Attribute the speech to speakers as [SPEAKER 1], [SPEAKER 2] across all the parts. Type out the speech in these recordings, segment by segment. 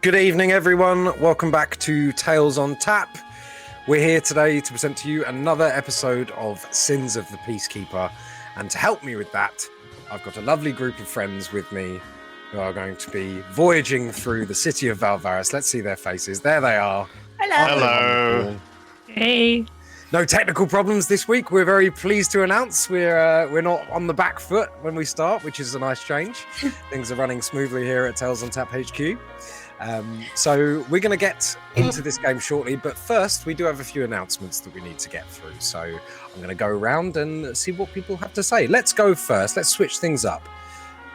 [SPEAKER 1] Good evening, everyone. Welcome back to Tales on Tap. We're here today to present to you another episode of Sins of the PeaceKeeper. And to help me with that, I've got a lovely group of friends with me who are going to be voyaging through the city of Valvaris. Let's see their faces. There they are.
[SPEAKER 2] Hello.
[SPEAKER 3] Hey.
[SPEAKER 1] No technical problems this week. We're very pleased to announce we're not on the back foot when we start, which is a nice change. Things are running smoothly here at Tales on Tap HQ. So we're going to get into this game shortly, but first we do have a few announcements that we need to get through. So I'm going to go around and see what people have to say. Let's go first. Let's switch things up.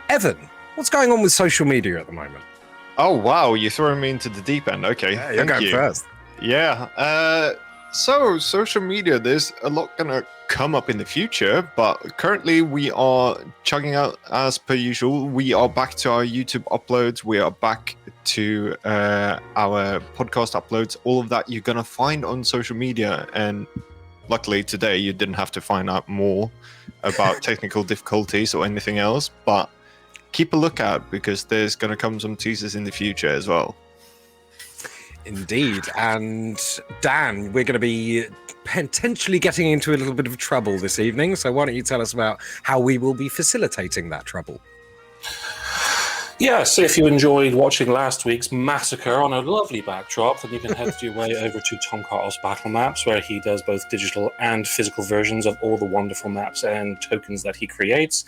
[SPEAKER 1] Evan, what's going on with social media at the moment?
[SPEAKER 2] Oh, wow. You're throwing me into the deep end. Okay.
[SPEAKER 1] Yeah, you're going first.
[SPEAKER 2] Yeah. So social media, there's a lot going to come up in the future, but currently we are chugging out as per usual. We are back to our YouTube uploads. We are back to our podcast uploads. All of that you're going to find on social media. And luckily today you didn't have to find out more about technical difficulties or anything else, but keep a lookout because there's going to come some teasers in the future as well.
[SPEAKER 1] Indeed. And Dan, we're going to be potentially getting into a little bit of trouble this evening. So why don't you tell us about how we will be facilitating that trouble?
[SPEAKER 4] Yeah, so if you enjoyed watching last week's massacre on a lovely backdrop, then you can head your way over to Tom Carl's Battlemaps, where he does both digital and physical versions of all the wonderful maps and tokens that he creates.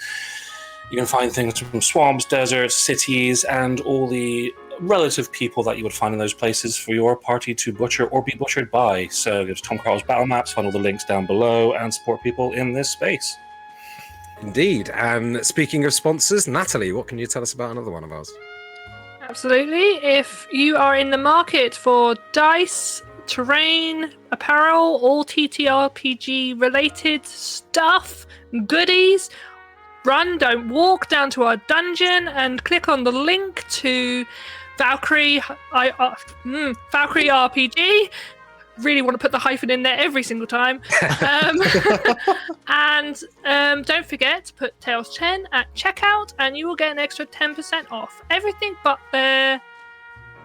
[SPEAKER 4] You can find things from swamps, deserts, cities, and all the relative people that you would find in those places for your party to butcher or be butchered by. So go to Tom Carl's Battlemaps, find all the links down below, and support people in this space.
[SPEAKER 1] Indeed. And speaking of sponsors, Natalie, what can you tell us about another one of ours?
[SPEAKER 3] Absolutely. If you are in the market for dice, terrain, apparel, all TTRPG related stuff, goodies, don't walk down to our dungeon and click on the link to Valkyrie RPG. Really want to put the hyphen in there every single time. And don't forget to put Tails 10 at checkout and you will get an extra 10% off everything but their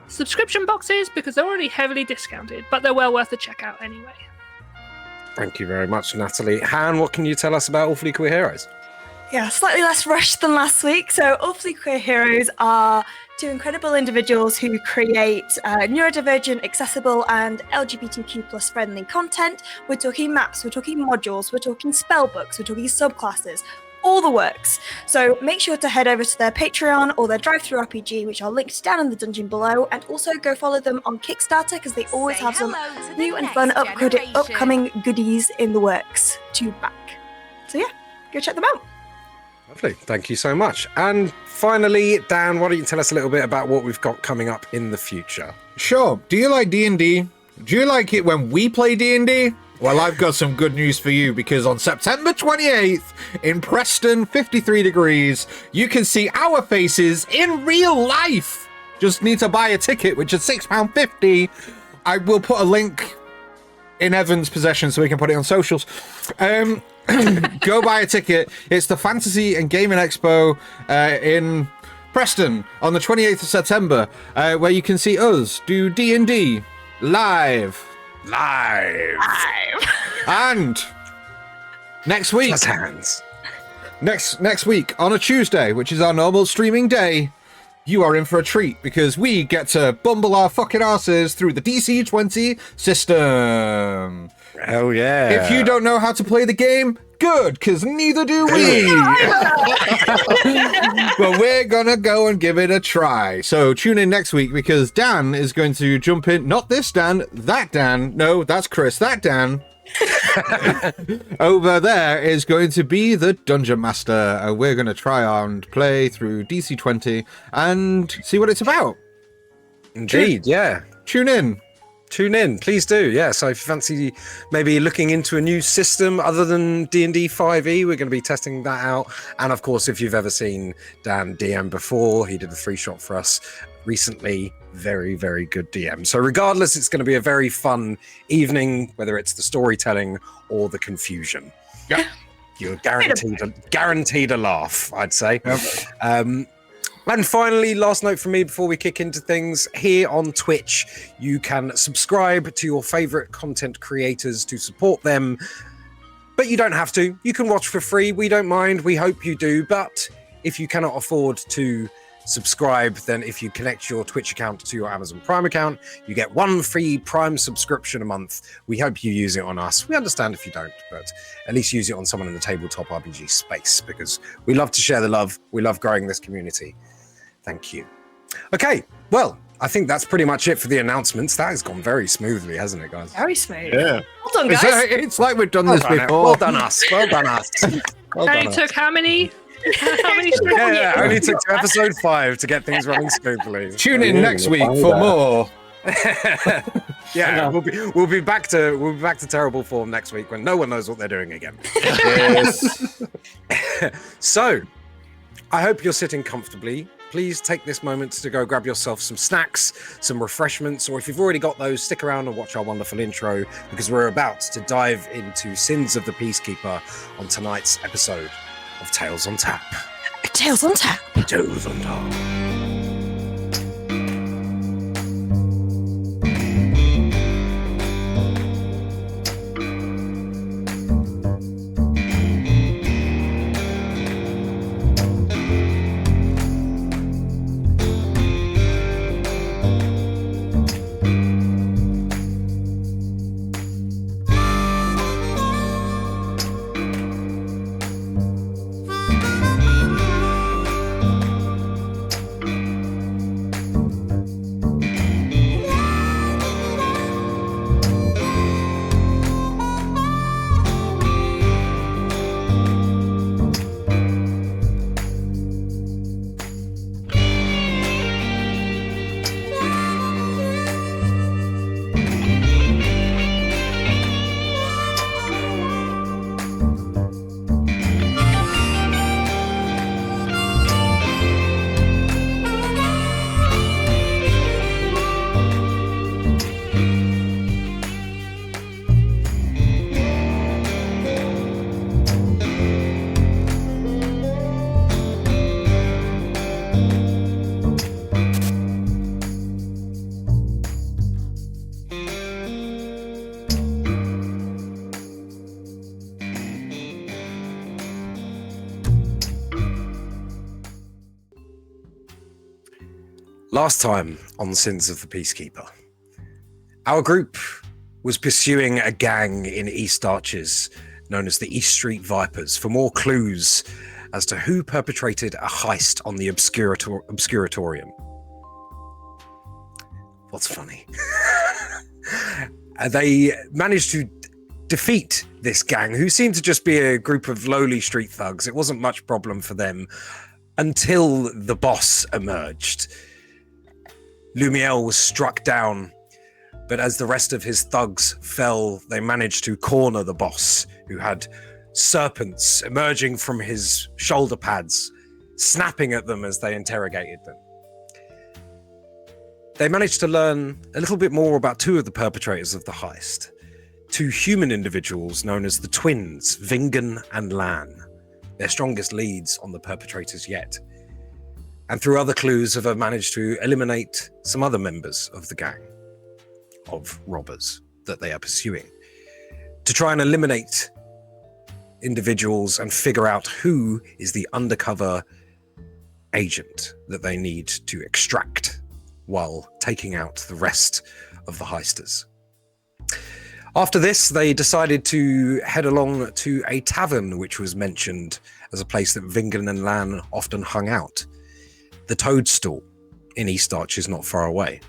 [SPEAKER 3] subscription boxes because they're already heavily discounted, but they're well worth a checkout anyway.
[SPEAKER 1] Thank you very much, Natalie. Han, what can you tell us about Awfully Queer Heroes?
[SPEAKER 5] Yeah, slightly less rushed than last week. So Awfully Queer Heroes are two incredible individuals who create neurodivergent, accessible and LGBTQ plus friendly content. We're talking maps, we're talking modules, we're talking spell books, we're talking subclasses, all the works. So make sure to head over to their Patreon or their Drive-Thru RPG, which are linked down in the dungeon below, and also go follow them on Kickstarter because they always have some new and fun upcoming goodies in the works to back. So yeah, go check them out.
[SPEAKER 1] Lovely. Thank you so much. And finally, Dan, why don't you tell us a little bit about what we've got coming up in the future?
[SPEAKER 6] Sure. Do you like D&D? Do you like it when we play D&D? Well, I've got some good news for you because on September 28th in Preston, 53 degrees, you can see our faces in real life. Just need to buy a ticket, which is £6.50. I will put a link in Evan's possession so we can put it on socials. Go buy a ticket. It's the Fantasy and Gaming Expo in Preston on the 28th of September, where you can see us do D&D live. And next week, next week on a Tuesday, which is our normal streaming day, you are in for a treat because we get to bumble our fucking asses through the DC-20 system.
[SPEAKER 1] Hell yeah.
[SPEAKER 6] If you don't know how to play the game, good, because neither do we. But we're gonna go and give it a try. So tune in next week because Dan is going to jump in. Not this Dan, that Dan. No, that's Chris. That Dan. Over there is going to be the Dungeon Master. And we're going to try and play through DC-20 and see what it's about.
[SPEAKER 1] Indeed, yeah.
[SPEAKER 6] Tune in.
[SPEAKER 1] Tune in, please do. Yeah, so if you fancy maybe looking into a new system other than D&D 5e, we're going to be testing that out. And of course, if you've ever seen Dan DM before, he did a 3-shot for us recently. Very, very good DM. So regardless, it's going to be a very fun evening, whether it's the storytelling or the confusion.
[SPEAKER 6] Yeah.
[SPEAKER 1] You're guaranteed a laugh, I'd say.
[SPEAKER 6] Yep.
[SPEAKER 1] And finally, last note from me before we kick into things, here on Twitch, you can subscribe to your favorite content creators to support them, but you don't have to. You can watch for free. We don't mind. We hope you do. But if you cannot afford to subscribe, then if you connect your Twitch account to your Amazon Prime account, you get 1 free Prime subscription a month. We hope you use it on us. We understand if you don't, but at least use it on someone in the tabletop RPG space, because we love to share the love. We love growing this community. Thank you. Okay, well, I think that's pretty much it for the announcements. That has gone very smoothly, hasn't it, guys?
[SPEAKER 5] Very smooth.
[SPEAKER 2] Yeah.
[SPEAKER 5] Well done, guys.
[SPEAKER 6] It's like we've done this before.
[SPEAKER 1] Well done us. Well done us. Well done
[SPEAKER 3] Only
[SPEAKER 1] us.
[SPEAKER 3] took how many? How many
[SPEAKER 1] Yeah, only took to episode 5 to get things running smoothly.
[SPEAKER 6] Tune in next week for more.
[SPEAKER 1] Yeah, we'll be back to terrible form next week when no one knows what they're doing again.
[SPEAKER 6] Yes.
[SPEAKER 1] So, I hope you're sitting comfortably. Please take this moment to go grab yourself some snacks, some refreshments, or if you've already got those, stick around and watch our wonderful intro, because we're about to dive into Sins of the Peacekeeper on tonight's episode of Tales on Tap.
[SPEAKER 5] Tales on Tap.
[SPEAKER 1] Tales on Tap. Last time on Sins of the Peacekeeper, our group was pursuing a gang in East Arches known as the East Street Vipers for more clues as to who perpetrated a heist on the Obscuratorium. What's funny? They managed to defeat this gang, who seemed to just be a group of lowly street thugs. It wasn't much problem for them until the boss emerged. Lumiel was struck down, but as the rest of his thugs fell, they managed to corner the boss, who had serpents emerging from his shoulder pads, snapping at them as they interrogated them. They managed to learn a little bit more about 2 of the perpetrators of the heist, 2 human individuals known as the twins, Vingan and Lan, their strongest leads on the perpetrators yet. And through other clues have managed to eliminate some other members of the gang of robbers that they are pursuing, to try and eliminate individuals and figure out who is the undercover agent that they need to extract while taking out the rest of the heisters. After this, they decided to head along to a tavern which was mentioned as a place that Vingan and Lan often hung out. The Toadstool in East Arch is not far away.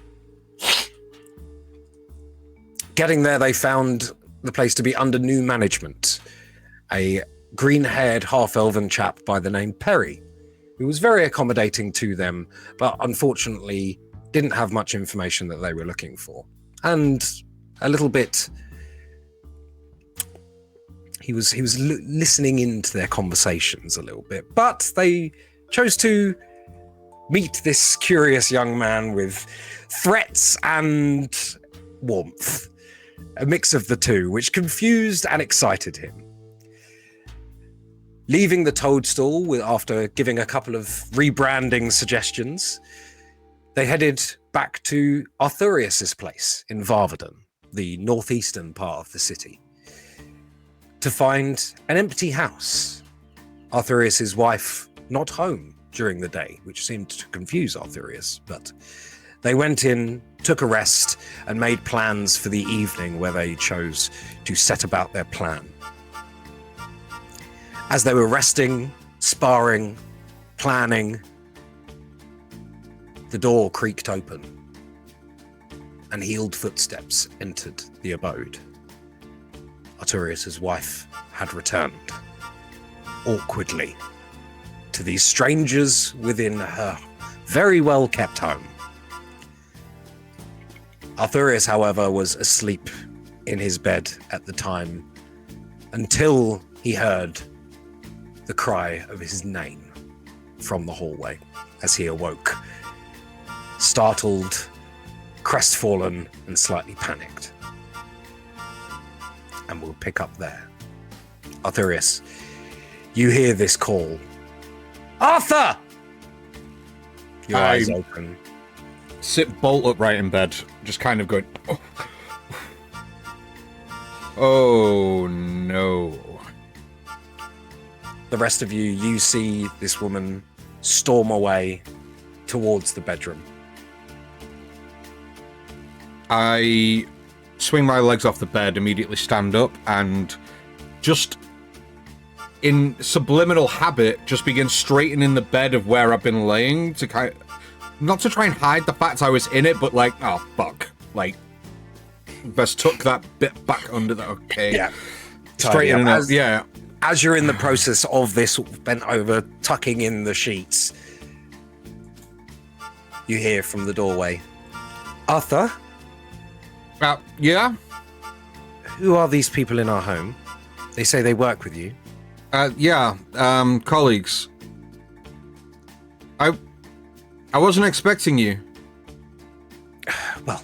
[SPEAKER 1] Getting there, they found the place to be under new management. A green-haired, half-elven chap by the name Perry, who was very accommodating to them, but unfortunately didn't have much information that they were looking for. And a little bit... He was listening into their conversations a little bit, but they chose to meet this curious young man with threats and warmth, a mix of the two, which confused and excited him. Leaving the toadstool after giving a couple of rebranding suggestions, they headed back to Arthurius's place in Varvadon, the northeastern part of the city, to find an empty house. Arthurius's wife not home during the day, which seemed to confuse Arthurius, but they went in, took a rest, and made plans for the evening where they chose to set about their plan. As they were resting, sparring, planning, the door creaked open, and heeled footsteps entered the abode. Arturius's wife had returned, awkwardly, to these strangers within her very well-kept home. Arthurius, however, was asleep in his bed at the time until he heard the cry of his name from the hallway as he awoke, startled, crestfallen, and slightly panicked. And we'll pick up there. Arthurius, you hear this call. Arthur! Your eyes open.
[SPEAKER 6] Sit bolt upright in bed, just kind of going, oh. Oh no.
[SPEAKER 1] The rest of you see this woman storm away towards the bedroom.
[SPEAKER 6] I swing my legs off the bed, immediately stand up, and just in subliminal habit, just begin straightening the bed of where I've been laying to kind of, not to try and hide the fact I was in it, but like, oh fuck, like, best tuck that bit back under the, okay.
[SPEAKER 1] Yeah.
[SPEAKER 6] Straightening up, yeah.
[SPEAKER 1] As you're in the process of this, bent over, tucking in the sheets, you hear from the doorway, Arthur?
[SPEAKER 6] Yeah?
[SPEAKER 1] Who are these people in our home? They say they work with you.
[SPEAKER 6] Yeah, colleagues. I wasn't expecting you.
[SPEAKER 1] Well,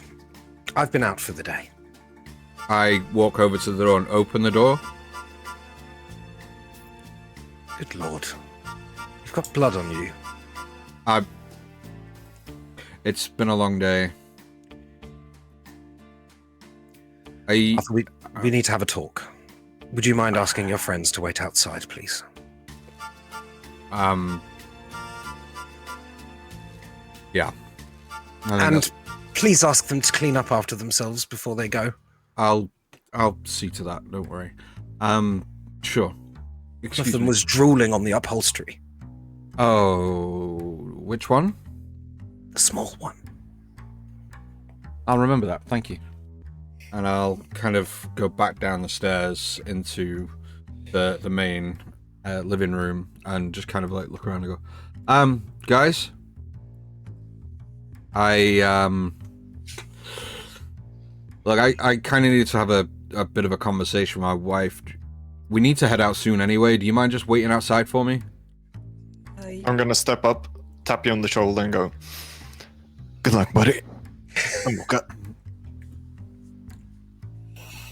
[SPEAKER 1] I've been out for the day.
[SPEAKER 6] I walk over to the door and open the door.
[SPEAKER 1] Good Lord. You've got blood on you.
[SPEAKER 6] It's been a long day.
[SPEAKER 1] Arthur, we need to have a talk. Would you mind asking your friends to wait outside, please?
[SPEAKER 6] Yeah.
[SPEAKER 1] And please ask them to clean up after themselves before they go.
[SPEAKER 6] I'll see to that, don't worry. Sure.
[SPEAKER 1] One of them was drooling on the upholstery.
[SPEAKER 6] Oh, which one?
[SPEAKER 1] The small one.
[SPEAKER 6] I'll remember that, thank you. And I'll kind of go back down the stairs into the main living room and just kind of like look around and go, guys, I kind of need to have a bit of a conversation with my wife. We need to head out soon anyway. Do you mind just waiting outside for me?
[SPEAKER 2] I'm gonna step up, tap you on the shoulder, and go, good luck, buddy. I'm okay.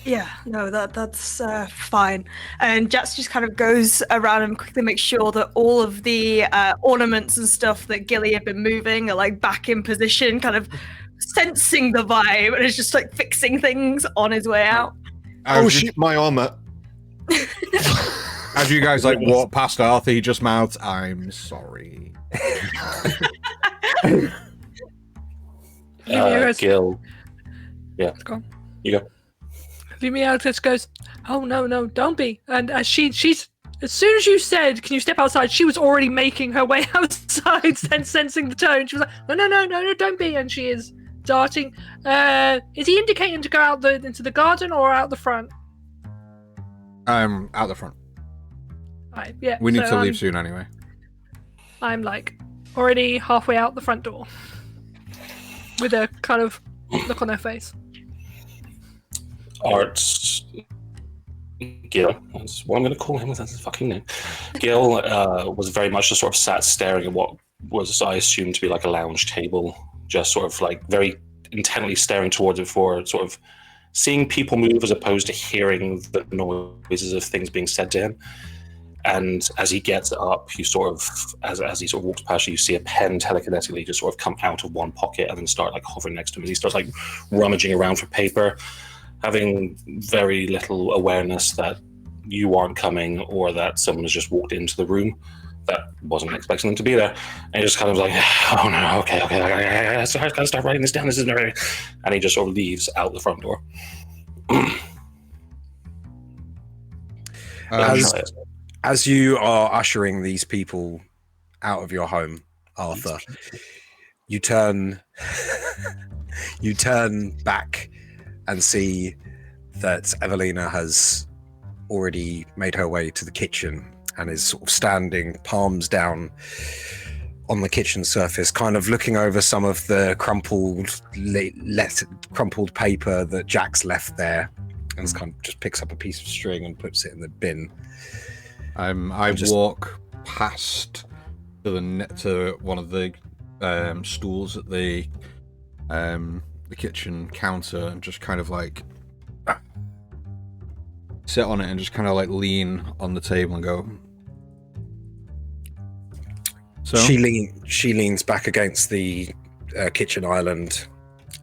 [SPEAKER 5] Yeah, no, that's fine. And Jats just kind of goes around and quickly makes sure that all of the ornaments and stuff that Gilly had been moving are like back in position, kind of sensing the vibe, and is just like fixing things on his way out.
[SPEAKER 2] Oh shit, my armor.
[SPEAKER 6] As you guys like walk past Arthur, he just mouths, "I'm sorry."
[SPEAKER 4] Gil. Yeah.
[SPEAKER 3] Go on.
[SPEAKER 4] You go.
[SPEAKER 3] Lumia just goes, "Oh no, don't be!" And as she's as soon as you said, "Can you step outside?" she was already making her way outside and sensing the tone. She was like, "No, don't be!" And she is darting. Is he indicating to go out into the garden or out the front?
[SPEAKER 6] Out the front.
[SPEAKER 3] Right, yeah.
[SPEAKER 6] We need to leave soon anyway.
[SPEAKER 3] I'm like already halfway out the front door with a kind of look on her face.
[SPEAKER 4] Arts Gil, that's what I'm going to call him, that's his fucking name. Gil was very much just sort of sat staring at what was, I assumed, to be like a lounge table, just sort of like very intently staring towards it for sort of seeing people move as opposed to hearing the noises of things being said to him. And as he gets up, you sort of, as he sort of walks past you, you see a pen telekinetically just sort of come out of one pocket and then start like hovering next to him. And he starts like rummaging around for paper, having very little awareness that you aren't coming or that someone has just walked into the room that wasn't expecting them to be there. And he just kind of like, oh no, okay, I gotta start writing this down. This isn't very... And he just sort of leaves out the front door.
[SPEAKER 1] As you are ushering these people out of your home, Arthur, you turn back and see that Evelina has already made her way to the kitchen and is sort of standing, palms down on the kitchen surface, kind of looking over some of the crumpled paper that Jack's left there, and kind of just picks up a piece of string and puts it in the bin.
[SPEAKER 6] I walk past to one of the stools at the kitchen counter and just kind of like sit on it and just kind of like lean on the table and go. So
[SPEAKER 1] she leans back against the kitchen island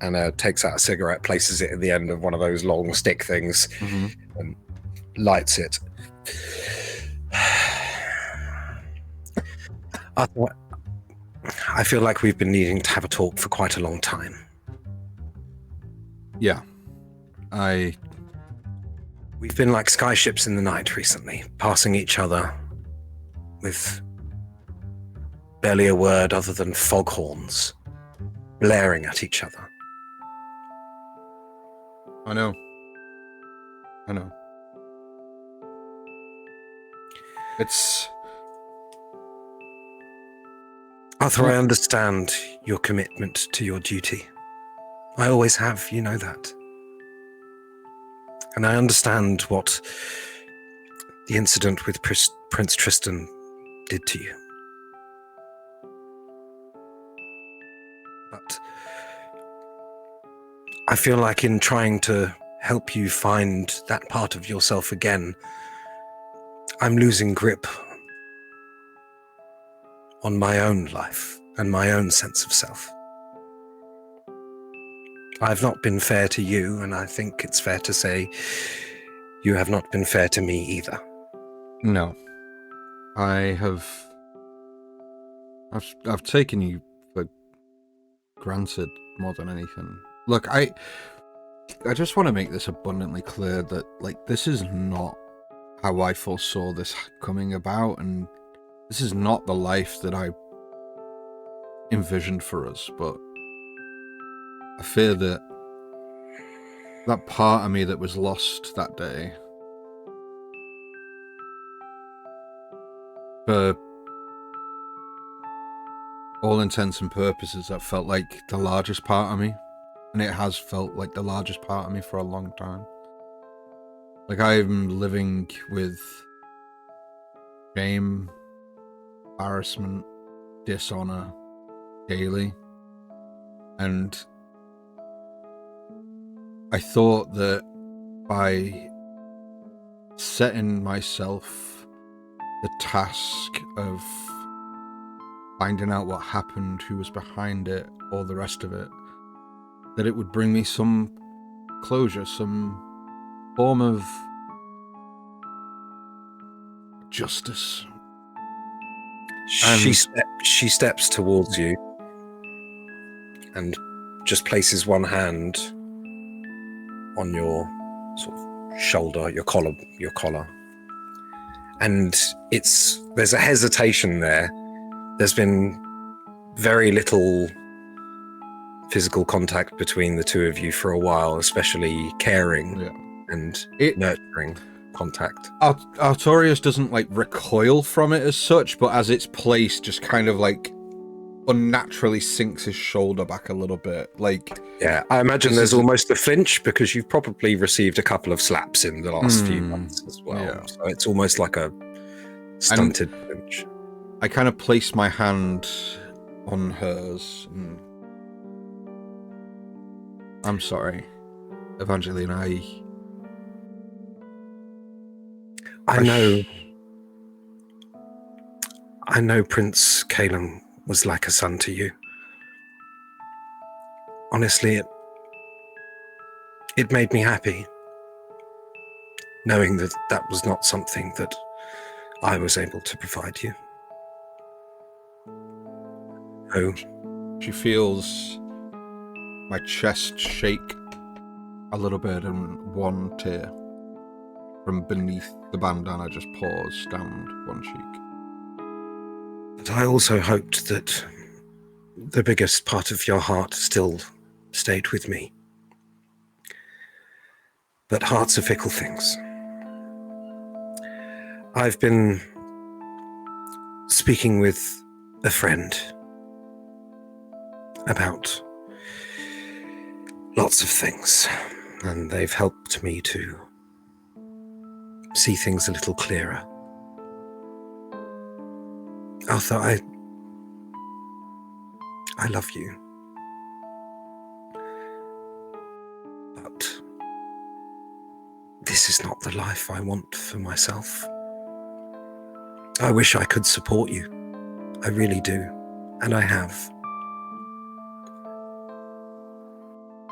[SPEAKER 1] and takes out a cigarette, places it at the end of one of those long stick things, and lights it. I feel like we've been needing to have a talk for quite a long time.
[SPEAKER 6] Yeah.
[SPEAKER 1] We've been like skyships in the night recently, passing each other with barely a word other than foghorns blaring at each other.
[SPEAKER 6] I know. It's...
[SPEAKER 1] Arthur, I understand your commitment to your duty. I always have, you know that. And I understand what the incident with Prince Tristan did to you. But I feel like in trying to help you find that part of yourself again, I'm losing grip on my own life and my own sense of self. I've not been fair to you, and I think it's fair to say you have not been fair to me either.
[SPEAKER 6] No. I've taken you for granted more than anything. Look, I just want to make this abundantly clear that, like, this is not how I foresaw this coming about, and this is not the life that I envisioned for us, but I fear that that part of me that was lost that day, for all intents and purposes, that felt like the largest part of me, and it has felt like the largest part of me for a long time. Like, I'm living with shame, embarrassment, dishonor daily, and I thought that by setting myself the task of finding out what happened, who was behind it, all the rest of it, that it would bring me some closure, some form of justice.
[SPEAKER 1] She steps towards you and just places one hand on your sort of shoulder, your collar. And there's a hesitation there. There's been very little physical contact between the two of you for a while, especially caring and nurturing contact.
[SPEAKER 6] Artorius doesn't like recoil from it as such, but as it's placed, just kind of like unnaturally sinks his shoulder back a little bit. Like,
[SPEAKER 1] yeah, I imagine there's almost a flinch because you've probably received a couple of slaps in the last few months as well. Yeah. So it's almost like a stunted flinch.
[SPEAKER 6] I kind of place my hand on hers. And I'm sorry, Evangeline.
[SPEAKER 1] I know I know Prince Calum was like a son to you. Honestly, it made me happy, knowing that that was not something that I was able to provide you. Oh,
[SPEAKER 6] She feels my chest shake a little bit, and one tear from beneath the bandana just pours down one cheek.
[SPEAKER 1] but I also hoped that the biggest part of your heart still stayed with me. But hearts are fickle things. I've been speaking with a friend about lots of things, and they've helped me to see things a little clearer. Arthur, I love you. But this is not the life I want for myself. I wish I could support you. I really do. And I have.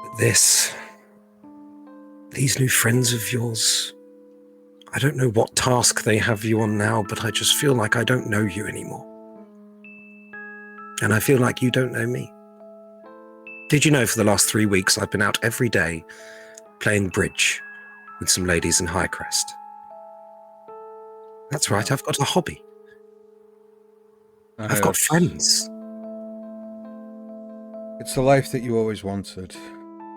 [SPEAKER 1] But these new friends of yours, I don't know what task they have you on now, but I just feel like I don't know you anymore. And I feel like you don't know me. Did you know for the last 3 weeks I've been out every day playing bridge with some ladies in Highcrest? That's right, I've got a hobby. I've got friends.
[SPEAKER 6] It's the life that you always wanted,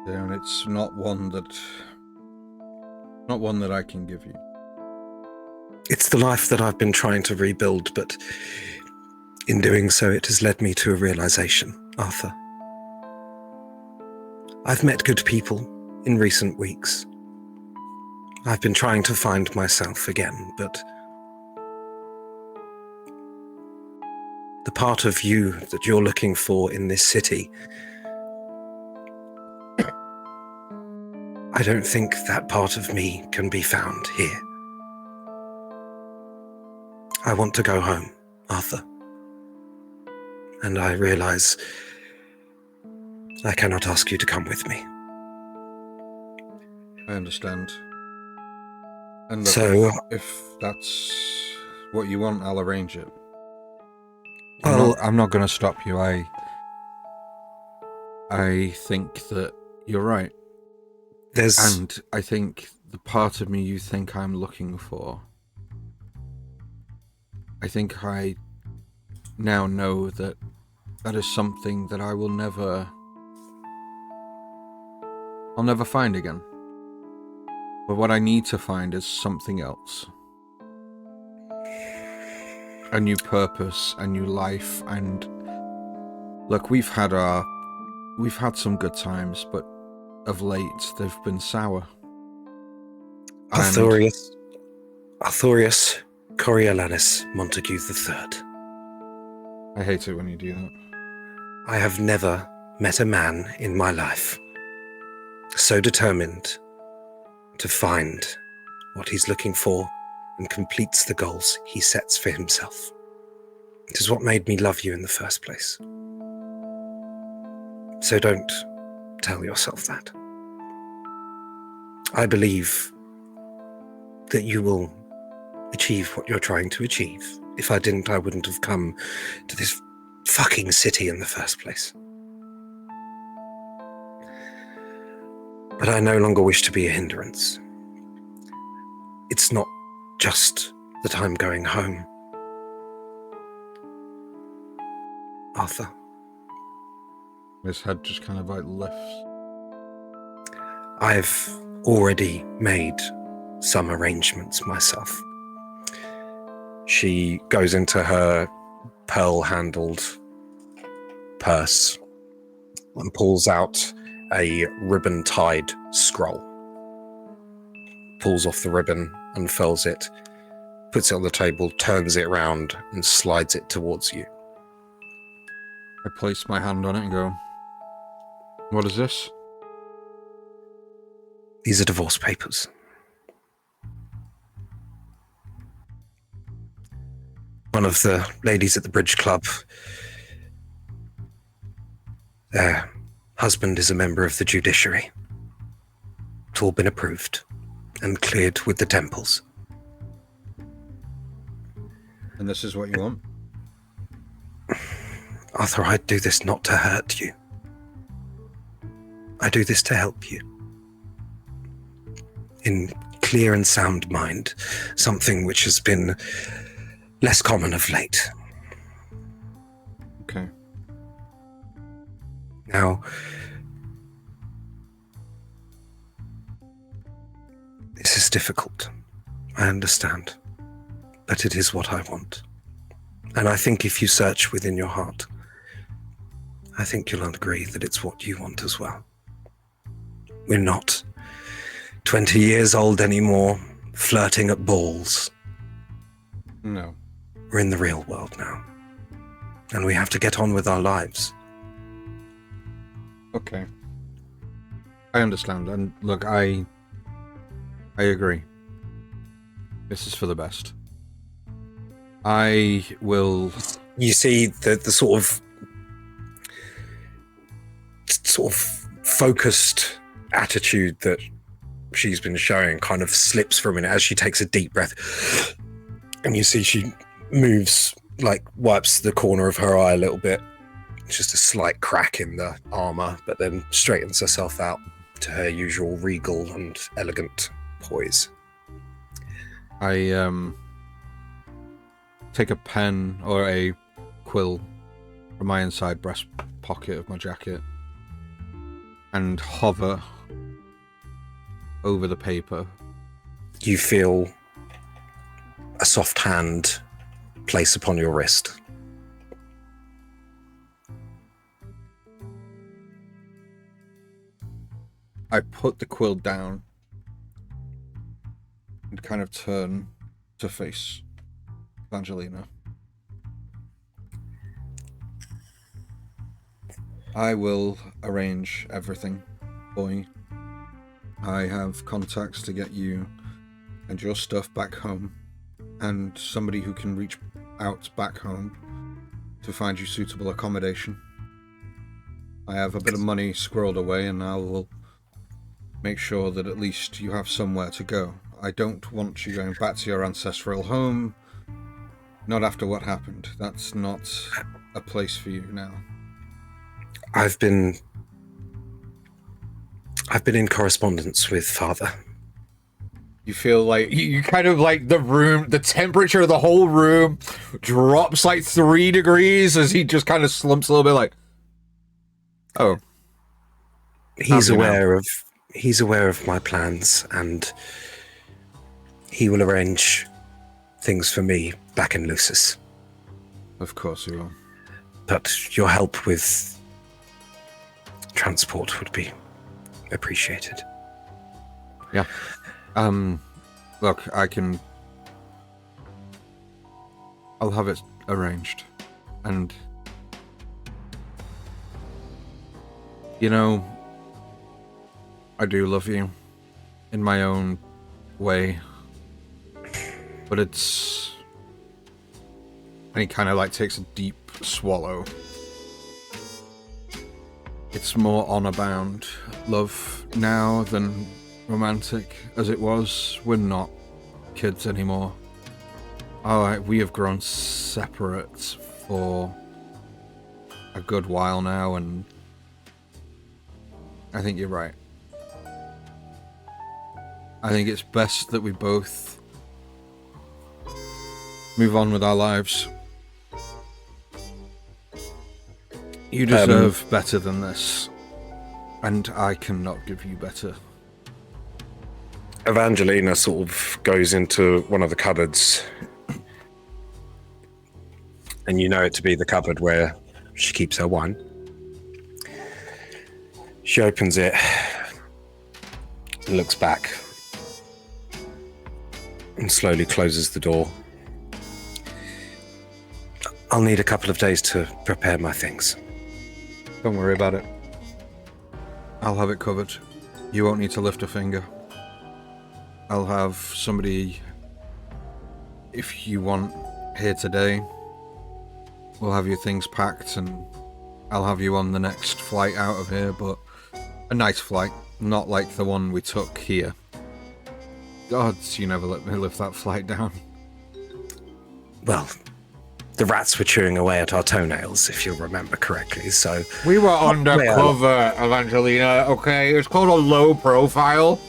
[SPEAKER 6] and it's not one that I can give you.
[SPEAKER 1] It's the life that I've been trying to rebuild, but in doing so, it has led me to a realization, Arthur. I've met good people in recent weeks. I've been trying to find myself again, but the part of you that you're looking for in this city, I don't think that part of me can be found here. I want to go home, Arthur. And I realize I cannot ask you to come with me.
[SPEAKER 6] I understand. And look,
[SPEAKER 1] So,
[SPEAKER 6] if that's what you want, I'll arrange it.
[SPEAKER 1] well,
[SPEAKER 6] I'm not going to stop you. I think that you're right. And I think the part of me you think I'm looking for, I think I now know that that is something that I'll never find again. But what I need to find is something else. A new purpose, a new life, and look, we've had some good times, but of late they've been sour.
[SPEAKER 1] Arthurius Coriolanus Montague III.
[SPEAKER 6] I hate it when you do that.
[SPEAKER 1] I have never met a man in my life so determined to find what he's looking for and completes the goals he sets for himself. It is what made me love you in the first place. So don't tell yourself that. I believe that you will achieve what you're trying to achieve. If I didn't, I wouldn't have come to this fucking city in the first place. But I no longer wish to be a hindrance. It's not just that I'm going home. Arthur.
[SPEAKER 6] His head just kind of like lifts.
[SPEAKER 1] I've already made some arrangements myself. She goes into her pearl-handled purse and pulls out a ribbon-tied scroll. Pulls off the ribbon, unfurls it, puts it on the table, turns it around, and slides it towards you.
[SPEAKER 6] I place my hand on it and go, "What is this?"
[SPEAKER 1] These are divorce papers. one of the ladies at the Bridge Club, their husband is a member of the judiciary. It's all been approved and cleared with the temples.
[SPEAKER 6] And this is what you want?
[SPEAKER 1] Arthur, I do this not to hurt you. I do this to help you. In clear and sound mind, something which has been less common of late.
[SPEAKER 6] Okay.
[SPEAKER 1] Now, this is difficult. I understand. But it is what I want. And I think if you search within your heart, I think you'll agree that it's what you want as well. We're not 20 years old anymore, flirting at balls.
[SPEAKER 6] No.
[SPEAKER 1] We're in the real world now. And we have to get on with our lives.
[SPEAKER 6] Okay. I understand. And look, I agree. This is for the best. I will...
[SPEAKER 1] You see the sort of focused attitude that she's been showing kind of slips for a minute as she takes a deep breath. And you see she moves, like wipes the corner of her eye a little bit. Just a slight crack in the armor, but then straightens herself out to her usual regal and elegant poise.
[SPEAKER 6] I take a pen or a quill from my inside breast pocket of my jacket and hover over the paper.
[SPEAKER 1] You feel a soft hand place upon your wrist.
[SPEAKER 6] I put the quill down and kind of turn to face Evangelina. I will arrange everything for you. I have contacts to get you and your stuff back home, and somebody who can reach out back home to find you suitable accommodation. I have a bit of money squirreled away, and I will make sure that at least you have somewhere to go. I don't want you going back to your ancestral home. Not after what happened. That's not a place for you now.
[SPEAKER 1] I've been in correspondence with Father.
[SPEAKER 6] You feel like you kind of like the temperature of the whole room drops like 3 degrees as he just kind of slumps a little bit like, oh.
[SPEAKER 1] He's aware of my plans, and he will arrange things for me back in Lucis.
[SPEAKER 6] Of course he will.
[SPEAKER 1] But your help with transport would be appreciated.
[SPEAKER 6] Yeah. Look, I'll have it arranged. And, you know, I do love you in my own way, but it's... And he kind of like takes a deep swallow. It's more honor-bound love now than romantic as it was. We're not kids anymore. Alright, we have grown separate for a good while now, and I think you're right. I think it's best that we both move on with our lives. You deserve better than this, and I cannot give you better.
[SPEAKER 1] Evangelina sort of goes into one of the cupboards, and you know it to be the cupboard where she keeps her wine. She opens it, looks back, and slowly closes the door. I'll need a couple of days to prepare my things.
[SPEAKER 6] Don't worry about it. I'll have it covered. You won't need to lift a finger. I'll have somebody, if you want here today. We'll have your things packed and I'll have you on the next flight out of here, but a nice flight, not like the one we took here. Gods, you never let me live that flight down.
[SPEAKER 1] Well, the rats were chewing away at our toenails, if you'll remember correctly, so...
[SPEAKER 6] We were undercover, Evangelina, okay? It's called a low profile.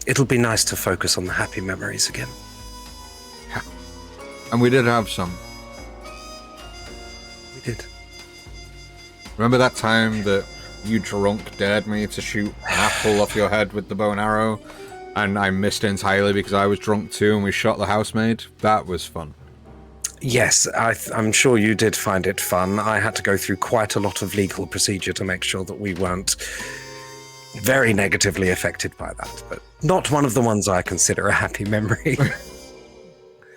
[SPEAKER 1] It'll be nice to focus on the happy memories again.
[SPEAKER 6] Yeah. And we did have some.
[SPEAKER 1] We did.
[SPEAKER 6] Remember that time that you drunk dared me to shoot an apple off your head with the bow and arrow? And I missed entirely because I was drunk too and we shot the housemaid? That was fun.
[SPEAKER 1] Yes, I'm sure you did find it fun. I had to go through quite a lot of legal procedure to make sure that we weren't very negatively affected by that, but not one of the ones I consider a happy memory.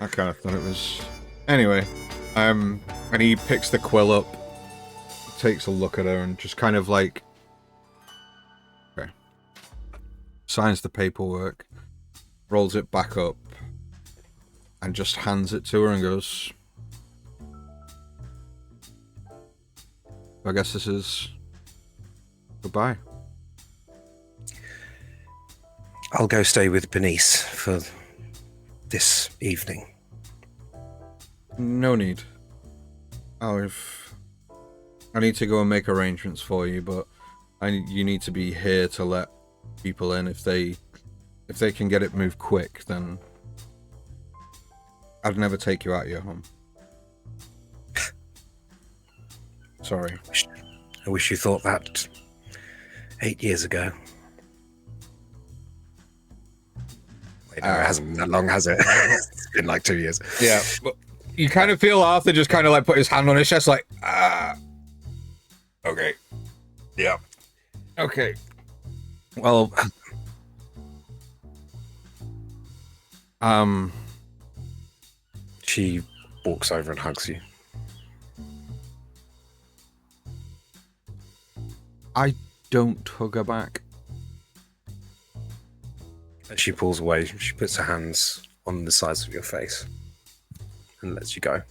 [SPEAKER 6] I kind of thought it was... Anyway, and he picks the quill up, takes a look at her, and just kind of like... Okay. Signs the paperwork, rolls it back up, and just hands it to her and goes... I guess this is... Goodbye.
[SPEAKER 1] I'll go stay with Bernice for this evening.
[SPEAKER 6] No need. I need to go and make arrangements for you, but you need to be here to let people in. If they can get it moved quick, then I'd never take you out of your home. Sorry.
[SPEAKER 1] I wish you thought that 8 years ago. Wait, no, it hasn't been that long, has it? It's been like 2 years.
[SPEAKER 6] Yeah, but you kind of feel Arthur just kind of like put his hand on his chest, like, okay. Yeah. Okay.
[SPEAKER 1] Well, she walks over and hugs you.
[SPEAKER 6] I don't hug her back.
[SPEAKER 1] As she pulls away, she puts her hands on the sides of your face and lets you go.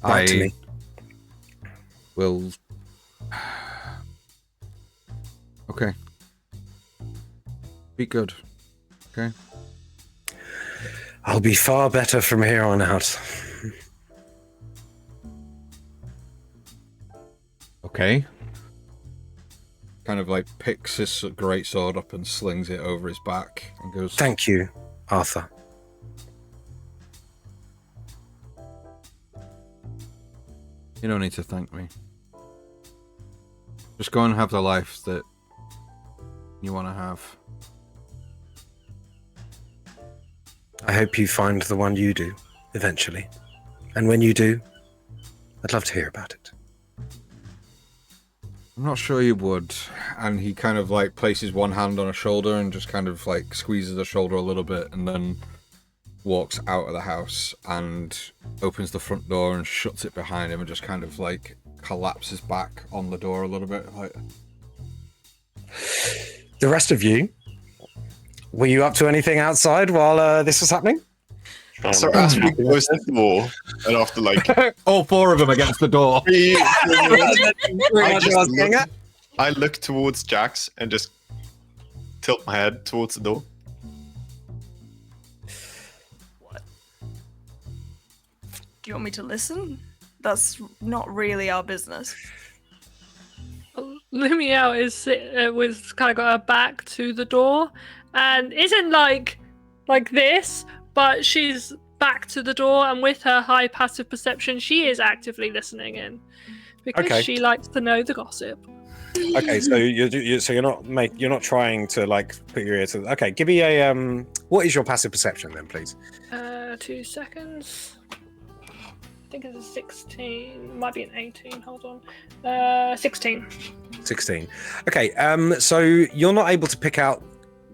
[SPEAKER 1] Back to me.
[SPEAKER 6] Will... Okay. Be good. Okay?
[SPEAKER 1] I'll be far better from here on out.
[SPEAKER 6] Okay. Kind of like picks his greatsword up and slings it over his back and goes...
[SPEAKER 1] Thank you, Arthur.
[SPEAKER 6] You don't need to thank me. Just go and have the life that you want to have.
[SPEAKER 1] I hope you find the one you do, eventually. And when you do, I'd love to hear about it.
[SPEAKER 6] I'm not sure you would. And he kind of like places one hand on her shoulder and just kind of like squeezes her shoulder a little bit and then walks out of the house and opens the front door and shuts it behind him and just kind of like collapses back on the door a little bit. Like...
[SPEAKER 1] The rest of you, were you up to anything outside while this was happening?
[SPEAKER 2] So as we close the door, and after like
[SPEAKER 6] all four of them against the door,
[SPEAKER 2] I look towards Jax and just tilt my head towards the door.
[SPEAKER 5] What? Do you want me to listen? That's not really our business.
[SPEAKER 3] Lumiel is was kind of got her back to the door and isn't like this, but she's back to the door, and with her high passive perception, she is actively listening in because she likes to know the gossip.
[SPEAKER 1] Okay, so you're not trying to like put your ear to. Okay, give me a What is your passive perception then, please?
[SPEAKER 3] 2 seconds. I think it's a 16. Might be an 18. Hold on. 16.
[SPEAKER 1] 16. Okay. So you're not able to pick out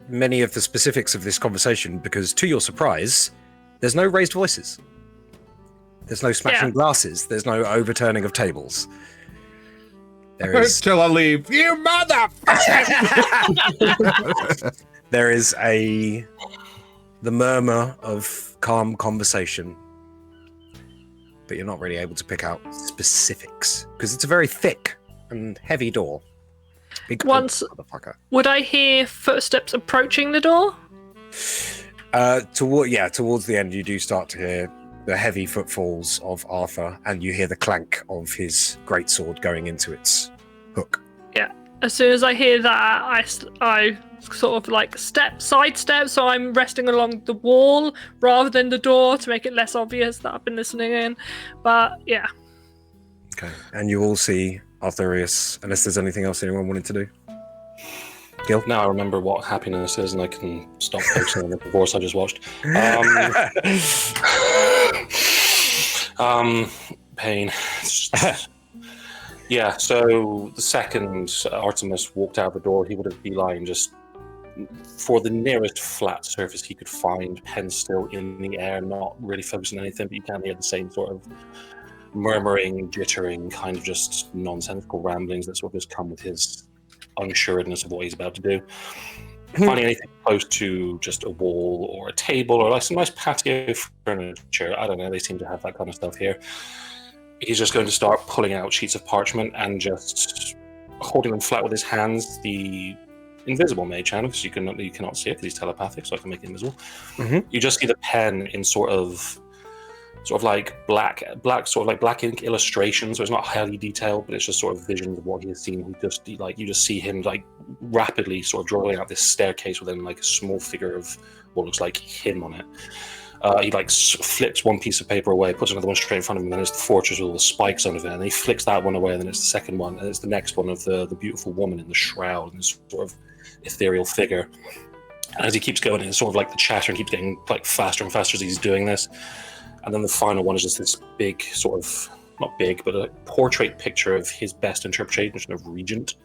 [SPEAKER 1] many of the specifics of this conversation because, to your surprise, there's no raised voices. There's no smashing glasses. There's no overturning of tables. There is
[SPEAKER 6] till I leave. You motherfucker!
[SPEAKER 1] There is the murmur of calm conversation, but you're not really able to pick out specifics because it's a very thick and heavy door. Big motherfucker.
[SPEAKER 3] Would I hear footsteps approaching the door?
[SPEAKER 1] Towards the end, you do start to hear the heavy footfalls of Arthur, and you hear the clank of his greatsword going into its hook.
[SPEAKER 3] Yeah. As soon as I hear that, I sort of like sidestep, so I'm resting along the wall rather than the door to make it less obvious that I've been listening in. But yeah.
[SPEAKER 1] Okay. And you all see Arthurius, unless there's anything else anyone wanted to do. Gil?
[SPEAKER 4] Now I remember what happiness is, and I can stop focusing on the divorce I just watched. Pain. Yeah, so the second Artemis walked out the door, he would have beeline just for the nearest flat surface he could find, pen still in the air, not really focusing on anything, but you can hear the same sort of murmuring, jittering, kind of just nonsensical ramblings that sort of just come with his unsureness of what he's about to do. Finding anything close to just a wall or a table or like some nice patio furniture, I don't know, they seem to have that kind of stuff here. He's just going to start pulling out sheets of parchment and just holding them flat with his hands. The invisible mage hand, because you cannot see it because he's telepathic, so I can make it invisible.
[SPEAKER 1] Mm-hmm.
[SPEAKER 4] You just see the pen in sort of like black ink illustrations. So it's not highly detailed, but it's just sort of visions of what he has seen. You just see him like rapidly sort of drawing out this staircase within like a small figure of what looks like him on it. He like flips one piece of paper away, puts another one straight in front of him, and then it's the fortress with all the spikes under it, and he flicks that one away, and then it's the second one, and it's the next one of the beautiful woman in the shroud and this sort of ethereal figure. And as he keeps going, it's sort of like the chattering keeps getting like faster and faster as he's doing this. And then the final one is just this big sort of, not big, but a portrait picture of his best interpretation of Regent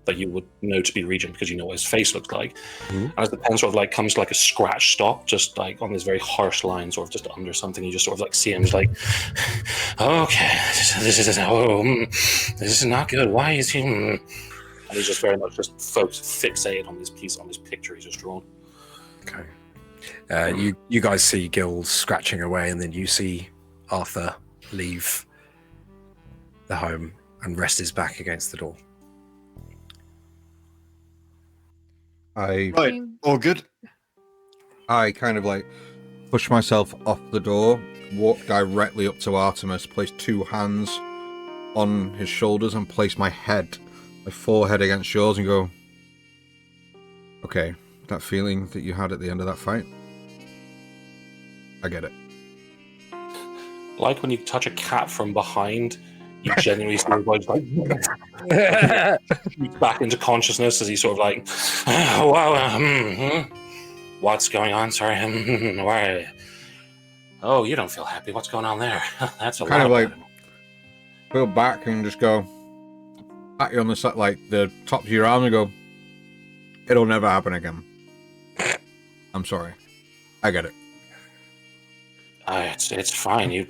[SPEAKER 4] that you would know to be Regent because you know what his face looks like. Mm-hmm. And as the pen sort of like comes to like a scratch stop, just like on this very harsh line, sort of just under something, you just sort of like see him just like, okay, this is not good. Why is he? And he's just very much just fixated on this piece, on this picture he's just drawn.
[SPEAKER 1] Okay. You guys see Gil scratching away, and then you see Arthur leave the home and rest his back against the door.
[SPEAKER 2] Right, all good.
[SPEAKER 6] I kind of like push myself off the door, walk directly up to Artemis, place two hands on his shoulders, and place my forehead against yours, and go, okay, that feeling that you had at the end of that fight, I get it.
[SPEAKER 4] Like when you touch a cat from behind, you genuinely see his voice like back into consciousness as he's sort of like, oh, wow, what's going on? Sorry, why? Oh, you don't feel happy. What's going on there? That's a
[SPEAKER 6] kind
[SPEAKER 4] lot
[SPEAKER 6] of like go back and just go at you on the side, like the top of your arm, and go, it'll never happen again. I'm sorry. I get it.
[SPEAKER 4] It's fine.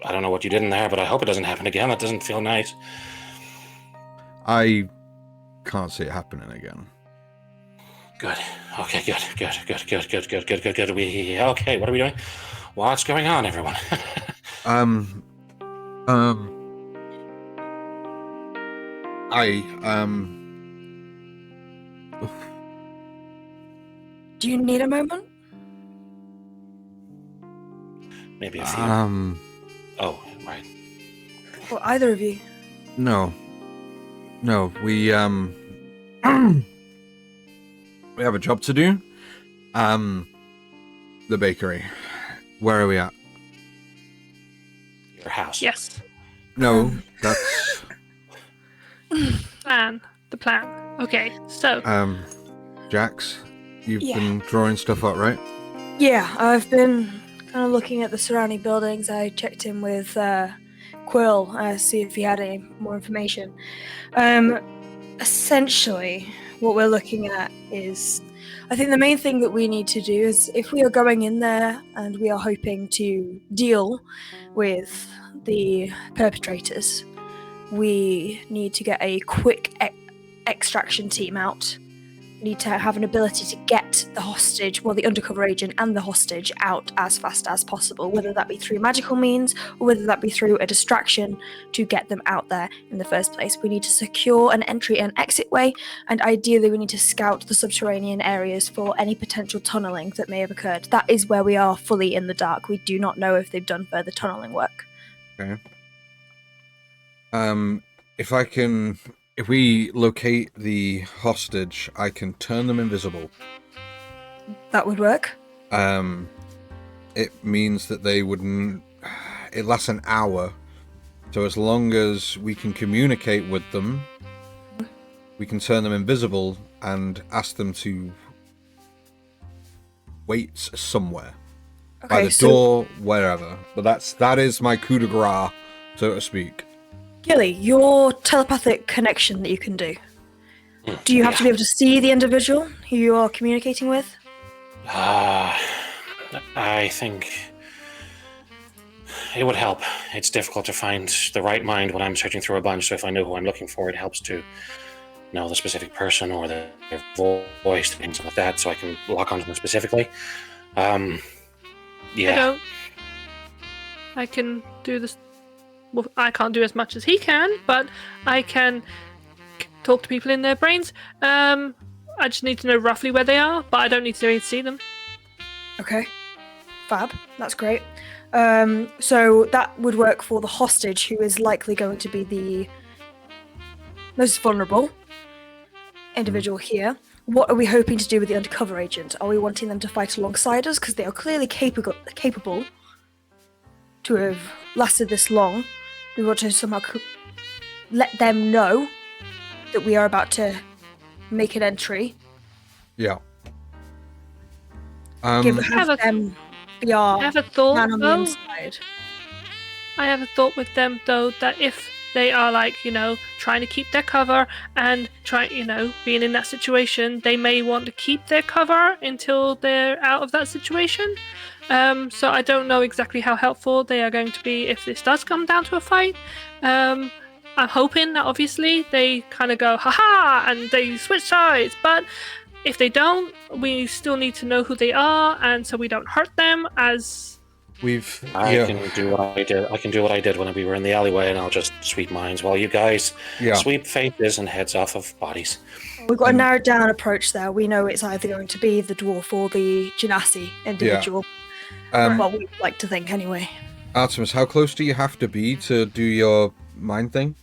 [SPEAKER 4] I don't know what you did in there, but I hope it doesn't happen again. That doesn't feel nice.
[SPEAKER 6] I can't see it happening again.
[SPEAKER 4] Good. Okay, good. Okay, what are we doing? What's going on, everyone?
[SPEAKER 5] Do you need a moment?
[SPEAKER 4] Maybe a few. Oh, right.
[SPEAKER 5] Or either of you?
[SPEAKER 6] No, we we have a job to do. The bakery. Where are we at?
[SPEAKER 4] Your house.
[SPEAKER 3] Yes.
[SPEAKER 6] No, that's
[SPEAKER 3] The plan. Okay, so
[SPEAKER 6] Jax. You've
[SPEAKER 5] Yeah.
[SPEAKER 6] been drawing stuff up, right?
[SPEAKER 5] Yeah, I've been kind of looking at the surrounding buildings. I checked in with Quill, see if he had any more information. Essentially, what we're looking at is, I think the main thing that we need to do is, if we are going in there and we are hoping to deal with the perpetrators, we need to get a quick extraction team out need to have an ability to get the hostage, well, the undercover agent and the hostage out as fast as possible, whether that be through magical means or whether that be through a distraction to get them out there in the first place. We need to secure an entry and exit way, and ideally we need to scout the subterranean areas for any potential tunneling that may have occurred. That is where we are fully in the dark. We do not know if they've done further tunneling work.
[SPEAKER 6] Okay. If we locate the hostage, I can turn them invisible.
[SPEAKER 5] That would work.
[SPEAKER 6] It means that they wouldn't... It lasts an hour. So as long as we can communicate with them, we can turn them invisible and ask them to wait somewhere.
[SPEAKER 5] Okay,
[SPEAKER 6] By the door, wherever. But that is my coup de grace, so to speak.
[SPEAKER 5] Gilly, your telepathic connection that you can do. Do you have to be able to see the individual who you are communicating with?
[SPEAKER 4] I think it would help. It's difficult to find the right mind when I'm searching through a bunch, so if I know who I'm looking for, it helps to know the specific person or their voice, things like that, so I can lock onto them specifically. Yeah.
[SPEAKER 3] I can do this. Well, I can't do as much as he can, but I can talk to people in their brains. I just need to know roughly where they are, but I don't need to see them.
[SPEAKER 5] Okay. Fab. That's great. So that would work for the hostage, who is likely going to be the most vulnerable individual here. What are we hoping to do with the undercover agent? Are we wanting them to fight alongside us? Because they are clearly capable to have lasted this long. We want to somehow let them know that we are about to make an entry.
[SPEAKER 6] Yeah.
[SPEAKER 3] I have a thought,
[SPEAKER 5] man on the
[SPEAKER 3] though.
[SPEAKER 5] inside.
[SPEAKER 3] I have a thought with them, though, that if they are, like, trying to keep their cover and being in that situation, they may want to keep their cover until they're out of that situation. So I don't know exactly how helpful they are going to be if this does come down to a fight. I'm hoping that obviously they kind of go, haha, and they switch sides. But if they don't, we still need to know who they are, and so we don't hurt them as...
[SPEAKER 4] I can do what I did. I can do what I did when we were in the alleyway, and I'll just sweep minds while you guys sweep faces and heads off of bodies.
[SPEAKER 5] We've got a narrowed down approach there. We know it's either going to be the dwarf or the genasi individual. Well, we'd like to think anyway.
[SPEAKER 6] Artemis, how close do you have to be to do your mind thing?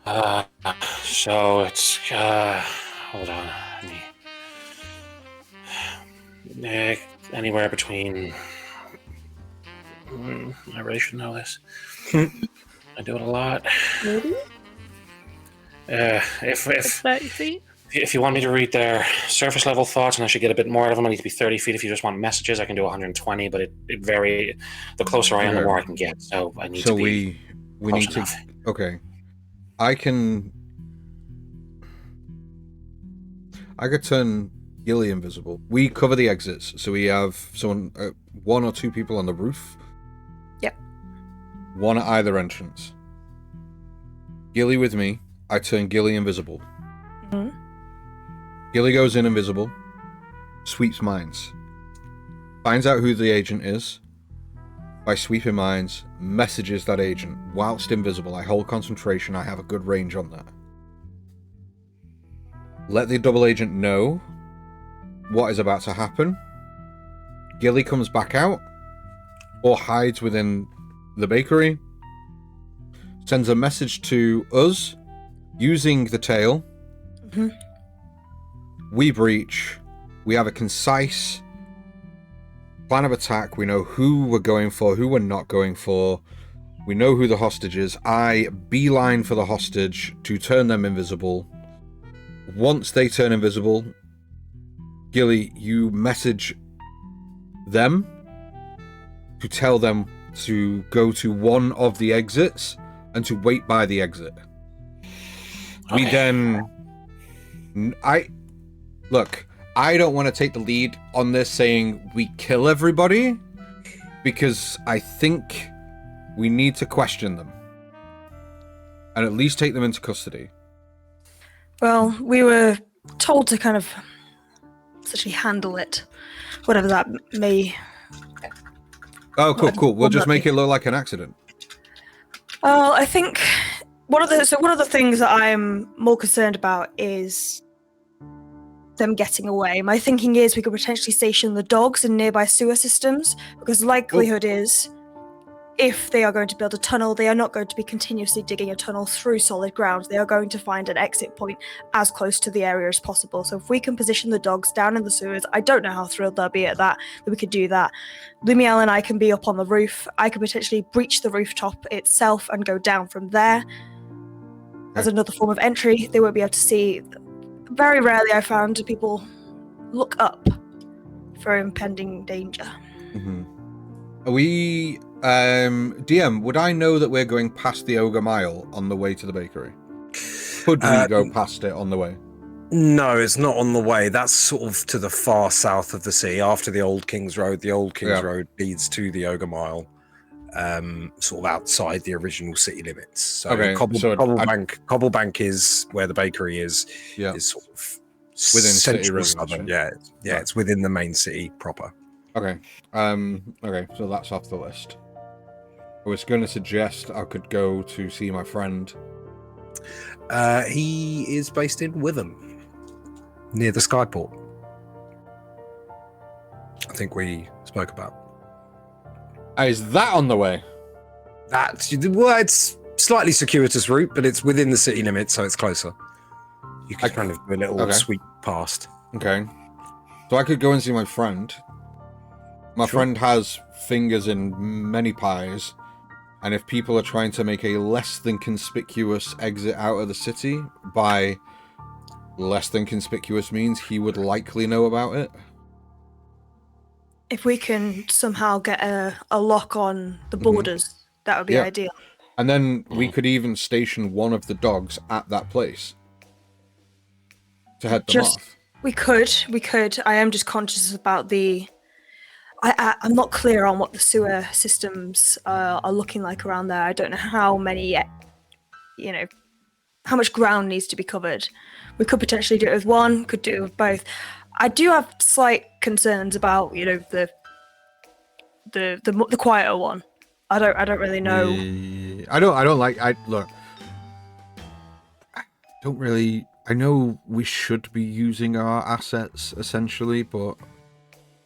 [SPEAKER 4] So it's hold on. Anywhere between. I really should know this. I do it a lot.
[SPEAKER 5] Maybe?
[SPEAKER 3] If 30 feet?
[SPEAKER 4] If you want me to read their surface level thoughts and I should get a bit more out of them, I need to be 30 feet. If you just want messages, I can do 120, but it vary. The closer I am, the more I can get. So I need to be.
[SPEAKER 6] We need to. Okay. I could turn Gilly invisible. We cover the exits, so we have someone, one or two people on the roof.
[SPEAKER 5] Yep.
[SPEAKER 6] One at either entrance. Gilly with me. I turn Gilly invisible.
[SPEAKER 5] Mm-hmm.
[SPEAKER 6] Gilly goes in invisible, sweeps minds, finds out who the agent is. By sweeping minds, messages that agent whilst invisible. I hold concentration. I have a good range on that. Let the double agent know what is about to happen. Gilly comes back out or hides within the bakery, sends a message to us using the tail.
[SPEAKER 5] Mm-hmm.
[SPEAKER 6] We breach. We have a concise plan of attack. We know who we're going for, who we're not going for. We know who the hostage is. I beeline for the hostage to turn them invisible. Once they turn invisible, Gilly, you message them to tell them to go to one of the exits and to wait by the exit.
[SPEAKER 4] Okay.
[SPEAKER 6] We then... Look, I don't want to take the lead on this saying we kill everybody, because I think we need to question them. And at least take them into custody.
[SPEAKER 5] Well, we were told to kind of essentially handle it, whatever that may.
[SPEAKER 6] Oh, cool. We'll just make it look like an accident.
[SPEAKER 5] I think one of the things that I'm more concerned about is them getting away. My thinking is we could potentially station the dogs in nearby sewer systems, because the likelihood is, if they are going to build a tunnel, they are not going to be continuously digging a tunnel through solid ground. They are going to find an exit point as close to the area as possible. So if we can position the dogs down in the sewers, I don't know how thrilled they'll be at that we could do that. Lumiel and I can be up on the roof. I could potentially breach the rooftop itself and go down from there as another form of entry. They won't be able to see. Very rarely I found people look up for impending danger.
[SPEAKER 6] Are we... DM, would I know that we're going past the Ogre Mile on the way to the bakery? Could we go past it on the way?
[SPEAKER 1] No, it's not on the way. That's sort of to the far south of the city, after the Old King's Road. The Old King's Road leads to the Ogre Mile, sort of outside the original city limits. So Cobblebank is where the bakery is.
[SPEAKER 6] Yeah,
[SPEAKER 1] is sort of
[SPEAKER 6] within city limits.
[SPEAKER 1] Yeah, it's within the main city proper.
[SPEAKER 6] Okay. Okay, so that's off the list. I was going to suggest I could go to see my friend.
[SPEAKER 1] He is based in Witham, near the Skyport. I think we spoke about.
[SPEAKER 6] Is that on the way?
[SPEAKER 1] It's slightly circuitous route, but it's within the city limits, so it's closer. You can kind of do a little sweep past.
[SPEAKER 6] Okay. So I could go and see my friend. My friend has fingers in many pies, and if people are trying to make a less than conspicuous exit out of the city, by less than conspicuous means he would likely know about it.
[SPEAKER 5] If we can somehow get a lock on the borders, that would be ideal.
[SPEAKER 6] And then we could even station one of the dogs at that place to head them off.
[SPEAKER 5] We could. I am just conscious about the... I'm not clear on what the sewer systems are looking like around there. I don't know how many, how much ground needs to be covered. We could potentially do it with one, could do it with both. I do have slight concerns about, the quieter one. I don't really know.
[SPEAKER 6] I know we should be using our assets essentially, but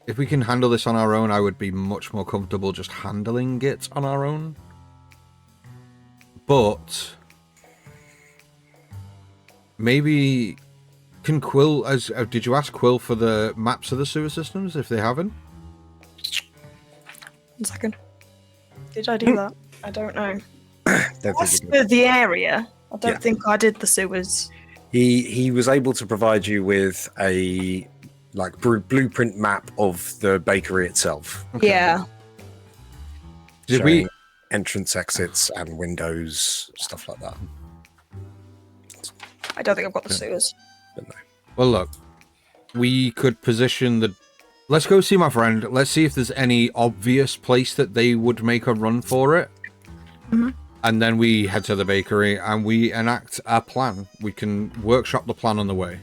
[SPEAKER 6] if we can handle this on our own, I would be much more comfortable just handling it on our own. But maybe can Quill, did you ask Quill for the maps of the sewer systems if they haven't?
[SPEAKER 5] 1 second. Did I do that? I don't know.
[SPEAKER 1] As
[SPEAKER 5] for the area, I don't think I did the sewers.
[SPEAKER 1] He was able to provide you with a blueprint map of the bakery itself.
[SPEAKER 5] Okay. Yeah.
[SPEAKER 6] Did we
[SPEAKER 1] entrance, exits, and windows, stuff like that?
[SPEAKER 5] I don't think I've got the sewers.
[SPEAKER 1] But no.
[SPEAKER 6] Well, look, we could position the. Let's go see my friend. Let's see if there's any obvious place that they would make a run for it.
[SPEAKER 5] Mm-hmm.
[SPEAKER 6] And then we head to the bakery and we enact our plan. We can workshop the plan on the way.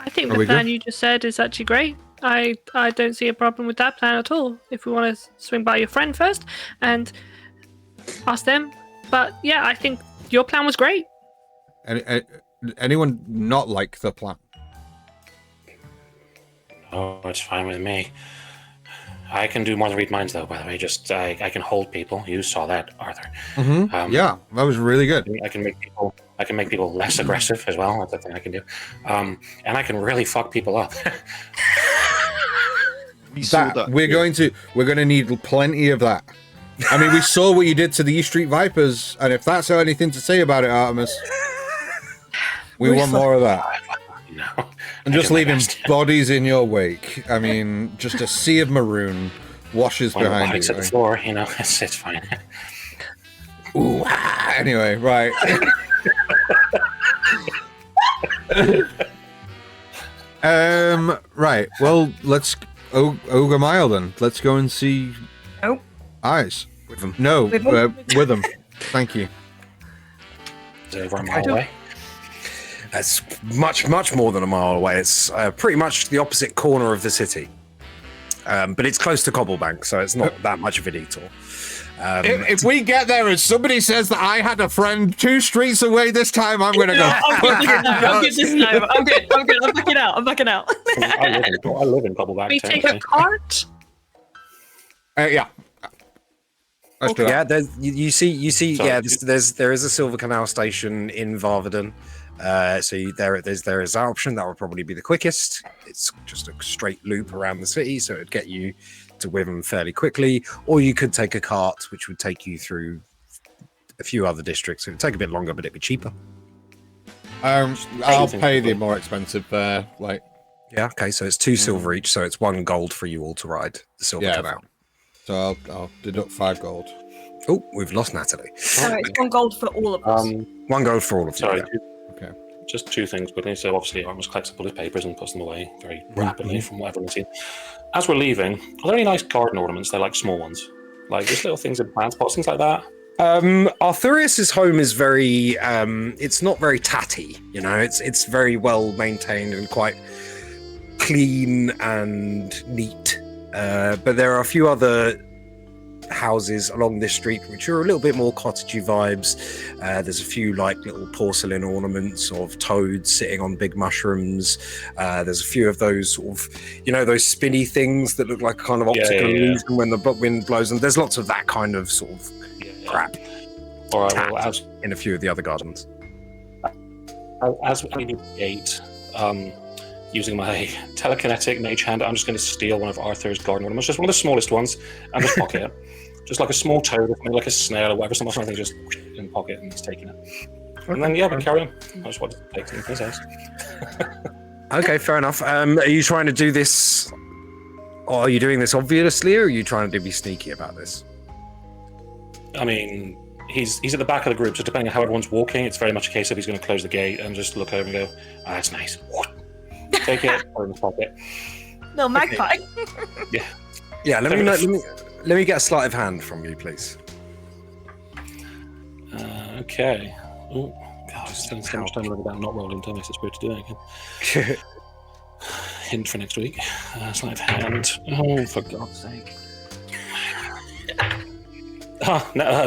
[SPEAKER 3] I think the plan you just said is actually great. I don't see a problem with that plan at all. If we want to swing by your friend first and ask them. But yeah, I think your plan was great.
[SPEAKER 6] Anyone not like the plan?
[SPEAKER 4] Oh, it's fine with me. I can do more than read minds, though, by the way. Just I can hold people. You saw that, Arthur.
[SPEAKER 6] Mm-hmm. Yeah, that was really good.
[SPEAKER 4] I can make people less aggressive as well. That's the thing I can do. And I can really fuck people up.
[SPEAKER 6] We're going to need plenty of that. I mean, we saw what you did to the East Street Vipers, and if that's anything to say about it, Artemis, we want more of that.
[SPEAKER 4] No.
[SPEAKER 6] And just leaving bodies in your wake. I mean, just a sea of maroon washes behind you.
[SPEAKER 4] At the floor, it's fine.
[SPEAKER 6] Ooh, anyway, right. Right. Well, let's Ogre Mile then. Let's go and see.
[SPEAKER 5] Nope.
[SPEAKER 6] Eyes.
[SPEAKER 1] With them.
[SPEAKER 6] No, with them. Thank you.
[SPEAKER 4] Is it over a mile away?
[SPEAKER 1] It's much more than a mile away. It's pretty much the opposite corner of the city. But it's close to Cobblebank, so it's not that much of a detour.
[SPEAKER 6] If we get there and somebody says that I had a friend 2 streets away this time, I'm going to go.
[SPEAKER 5] I'm good. I'm backing out.
[SPEAKER 4] I live in Cobblebank.
[SPEAKER 3] We take a cart.
[SPEAKER 6] Yeah. Let's do that.
[SPEAKER 1] Yeah, you see.
[SPEAKER 4] Sorry.
[SPEAKER 1] Yeah, there is a Silver Canal station in Varvaden. There is that option. That would probably be the quickest. It's just a straight loop around the city, so it'd get you to Wyvern fairly quickly. Or you could take a cart, which would take you through a few other districts. It would take a bit longer, but it'd be cheaper.
[SPEAKER 6] I'll pay the more expensive fare.
[SPEAKER 1] Yeah. Okay. So it's 2 silver each. So it's 1 gold for you all to ride the Silver Canal.
[SPEAKER 6] So I'll deduct 5 gold.
[SPEAKER 1] Oh, we've lost Natalie.
[SPEAKER 5] So it's 1 gold for all of us.
[SPEAKER 1] 1 gold for all of you.
[SPEAKER 4] Sorry.
[SPEAKER 1] Yeah.
[SPEAKER 6] Okay.
[SPEAKER 4] Just 2 things quickly. So obviously, Armus collects up all his papers and puts them away very rapidly from what everyone's seen. As we're leaving, are there any nice garden ornaments? They're like small ones, like just little things in plant pots, things like that.
[SPEAKER 1] Arthurius's home is very. It's not very tatty. You know, it's very well maintained and quite clean and neat. But there are a few other houses along this street which are a little bit more cottagey vibes. There's a few like little porcelain ornaments of toads sitting on big mushrooms. There's a few of those sort of, those spinny things that look like a kind of optical illusion when the wind blows them. There's lots of that kind of sort of crap.
[SPEAKER 4] All right, well,
[SPEAKER 1] in a few of the other gardens.
[SPEAKER 4] As we navigate, using my telekinetic mage hand, I'm just going to steal one of Arthur's garden ornaments, just one of the smallest ones, and just pocket it. Just like a small toad, maybe like a snail or whatever, something just in the pocket and he's taking it. And then, we carry on. I just want to take some things else.
[SPEAKER 1] Okay, fair enough. Are you trying to do this, or are you doing this obviously, or are you trying to be sneaky about this?
[SPEAKER 4] I mean, he's at the back of the group, so depending on how everyone's walking, it's very much a case of he's going to close the gate and just look over and go, that's nice. Take it, put it in his pocket.
[SPEAKER 5] No, magpie.
[SPEAKER 1] Yeah, let me get a sleight of hand from you, please.
[SPEAKER 4] Okay. Oh, God, I spent so much time living down not rolling until I makes it weird to do that again. Hint for next week. Sleight of hand. Oh, for God's sake.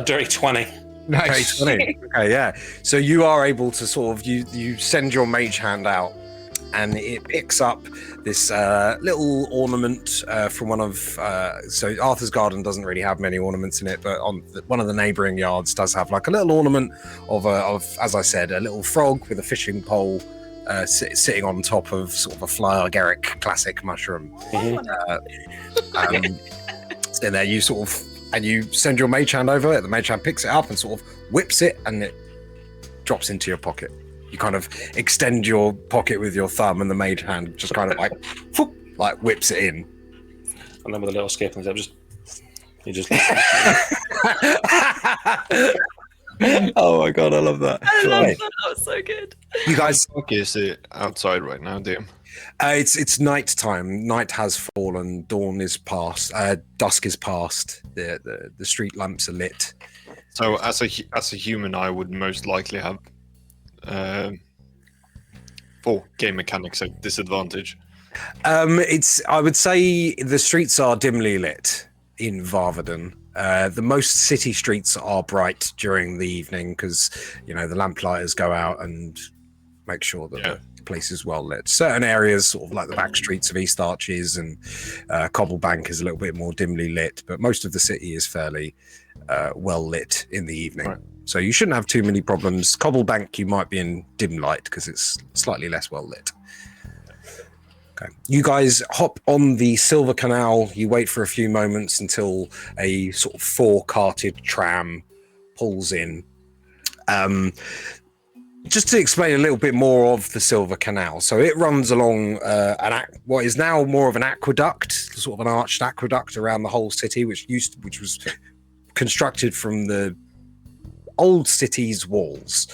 [SPEAKER 4] Dirty 20.
[SPEAKER 6] Nice.
[SPEAKER 1] 20. Okay, yeah. So you are able to sort of, you send your mage hand out, and it picks up this little ornament from one of... so Arthur's garden doesn't really have many ornaments in it, but on one of the neighbouring yards does have like a little ornament of, as I said, a little frog with a fishing pole sitting on top of sort of a Flyargeric classic mushroom. And there you sort of... And you send your mage hand over it, the mage hand picks it up and sort of whips it, and it drops into your pocket. You kind of extend your pocket with your thumb, and the mage hand just kind of like, whoop, like whips it in.
[SPEAKER 4] And then with a little skip, and he just.
[SPEAKER 1] Oh my God, I love that.
[SPEAKER 5] I love that. That was so good.
[SPEAKER 1] You guys,
[SPEAKER 2] Is it outside right now, DM?
[SPEAKER 1] it's night time. Night has fallen. Dawn is past. Dusk is past. The street lamps are lit.
[SPEAKER 2] So as a human, I would most likely have for game mechanics a disadvantage.
[SPEAKER 1] I would say the streets are dimly lit in Varvaden. The most city streets are bright during the evening because the lamplighters go out and make sure that the place is well lit. Certain areas, sort of like the back streets of East Arches and Cobblebank, is a little bit more dimly lit, but most of the city is fairly well lit in the evening. Right. So you shouldn't have too many problems. Cobblebank, you might be in dim light because it's slightly less well lit. Okay. You guys hop on the Silver Canal. You wait for a few moments until a sort of 4-carted tram pulls in. Just to explain a little bit more of the Silver Canal. So it runs along what is now more of an aqueduct, sort of an arched aqueduct around the whole city, which was constructed from the old city's walls.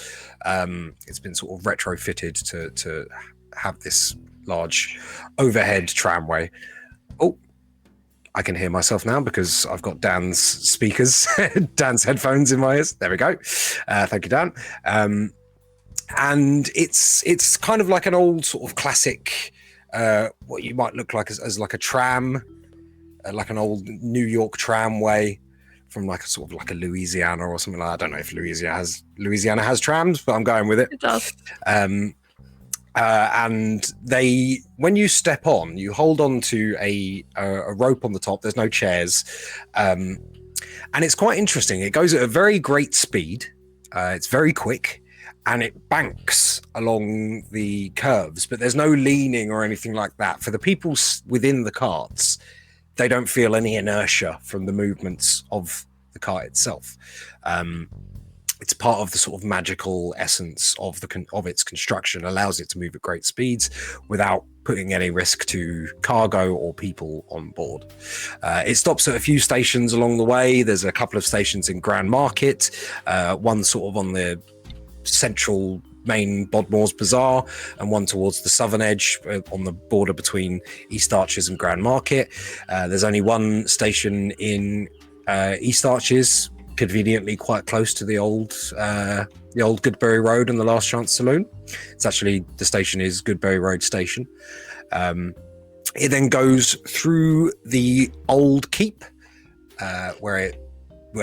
[SPEAKER 1] It's been sort of retrofitted to have this large overhead tramway. Oh, I can hear myself now because I've got Dan's speakers, Dan's headphones in my ears. There we go. Thank you, Dan. and it's kind of like an old sort of classic, what you might look like as like a tram, like an old New York tramway from like a sort of like a Louisiana or something like that. I don't know if Louisiana has trams, but I'm going with it.
[SPEAKER 3] It does.
[SPEAKER 1] And when you step on, you hold on to a rope on the top. There's no chairs, and it's quite interesting. It goes at a very great speed. It's very quick, and it banks along the curves. But there's no leaning or anything like that. For the people within the carts, they don't feel any inertia from the movements of the cart itself. It's part of the sort of magical essence of its construction, allows it to move at great speeds without putting any risk to cargo or people on board. It stops at a few stations along the way. There's a couple of stations in Grand Market, one sort of on the central main Bodmore's Bazaar, and one towards the southern edge on the border between East Arches and Grand Market. There's only one station in East Arches, conveniently quite close to the old Goodbury Road and the Last Chance Saloon. It's actually, the station is Goodbury Road Station. It then goes through the old keep, where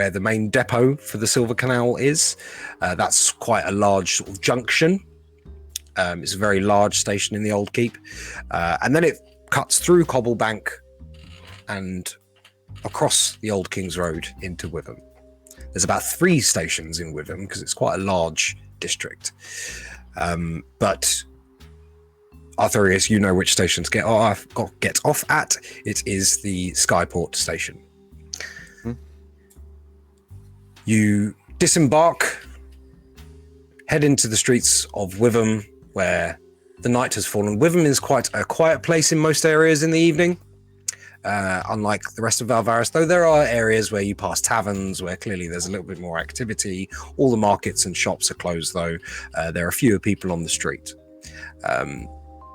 [SPEAKER 1] the main depot for the Silver Canal is. That's quite a large sort of junction. It's a very large station in the old keep. And then it cuts through Cobblebank and across the Old King's Road into Witham. There's about 3 stations in Witham because it's quite a large district. But Arthurius, you know which station to get off at. It is the Skyport station. You disembark, head into the streets of Witham, where the night has fallen. Witham is quite a quiet place in most areas in the evening, unlike the rest of Valvaris, though there are areas where you pass taverns where clearly there's a little bit more activity. All the markets and shops are closed, though. There are fewer people on the street. But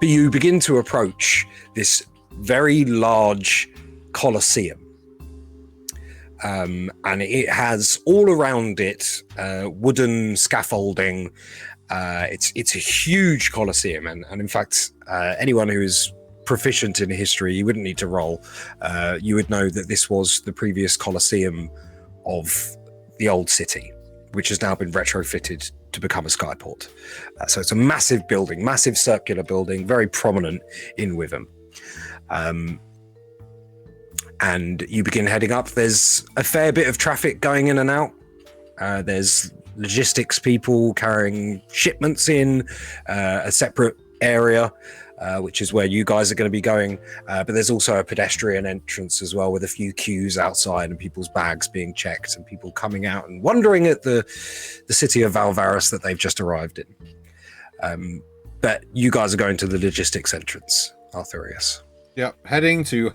[SPEAKER 1] you begin to approach this very large Colosseum. And it has all around it wooden scaffolding. It's a huge Colosseum, and in fact, anyone who is proficient in history, you wouldn't need to roll. You would know that this was the previous Colosseum of the old city, which has now been retrofitted to become a skyport. So it's a massive building, massive circular building, very prominent in Witham. And you begin heading up. There's a fair bit of traffic going in and out. There's logistics people carrying shipments in a separate area, which is where you guys are going to be going. But there's also a pedestrian entrance as well, with a few queues outside and people's bags being checked and people coming out and wondering at the city of Valvaris that they've just arrived in. But you guys are going to the logistics entrance, Arthurius.
[SPEAKER 6] Yep, heading to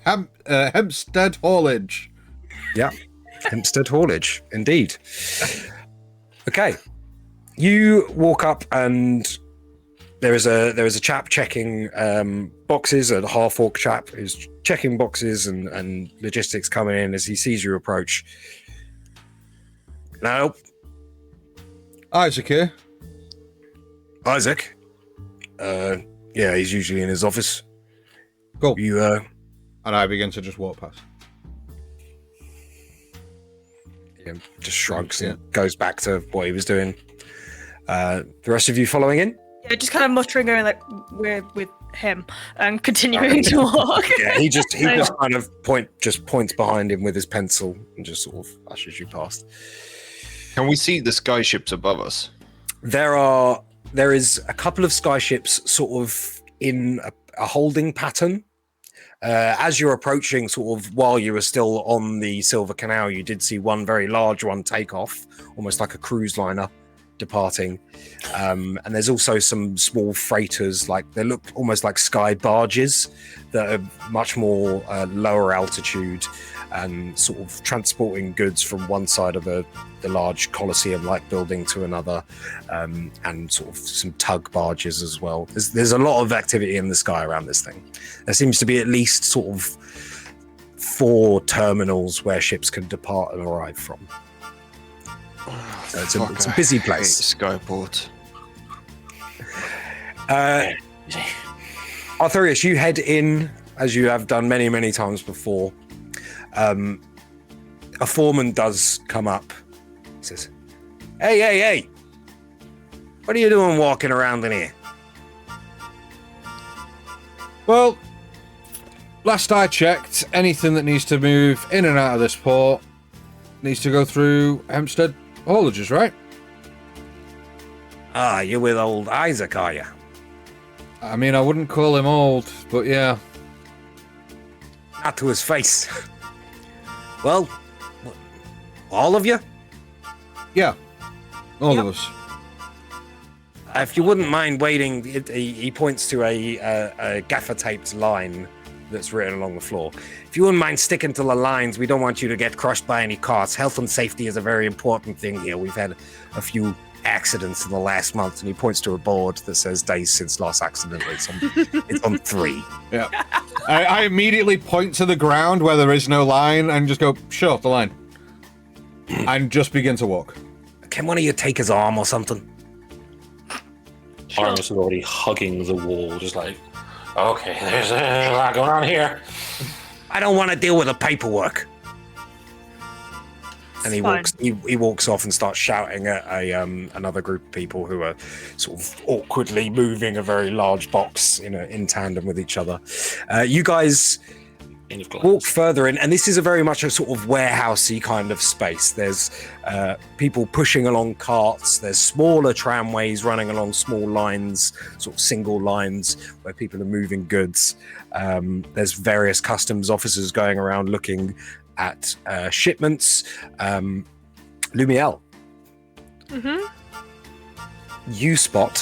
[SPEAKER 6] Hempstead Haulage.
[SPEAKER 1] Yeah, Hempstead Haulage, indeed. Okay, you walk up and there is a chap checking boxes, a half-orc chap who's checking boxes and logistics coming in as he sees you approach. No.
[SPEAKER 6] Isaac here.
[SPEAKER 1] Isaac? Yeah, he's usually in his office.
[SPEAKER 6] Cool.
[SPEAKER 1] You,
[SPEAKER 6] And I begin to just walk past.
[SPEAKER 1] Yeah, just shrugs and goes back to what he was doing. The rest of you following in?
[SPEAKER 5] Yeah, just kind of muttering, going like, we're with him, and continuing to walk.
[SPEAKER 1] Yeah, he just kind of points behind him with his pencil and just sort of ushers you past.
[SPEAKER 2] Can we see the skyships above us?
[SPEAKER 1] There is a couple of skyships sort of in a holding pattern. As you're approaching, sort of while you were still on the Silver Canal, you did see one very large one take off, almost like a cruise liner departing. And there's also some small freighters, like they look almost like sky barges that are much more lower altitude and sort of transporting goods from one side of the large Colosseum-like building to another, and sort of some tug barges as well. There's a lot of activity in the sky around this thing. There seems to be at least sort of 4 terminals where ships can depart and arrive from. So it's a busy place.
[SPEAKER 2] Skyport.
[SPEAKER 1] Arthurius, you head in, as you have done many, many times before. A foreman does come up. He says, Hey! What are you doing walking around in here?
[SPEAKER 6] Well, last I checked, anything that needs to move in and out of this port needs to go through Hempstead haulages, right?
[SPEAKER 1] Ah, you're with old Isaac, are you?
[SPEAKER 6] I mean, I wouldn't call him old, but yeah.
[SPEAKER 1] Not to his face. Well, all of you?
[SPEAKER 6] Yeah. All of us.
[SPEAKER 1] If you wouldn't mind waiting, he points to a gaffer-taped line that's written along the floor. If you wouldn't mind sticking to the lines, we don't want you to get crushed by any carts. Health and safety is a very important thing here. We've had a few accidents in the last month, and he points to a board that says days since last accident. It's on 3.
[SPEAKER 6] Yeah. I immediately point to the ground where there is no line and just go, sure, the line. And just begin to walk.
[SPEAKER 1] Can one of you take his arm or something?
[SPEAKER 4] Armus is already hugging the wall, just like, okay, there's a lot going on here.
[SPEAKER 1] I don't want to deal with the paperwork. And he
[SPEAKER 3] Fine.
[SPEAKER 1] walks off and starts shouting at another group of people who are sort of awkwardly moving a very large box in tandem with each other. You guys walk further in, and this is a very much a sort of warehousey kind of space. There's people pushing along carts. There's smaller tramways running along small lines, sort of single lines where people are moving goods. There's various customs officers going around looking at shipments. Lumiel, you spot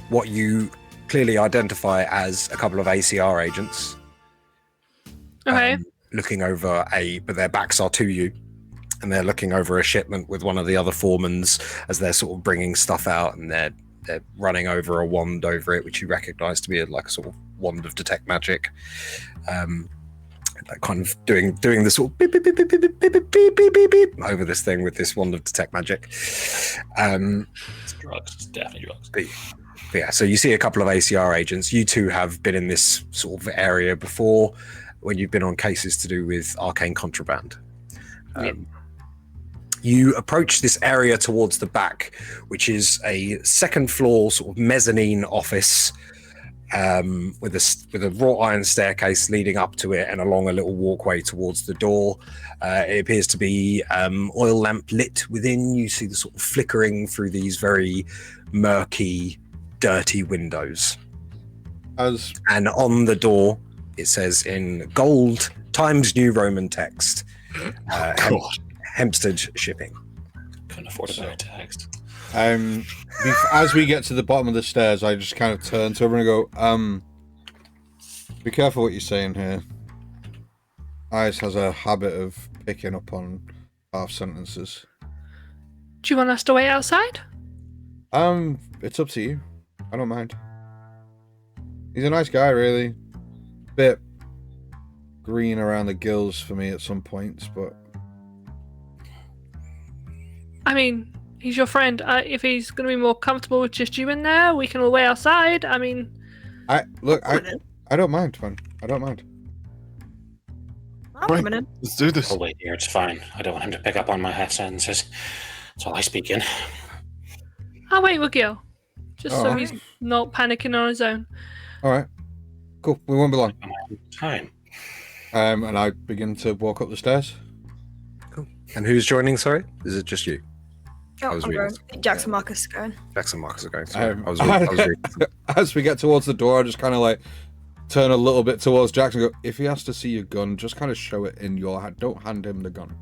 [SPEAKER 1] what you clearly identify as a couple of ACR agents.
[SPEAKER 3] Okay.
[SPEAKER 1] Looking over but their backs are to you, and they're looking over a shipment with one of the other foremans as they're sort of bringing stuff out, and they're running over a wand over it, which you recognize to be like a sort of wand of detect magic. Like kind of doing the sort of beep, beep, beep, beep, beep, beep, beep, beep, beep, beep, beep, over this thing with this wand of detect magic.
[SPEAKER 4] It's drugs. It's definitely drugs.
[SPEAKER 1] But yeah, so you see a couple of ACR agents. You two have been in this sort of area before when you've been on cases to do with arcane contraband. You approach this area towards the back, which is a second floor sort of mezzanine office with a wrought iron staircase leading up to it and along a little walkway towards the door. It appears to be oil lamp lit within. You see the sort of flickering through these very murky, dirty windows. And on the door, it says in gold Times New Roman text, Hempstead Shipping.
[SPEAKER 4] Couldn't afford a better text.
[SPEAKER 6] As we get to the bottom of the stairs, I just kind of turn to everyone and go, be careful what you're saying here. Ice has a habit of picking up on half sentences.
[SPEAKER 3] Do you want us to wait outside?
[SPEAKER 6] It's up to you. I don't mind. He's a nice guy, really. Bit green around the gills for me at some points, but
[SPEAKER 3] I mean, he's your friend. If he's going to be more comfortable with just you in there, we can all wait outside. I mean,
[SPEAKER 6] I don't mind, man. I don't mind.
[SPEAKER 5] I'm coming in.
[SPEAKER 2] Let's do this.
[SPEAKER 4] Oh, wait here. It's fine. I don't want him to pick up on my half sentences. That's all I speak in.
[SPEAKER 3] I'll wait with Gil. Just so
[SPEAKER 6] Alright.
[SPEAKER 3] he's not panicking on his own.
[SPEAKER 6] All right. Cool. We won't be long.
[SPEAKER 4] Time.
[SPEAKER 6] And I begin to walk up the stairs.
[SPEAKER 1] Cool. And who's joining, sorry? Is it just you?
[SPEAKER 5] Oh,
[SPEAKER 1] I was
[SPEAKER 5] I'm
[SPEAKER 1] reading
[SPEAKER 5] going. Jackson Marcus is going.
[SPEAKER 1] Jackson Marcus are going. Sorry.
[SPEAKER 6] Um,
[SPEAKER 1] I was reading.
[SPEAKER 6] As we get towards the door, I just kind of like turn a little bit towards Jackson and go, if he has to see your gun, just kind of show it in your hand. Don't hand him the gun.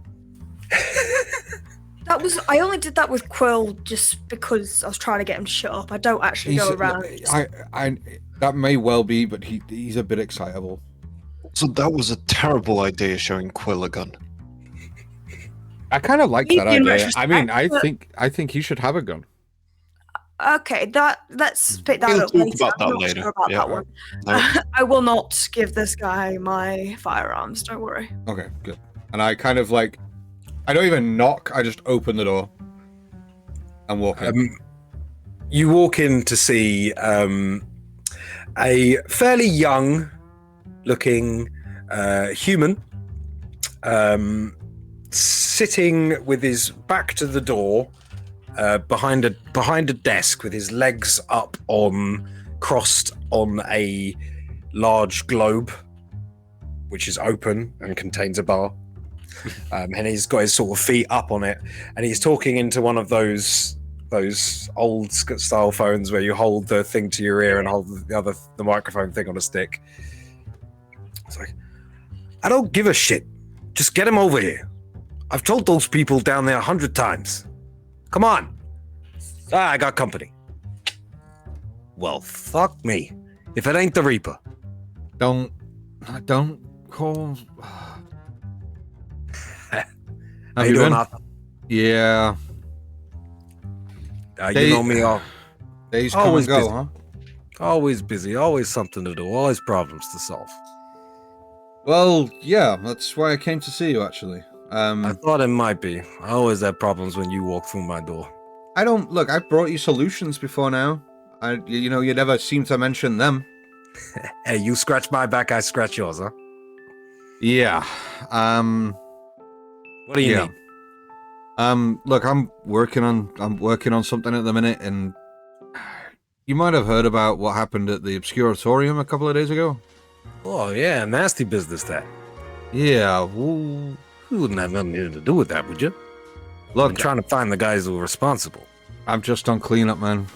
[SPEAKER 5] I only did that with Quill just because I was trying to get him to shut up. I don't actually go around.
[SPEAKER 6] I that may well be, but he's a bit excitable.
[SPEAKER 2] So that was a terrible idea, showing Quill a gun.
[SPEAKER 6] I kind of like that
[SPEAKER 5] In
[SPEAKER 6] idea. I mean,
[SPEAKER 5] retrospect,
[SPEAKER 6] I think he should have a gun.
[SPEAKER 5] Okay, let's pick that
[SPEAKER 2] We'll
[SPEAKER 5] up
[SPEAKER 2] talk
[SPEAKER 5] later.
[SPEAKER 2] about
[SPEAKER 5] I'm
[SPEAKER 2] that
[SPEAKER 5] not
[SPEAKER 2] later.
[SPEAKER 5] sure about
[SPEAKER 2] Yeah.
[SPEAKER 5] that one.
[SPEAKER 2] No.
[SPEAKER 5] I will not give this guy my firearms. Don't worry.
[SPEAKER 6] Okay, good. And I kind of like, I don't even knock. I just open the door and walk in.
[SPEAKER 1] you walk in to see a fairly young-looking human sitting with his back to the door behind a desk with his legs up crossed on a large globe, which is open and contains a bar. And he's got his sort of feet up on it, and he's talking into one of those old style phones where you hold the thing to your ear and hold the microphone thing on a stick. It's like, I don't give a shit. Just get him over here. I've told those people down there 100 times. Come on. I got company. Well, fuck me. If it ain't the Reaper.
[SPEAKER 6] Don't call.
[SPEAKER 1] How you doing, Arthur?
[SPEAKER 6] Yeah.
[SPEAKER 1] You know me,
[SPEAKER 6] Days come
[SPEAKER 1] always
[SPEAKER 6] and go,
[SPEAKER 1] busy.
[SPEAKER 6] huh?
[SPEAKER 1] Always busy, always something to do, always problems to solve.
[SPEAKER 6] Well, yeah, that's why I came to see you, actually.
[SPEAKER 1] I thought it might be. I always have problems when you walk through my door.
[SPEAKER 6] Look, I've brought you solutions before now. You never seem to mention them.
[SPEAKER 1] Hey, you scratch my back, I scratch yours, huh?
[SPEAKER 6] Yeah.
[SPEAKER 1] What do you need?
[SPEAKER 6] Look, I'm working on something at the minute, and you might have heard about what happened at the Obscuratorium a couple of days ago.
[SPEAKER 1] Oh, yeah, nasty business that.
[SPEAKER 6] Yeah, well,
[SPEAKER 1] You wouldn't have nothing to do with that, would you?
[SPEAKER 6] look,
[SPEAKER 1] I'm trying to find the guys who were responsible.
[SPEAKER 6] I'm just on cleanup, man.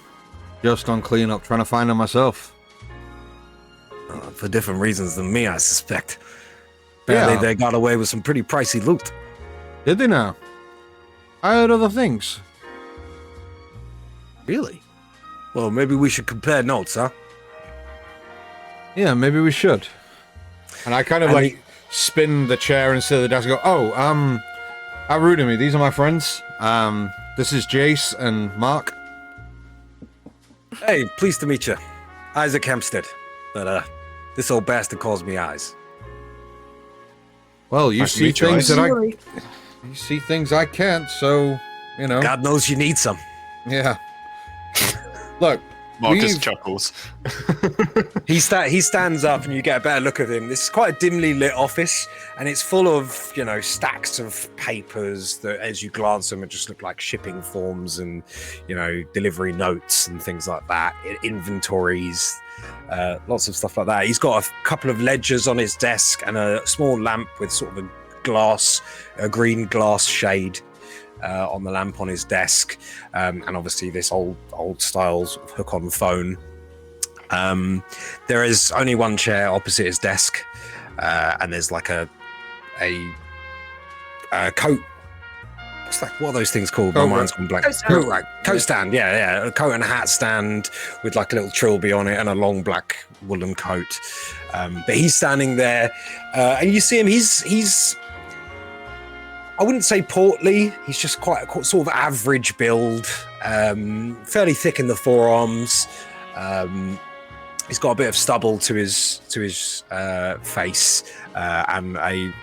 [SPEAKER 6] Just on cleanup, trying to find them myself.
[SPEAKER 1] For different reasons than me, I suspect. Apparently,
[SPEAKER 6] Yeah.
[SPEAKER 1] they got away with some pretty pricey loot.
[SPEAKER 6] Did they now? I heard other things.
[SPEAKER 1] Really? Well, maybe we should compare notes, huh?
[SPEAKER 6] Yeah, maybe we should. And I kind of
[SPEAKER 1] And
[SPEAKER 6] spin the chair instead of the desk and go, how rude of me. These are my friends. This is Jace and Mark.
[SPEAKER 1] Hey, pleased to meet you. Isaac Hempstead. But, this old bastard calls me Eyes.
[SPEAKER 6] Well, you
[SPEAKER 2] Nice to
[SPEAKER 6] see
[SPEAKER 2] meet you,
[SPEAKER 6] things
[SPEAKER 2] Ice.
[SPEAKER 6] that
[SPEAKER 5] Really?
[SPEAKER 6] you see things I can't, so, you know.
[SPEAKER 1] God knows you need some.
[SPEAKER 6] Yeah. Look,
[SPEAKER 2] Marcus
[SPEAKER 6] we've-
[SPEAKER 2] chuckles.
[SPEAKER 1] He stands up and you get a better look of him. This is quite a dimly lit office, and it's full of, stacks of papers that as you glance them, it just look like shipping forms and, delivery notes and things like that. Inventories, lots of stuff like that. He's got a couple of ledgers on his desk and a small lamp with sort of a green glass shade on the lamp on his desk, and obviously this old style sort of hook-on phone. There is only one chair opposite his desk, and there's like a coat. What are those things called? My mind's gone blank. Coat stand. Yeah, a coat and a hat stand with like a little trilby on it and a long black woolen coat. But he's standing there, and you see him. He's I wouldn't say portly. He's just quite a sort of average build, fairly thick in the forearms. He's got a bit of stubble to his face, and a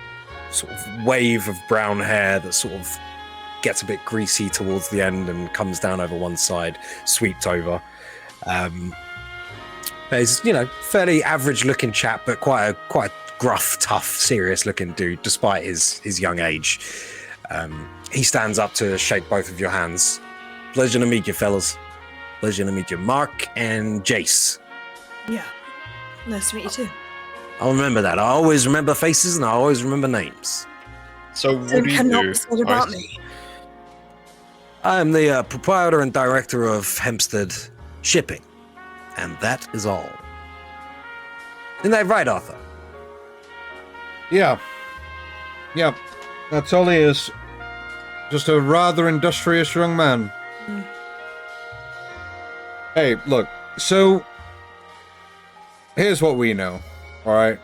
[SPEAKER 1] sort of wave of brown hair that sort of gets a bit greasy towards the end and comes down over one side, sweeps over. But he's fairly average looking chap, but quite a gruff, tough, serious looking dude, despite his young age. He stands up to shake both of your hands. Pleasure to meet you, fellas. Pleasure to meet you, Mark and Jace.
[SPEAKER 5] Yeah. Nice to meet you too.
[SPEAKER 1] I'll remember that. I always remember faces and I always remember names.
[SPEAKER 2] So what
[SPEAKER 5] So
[SPEAKER 2] do you
[SPEAKER 5] cannot
[SPEAKER 2] do?
[SPEAKER 5] be said about
[SPEAKER 2] Ice?
[SPEAKER 5] me.
[SPEAKER 1] I am the proprietor and director of Hempstead Shipping, and that is all. Isn't that right, Arthur?
[SPEAKER 6] Yeah. Yeah. That's all he is. Just a rather industrious young man. Hey, look, so here's what we know, alright?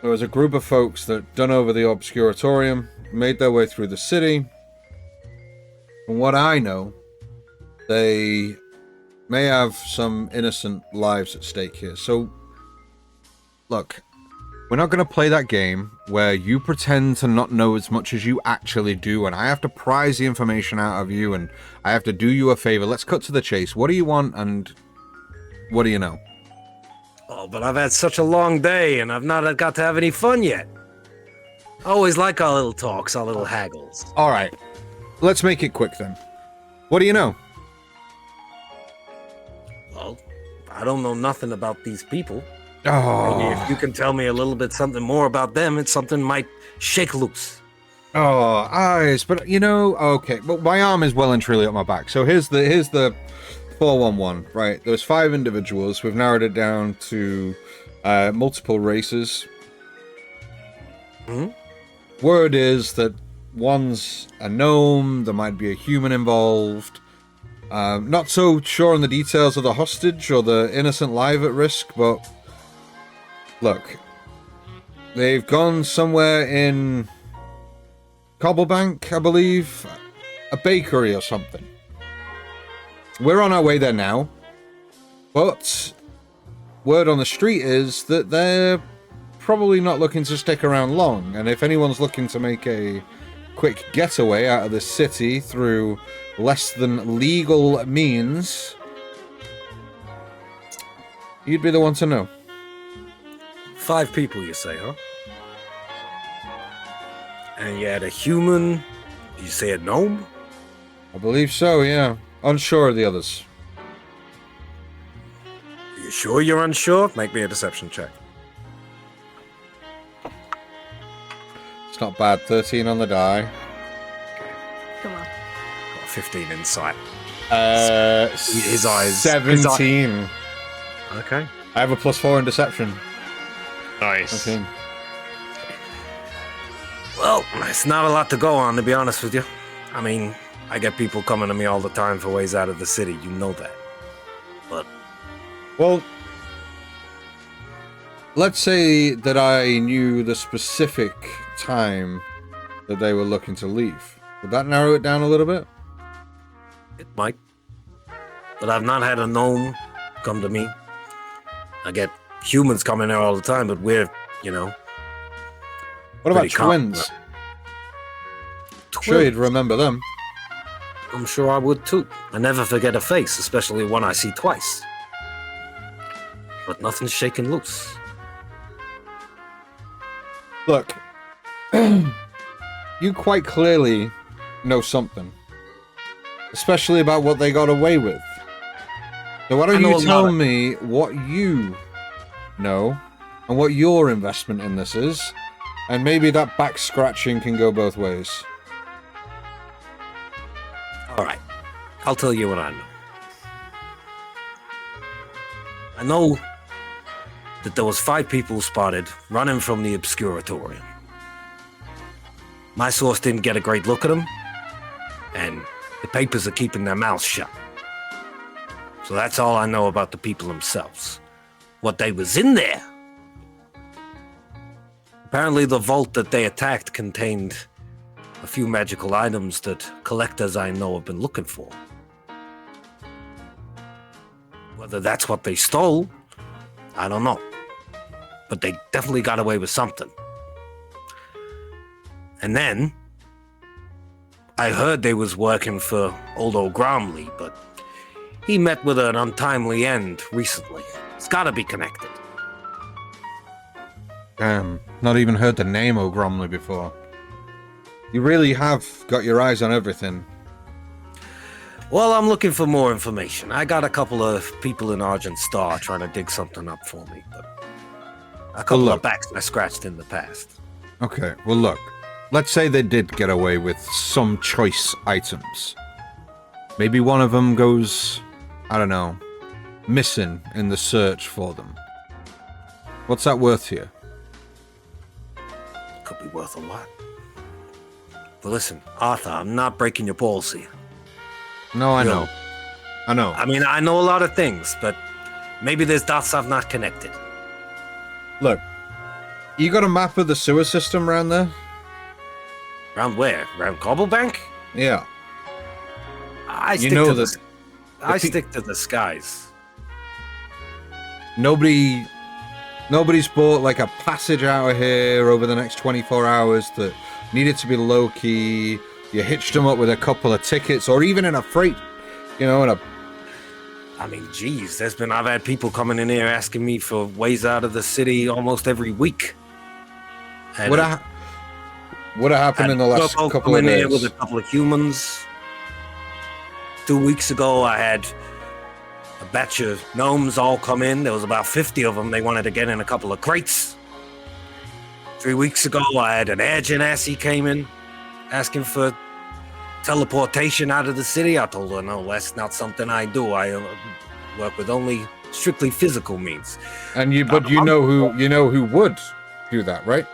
[SPEAKER 6] There was a group of folks that done over the Obscuratorium, made their way through the city. From what I know, they may have some innocent lives at stake here. So, look, We're not going to play that game where you pretend to not know as much as you actually do, and I have to prize the information out of you, and I have to do you a favor. Let's cut to the chase. What do you want, and what do you know?
[SPEAKER 1] Oh, but I've had such a long day, and I've not got to have any fun yet. I always like our little talks, our little haggles.
[SPEAKER 6] All right. Let's make it quick, then. What do you know?
[SPEAKER 1] Well, I don't know nothing about these people.
[SPEAKER 6] Oh.
[SPEAKER 1] Maybe if you can tell me a little bit something more about them, it's something might shake loose.
[SPEAKER 6] Oh, eyes. But, okay. Well, my arm is well and truly up my back. So here's the 411, right? There's 5 individuals. We've narrowed it down to multiple races.
[SPEAKER 1] Hmm?
[SPEAKER 6] Word is that one's a gnome, there might be a human involved. Not so sure on the details of the hostage or the innocent life at risk, but look, they've gone somewhere in Cobblebank, I believe, a bakery or something. We're on our way there now, but word on the street is that they're probably not looking to stick around long, and if anyone's looking to make a quick getaway out of the city through less than legal means, you'd be the one to know.
[SPEAKER 1] 5 people, you say, huh? And you had a human, you say a gnome?
[SPEAKER 6] I believe so, yeah. Unsure of the others.
[SPEAKER 1] You sure you're unsure? Make me a deception check.
[SPEAKER 6] It's not bad. 13 on the die.
[SPEAKER 5] Come on.
[SPEAKER 1] Got 15 insight.
[SPEAKER 6] His
[SPEAKER 1] eyes.
[SPEAKER 6] 17.
[SPEAKER 1] Okay.
[SPEAKER 6] I have a +4 in deception.
[SPEAKER 2] Nice.
[SPEAKER 6] 17.
[SPEAKER 1] Well, it's not a lot to go on, to be honest with you. I mean, I get people coming to me all the time for ways out of the city. You know that. But,
[SPEAKER 6] Well, let's say that I knew the specific time that they were looking to leave. Would that narrow it down a little bit?
[SPEAKER 1] it might. But I've not had a gnome come to me. I get humans coming there all the time, but we're,
[SPEAKER 6] What about
[SPEAKER 1] Pretty confident.
[SPEAKER 6] twins? Sure, you'd remember them.
[SPEAKER 1] I'm sure I would too. I never forget a face, especially one I see twice. But nothing's shaking loose.
[SPEAKER 6] Look, you quite clearly know something. Especially about what they got away with. So why
[SPEAKER 1] I
[SPEAKER 6] don't
[SPEAKER 1] know
[SPEAKER 6] you
[SPEAKER 1] a
[SPEAKER 6] tell
[SPEAKER 1] lot.
[SPEAKER 6] me what you know and what your investment in this is, and maybe that back scratching can go both ways.
[SPEAKER 1] All right, I'll tell you what I know. I know that there was 5 people spotted running from the Obscuratorium. My source didn't get a great look at them, and the papers are keeping their mouths shut. So that's all I know about the people themselves. What they was in there. Apparently the vault that they attacked contained a few magical items that collectors I know have been looking for. Whether that's what they stole, I don't know. But they definitely got away with something. And then, I heard they was working for old O'Gromley, but he met with an untimely end recently. It's gotta be connected.
[SPEAKER 6] Damn, not even heard the name O'Gromley before. You really have got your eyes on everything.
[SPEAKER 1] Well, I'm looking for more information. I got a couple of people in Argent Star trying to dig something up for me, but a couple
[SPEAKER 6] look.
[SPEAKER 1] of backs I scratched in the past.
[SPEAKER 6] Okay, well look. Let's say they did get away with some choice items. Maybe one of them goes, I don't know, missing in the search for them. What's that worth to you?
[SPEAKER 1] Could be worth a lot. But listen, Arthur, I'm not breaking your balls here.
[SPEAKER 6] No, I
[SPEAKER 1] Yo.
[SPEAKER 6] know. I know.
[SPEAKER 1] I mean, I know a lot of things, but maybe there's dots I've not connected.
[SPEAKER 6] Look, you got a map of the sewer system around there?
[SPEAKER 1] Round where? Round Cobblebank?
[SPEAKER 6] Yeah.
[SPEAKER 1] I
[SPEAKER 6] You
[SPEAKER 1] stick
[SPEAKER 6] know
[SPEAKER 1] to
[SPEAKER 6] that
[SPEAKER 1] I
[SPEAKER 6] the pe-
[SPEAKER 1] stick to the skies.
[SPEAKER 6] Nobody Nobody's bought like a passage out of here over the next 24 hours that needed to be low key. You hitched them up with a couple of tickets, or even in a freight, in a.
[SPEAKER 1] I mean, geez, I've had people coming in here asking me for ways out of the city almost every week.
[SPEAKER 6] What happened in the last couple of days?
[SPEAKER 1] Here with a couple of humans. 2 weeks ago, I had a batch of gnomes all come in. There was about 50 of them. They wanted to get in a couple of crates. 3 weeks ago, I had an air genasi came in asking for teleportation out of the city. I told her, no, that's not something I do. I work with only strictly physical means.
[SPEAKER 6] And you know who would do that, right?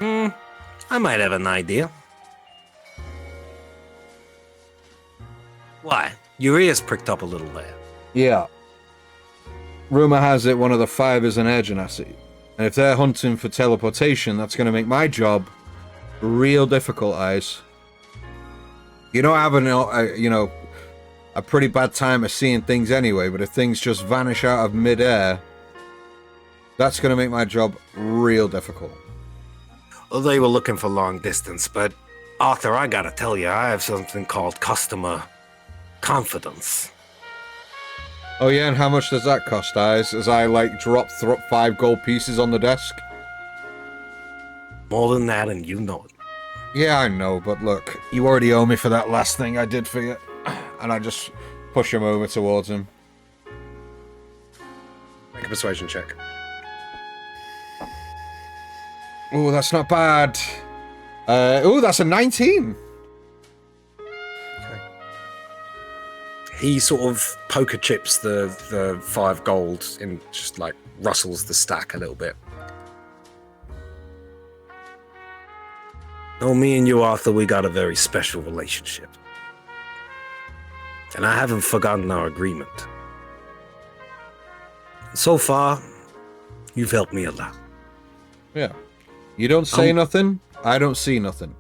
[SPEAKER 1] I might have an idea. Why? Your ears pricked up a little there.
[SPEAKER 6] Yeah. Rumor has it one of the five is an air genasi. And if they're hunting for teleportation, that's going to make my job real difficult, Eyes. You know, I have a pretty bad time of seeing things anyway, but if things just vanish out of midair, that's going to make my job real difficult.
[SPEAKER 1] Well, they were looking for long distance, but Arthur, I gotta tell you, I have something called customer confidence.
[SPEAKER 6] Oh yeah, and how much does that cost, Eyes? As I drop 5 gold pieces on the desk?
[SPEAKER 1] More than that, and you know it.
[SPEAKER 6] Yeah, I know, but look, you already owe me for that last thing I did for you. And I just push him over towards him.
[SPEAKER 1] Make a persuasion check.
[SPEAKER 6] Oh, that's not bad. That's a 19.
[SPEAKER 1] Okay. He sort of poker chips the 5 gold and just rustles the stack a little bit. No, me and you, Arthur, we got a very special relationship. And I haven't forgotten our agreement. So far, you've helped me a lot.
[SPEAKER 6] Yeah. You don't say nothing, I don't see nothing.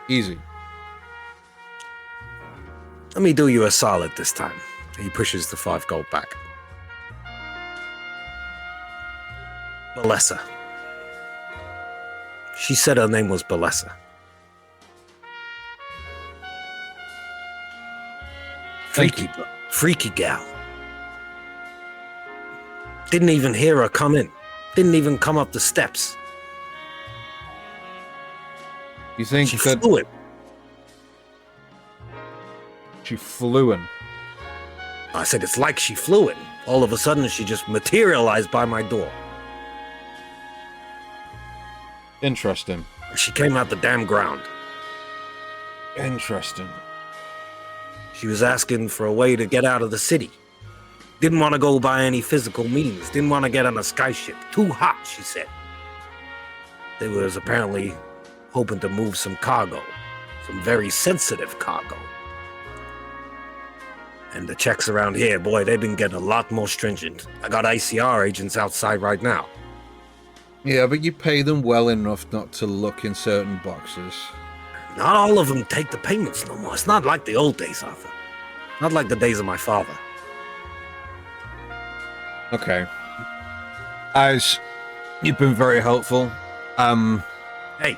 [SPEAKER 6] Easy.
[SPEAKER 1] Let me do you a solid this time. He pushes the 5 gold back. Balessa. She said her name was Balessa. Freaky gal. Didn't even hear her come in. Didn't even come up the steps.
[SPEAKER 6] You think
[SPEAKER 1] she flew in?
[SPEAKER 6] She flew in.
[SPEAKER 1] I said it's like she flew in. All of a sudden, she just materialized by my door.
[SPEAKER 6] Interesting.
[SPEAKER 1] She came out the damn ground.
[SPEAKER 6] Interesting.
[SPEAKER 1] She was asking for a way to get out of the city. Didn't want to go by any physical means. Didn't want to get on a skyship. Too hot, she said. They was apparently hoping to move some cargo. Some very sensitive cargo. And the checks around here, boy, they've been getting a lot more stringent. I got ICR agents outside right now.
[SPEAKER 6] Yeah, but you pay them well enough not to look in certain boxes.
[SPEAKER 1] Not all of them take the payments no more. It's not like the old days, Arthur. Not like the days of my father.
[SPEAKER 6] Okay. As you've been very helpful.
[SPEAKER 1] Hey,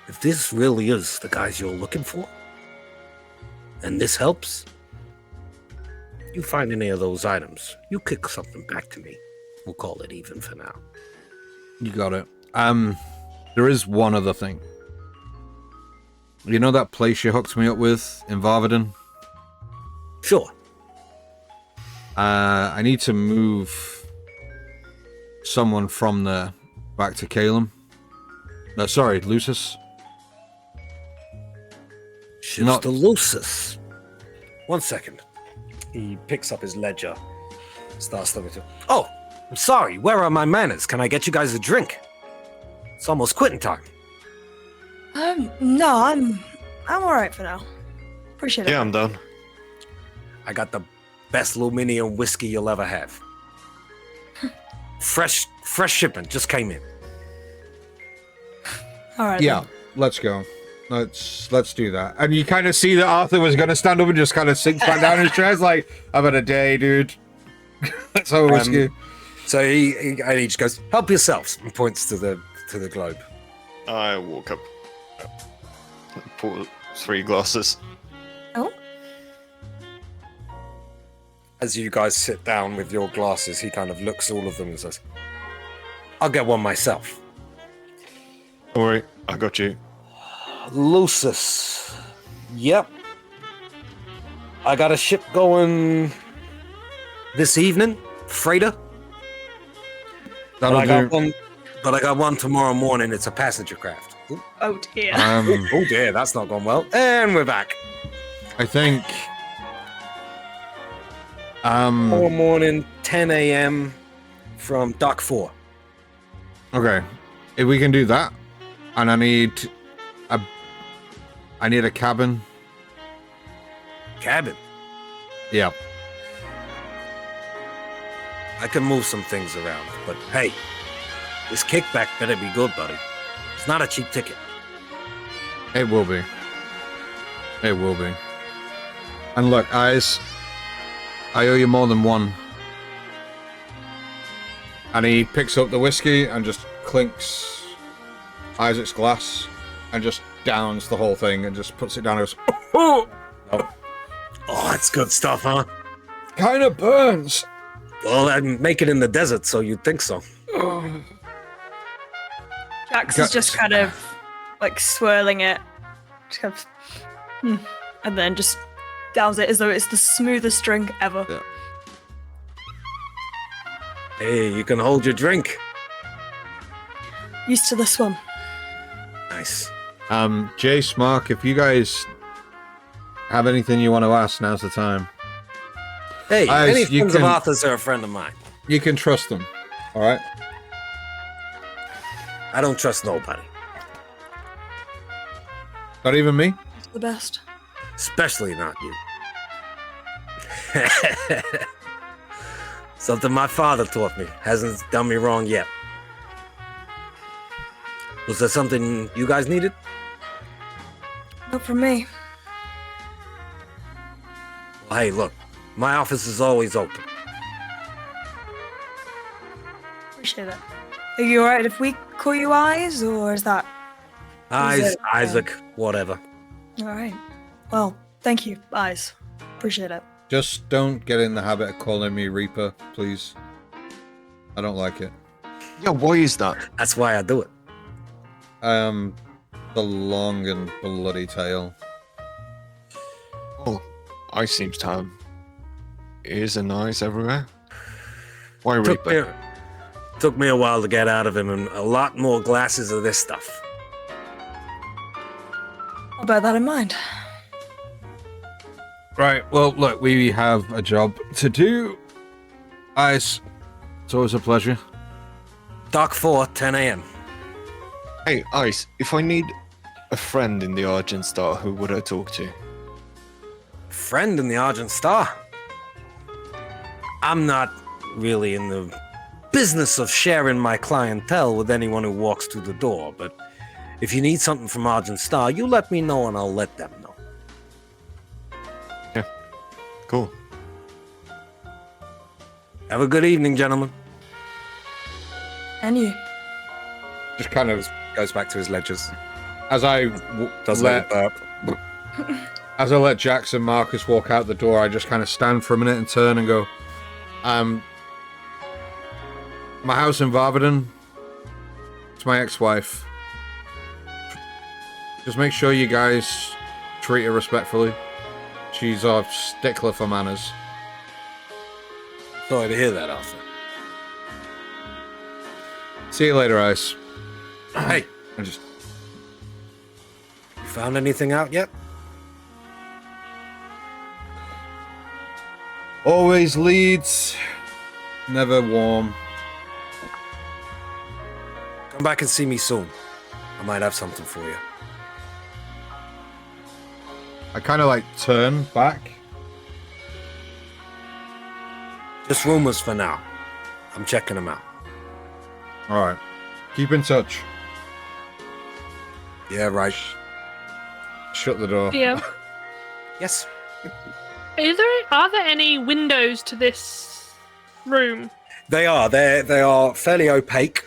[SPEAKER 1] if this really is the guys you're looking for, and this helps, you find any of those items, you kick something back to me. We'll call it even for now.
[SPEAKER 6] You got it. There is one other thing. You know that place you hooked me up with in Varvaden?
[SPEAKER 1] Sure.
[SPEAKER 6] I need to move someone from there back to Calum. Sorry, Lucis.
[SPEAKER 1] Shifts to Lucis. 1 second. He picks up his ledger. Starts looking to. Oh, I'm sorry. Where are my manners? Can I get you guys a drink? It's almost quitting time.
[SPEAKER 5] No, I'm all right for now. Appreciate it.
[SPEAKER 2] Yeah, I'm done.
[SPEAKER 1] I got the best aluminium whiskey you'll ever have. Fresh shipment just came in.
[SPEAKER 5] All right.
[SPEAKER 6] Yeah,
[SPEAKER 5] then.
[SPEAKER 6] let's go. Let's do that. And you kind of see that Arthur was going to stand up and just kind of sink back down in his chair. It's like, I've had a day, dude. That's how it was.
[SPEAKER 1] So he just goes, "Help yourselves," and points to the globe.
[SPEAKER 2] I walk up, pour 3 glasses.
[SPEAKER 5] Oh,
[SPEAKER 1] As you guys sit down with your glasses, he kind of looks at all of them and says, "I'll get one myself."
[SPEAKER 2] Don't worry, I got you.
[SPEAKER 1] Lucis. Yep. I got a ship going this evening, freighter. But I got one tomorrow morning. It's a passenger craft. Ooh.
[SPEAKER 3] Oh dear.
[SPEAKER 1] Oh dear, that's not gone well. And we're back.
[SPEAKER 6] I think.
[SPEAKER 1] Tomorrow morning, 10 a.m. from Dock 4.
[SPEAKER 6] Okay, if we can do that, and I need a cabin.
[SPEAKER 1] Cabin.
[SPEAKER 6] Yeah.
[SPEAKER 1] I can move some things around, but hey, this kickback better be good, buddy. It's not a cheap ticket.
[SPEAKER 6] It will be. It will be. And look, Eyes, I owe you more than one. And he picks up the whiskey and just clinks Isaac's glass and just downs the whole thing and just puts it down and goes, "Oh,
[SPEAKER 1] Oh, that's good stuff, huh?
[SPEAKER 6] kind of burns."
[SPEAKER 1] Well, I'd make it in the desert, so you'd think so.
[SPEAKER 5] Jax is just kind of like swirling it, just kind of, and then just downs it as though it's the smoothest drink ever.
[SPEAKER 6] Yeah.
[SPEAKER 1] Hey, you can hold your drink.
[SPEAKER 5] Used to this one.
[SPEAKER 1] Nice.
[SPEAKER 6] Jace, Mark, if you guys have anything you want to ask, now's the time.
[SPEAKER 1] Hey,
[SPEAKER 6] Eyes,
[SPEAKER 1] any
[SPEAKER 6] you
[SPEAKER 1] friends of
[SPEAKER 6] can-
[SPEAKER 1] Arthur's are a friend of mine.
[SPEAKER 6] You can trust them, all right?
[SPEAKER 1] I don't trust nobody,
[SPEAKER 6] Not even me?
[SPEAKER 5] It's the best.
[SPEAKER 1] especially not you. Something my father taught me. Hasn't done me wrong yet. Was there something you guys needed?
[SPEAKER 5] Not from me.
[SPEAKER 1] Well, hey, look, my office is always open.
[SPEAKER 5] Appreciate it. Are you alright if we call you Eyes, or is that
[SPEAKER 1] Eyes,
[SPEAKER 5] it?
[SPEAKER 1] Isaac, whatever.
[SPEAKER 5] alright? Well, thank you, Eyes. Appreciate it.
[SPEAKER 6] Just don't get in the habit of calling me Reaper, please. I don't like it.
[SPEAKER 2] Yeah, why is that?
[SPEAKER 1] That's why I do it.
[SPEAKER 6] The long and bloody tail.
[SPEAKER 2] Oh, I seems to have ears and eyes everywhere. Why
[SPEAKER 1] Took
[SPEAKER 2] Reaper?
[SPEAKER 1] me, took me a while to get out of him, and a lot more glasses of this stuff.
[SPEAKER 5] I'll bear that in mind.
[SPEAKER 6] Right, well, look, we have a job to do. Ice, it's always a pleasure.
[SPEAKER 1] Dock 4, 10 a.m.
[SPEAKER 2] Hey, Ice, if I need a friend in the Argent Star, who would I talk to?
[SPEAKER 1] Friend in the Argent Star. I'm not really in the business of sharing my clientele with anyone who walks through the door, but if you need something from Argent Star, you let me know and I'll let them know.
[SPEAKER 2] Yeah, cool.
[SPEAKER 1] Have a good evening, gentlemen.
[SPEAKER 5] And you.
[SPEAKER 6] Just kind of,
[SPEAKER 1] Goes back to his ledgers.
[SPEAKER 6] as I
[SPEAKER 1] Does
[SPEAKER 6] let
[SPEAKER 1] burp.
[SPEAKER 6] as I let Jax and Marcus walk out the door, I just kind of stand for a minute and turn and go, my house in Varvaden, it's my ex-wife. Just make sure you guys treat her respectfully. She's a stickler for manners.
[SPEAKER 1] Sorry to hear that, Arthur.
[SPEAKER 6] See you later, Ice.
[SPEAKER 1] Hey,
[SPEAKER 6] I just
[SPEAKER 1] you found anything out yet?
[SPEAKER 6] always leads, never warm.
[SPEAKER 1] Come back and see me soon. I might have something for you.
[SPEAKER 6] I kind of like turn back.
[SPEAKER 1] Just rumors for now. I'm checking them out.
[SPEAKER 6] All right, keep in touch.
[SPEAKER 1] Yeah, right.
[SPEAKER 6] Shut the door.
[SPEAKER 3] PM.
[SPEAKER 1] Yes.
[SPEAKER 3] Are there any windows to this room?
[SPEAKER 1] They are. They are fairly opaque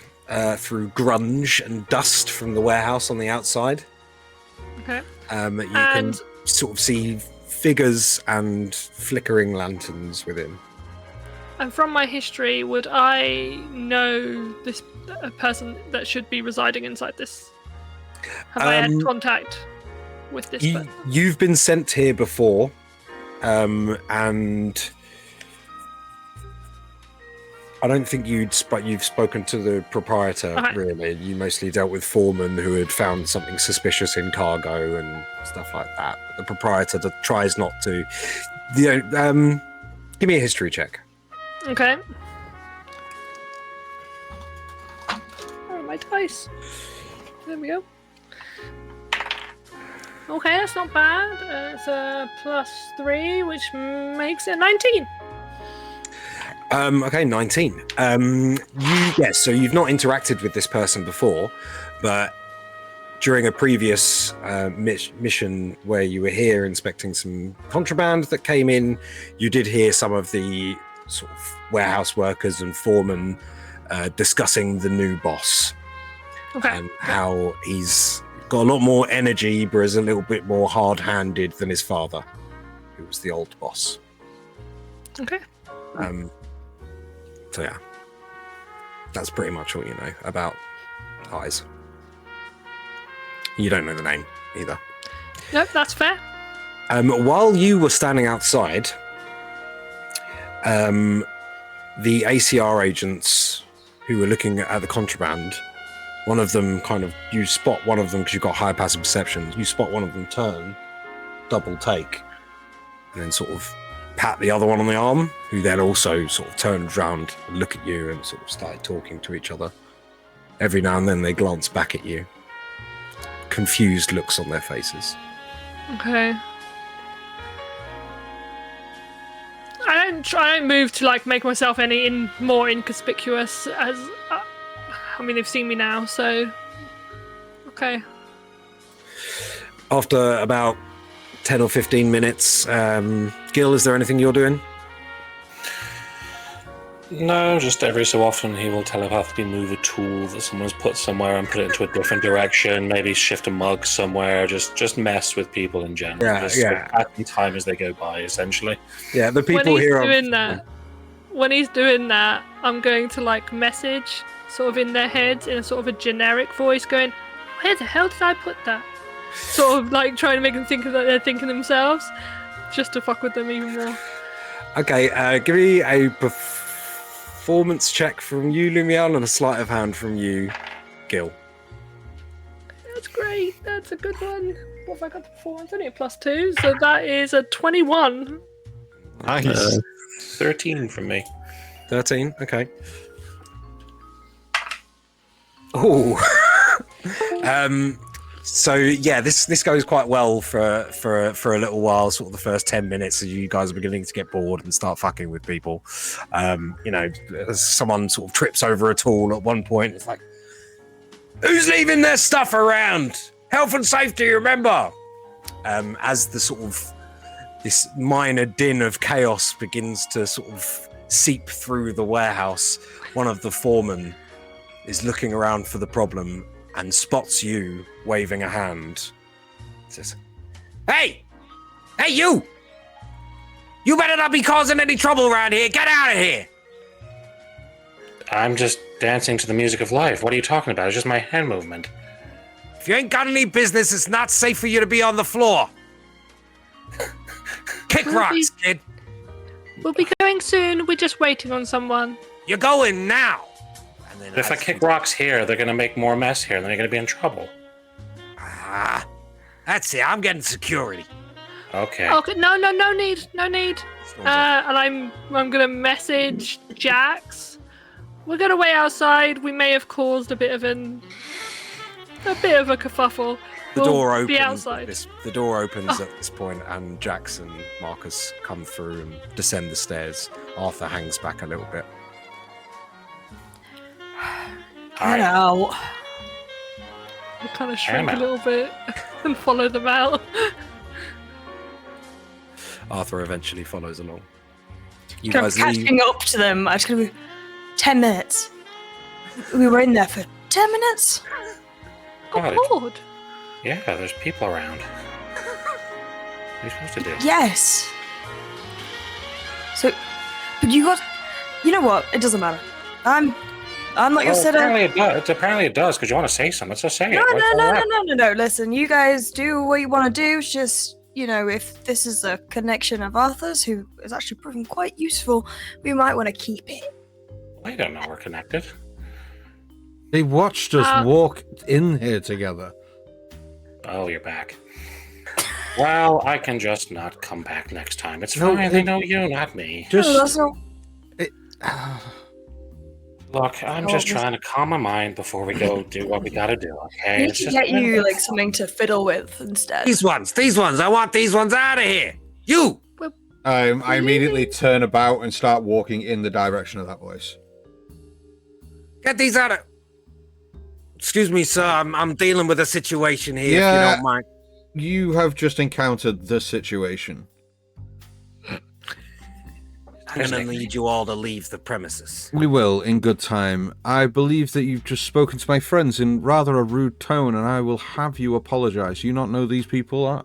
[SPEAKER 1] through grunge and dust from the warehouse on the outside.
[SPEAKER 3] Okay.
[SPEAKER 1] You can sort of see figures and flickering lanterns within.
[SPEAKER 3] And from my history, would I know this a person that should be residing inside this? Have I had contact with this person?
[SPEAKER 1] You've been sent here before, and I don't think you've spoken to the proprietor, really. You mostly dealt with foremen who had found something suspicious in cargo and stuff like that. But the proprietor tries not to. Give me a history check.
[SPEAKER 3] Okay. Oh, my dice. There we go. Okay, that's not bad. It's a +3, which makes it 19.
[SPEAKER 1] Okay, 19. So you've not interacted with this person before, but during a previous mission where you were here inspecting some contraband that came in, you did hear some of the sort of warehouse workers and foremen discussing the new boss.
[SPEAKER 3] Okay.
[SPEAKER 1] And how he's got a lot more energy, but is a little bit more hard-handed than his father, who was the old boss.
[SPEAKER 3] Okay.
[SPEAKER 1] So yeah, that's pretty much all you know about Eyes. You don't know the name either.
[SPEAKER 3] Nope, that's fair.
[SPEAKER 1] While you were standing outside, the ACR agents who were looking at the contraband, one of them you spot one of them because you've got high passive perception. You spot one of them turn, double take, and then sort of pat the other one on the arm, who then also sort of turned around and look at you and sort of started talking to each other. Every now and then they glance back at you. Confused looks on their faces.
[SPEAKER 3] Okay. I don't move to like make myself any more inconspicuous as they've seen me now, so okay.
[SPEAKER 1] After about 10 or 15 minutes, Gil, is there anything you're doing?
[SPEAKER 4] No, just every so often he will telepathically move a tool that someone's put somewhere and put it into a different direction, maybe shift a mug somewhere, just mess with people in general. Passing time as they go by, essentially.
[SPEAKER 1] Yeah, the people here
[SPEAKER 3] When he's doing that, I'm going to like message sort of in their heads in a sort of a generic voice going, where the hell did I put that? Sort of like trying to make them think that they're thinking themselves, just to fuck with them even more. Okay,
[SPEAKER 1] give me a performance check from you, Lumiel, and a sleight of hand from you, Gil.
[SPEAKER 3] That's great. That's a good one. What have I got? Performance? Only a +2, so that is a 21.
[SPEAKER 2] Nice.
[SPEAKER 4] 13 from me.
[SPEAKER 1] 13. Okay. Oh. So yeah, this goes quite well for a little while. Sort of the first 10 minutes, as you guys are beginning to get bored and start fucking with people. Someone sort of trips over a tool at one point. It's like, who's leaving their stuff around? Health and safety, remember. As the sort of this minor din of chaos begins to sort of seep through the warehouse, one of the foremen is looking around for the problem and spots you waving a hand. Says, Hey, you! You better not be causing any trouble around here. Get out of here!
[SPEAKER 4] I'm just dancing to the music of life. What are you talking about? It's just my hand movement.
[SPEAKER 1] If you ain't got any business, it's not safe for you to be on the floor. Kick rocks, kid.
[SPEAKER 3] We'll be going soon. We're just waiting on someone.
[SPEAKER 1] You're going now. And then
[SPEAKER 4] If I kick rocks here, they're going to make more mess here, and then you're going to be in trouble.
[SPEAKER 1] That's it. I'm getting security.
[SPEAKER 4] Okay.
[SPEAKER 3] Okay. No need. And I'm gonna message Jax. We're gonna wait outside. We may have caused a bit of a kerfuffle.
[SPEAKER 1] The door opens.
[SPEAKER 3] Be outside.
[SPEAKER 1] The door opens at this point, and Jax and Marcus come through and descend the stairs. Arthur hangs back a little bit.
[SPEAKER 3] We'll kind of shrink a little bit and follow them out.
[SPEAKER 1] Arthur eventually follows along. You
[SPEAKER 5] Kind of
[SPEAKER 1] guys leave.
[SPEAKER 5] catching up to them. I just gonna be 10 minutes. We were in there for 10 minutes.
[SPEAKER 4] God,
[SPEAKER 3] Oh, Lord.
[SPEAKER 4] yeah, there's people around. What are you supposed to do?
[SPEAKER 5] Yes. So, but you got. You know what? It doesn't matter. I'm not gonna
[SPEAKER 4] Well,
[SPEAKER 5] sit
[SPEAKER 4] apparently it does. Apparently it does, because you want to say something, so say it.
[SPEAKER 5] No,
[SPEAKER 4] What's
[SPEAKER 5] no,
[SPEAKER 4] all
[SPEAKER 5] no,
[SPEAKER 4] that?
[SPEAKER 5] no, no, no, no. Listen, you guys do what you want to do. It's just, if this is a connection of Arthur's who is actually proving quite useful, we might want to keep it.
[SPEAKER 4] I don't know we're connected.
[SPEAKER 6] They watched us walk in here together.
[SPEAKER 4] Oh, you're back. Well, I can just not come back next time. It's
[SPEAKER 6] No,
[SPEAKER 4] fine. They know you, not me.
[SPEAKER 5] No,
[SPEAKER 6] Just
[SPEAKER 5] that's not.
[SPEAKER 4] Look, I'm just trying to calm my mind before we go do what we gotta do,
[SPEAKER 5] I
[SPEAKER 4] okay?
[SPEAKER 5] need
[SPEAKER 4] It's
[SPEAKER 5] to
[SPEAKER 4] just
[SPEAKER 5] get you like something to fiddle with instead.
[SPEAKER 1] These ones. I want these ones out of here. You.
[SPEAKER 6] I immediately turn about and start walking in the direction of that voice.
[SPEAKER 1] Get these out of. Excuse me, sir. I'm dealing with a situation here. If you
[SPEAKER 6] Yeah.
[SPEAKER 1] don't mind.
[SPEAKER 6] You have just encountered the situation.
[SPEAKER 1] I'm gonna need you all to leave the premises.
[SPEAKER 6] We will, in good time. I believe that you've just spoken to my friends in rather a rude tone, and I will have you apologize. You not know who these people are?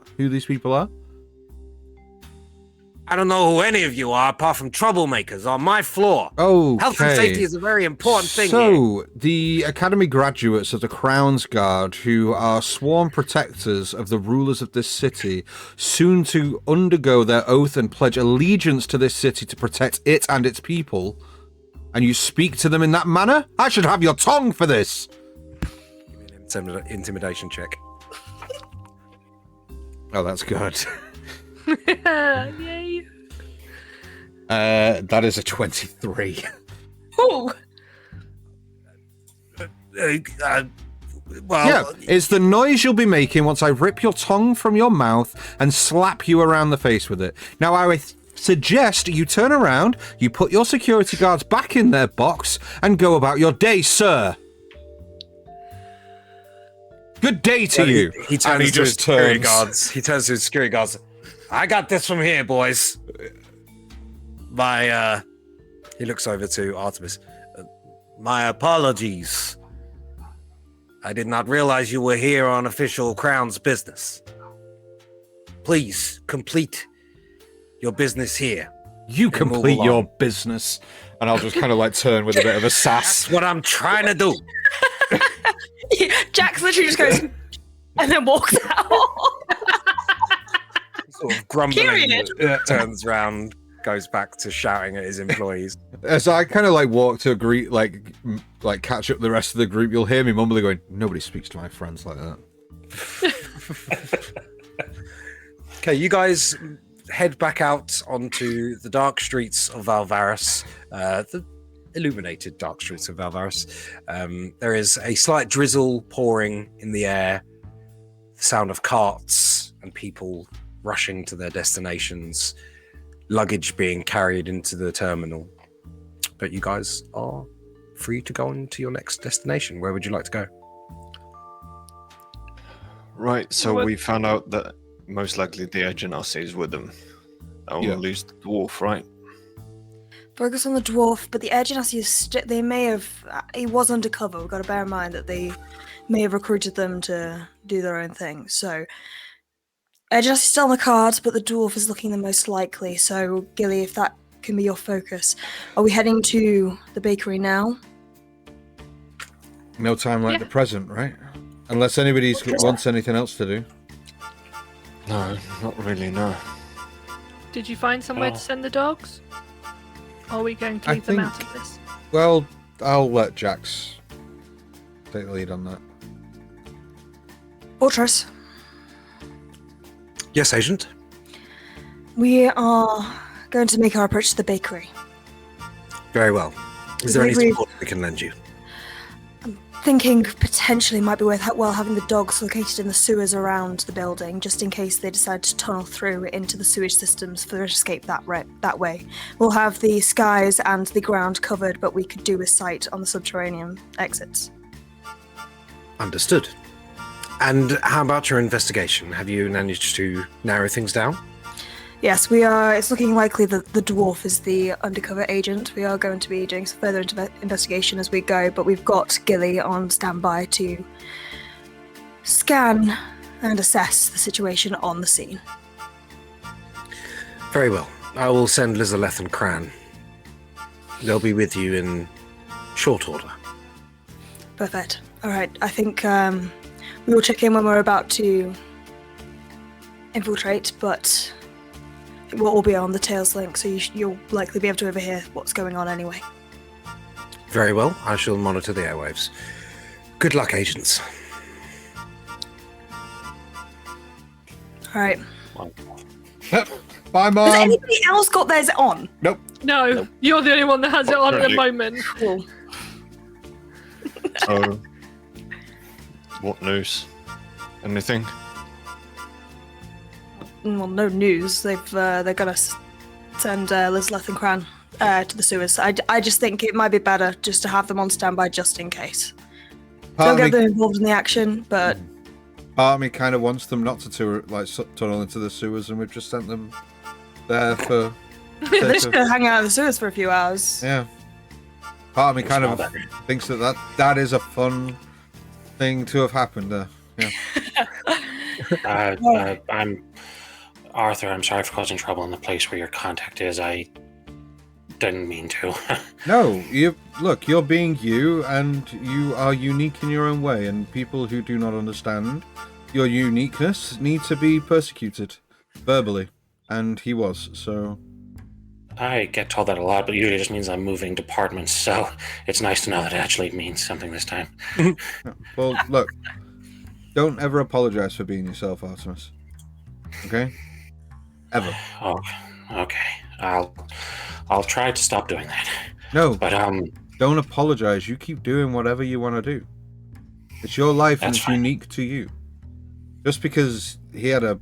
[SPEAKER 1] I don't know who any of you are, apart from troublemakers on my floor.
[SPEAKER 6] Oh,
[SPEAKER 1] Health and safety is a very important thing here.
[SPEAKER 6] So, the Academy graduates of the Crown's Guard, who are sworn protectors of the rulers of this city, soon to undergo their oath and pledge allegiance to this city to protect it and its people, and you speak to them in that manner? I should have your tongue for this!
[SPEAKER 1] Give me an intimidation check.
[SPEAKER 6] Oh, that's good.
[SPEAKER 3] Yay.
[SPEAKER 6] That is a 23.
[SPEAKER 5] Oh,
[SPEAKER 1] Well,
[SPEAKER 6] Yeah, it's the noise you'll be making once I rip your tongue from your mouth and slap you around the face with it. Now, I would suggest you turn around, you put your security guards back in their box, and go about your day, sir. Good day to you.
[SPEAKER 1] He turns
[SPEAKER 6] And he
[SPEAKER 1] to his
[SPEAKER 6] just
[SPEAKER 1] security
[SPEAKER 6] turns.
[SPEAKER 1] guards. He turns to his security guards. I got this from here, boys. He looks over to Artemis. My apologies. I did not realize you were here on official Crown's business. Please complete your business here.
[SPEAKER 6] You
[SPEAKER 1] and move
[SPEAKER 6] complete
[SPEAKER 1] along.
[SPEAKER 6] your business. And I'll just kind of like turn with a bit of a sass.
[SPEAKER 1] That's what I'm trying to do.
[SPEAKER 5] Jax literally just goes and then walks out.
[SPEAKER 1] Sort of grumbling,
[SPEAKER 5] Period.
[SPEAKER 1] turns round, goes back to shouting at his employees.
[SPEAKER 6] As I kind of like walk to greet, like catch up the rest of the group, you'll hear me mumbling going, nobody speaks to my friends like that.
[SPEAKER 1] Okay, you guys head back out onto the dark streets of Valvaris, the illuminated dark streets of Valvaris. There is a slight drizzle pouring in the air, the sound of carts and people rushing to their destinations, luggage being carried into the terminal. But you guys are free to go on to your next destination. Where would you like to go?
[SPEAKER 2] Right, so
[SPEAKER 3] What-
[SPEAKER 2] we found out that most likely the Agenasi is with them. And
[SPEAKER 6] Yeah.
[SPEAKER 2] we'll lose the dwarf, right?
[SPEAKER 5] Focus on the dwarf, but the Air Genasi is they may have. He was undercover. We've got to bear in mind that they may have recruited them to do their own thing. So, Air Genasi is still on the cards, but the dwarf is looking the most likely. So, Gilly, if that can be your focus, are we heading to the bakery now?
[SPEAKER 6] No time like
[SPEAKER 3] Yeah.
[SPEAKER 6] the present, right? Unless anybody wants anything else to do.
[SPEAKER 2] No, not really, no.
[SPEAKER 3] Did you find somewhere
[SPEAKER 4] Oh.
[SPEAKER 3] to send the dogs? Or are we going to
[SPEAKER 6] I
[SPEAKER 3] leave them
[SPEAKER 6] think-
[SPEAKER 3] out of this?
[SPEAKER 6] Well, I'll let Jax take the lead on that.
[SPEAKER 5] Fortress,
[SPEAKER 1] Yes, Agent.
[SPEAKER 5] we are going to make our approach to the bakery.
[SPEAKER 1] Very well. Is there any
[SPEAKER 5] Bakery-
[SPEAKER 1] support we can lend you?
[SPEAKER 5] Thinking potentially might be worthwhile having the dogs located in the sewers around the building, just in case they decide to tunnel through into the sewage systems for escape that way. We'll have the skies and the ground covered, but we could do with sight on the subterranean exits.
[SPEAKER 1] Understood. And how about your investigation? Have you managed to narrow things down?
[SPEAKER 5] Yes, we are. It's looking likely that the dwarf is the undercover agent. We are going to be doing some further investigation as we go, but we've got Gilly on standby to scan and assess the situation on the scene.
[SPEAKER 1] Very well. I will send Lizaleth and Cran. They'll be with you in short order.
[SPEAKER 5] Perfect. All right. I think we will check in when we're about to infiltrate, but we'll all be on the Tails link, so you'll likely be able to overhear what's going on anyway.
[SPEAKER 1] Very well. I shall monitor the airwaves. Good luck, agents.
[SPEAKER 5] All right.
[SPEAKER 6] Bye, Mom.
[SPEAKER 5] Has anybody else got theirs on?
[SPEAKER 6] Nope.
[SPEAKER 3] No, you're the only one that has it on at the moment.
[SPEAKER 5] Cool.
[SPEAKER 2] So, what news? Anything?
[SPEAKER 5] Well, no news. They're gonna send Lizaleth and Cran to the sewers. I just think it might be better just to have them on standby just in case. Don't get them involved in the action, but
[SPEAKER 6] Part of me kind of wants them not to tunnel into the sewers, and we've just sent them there for.
[SPEAKER 5] they're just gonna hang out in the sewers for a few hours.
[SPEAKER 6] Yeah. Part of me kind of thinks that is a fun thing to have happened there. Yeah.
[SPEAKER 4] I'm Arthur. I'm sorry for causing trouble in the place where your contact is. I didn't mean to.
[SPEAKER 6] No, you're being you, and you are unique in your own way, and people who do not understand your uniqueness need to be persecuted verbally, and he was, so.
[SPEAKER 4] I get told that a lot, but usually it just means I'm moving departments, so it's nice to know that it actually means something this time.
[SPEAKER 6] Well, look, don't ever apologize for being yourself, Artemis. Okay? Ever.
[SPEAKER 4] Oh, okay. I'll try to stop doing that.
[SPEAKER 6] No,
[SPEAKER 4] But
[SPEAKER 6] don't apologize. You keep doing whatever you want to do. It's your life and
[SPEAKER 4] That's
[SPEAKER 6] it's
[SPEAKER 4] fine.
[SPEAKER 6] unique to you. Just because he had a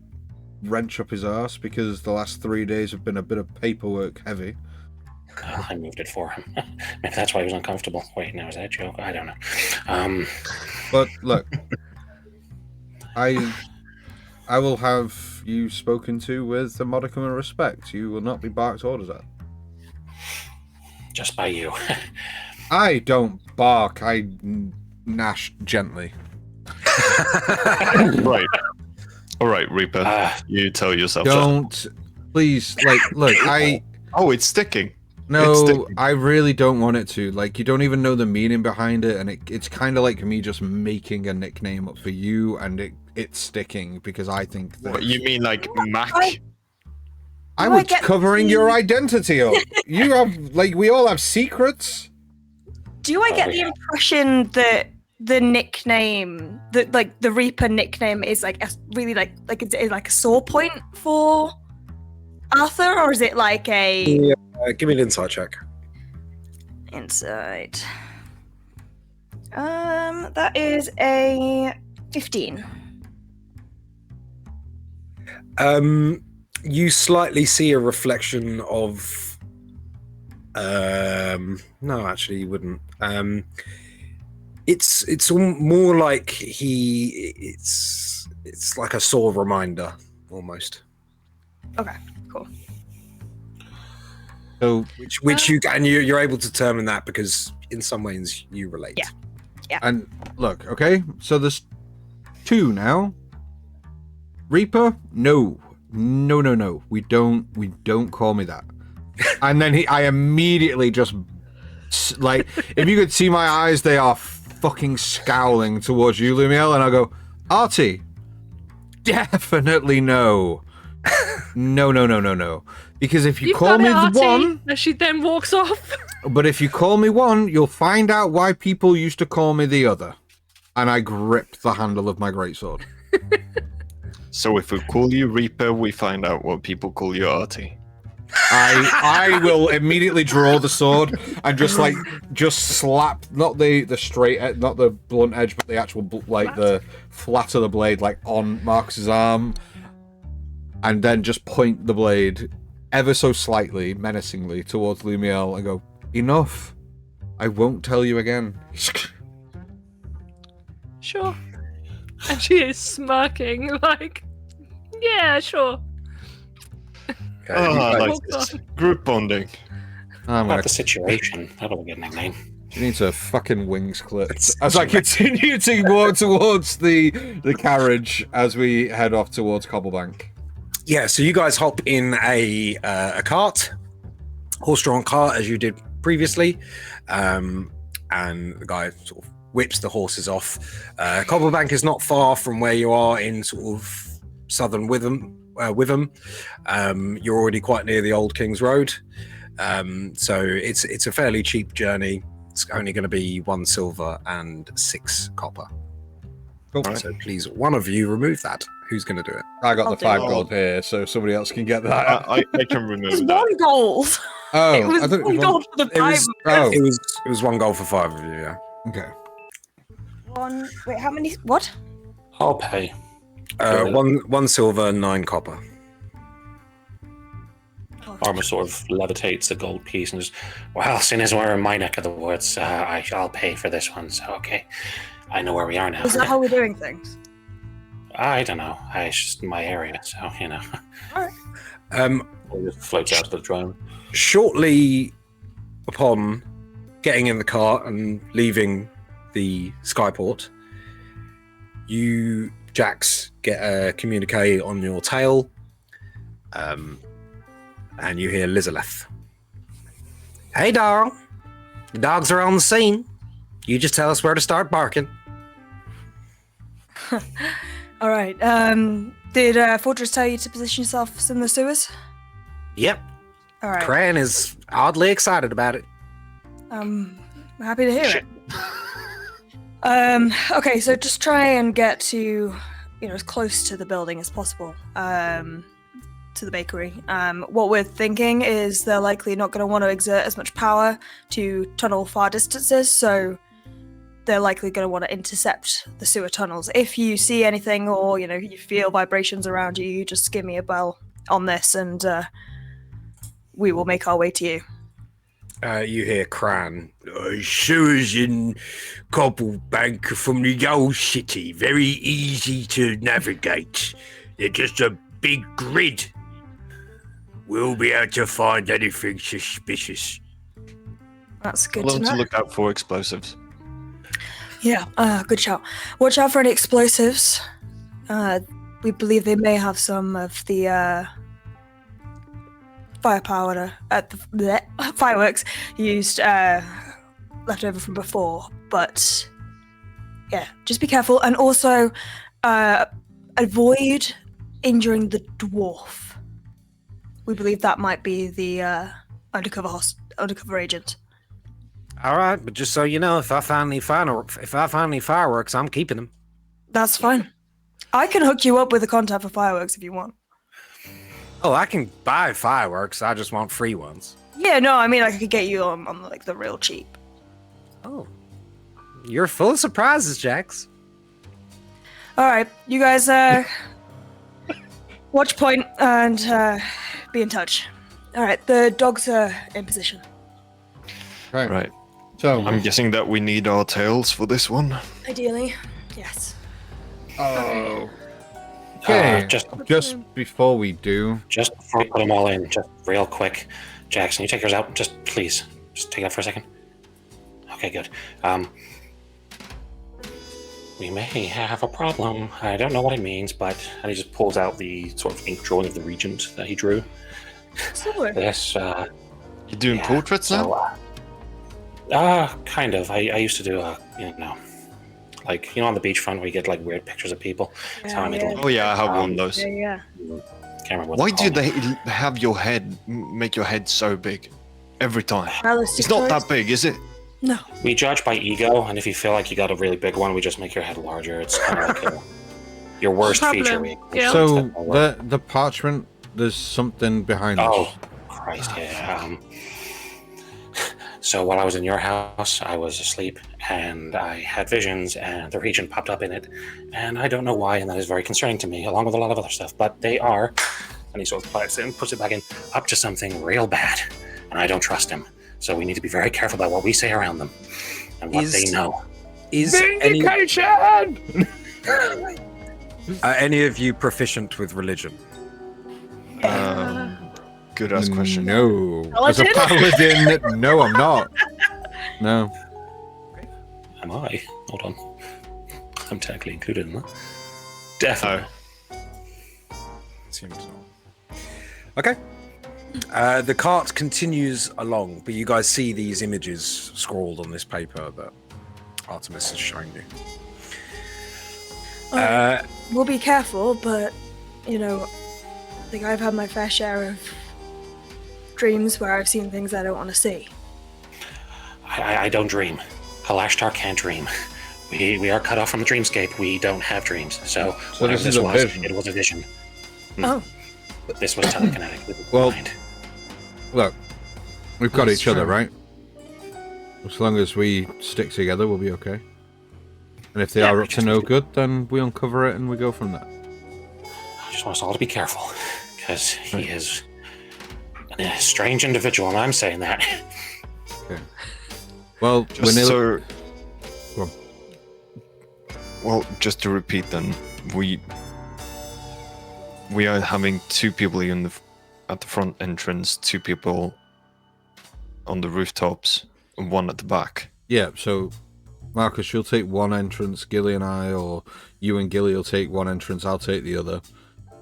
[SPEAKER 6] wrench up his arse because the last 3 days have been a bit of paperwork heavy.
[SPEAKER 4] I moved it for him. Maybe that's why he was uncomfortable. Wait, now is that a joke? I don't know.
[SPEAKER 6] But look, I will have you spoken to with a modicum of respect. You will not be barked orders at.
[SPEAKER 4] Just by you.
[SPEAKER 6] I don't bark. I gnash gently.
[SPEAKER 2] Right. All right, Reaper. You tell yourself.
[SPEAKER 6] Don't, please. Look.
[SPEAKER 2] Oh, it's sticking. It's
[SPEAKER 6] No,
[SPEAKER 2] sticking.
[SPEAKER 6] I really don't want it to. You don't even know the meaning behind it, and it's kind of like me just making a nickname up for you, and it's sticking because I think that
[SPEAKER 2] What you mean, like Mac?
[SPEAKER 6] I
[SPEAKER 5] Do I
[SPEAKER 6] was
[SPEAKER 5] get
[SPEAKER 6] covering
[SPEAKER 5] the-
[SPEAKER 6] your identity up. You have, we all have secrets.
[SPEAKER 5] Do I get the
[SPEAKER 4] yeah.
[SPEAKER 5] impression that the nickname, the Reaper nickname, is really is it like a sore point for Arthur, or is it like a
[SPEAKER 1] Give me an insight check.
[SPEAKER 5] insight? That is a 15.
[SPEAKER 1] You slightly see a reflection of. No, actually, you wouldn't. It's more like it's like a sort of reminder, almost.
[SPEAKER 5] Okay, cool.
[SPEAKER 6] So
[SPEAKER 1] Which you're able to determine that because in some ways you relate.
[SPEAKER 5] Yeah.
[SPEAKER 6] And look, okay, so there's two now. Reaper, no. We don't call me that. And then I immediately just if you could see my eyes, they are fucking scowling towards you, Lumiel, and I go, Artie, definitely no. No. Because if you
[SPEAKER 3] You've
[SPEAKER 6] call
[SPEAKER 3] got
[SPEAKER 6] me
[SPEAKER 3] it, Artie.
[SPEAKER 6] one,
[SPEAKER 3] And she then walks off.
[SPEAKER 6] but if you call me one, you'll find out why people used to call me the other. And I gripped the handle of my greatsword.
[SPEAKER 2] So if we call you Reaper, we find out what people call you Artie.
[SPEAKER 6] I will immediately draw the sword and just slap not the straight not the blunt edge, but the actual the flat of the blade on Marcus's arm, and then just point the blade ever so slightly menacingly towards Lumiel and go, enough, I won't tell you again.
[SPEAKER 3] Sure. And she is smirking, like, yeah, sure.
[SPEAKER 2] I like
[SPEAKER 3] Walks
[SPEAKER 2] this.
[SPEAKER 3] on.
[SPEAKER 2] Group bonding.
[SPEAKER 6] I'm
[SPEAKER 4] Not
[SPEAKER 6] gonna.
[SPEAKER 4] the situation. That'll get a nickname.
[SPEAKER 6] She needs her fucking wings clipped. As I continue to walk towards the carriage as we head off towards Cobblebank.
[SPEAKER 1] Yeah, so you guys hop in a cart, horse-drawn cart, as you did previously, and the guy sort of whips the horses off. Cobblebank is not far from where you are in sort of southern Witham. You're already quite near the Old King's Road, so it's a fairly cheap journey. It's only going to be 1 silver and 6 copper.
[SPEAKER 6] Cool.
[SPEAKER 1] So please, one of you remove that. Who's going to do it?
[SPEAKER 6] I got
[SPEAKER 5] I'll
[SPEAKER 6] the
[SPEAKER 5] do
[SPEAKER 6] 5
[SPEAKER 2] it.
[SPEAKER 6] gold here, so somebody else can get that.
[SPEAKER 2] I can remove
[SPEAKER 5] It's
[SPEAKER 2] that.
[SPEAKER 5] 1 gold.
[SPEAKER 6] Oh,
[SPEAKER 5] It was
[SPEAKER 6] I thought it
[SPEAKER 5] 1
[SPEAKER 6] was
[SPEAKER 5] gold for the
[SPEAKER 1] It
[SPEAKER 5] 5.
[SPEAKER 1] was,
[SPEAKER 6] Oh,
[SPEAKER 1] it was 1 goal for 5 of you, yeah.
[SPEAKER 6] okay.
[SPEAKER 5] Wait, how many? What?
[SPEAKER 4] I'll pay.
[SPEAKER 1] One silver, 9 copper.
[SPEAKER 4] Arma sort of levitates the gold piece and just, well, seeing as we're in my neck of the woods, I'll pay for this one. So, okay. I know where we are now.
[SPEAKER 5] Is that how we're doing things?
[SPEAKER 4] I don't know. It's just my area, so, you know. It just floats out of the drone.
[SPEAKER 1] Shortly upon getting in the car and leaving the skyport, you, Jax, get a communique on your tail, and you hear Lizaleth. Hey, dog. The dogs are on the scene. You just tell us where to start barking.
[SPEAKER 5] All right. Did Fortress tell you to position yourselves in the sewers?
[SPEAKER 1] Yep.
[SPEAKER 5] All right.
[SPEAKER 1] Cran is oddly excited about it.
[SPEAKER 5] I'm happy to hear it. Okay, so just try and get to, as close to the building as possible. To the bakery. What we're thinking is they're likely not going to want to exert as much power to tunnel far distances, so they're likely going to want to intercept the sewer tunnels. If you see anything or, you feel vibrations around you, you just give me a bell on this and we will make our way to you.
[SPEAKER 1] You hear Cran. Sewers in Cobblebank from the old city. Very easy to navigate. They're just a big grid. We'll be able to find anything suspicious.
[SPEAKER 5] That's good
[SPEAKER 2] Tell
[SPEAKER 5] to
[SPEAKER 2] them
[SPEAKER 5] know.
[SPEAKER 2] to look out for explosives.
[SPEAKER 5] Yeah, good shout. Watch out for any explosives. We believe they may have some of the firepower at the fireworks used left over from before. But yeah, just be careful and also avoid injuring the dwarf. We believe that might be the undercover agent.
[SPEAKER 1] All right, but just so you know, if I find any fireworks, I'm keeping them.
[SPEAKER 5] That's fine. I can hook you up with a contact for fireworks if you want.
[SPEAKER 1] Oh, I can buy fireworks. I just want free ones.
[SPEAKER 5] Yeah, no, I mean I could get you on like the real cheap.
[SPEAKER 1] Oh, you're full of surprises, Jax.
[SPEAKER 5] All right, you guys watch point and be in touch. All right, the dogs are in position.
[SPEAKER 2] Right.
[SPEAKER 6] So,
[SPEAKER 2] I'm guessing that we need our tails for this one.
[SPEAKER 5] Ideally, yes.
[SPEAKER 6] oh. Okay. Just before we do,
[SPEAKER 4] Just before we put them all in, just real quick. Jackson, you take yours out. Just please. Just take it out for a second. Okay, good. We may have a problem. I don't know what it means, but... And he just pulls out the sort of ink drawing of the regent that he drew.
[SPEAKER 5] Sure.
[SPEAKER 4] This,
[SPEAKER 2] You're doing
[SPEAKER 4] yeah,
[SPEAKER 2] portraits now?
[SPEAKER 4] So, kind of. I used to do, on the beachfront where you get, weird pictures of people. That's how I made
[SPEAKER 2] Oh yeah, I have one of those.
[SPEAKER 5] Yeah.
[SPEAKER 4] Can't remember what
[SPEAKER 2] Why
[SPEAKER 4] they're
[SPEAKER 2] do
[SPEAKER 4] called.
[SPEAKER 2] they have your head, make your head so big? Every time.
[SPEAKER 5] Realistic
[SPEAKER 2] It's not
[SPEAKER 5] choice?
[SPEAKER 2] that big, is it?
[SPEAKER 5] No.
[SPEAKER 4] We judge by ego, and if you feel like you got a really big one, we just make your head larger. It's kind of like your worst
[SPEAKER 3] Problem.
[SPEAKER 4] feature. We
[SPEAKER 3] Yeah.
[SPEAKER 6] so the parchment, there's something behind
[SPEAKER 4] Oh,
[SPEAKER 6] this.
[SPEAKER 4] Christ, yeah. So while I was in your house, I was asleep, and I had visions, and the regent popped up in it, and I don't know why, and that is very concerning to me, along with a lot of other stuff, but they are, and he sort of puts it back in, up to something real bad, and I don't trust him. So we need to be very careful about what we say around them, and what they know.
[SPEAKER 1] Is any, Are any of you proficient with religion?
[SPEAKER 2] Good ass question.
[SPEAKER 6] No. As a
[SPEAKER 3] Paladin?
[SPEAKER 6] paladin, no, I'm not. No.
[SPEAKER 4] Am I? Hold on. I'm technically included in that. Definitely.
[SPEAKER 1] Seems not. Okay. The cart continues along, but you guys see these images scrawled on this paper that Artemis has shown you.
[SPEAKER 5] We'll be careful, but, you know, I think I've had my fair share of dreams where I've seen things I don't want to see.
[SPEAKER 4] I don't dream. Halashtar can't dream. We are cut off from the dreamscape. We don't have dreams. So whatever
[SPEAKER 6] this is a
[SPEAKER 4] was,
[SPEAKER 6] vision.
[SPEAKER 4] it was a vision.
[SPEAKER 5] Oh.
[SPEAKER 4] This was telekinetic.
[SPEAKER 6] Well,
[SPEAKER 4] Mind.
[SPEAKER 6] look, we've got
[SPEAKER 1] That's
[SPEAKER 6] each other,
[SPEAKER 1] true.
[SPEAKER 6] right? As long as we stick together, we'll be okay. And if they are up to no good, then we uncover it and we go from there.
[SPEAKER 4] I just want us all to be careful, because he is a strange individual, and I'm saying that.
[SPEAKER 6] Okay. Well,
[SPEAKER 2] Just
[SPEAKER 6] Go
[SPEAKER 2] so,
[SPEAKER 6] on.
[SPEAKER 2] well, just to repeat then, we are having two people at the front entrance, two people on the rooftops, and one at the back.
[SPEAKER 6] Yeah, so Marcus, you'll take one entrance, Gilly and I, or you and Gilly will take one entrance, I'll take the other.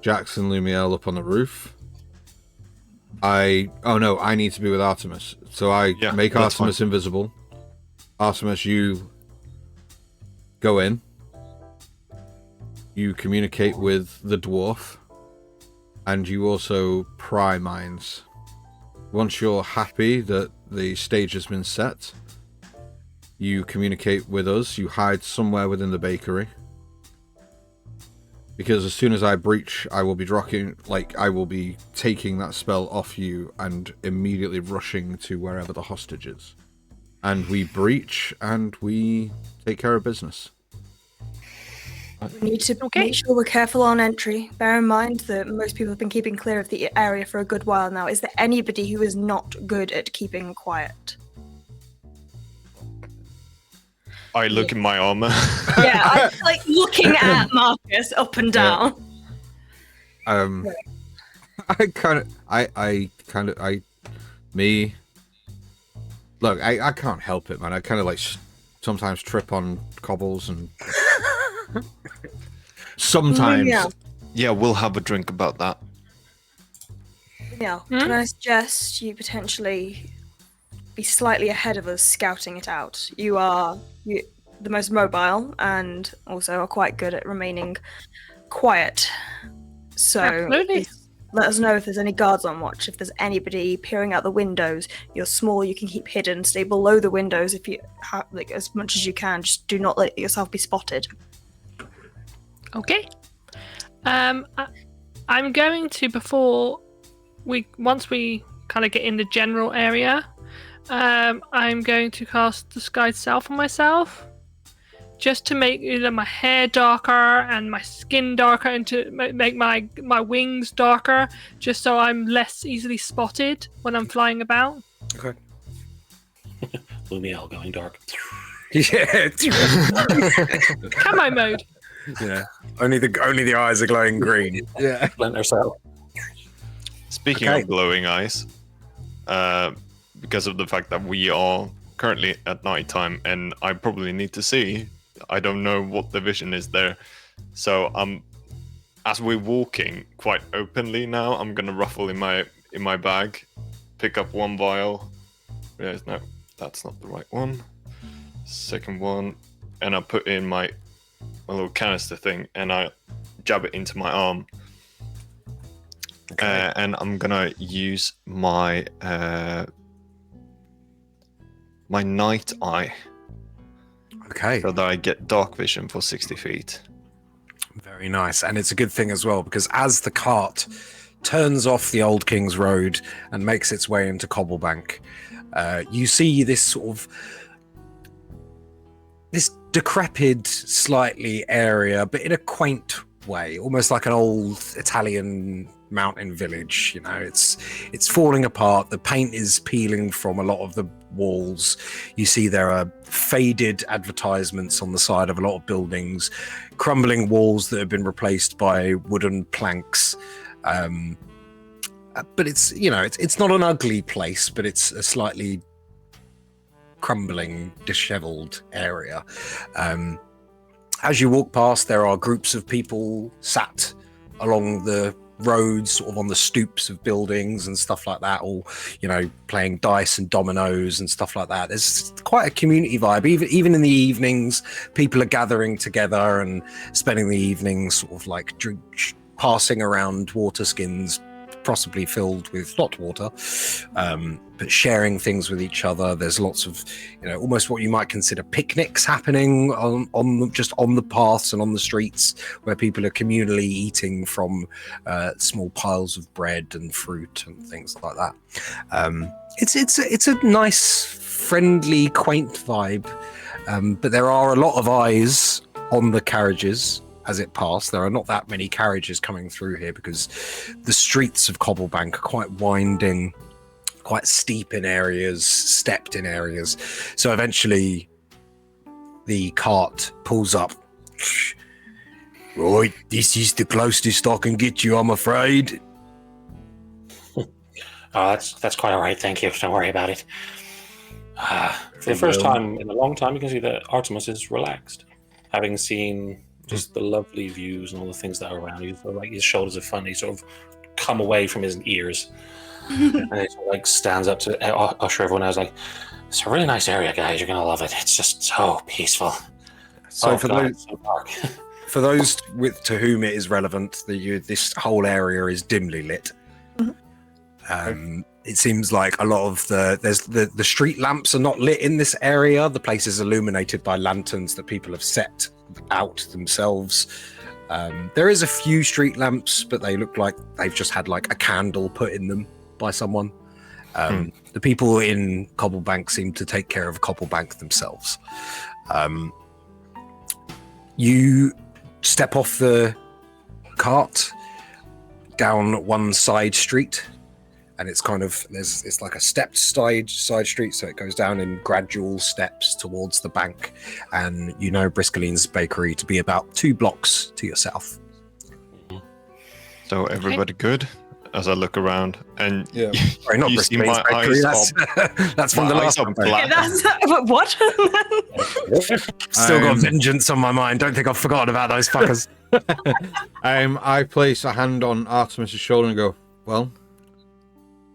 [SPEAKER 6] Jackson, Lumiel up on the roof. I need to be with Artemis. So I
[SPEAKER 2] Yeah,
[SPEAKER 6] make
[SPEAKER 2] that's
[SPEAKER 6] Artemis invisible. Artemis, you go in. You communicate with the dwarf. And you also pry minds. Once you're happy that the stage has been set, you communicate with us. You hide somewhere within the bakery. Because as soon as I breach, I will be taking that spell off you and immediately rushing to wherever the hostage is. And we breach and we take care of business.
[SPEAKER 5] We need to make sure we're careful on entry. Bear in mind that most people have been keeping clear of the area for a good while now. Is there anybody who is not good at keeping quiet?
[SPEAKER 2] I look in my armor.
[SPEAKER 5] Yeah, I'm like looking at Marcus up and down.
[SPEAKER 6] Look, I can't help it, man. I kind of like sometimes trip on cobbles and sometimes.
[SPEAKER 2] Yeah, we'll have a drink about that.
[SPEAKER 5] Yeah. Can I suggest you potentially be slightly ahead of us scouting it out? You are the most mobile and also are quite good at remaining quiet. So
[SPEAKER 3] Absolutely.
[SPEAKER 5] let us know if there's any guards on watch, if there's anybody peering out the windows. You're small, you can keep hidden, stay below the windows if you have, like, as much as you can. Just do not let yourself be spotted.
[SPEAKER 3] Okay. I'm going to, once we kind of get in the general area, I'm going to cast Disguise Self on myself, just to make my hair darker and my skin darker, and to make my wings darker, just so I'm less easily spotted when I'm flying about.
[SPEAKER 1] Okay.
[SPEAKER 4] Lumiel going dark.
[SPEAKER 1] Yeah.
[SPEAKER 3] Camo mode.
[SPEAKER 1] Yeah. Only the eyes are glowing green. Yeah.
[SPEAKER 4] Splinter Cell.
[SPEAKER 2] Speaking
[SPEAKER 1] Okay.
[SPEAKER 2] of glowing eyes, because of the fact that we are currently at night time and I probably need to see, I don't know what the vision is there. So as we're walking quite openly now, I'm gonna ruffle in my bag, pick up one vial. No, that's not the right one. Second one, and I put in my little canister thing and I jab it into my arm.
[SPEAKER 1] Okay.
[SPEAKER 2] And I'm gonna use my my night eye
[SPEAKER 1] Okay.
[SPEAKER 2] so that I get dark vision for 60 feet.
[SPEAKER 1] Very nice. And it's a good thing as well, because as the cart turns off the Old King's Road and makes its way into Cobblebank, you see this sort of this decrepit slightly area, but in a quaint way, almost like an old Italian mountain village. You know, it's falling apart. The paint is peeling from a lot of the walls. You see there are faded advertisements on the side of a lot of buildings, crumbling walls that have been replaced by wooden planks. But it's not an ugly place, but it's a slightly crumbling, disheveled area. As you walk past, there are groups of people sat along the roads, sort of on the stoops of buildings and stuff like that, all, playing dice and dominoes and stuff like that. There's quite a community vibe. Even in the evenings, people are gathering together and spending the evening sort of like passing around water skins, possibly filled with not water, but sharing things with each other. There's lots of, almost what you might consider picnics happening on the paths and on the streets, where people are communally eating from small piles of bread and fruit and things like that. It's a nice, friendly, quaint vibe, but there are a lot of eyes on the carriages. As it passed, there are not that many carriages coming through here because the streets of Cobblebank are quite winding, quite steep in areas, stepped in areas. So eventually the cart pulls up. Right, this is the closest I can get you, I'm afraid.
[SPEAKER 4] Oh, that's quite all right, thank you. Don't worry about it. For the first time in a long time, you can see that Artemis is relaxed, having seen just the lovely views and all the things that are around you. So, like, his shoulders are funny, sort of come away from his ears. And he sort of, like, stands up to usher everyone out. Like, it's a really nice area, guys. You're going to love it. It's just so peaceful.
[SPEAKER 1] So
[SPEAKER 4] so dark.
[SPEAKER 1] For those to whom it is relevant, this whole area is dimly lit. It seems like a lot of the street lamps are not lit in this area. The place is illuminated by lanterns that people have set out themselves. There is a few street lamps, but they look like they've just had like a candle put in them by someone. The people in Cobblebank seem to take care of Cobblebank themselves. You step off the cart down one side street, and it's kind of it's like a stepped side street, so it goes down in gradual steps towards the bank, and Briskaline's Bakery to be about 2 blocks to your south.
[SPEAKER 2] So everybody good? As I look around, and
[SPEAKER 1] Sorry, not
[SPEAKER 2] you see
[SPEAKER 1] Briskaline's
[SPEAKER 2] my
[SPEAKER 1] Bakery.
[SPEAKER 2] eyes
[SPEAKER 1] That's from the last one.
[SPEAKER 5] What?
[SPEAKER 1] Still got vengeance on my mind. Don't think I've forgotten about those fuckers.
[SPEAKER 6] I place a hand on Artemis's shoulder and go, well,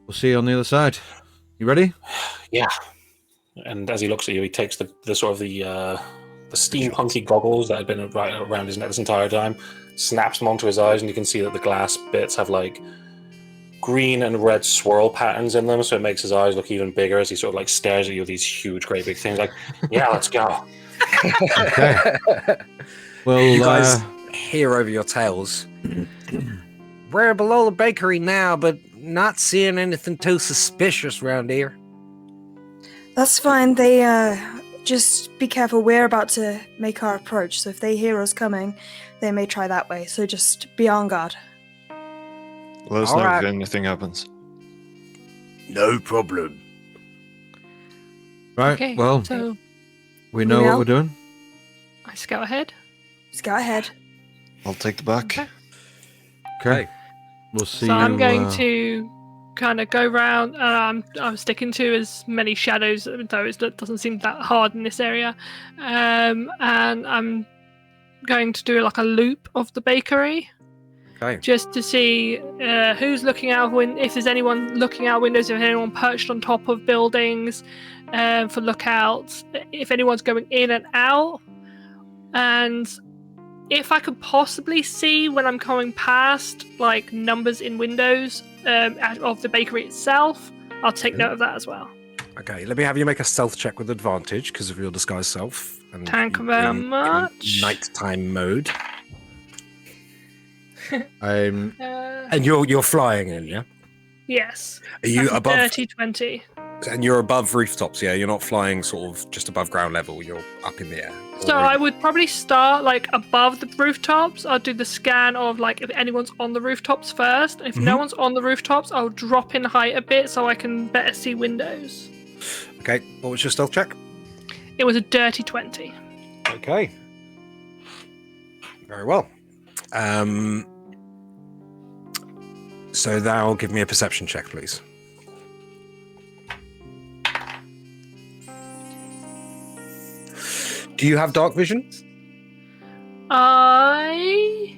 [SPEAKER 6] we'll see you on the other side. You ready?
[SPEAKER 4] Yeah. And as he looks at you, he takes the sort of the steampunky goggles that had been right around his neck this entire time, snaps them onto his eyes, and you can see that the glass bits have like green and red swirl patterns in them, so it makes his eyes look even bigger as he sort of like stares at you with these huge, great big things. Like, yeah, let's go.
[SPEAKER 6] Okay. Well,
[SPEAKER 1] you guys hear over your tails. We're below the bakery now, but not seeing anything too suspicious around here.
[SPEAKER 5] That's fine. They just be careful. We're about to make our approach, so if they hear us coming, they may try that way. So just be on guard.
[SPEAKER 2] Let us know if anything happens.
[SPEAKER 1] No problem.
[SPEAKER 6] right,
[SPEAKER 3] Okay,
[SPEAKER 6] well,
[SPEAKER 3] so
[SPEAKER 6] we know what we're doing.
[SPEAKER 3] I scout ahead.
[SPEAKER 5] Just go ahead.
[SPEAKER 2] I'll take the back.
[SPEAKER 6] Okay. We'll see
[SPEAKER 3] So
[SPEAKER 6] you.
[SPEAKER 3] I'm going to kind of go round. I'm sticking to as many shadows, though it doesn't seem that hard in this area. And I'm going to do like a loop of the bakery.
[SPEAKER 1] Okay.
[SPEAKER 3] Just to see who's looking out if there's anyone looking out windows, if anyone perched on top of buildings, for lookouts, if anyone's going in and out, and if I could possibly see when I'm coming past like numbers in windows of the bakery itself, I'll take note of that as well.
[SPEAKER 1] Okay, let me have you make a stealth check with advantage because of your disguised self. And
[SPEAKER 3] Thank you
[SPEAKER 1] you
[SPEAKER 3] very
[SPEAKER 1] in
[SPEAKER 3] much.
[SPEAKER 1] Nighttime mode.
[SPEAKER 6] I'm
[SPEAKER 3] Uh,
[SPEAKER 1] And you're flying in, yeah?
[SPEAKER 3] yes.
[SPEAKER 1] Are you
[SPEAKER 3] That's a
[SPEAKER 1] above?
[SPEAKER 3] dirty 20.
[SPEAKER 1] And you're above rooftops, yeah? You're not flying sort of just above ground level. You're up in the air.
[SPEAKER 3] So I would probably start like above the rooftops. I'll do the scan of like if anyone's on the rooftops first. And if no one's on the rooftops, I'll drop in height a bit so I can better see windows.
[SPEAKER 1] Okay, what was your stealth check?
[SPEAKER 3] It was a dirty 20.
[SPEAKER 1] Okay. Very well. So now give me a perception check, please. Do you have dark vision?
[SPEAKER 3] I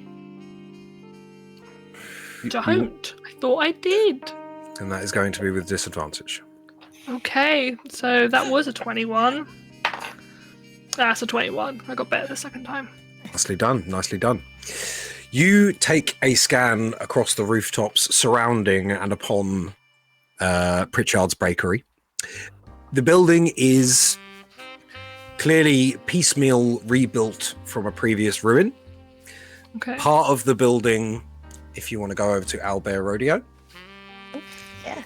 [SPEAKER 3] don't. I thought I did.
[SPEAKER 1] And that is going to be with disadvantage.
[SPEAKER 3] Okay, so that was a 21. That's a 21. I got better the second time.
[SPEAKER 1] Nicely done, nicely done. You take a scan across the rooftops surrounding and upon Pritchard's Bakery. The building is clearly piecemeal rebuilt from a previous ruin.
[SPEAKER 3] Okay.
[SPEAKER 1] Part of the building, if you want to go over to Owlbear Rodeo.
[SPEAKER 5] Yeah.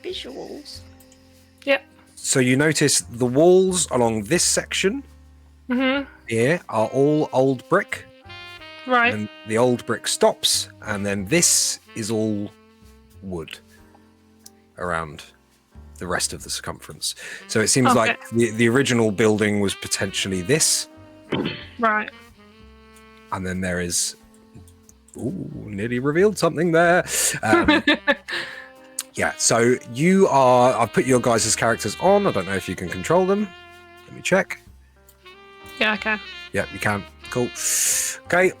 [SPEAKER 5] Visuals.
[SPEAKER 3] Yep.
[SPEAKER 1] So you notice the walls along this section here are all old brick.
[SPEAKER 3] Right.
[SPEAKER 1] And the old brick stops, and then this is all wood around the rest of the circumference. So it seems like the original building was potentially this.
[SPEAKER 3] Right.
[SPEAKER 1] And then there is... Ooh, nearly revealed something there. Yeah, so you are... I've put your guys' characters on. I don't know if you can control them. Let me check.
[SPEAKER 3] Yeah, I can.
[SPEAKER 1] Yeah, you can. Cool. Okay.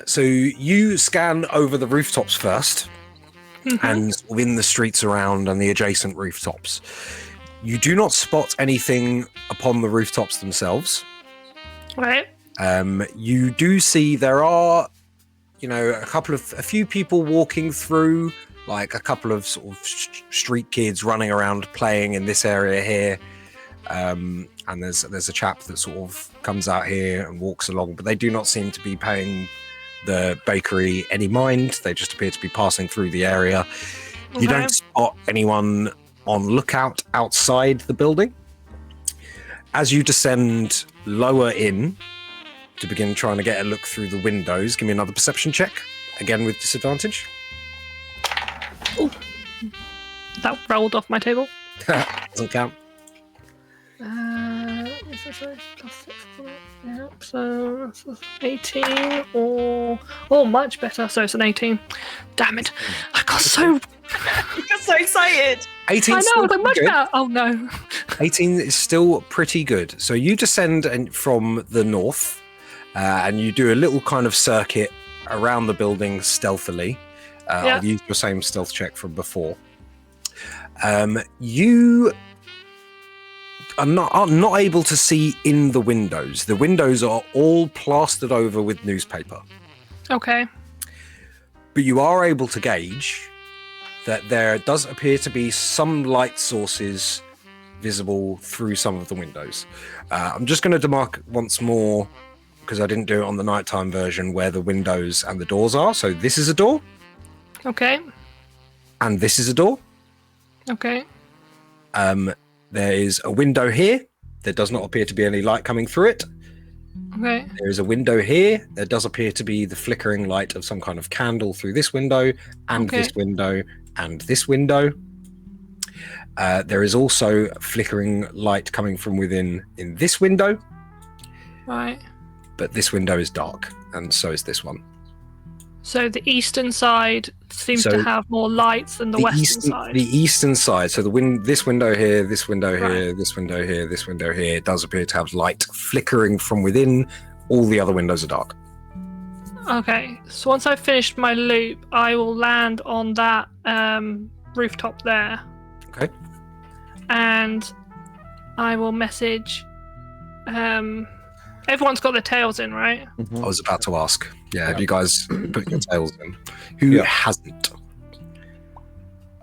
[SPEAKER 1] So you scan over the rooftops first. And within the streets around and the adjacent rooftops. You do not spot anything upon the rooftops themselves.
[SPEAKER 3] Right.
[SPEAKER 1] You do see there are, a few people walking through, like a couple of sort of street kids running around playing in this area here. And there's a chap that sort of comes out here and walks along, but they do not seem to be paying the bakery any mind. They just appear to be passing through the area. You don't spot anyone on lookout outside the building. As you descend lower in to begin trying to get a look through the windows, give me another perception check, again with disadvantage.
[SPEAKER 3] Ooh. That rolled off my table.
[SPEAKER 1] Doesn't count.
[SPEAKER 3] Is this a plus 6? Yep, so that's 18 or... Oh, much better. So it's an 18. Damn it. I got so
[SPEAKER 5] excited.
[SPEAKER 1] 18
[SPEAKER 3] I know, I was like, much better. Oh, no.
[SPEAKER 1] 18 is still pretty good. So you descend from the north and you do a little kind of circuit around the building stealthily. I'll use your same stealth check from before. You are not able to see in the windows. The windows are all plastered over with newspaper.
[SPEAKER 3] Okay.
[SPEAKER 1] But you are able to gauge that there does appear to be some light sources visible through some of the windows. I'm just going to demark once more, because I didn't do it on the nighttime version, where the windows and the doors are. So this is a door.
[SPEAKER 3] Okay.
[SPEAKER 1] And this is a door.
[SPEAKER 3] Okay.
[SPEAKER 1] There is a window here. There does not appear to be any light coming through it.
[SPEAKER 3] Okay.
[SPEAKER 1] There is a window here. There does appear to be the flickering light of some kind of candle through this window, and this window, and this window. There is also flickering light coming from within in this window.
[SPEAKER 3] Right.
[SPEAKER 1] But this window is dark, and so is this one.
[SPEAKER 3] So the eastern side seems to have more lights than the western side.
[SPEAKER 1] The eastern side, so this window here, this window here, this window here, this window here, does appear to have light flickering from within. All the other windows are dark.
[SPEAKER 3] Okay, so once I've finished my loop, I will land on that rooftop there.
[SPEAKER 1] Okay.
[SPEAKER 3] And I will message... everyone's got their tails in, right?
[SPEAKER 1] I was about to ask. Yeah, have you guys put your tails in? Who hasn't?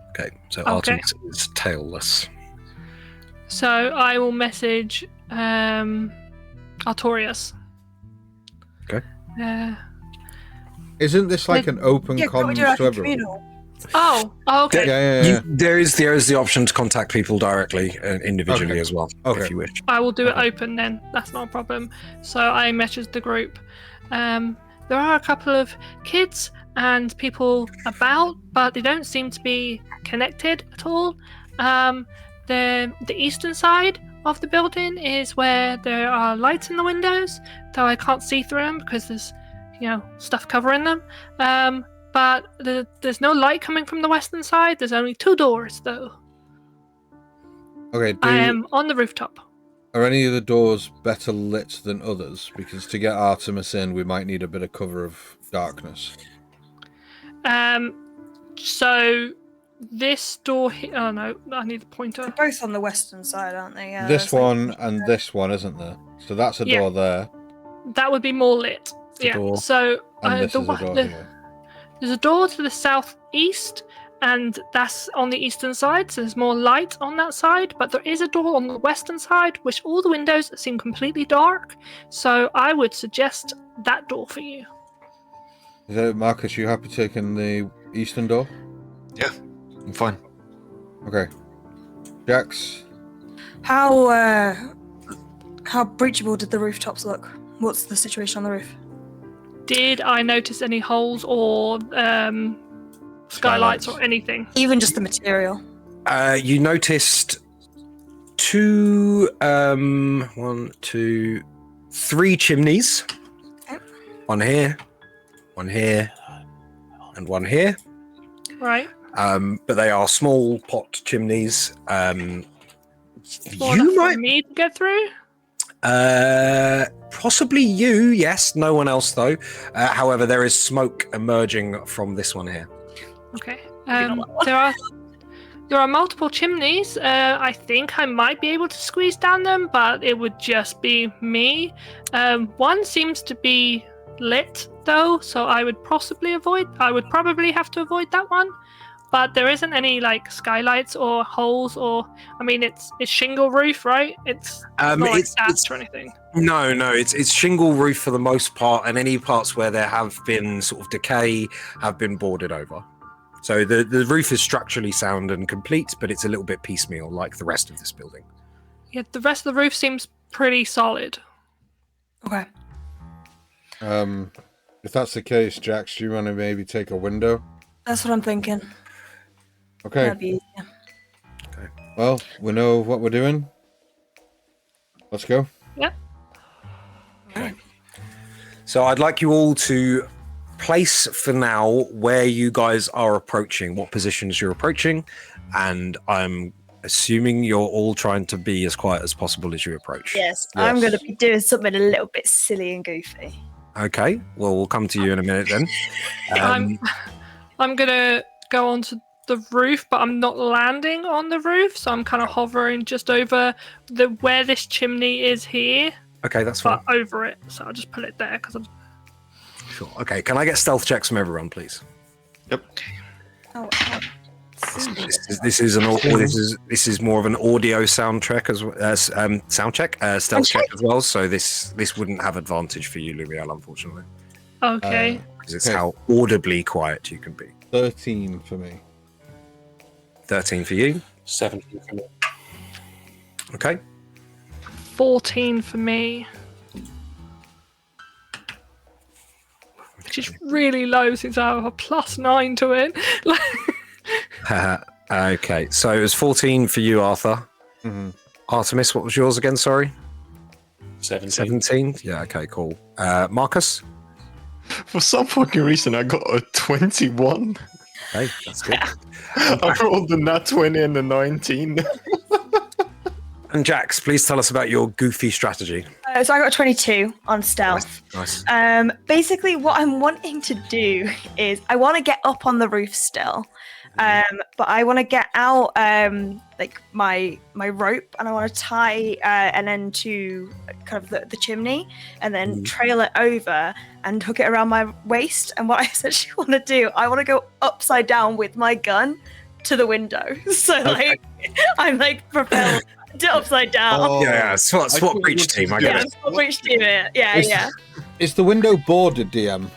[SPEAKER 1] Okay, so Artemis is tailless.
[SPEAKER 3] So I will message Artorias.
[SPEAKER 1] Okay.
[SPEAKER 6] Isn't this like an open comms to everyone?
[SPEAKER 3] Oh, okay.
[SPEAKER 6] Yeah.
[SPEAKER 1] There is the option to contact people directly, individually
[SPEAKER 6] Okay.
[SPEAKER 1] as well,
[SPEAKER 6] Okay.
[SPEAKER 1] if you wish.
[SPEAKER 3] I will do
[SPEAKER 6] Okay.
[SPEAKER 3] it open then. That's not a problem. So I messaged the group. There are a couple of kids and people about, but they don't seem to be connected at all. The eastern side of the building is where there are lights in the windows, though I can't see through them because there's, stuff covering them. But there's no light coming from the western side. There's only 2 doors, though.
[SPEAKER 6] Okay.
[SPEAKER 3] I am on the rooftop.
[SPEAKER 6] Are any of the doors better lit than others? Because to get Artemis in, we might need a bit of cover of darkness.
[SPEAKER 3] So this door here. Oh no, I need the pointer.
[SPEAKER 5] They're both on the western side, aren't they? Yeah,
[SPEAKER 6] This
[SPEAKER 5] there's like-
[SPEAKER 6] one and this one, isn't there? So that's a
[SPEAKER 3] Yeah.
[SPEAKER 6] door there,
[SPEAKER 3] That would be more lit.
[SPEAKER 1] The
[SPEAKER 3] Yeah.
[SPEAKER 1] door.
[SPEAKER 3] So
[SPEAKER 6] and this
[SPEAKER 3] the
[SPEAKER 6] is a
[SPEAKER 3] one-
[SPEAKER 6] door
[SPEAKER 3] the-
[SPEAKER 6] here.
[SPEAKER 3] there's a door to the southeast, and that's on the eastern side. So there's more light on that side. But there is a door on the western side, which all the windows seem completely dark. So I would suggest that door for you.
[SPEAKER 6] Is that Marcus? You happy taking the eastern door?
[SPEAKER 2] Yeah, I'm fine.
[SPEAKER 6] Okay. Jax.
[SPEAKER 5] How breachable did the rooftops look? What's the situation on the roof?
[SPEAKER 3] Did I notice any holes or skylights or anything?
[SPEAKER 5] Even just the material.
[SPEAKER 1] You noticed 2, 1, 2, 3 chimneys.
[SPEAKER 5] Okay.
[SPEAKER 1] One here, and one here.
[SPEAKER 3] Right.
[SPEAKER 1] But they are small pot chimneys.
[SPEAKER 3] Small
[SPEAKER 1] You
[SPEAKER 3] enough
[SPEAKER 1] might
[SPEAKER 3] for me to get through.
[SPEAKER 1] possibly you. Yes, no one else though. However, there is smoke emerging from this one here.
[SPEAKER 3] Okay. There are multiple chimneys. I think I might be able to squeeze down them, but it would just be me. One seems to be lit though, so I would probably have to avoid that one. But there isn't any like skylights or holes, or I mean, it's shingle roof, right? It's not like thatched or anything.
[SPEAKER 1] No, it's shingle roof for the most part, and any parts where there have been sort of decay have been boarded over. So the roof is structurally sound and complete, but it's a little bit piecemeal, like the rest of this building.
[SPEAKER 3] Yeah, the rest of the roof seems pretty solid.
[SPEAKER 5] Okay.
[SPEAKER 6] If that's the case, Jax, do you want to maybe take a window?
[SPEAKER 5] That's what I'm thinking.
[SPEAKER 6] Okay.
[SPEAKER 5] That'd be easier.
[SPEAKER 6] Well, we know what we're doing. Let's go.
[SPEAKER 3] Yep.
[SPEAKER 1] So I'd like you all to place for now where you guys are approaching, what positions you're approaching, and I'm assuming you're all trying to be as quiet as possible as you approach.
[SPEAKER 5] Yes, I'm
[SPEAKER 6] Yes.
[SPEAKER 5] going to be doing something a little bit silly and goofy.
[SPEAKER 1] Okay, well, we'll come to you in a minute then.
[SPEAKER 3] I'm gonna go onto the roof, but I'm not landing on the roof, so I'm kind of hovering just over where this chimney is here,
[SPEAKER 1] Okay, that's fine.
[SPEAKER 3] but over it. So I'll just put it there because I'm.
[SPEAKER 1] Sure. Okay, can I get stealth checks from everyone, please?
[SPEAKER 2] Yep.
[SPEAKER 5] Oh,
[SPEAKER 1] This is more of an audio sound check as sound check, stealth check as well. So this wouldn't have advantage for you, Luriel, unfortunately,
[SPEAKER 3] Okay.
[SPEAKER 1] because it's
[SPEAKER 6] Okay.
[SPEAKER 1] how audibly quiet you can be.
[SPEAKER 6] 13 for me.
[SPEAKER 1] 13 for you.
[SPEAKER 4] 17 for me.
[SPEAKER 1] Okay.
[SPEAKER 3] 14 for me. Which is really low since I have a +9 to it.
[SPEAKER 1] Okay, so it was 14 for you, Arthur.
[SPEAKER 6] Mm-hmm.
[SPEAKER 1] Artemis, what was yours again? Sorry,
[SPEAKER 4] 17.
[SPEAKER 1] 17. Yeah. Okay. Cool. Marcus.
[SPEAKER 2] For some fucking reason, I got a 21.
[SPEAKER 1] Okay, that's good.
[SPEAKER 2] I rolled the nat 20 and the 19.
[SPEAKER 1] And Jax, please tell us about your goofy strategy.
[SPEAKER 5] so I got a 22 on stealth.
[SPEAKER 1] Nice.
[SPEAKER 5] Basically, what I'm wanting to do is I want to get up on the roof still, but I want to get out like my rope, and I want to tie an end to kind of the chimney, and then trail it over and hook it around my waist. And what I essentially want to do, I want to go upside down with my gun to the window, so like I'm like propelled upside down.
[SPEAKER 2] Oh.
[SPEAKER 1] Yeah. SWAT breach team. I get
[SPEAKER 5] Yeah,
[SPEAKER 1] it.
[SPEAKER 5] I'll reach to it. Yeah,
[SPEAKER 6] Is-
[SPEAKER 5] yeah.
[SPEAKER 6] Is the window boarded, DM?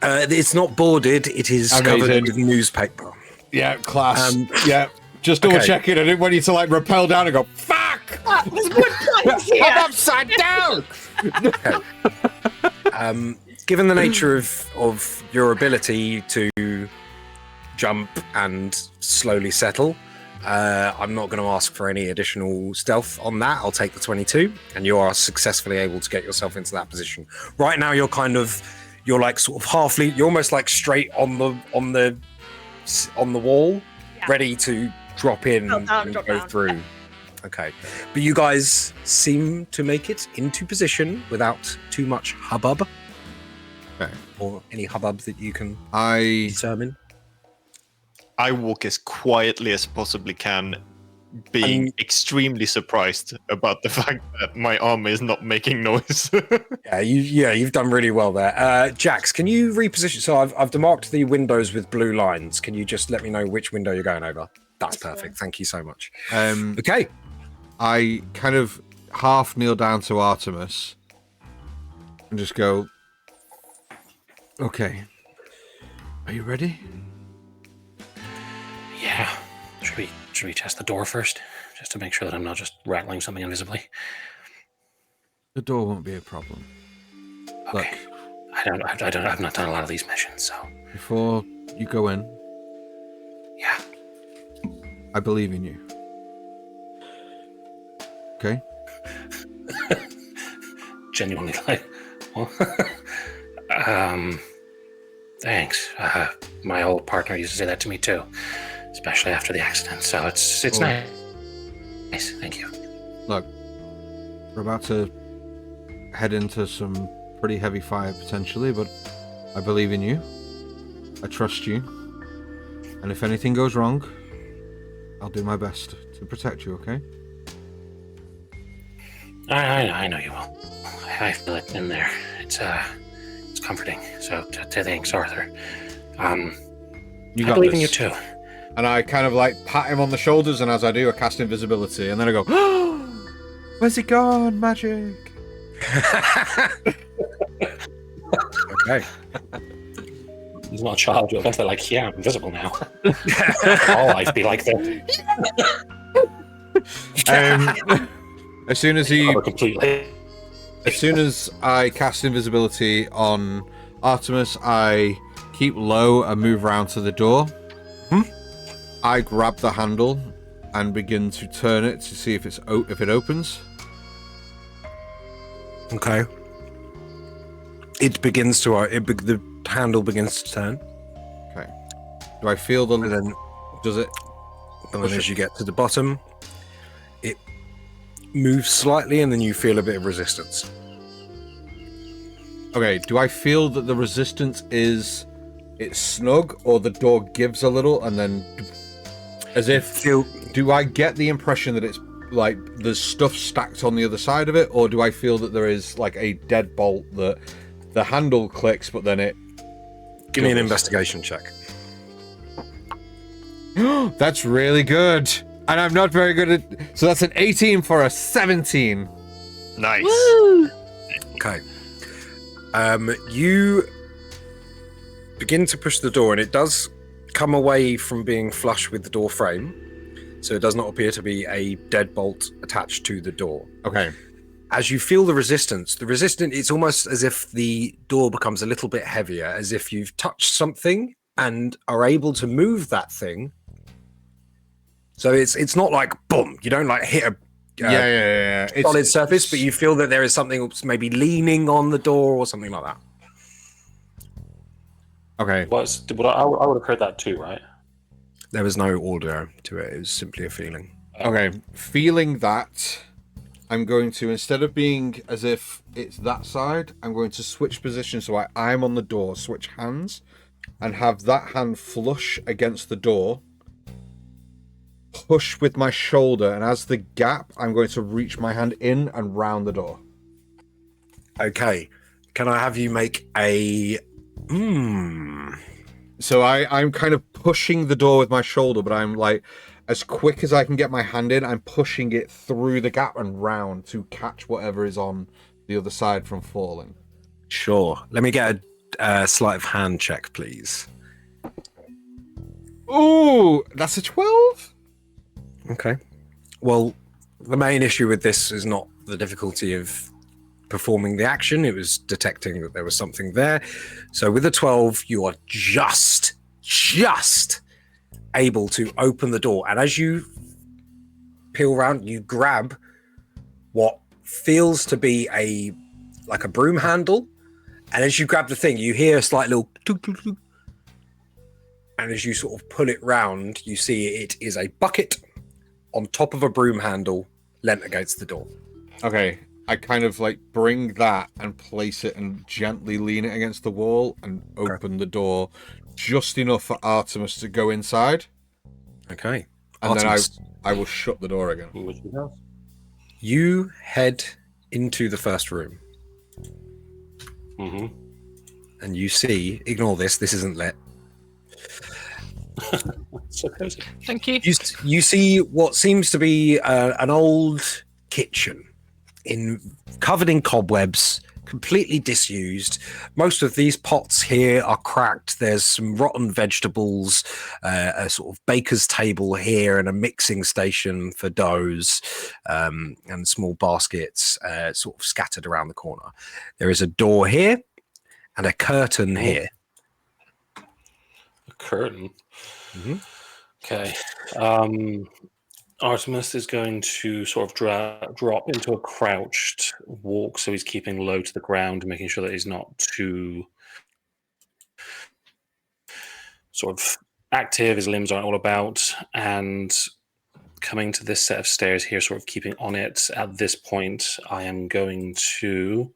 [SPEAKER 1] It's not boarded. It is covered
[SPEAKER 6] Amazing.
[SPEAKER 1] with newspaper.
[SPEAKER 6] Yeah, class.
[SPEAKER 1] Um,
[SPEAKER 6] Yeah, just double
[SPEAKER 1] okay.
[SPEAKER 6] checking. I didn't want you to like rappel down and go, fuck!
[SPEAKER 5] There's wood planks here.
[SPEAKER 6] I'm upside down!
[SPEAKER 1] Given the nature of your ability to jump and slowly settle, I'm not going to ask for any additional stealth on that. I'll take the 22, and you are successfully able to get yourself into that position. Right now, you're like sort of halfly. You're almost like straight on the wall,
[SPEAKER 5] Yeah.
[SPEAKER 1] ready to drop in
[SPEAKER 5] Drop down,
[SPEAKER 1] and
[SPEAKER 5] drop
[SPEAKER 1] go
[SPEAKER 5] down,
[SPEAKER 1] through.
[SPEAKER 5] yeah.
[SPEAKER 1] Okay, but you guys seem to make it into position without too much hubbub.
[SPEAKER 6] Okay.
[SPEAKER 1] Or any hubbub that you can
[SPEAKER 6] I
[SPEAKER 1] determine.
[SPEAKER 2] I walk as quietly as possibly can, being extremely surprised about the fact that my armor is not making noise.
[SPEAKER 1] You've done really well there. Jax, can you reposition? So I've demarked the windows with blue lines. Can you just let me know which window you're going over? That's perfect. Thank you so much. Okay.
[SPEAKER 6] I kind of half kneel down to Artemis and just go, okay, are you ready?
[SPEAKER 4] Yeah. Should we test the door first, just to make sure that I'm not just rattling something invisibly?
[SPEAKER 6] The door won't be a problem.
[SPEAKER 4] Okay. I've not done a lot of these missions, so.
[SPEAKER 6] Before you go in,
[SPEAKER 4] Yeah.
[SPEAKER 6] I believe in you. Okay?
[SPEAKER 4] Genuinely, like, well, thanks. My old partner used to say that to me too, especially after the accident. So it's
[SPEAKER 6] Oh.
[SPEAKER 4] nice. Nice, thank you.
[SPEAKER 6] Look, we're about to head into some pretty heavy fire potentially, but I believe in you. I trust you. And if anything goes wrong, I'll do my best to protect you, okay?
[SPEAKER 4] I know you will. I feel it in there. It's comforting. So thanks, Arthur.
[SPEAKER 6] You
[SPEAKER 4] I
[SPEAKER 6] got
[SPEAKER 4] believe in you
[SPEAKER 6] this.
[SPEAKER 4] too.
[SPEAKER 6] And I kind of like pat him on the shoulders, and as I do, I cast invisibility, and then I go, oh, where's he gone, magic?
[SPEAKER 1] Okay.
[SPEAKER 4] He's not a child. You'll eventually like, yeah, I'm invisible now. All life be like that.
[SPEAKER 6] As soon as he,
[SPEAKER 4] Cover completely.
[SPEAKER 6] as soon as I cast invisibility on Artemis, I keep low and move around to the door. I grab the handle and begin to turn it to see if it opens.
[SPEAKER 1] Okay. It begins to. The handle begins to turn.
[SPEAKER 6] Okay. Do I feel the?
[SPEAKER 1] And then,
[SPEAKER 6] Does it?
[SPEAKER 1] and then as you get to the bottom, it moves slightly, and then you feel a bit of resistance.
[SPEAKER 6] Okay. Do I feel that the resistance is it's snug, or the door gives a little, and then as if? Do I get the impression that it's like there's stuff stacked on the other side of it, or do I feel that there is like a deadbolt that the handle clicks, but then it?
[SPEAKER 1] Give me an investigation check.
[SPEAKER 6] That's really good, and I'm not very good at. So that's an 18 for a 17.
[SPEAKER 2] Nice.
[SPEAKER 3] Woo!
[SPEAKER 1] Okay. You begin to push the door, and it does come away from being flush with the door frame, so it does not appear to be a deadbolt attached to the door.
[SPEAKER 6] Okay.
[SPEAKER 1] As you feel the resistance, it's almost as if the door becomes a little bit heavier, as if you've touched something and are able to move that thing. So it's not like boom, you don't like hit a
[SPEAKER 6] Yeah.
[SPEAKER 1] solid surface, but you feel that there is something that's maybe leaning on the door or something like that.
[SPEAKER 6] Okay.
[SPEAKER 4] I would have heard that too, right?
[SPEAKER 1] There was no audio to it. It was simply a feeling.
[SPEAKER 6] Okay. Feeling that, I'm going to, instead of being as if it's that side, I'm going to switch position so I'm on the door, switch hands, and have that hand flush against the door, push with my shoulder, and as the gap, I'm going to reach my hand in and round the door.
[SPEAKER 1] Okay. Can I have you make a...
[SPEAKER 6] So I'm kind of pushing the door with my shoulder, but I'm like, as quick as I can get my hand in, I'm pushing it through the gap and round to catch whatever is on the other side from falling.
[SPEAKER 1] Sure. Let me get sleight of hand check, please.
[SPEAKER 6] Ooh, that's a 12?
[SPEAKER 1] Okay. Well, the main issue with this is not the difficulty of performing the action. It was detecting that there was something there. So with a 12, you are just able to open the door. And as you peel around, you grab what feels to be like a broom handle. And as you grab the thing, you hear a slight little tuk, tuk, tuk. And as you sort of pull it round, you see it is a bucket on top of a broom handle leant against the door.
[SPEAKER 6] Okay, I kind of like bring that and place it and gently lean it against the wall and open the door just enough for Artemis to go inside.
[SPEAKER 1] Okay.
[SPEAKER 6] And
[SPEAKER 1] Artemis,
[SPEAKER 6] then I will shut the door again.
[SPEAKER 1] you head into the first room.
[SPEAKER 4] Mm-hmm.
[SPEAKER 1] And you see, ignore this isn't lit.
[SPEAKER 4] So cozy.
[SPEAKER 3] Thank you.
[SPEAKER 1] You see what seems to be an old kitchen covered in cobwebs, completely disused. Most of these pots here are cracked. There's some rotten vegetables, a sort of baker's table here, and a mixing station for doughs, and small baskets sort of scattered around the corner. There is a door here and a curtain here.
[SPEAKER 4] A curtain.
[SPEAKER 1] Mm-hmm.
[SPEAKER 4] Okay. Artemis is going to sort of drop into a crouched walk, so he's keeping low to the ground, making sure that he's not too sort of active, his limbs aren't all about, and coming to this set of stairs here, sort of keeping on it. At this point, I am going to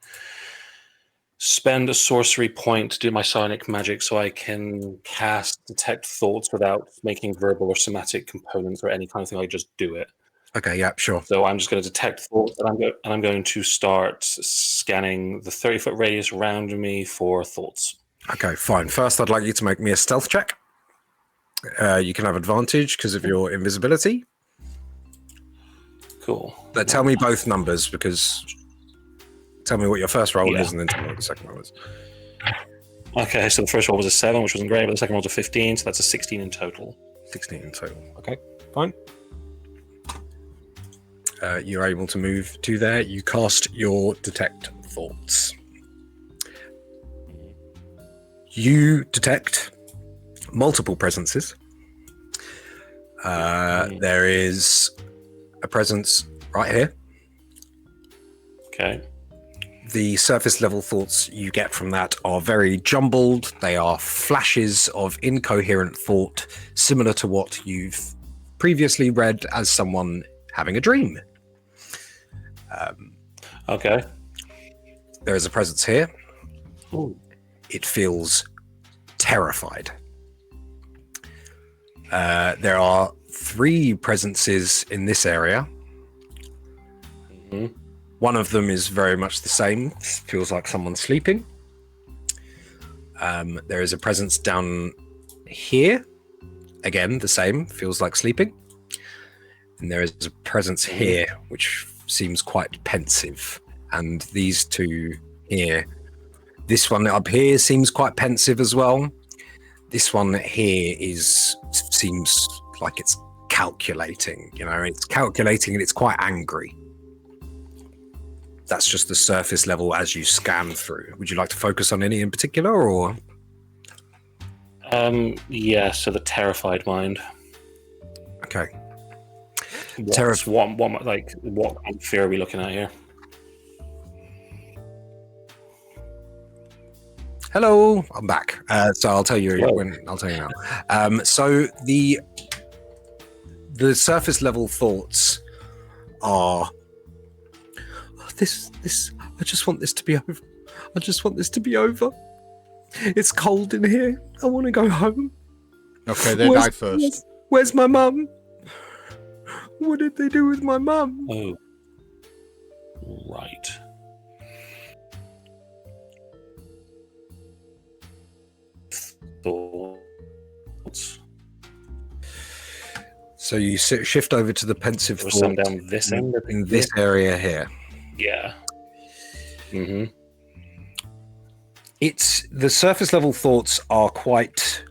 [SPEAKER 4] spend a sorcery point to do my psionic magic so I can cast detect thoughts without making verbal or somatic components or any kind of thing. I just do it.
[SPEAKER 1] Okay, yeah, sure.
[SPEAKER 4] So I'm just going to detect thoughts, and I'm going to start scanning the 30-foot radius around me for thoughts.
[SPEAKER 1] Okay, fine. First, I'd like you to make me a stealth check. You can have advantage because of your invisibility.
[SPEAKER 4] Cool.
[SPEAKER 1] But tell me both numbers, because tell me what your first roll
[SPEAKER 4] Yeah.
[SPEAKER 1] is, and then tell me what the second roll is.
[SPEAKER 4] Okay, so the first roll was a 7, which wasn't great, but the second roll was a 15, so that's a 16 in total.
[SPEAKER 1] 16 in total. Okay, fine. You're able to move to there. You cast your detect thoughts. You detect multiple presences. There is a presence right here.
[SPEAKER 4] Okay.
[SPEAKER 1] The surface level thoughts you get from that are very jumbled. They are flashes of incoherent thought, similar to what you've previously read as someone having a dream.
[SPEAKER 4] Okay.
[SPEAKER 1] There is a presence here.
[SPEAKER 4] Ooh.
[SPEAKER 1] It feels terrified. There are 3 presences in this area.
[SPEAKER 4] Mm-hmm.
[SPEAKER 1] One of them is very much the same. Feels like someone's sleeping. There is a presence down here. Again, the same. Feels like sleeping. And there is a presence here, which seems quite pensive. And these 2 here. This one up here seems quite pensive as well. This one here seems like it's calculating. You know, it's calculating and it's quite angry. That's just the surface level as you scan through. Would you like to focus on any in particular, or?
[SPEAKER 4] Yeah, so the terrified mind.
[SPEAKER 1] Okay.
[SPEAKER 4] What kind of fear are we looking at here?
[SPEAKER 1] Hello, I'm back. So I'll tell you
[SPEAKER 4] Hello.
[SPEAKER 1] when. I'll tell you now. So the surface level thoughts are this. I just want this to be over. I just want this to be over. It's cold in here. I want to go home.
[SPEAKER 6] Okay, then die first.
[SPEAKER 1] Where's my mum? What did they do with my mum?
[SPEAKER 4] Oh. Right. Thoughts.
[SPEAKER 1] So you shift over to the pensive
[SPEAKER 4] There was some
[SPEAKER 1] thought
[SPEAKER 4] down this end.
[SPEAKER 1] in this area here.
[SPEAKER 4] Yeah. Mm-hmm.
[SPEAKER 1] It's the surface level thoughts are quite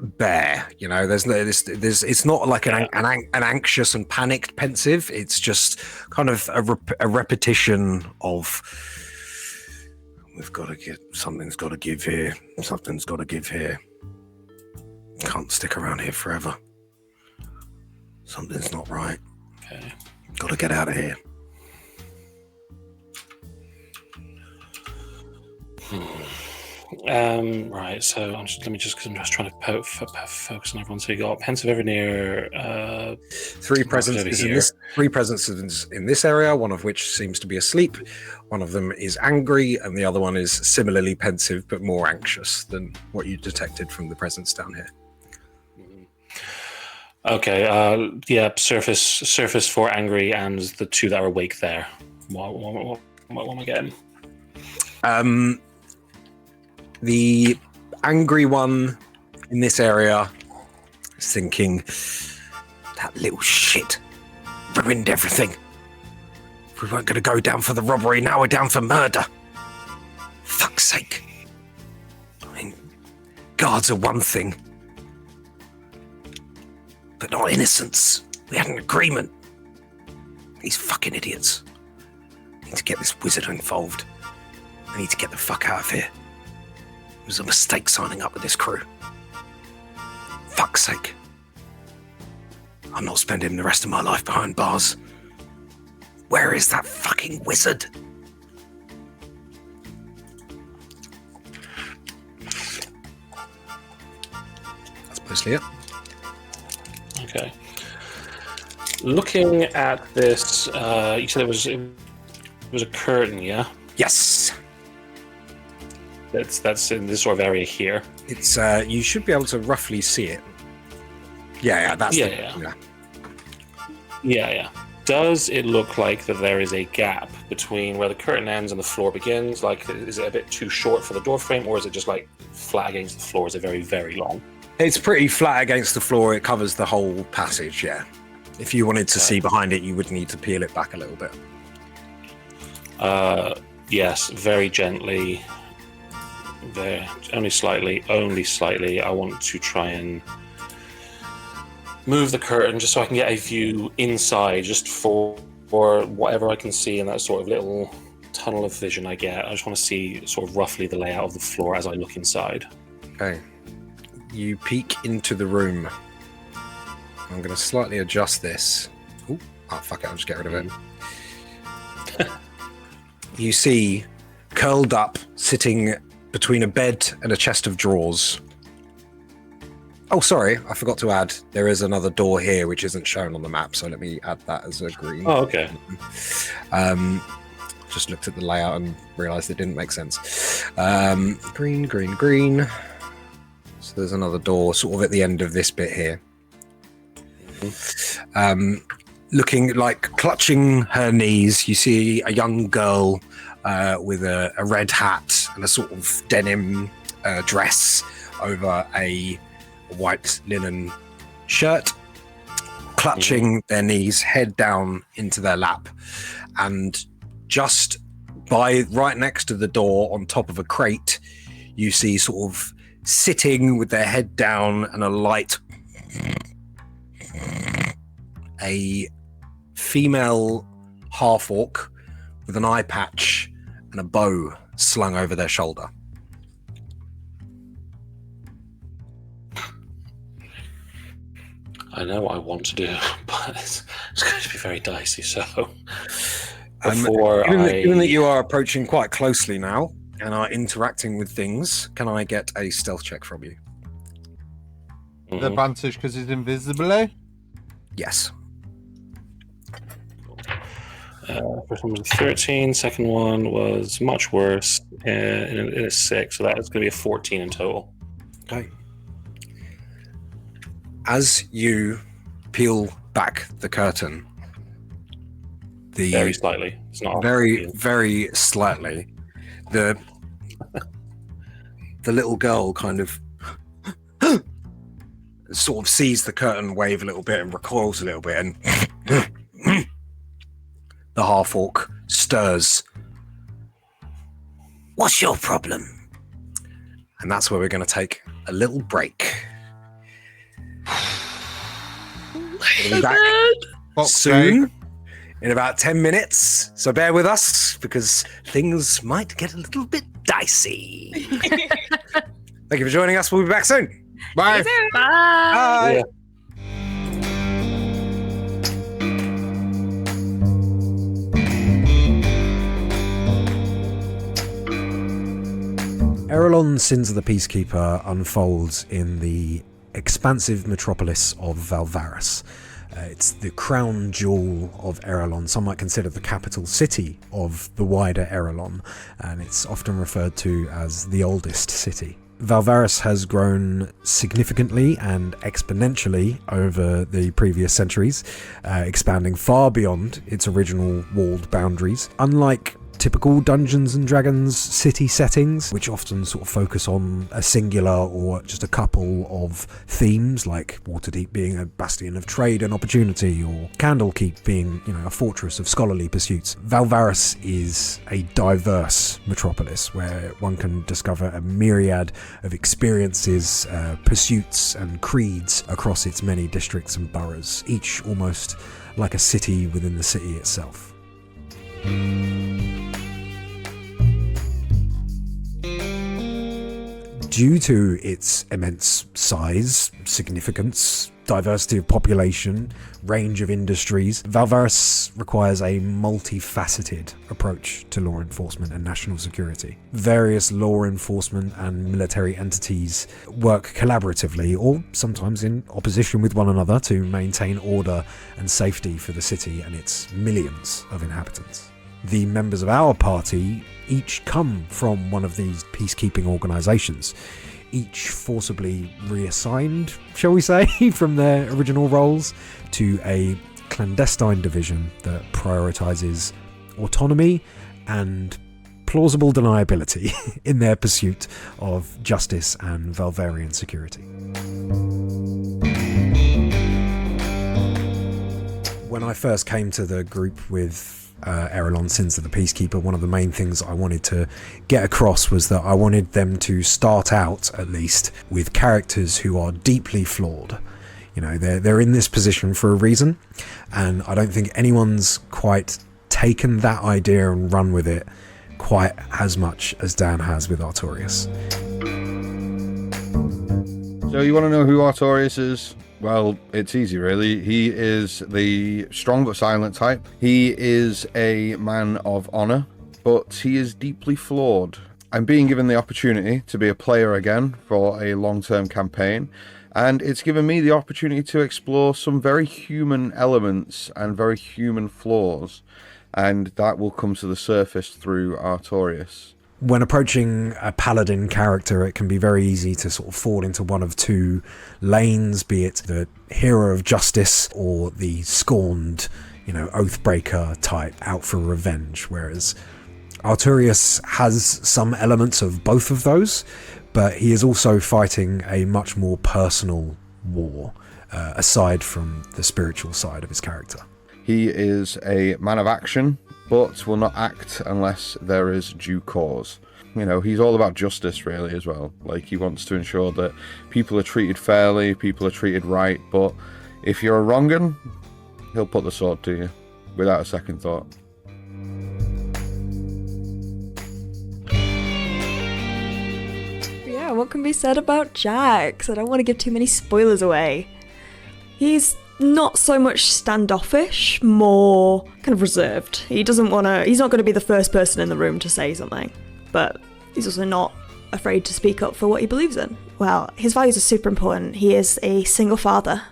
[SPEAKER 1] bare. You know, there's it's not like an anxious and panicked pensive. It's just kind of a repetition of something's got to give here. Something's got to give here. Can't stick around here forever. Something's not right.
[SPEAKER 4] Okay.
[SPEAKER 1] Got to get out of here.
[SPEAKER 4] Right, so I'm just trying to focus on everyone. So you got pensive over near
[SPEAKER 1] three presences in this area, one of which seems to be asleep, one of them is angry, and the other one is similarly pensive but more anxious than what you detected from the presence down here.
[SPEAKER 4] Okay, yeah, surface for angry and the two that are awake there. What am I getting?
[SPEAKER 1] The angry one in this area is thinking, that little shit ruined everything. We weren't going to go down for the robbery, now we're down for murder. Fuck's sake. I mean, guards are one thing, but not innocence. We had an agreement. These fucking idiots. I need to get this wizard involved. I need to get the fuck out of here. It was a mistake signing up with this crew. Fuck's sake. I'm not spending the rest of my life behind bars. Where is that fucking wizard? That's mostly it.
[SPEAKER 4] Okay. Looking at this, you said it was a curtain, yeah?
[SPEAKER 1] Yes.
[SPEAKER 4] That's in this sort of area here.
[SPEAKER 1] It's you should be able to roughly see it. Yeah, that's
[SPEAKER 4] Yeah. Does it look like that there is a gap between where the curtain ends and the floor begins? Like, is it a bit too short for the door frame, or is it just like flat against the floor? Is it very, very long?
[SPEAKER 1] It's pretty flat against the floor. It covers the whole passage, yeah. If you wanted to see behind it, you would need to peel it back a little bit.
[SPEAKER 4] Yes, very gently. There, only slightly. I want to try and move the curtain just so I can get a view inside, just for whatever I can see in that sort of little tunnel of vision I get. I just want to see sort of roughly the layout of the floor as I look inside.
[SPEAKER 1] Okay. You peek into the room. I'm going to slightly adjust this. Ooh, fuck it, I'll just get rid of it. You see, curled up, sitting between a bed and a chest of drawers. Oh, sorry, I forgot to add, there is another door here which isn't shown on the map, so let me add that as a green.
[SPEAKER 4] Oh, okay.
[SPEAKER 1] Just looked at the layout and realised it didn't make sense. Green. So there's another door sort of at the end of this bit here. Looking like clutching her knees, you see a young girl with a red hat and a sort of denim dress over a white linen shirt, clutching their knees, head down into their lap, and just right next to the door on top of a crate, you see sort of sitting with their head down and a light, a female half-orc with an eye patch and a bow slung over their shoulder.
[SPEAKER 4] I know what I want to do, but it's going to be very dicey, so
[SPEAKER 1] Given that you are approaching quite closely now and are interacting with things, can I get a stealth check from you?
[SPEAKER 6] The advantage because it's invisible, eh?
[SPEAKER 1] Yes.
[SPEAKER 4] First one was 13, second one was much worse, in a 6, so that is going to be a 14 in total.
[SPEAKER 1] Okay. As you peel back the curtain,
[SPEAKER 4] very slightly. It's not
[SPEAKER 1] very, very slightly. The little girl kind of sort of sees the curtain wave a little bit and recoils a little bit, and the half-orc stirs. What's your problem? And that's where we're going to take a little break. We'll be back soon, in about 10 minutes. So bear with us, because things might get a little bit dicey. Thank you for joining us. We'll be back soon.
[SPEAKER 6] Bye.
[SPEAKER 3] Bye.
[SPEAKER 1] Bye. Aerilon, Sins of the Peacekeeper unfolds in the expansive metropolis of Valvaris. It's the crown jewel of Aerilon. Some might consider the capital city of the wider Aerilon, and it's often referred to as the oldest city. Valvaris has grown significantly and exponentially over the previous centuries, expanding far beyond its original walled boundaries. Unlike typical Dungeons and Dragons city settings, which often sort of focus on a singular or just a couple of themes, like Waterdeep being a bastion of trade and opportunity, or Candlekeep being, a fortress of scholarly pursuits. Valvaris is a diverse metropolis where one can discover a myriad of experiences, pursuits and creeds across its many districts and boroughs, each almost like a city within the city itself. Due to its immense size, significance, diversity of population, range of industries, Valvaris requires a multifaceted approach to law enforcement and national security. Various law enforcement and military entities work collaboratively, or sometimes in opposition with one another, to maintain order and safety for the city and its millions of inhabitants. The members of our party each come from one of these peacekeeping organisations, each forcibly reassigned, shall we say, from their original roles to a clandestine division that prioritises autonomy and plausible deniability in their pursuit of justice and Valvarian security. When I first came to the group with Aerilon, Sins of the Peacekeeper, one of the main things I wanted to get across was that I wanted them to start out, at least, with characters who are deeply flawed. They're in this position for a reason, and I don't think anyone's quite taken that idea and run with it quite as much as Dan has with Artorias.
[SPEAKER 7] So you want to know who Artorias is? Well, it's easy, really. He is the strong but silent type. He is a man of honor, but he is deeply flawed. I'm being given the opportunity to be a player again for a long-term campaign, and it's given me the opportunity to explore some very human elements and very human flaws, and that will come to the surface through Artorias.
[SPEAKER 1] When approaching a paladin character, it can be very easy to sort of fall into one of two lanes, be it the hero of justice or the scorned, oathbreaker type out for revenge, whereas Artorias has some elements of both of those, but he is also fighting a much more personal war, aside from the spiritual side of his character.
[SPEAKER 7] He is a man of action, but will not act unless there is due cause. He's all about justice, really, as well. Like, he wants to ensure that people are treated fairly, people are treated right, but if you're a wrong'un, he'll put the sword to you, without a second thought.
[SPEAKER 5] Yeah, what can be said about Jax? I don't want to give too many spoilers away. He's not so much standoffish, more kind of reserved. He's not going to be the first person in the room to say something, but he's also not afraid to speak up for what he believes in. Well, his values are super important. He is a single father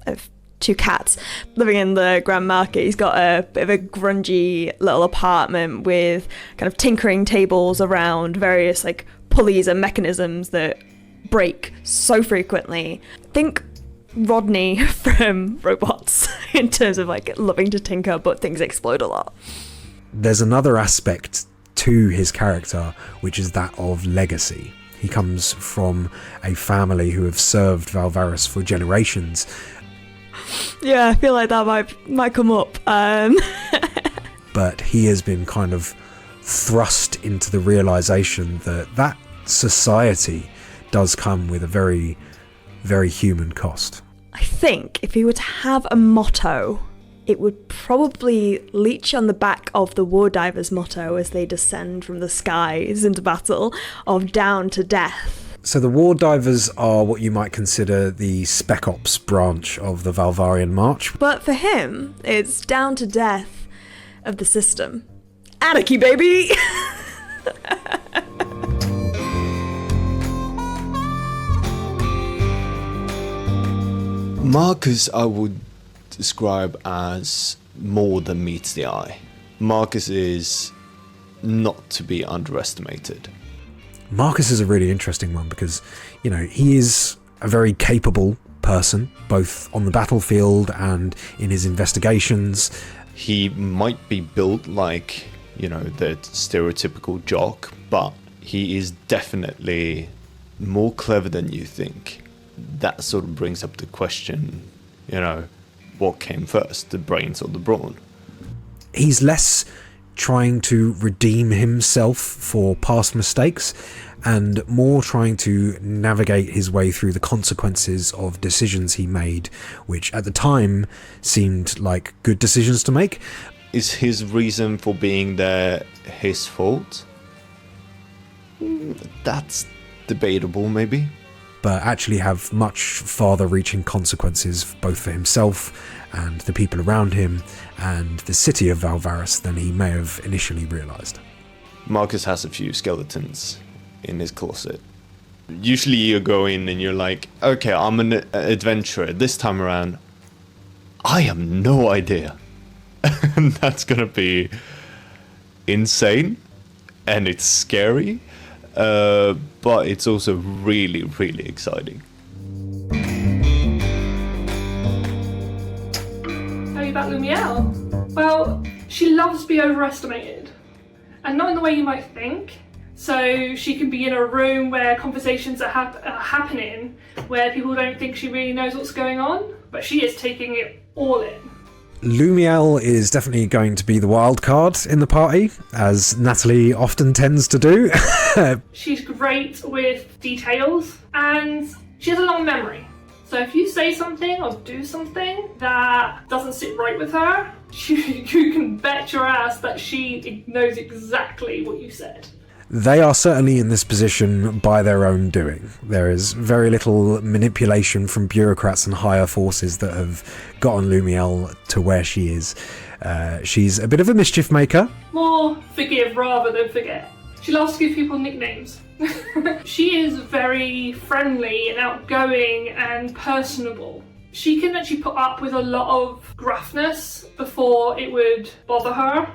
[SPEAKER 5] of 2 cats living in the Grand Market. He's got a bit of a grungy little apartment with kind of tinkering tables around, various pulleys and mechanisms that break so frequently. Think Rodney from Robots in terms of loving to tinker, but things explode a lot.
[SPEAKER 1] There's another aspect to his character, which is that of legacy. He comes from a family who have served Valvaris for generations.
[SPEAKER 5] Yeah, I feel like that might come up.
[SPEAKER 1] But he has been kind of thrust into the realization that that society does come with a very, very human cost.
[SPEAKER 5] I think if he were to have a motto, it would probably leech on the back of the War Divers motto as they descend from the skies into battle of down to death.
[SPEAKER 1] So the War Divers are what you might consider the Spec Ops branch of the Valvarian March.
[SPEAKER 5] But for him, it's down to death of the system. Anarchy, baby!
[SPEAKER 2] Marcus, I would describe as more than meets the eye. Marcus is not to be underestimated.
[SPEAKER 1] Marcus is a really interesting one because, you know, he is a very capable person, both on the battlefield and in his investigations.
[SPEAKER 2] He might be built like, you know, the stereotypical jock, but he is definitely more clever than you think. That sort of brings up the question, you know, what came first, the brains or the brawn?
[SPEAKER 1] He's less trying to redeem himself for past mistakes and more trying to navigate his way through the consequences of decisions he made, which at the time seemed like good decisions to make.
[SPEAKER 2] Is his reason for being there his fault? That's debatable, maybe.
[SPEAKER 1] But actually have much farther reaching consequences both for himself and the people around him and the city of Valvaris than he may have initially realised.
[SPEAKER 2] Marcus has a few skeletons in his closet. Usually you go in and you're like, okay, I'm an adventurer. This time around, I have no idea. And that's gonna be insane and it's scary. But it's also really, really exciting.
[SPEAKER 3] Tell you about Lumielle? Well, she loves to be overestimated. And not in the way you might think. So she can be in a room where conversations are happening, where people don't think she really knows what's going on, but she is taking it all in.
[SPEAKER 1] Lumielle is definitely going to be the wild card in the party, as Natalie often tends to do.
[SPEAKER 3] She's great with details, and she has a long memory. So if you say something or do something that doesn't sit right with her, you can bet your ass that she knows exactly what you said.
[SPEAKER 1] They are certainly in this position by their own doing. There is very little manipulation from bureaucrats and higher forces that have gotten Lumielle to where she is. She's a bit of a mischief maker.
[SPEAKER 3] More forgive rather than forget. She loves to give people nicknames. She is very friendly and outgoing and personable. She can actually put up with a lot of gruffness before it would bother her.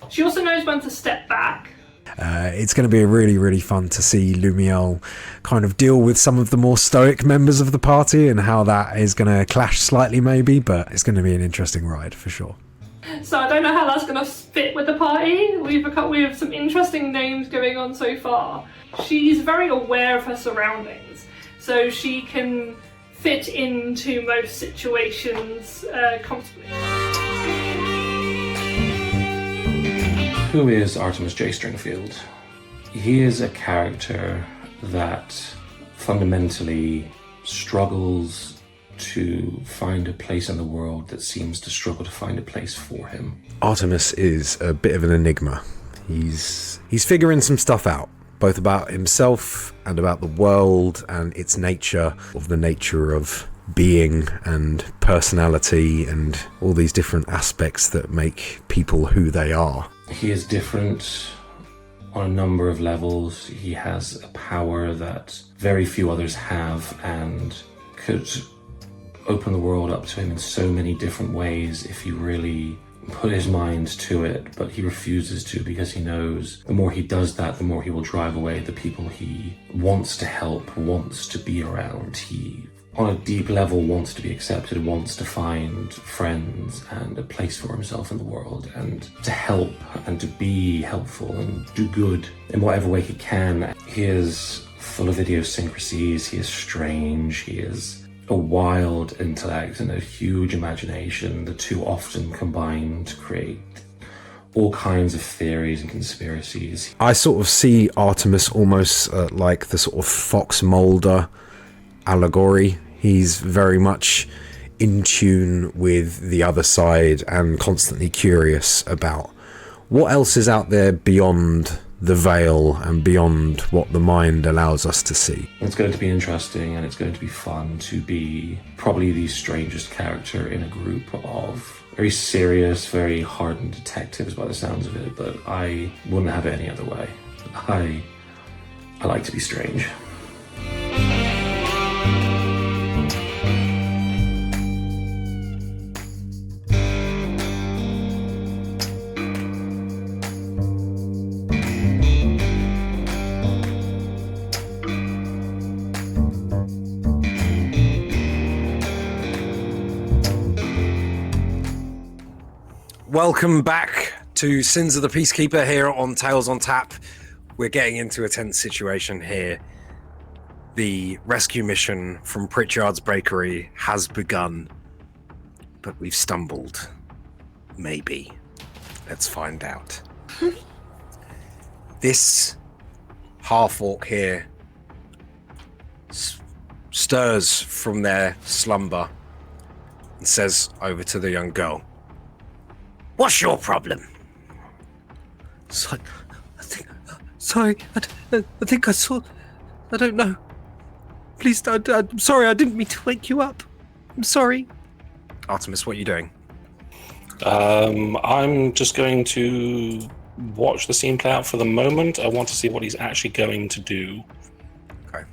[SPEAKER 3] She also knows when to step back.
[SPEAKER 1] It's going to be really, really fun to see Lumielle kind of deal with some of the more stoic members of the party and how that is going to clash slightly maybe, but it's going to be an interesting ride for sure.
[SPEAKER 3] So I don't know how that's going to fit with the party. We have some interesting names going on so far. She's very aware of her surroundings, so she can fit into most situations comfortably.
[SPEAKER 4] Who is Artemis J. Stringfield? He is a character that fundamentally struggles to find a place in the world that seems to struggle to find a place for him.
[SPEAKER 1] Artemis is a bit of an enigma. He's figuring some stuff out, both about himself and about the world and its nature, of the nature of being and personality and all these different aspects that make people who they are.
[SPEAKER 4] He is different on a number of levels. He has a power that very few others have and could open the world up to him in so many different ways if he really put his mind to it, but he refuses to because he knows the more he does that, the more he will drive away the people he wants to help, wants to be around. He, on a deep level, wants to be accepted, wants to find friends and a place for himself in the world and to help and to be helpful and do good in whatever way he can. He is full of idiosyncrasies, he is strange, he is a wild intellect and a huge imagination. The two often combine to create all kinds of theories and conspiracies.
[SPEAKER 1] I sort of see Artemis almost like the sort of Fox Mulder allegory. He's very much in tune with the other side and constantly curious about what else is out there beyond the veil and beyond what the mind allows us to see.
[SPEAKER 4] It's going to be interesting, and it's going to be fun to be probably the strangest character in a group of very serious, very hardened detectives by the sounds of it, but I wouldn't have it any other way. I like to be strange.
[SPEAKER 1] Welcome back to Sins of the Peacekeeper here on Tales on Tap. We're getting into a tense situation here. The rescue mission from Pritchard's Bakery has begun, but we've stumbled. Maybe. Let's find out. This half-orc here stirs from their slumber and says over to the young girl, "What's your problem?" Sorry, I think I saw. I don't know. Please, I'm sorry. I didn't mean to wake you up. I'm sorry. Artemis, what are you doing?
[SPEAKER 4] I'm just going to watch the scene play out for the moment. I want to see what he's actually going to do.
[SPEAKER 1] Okay.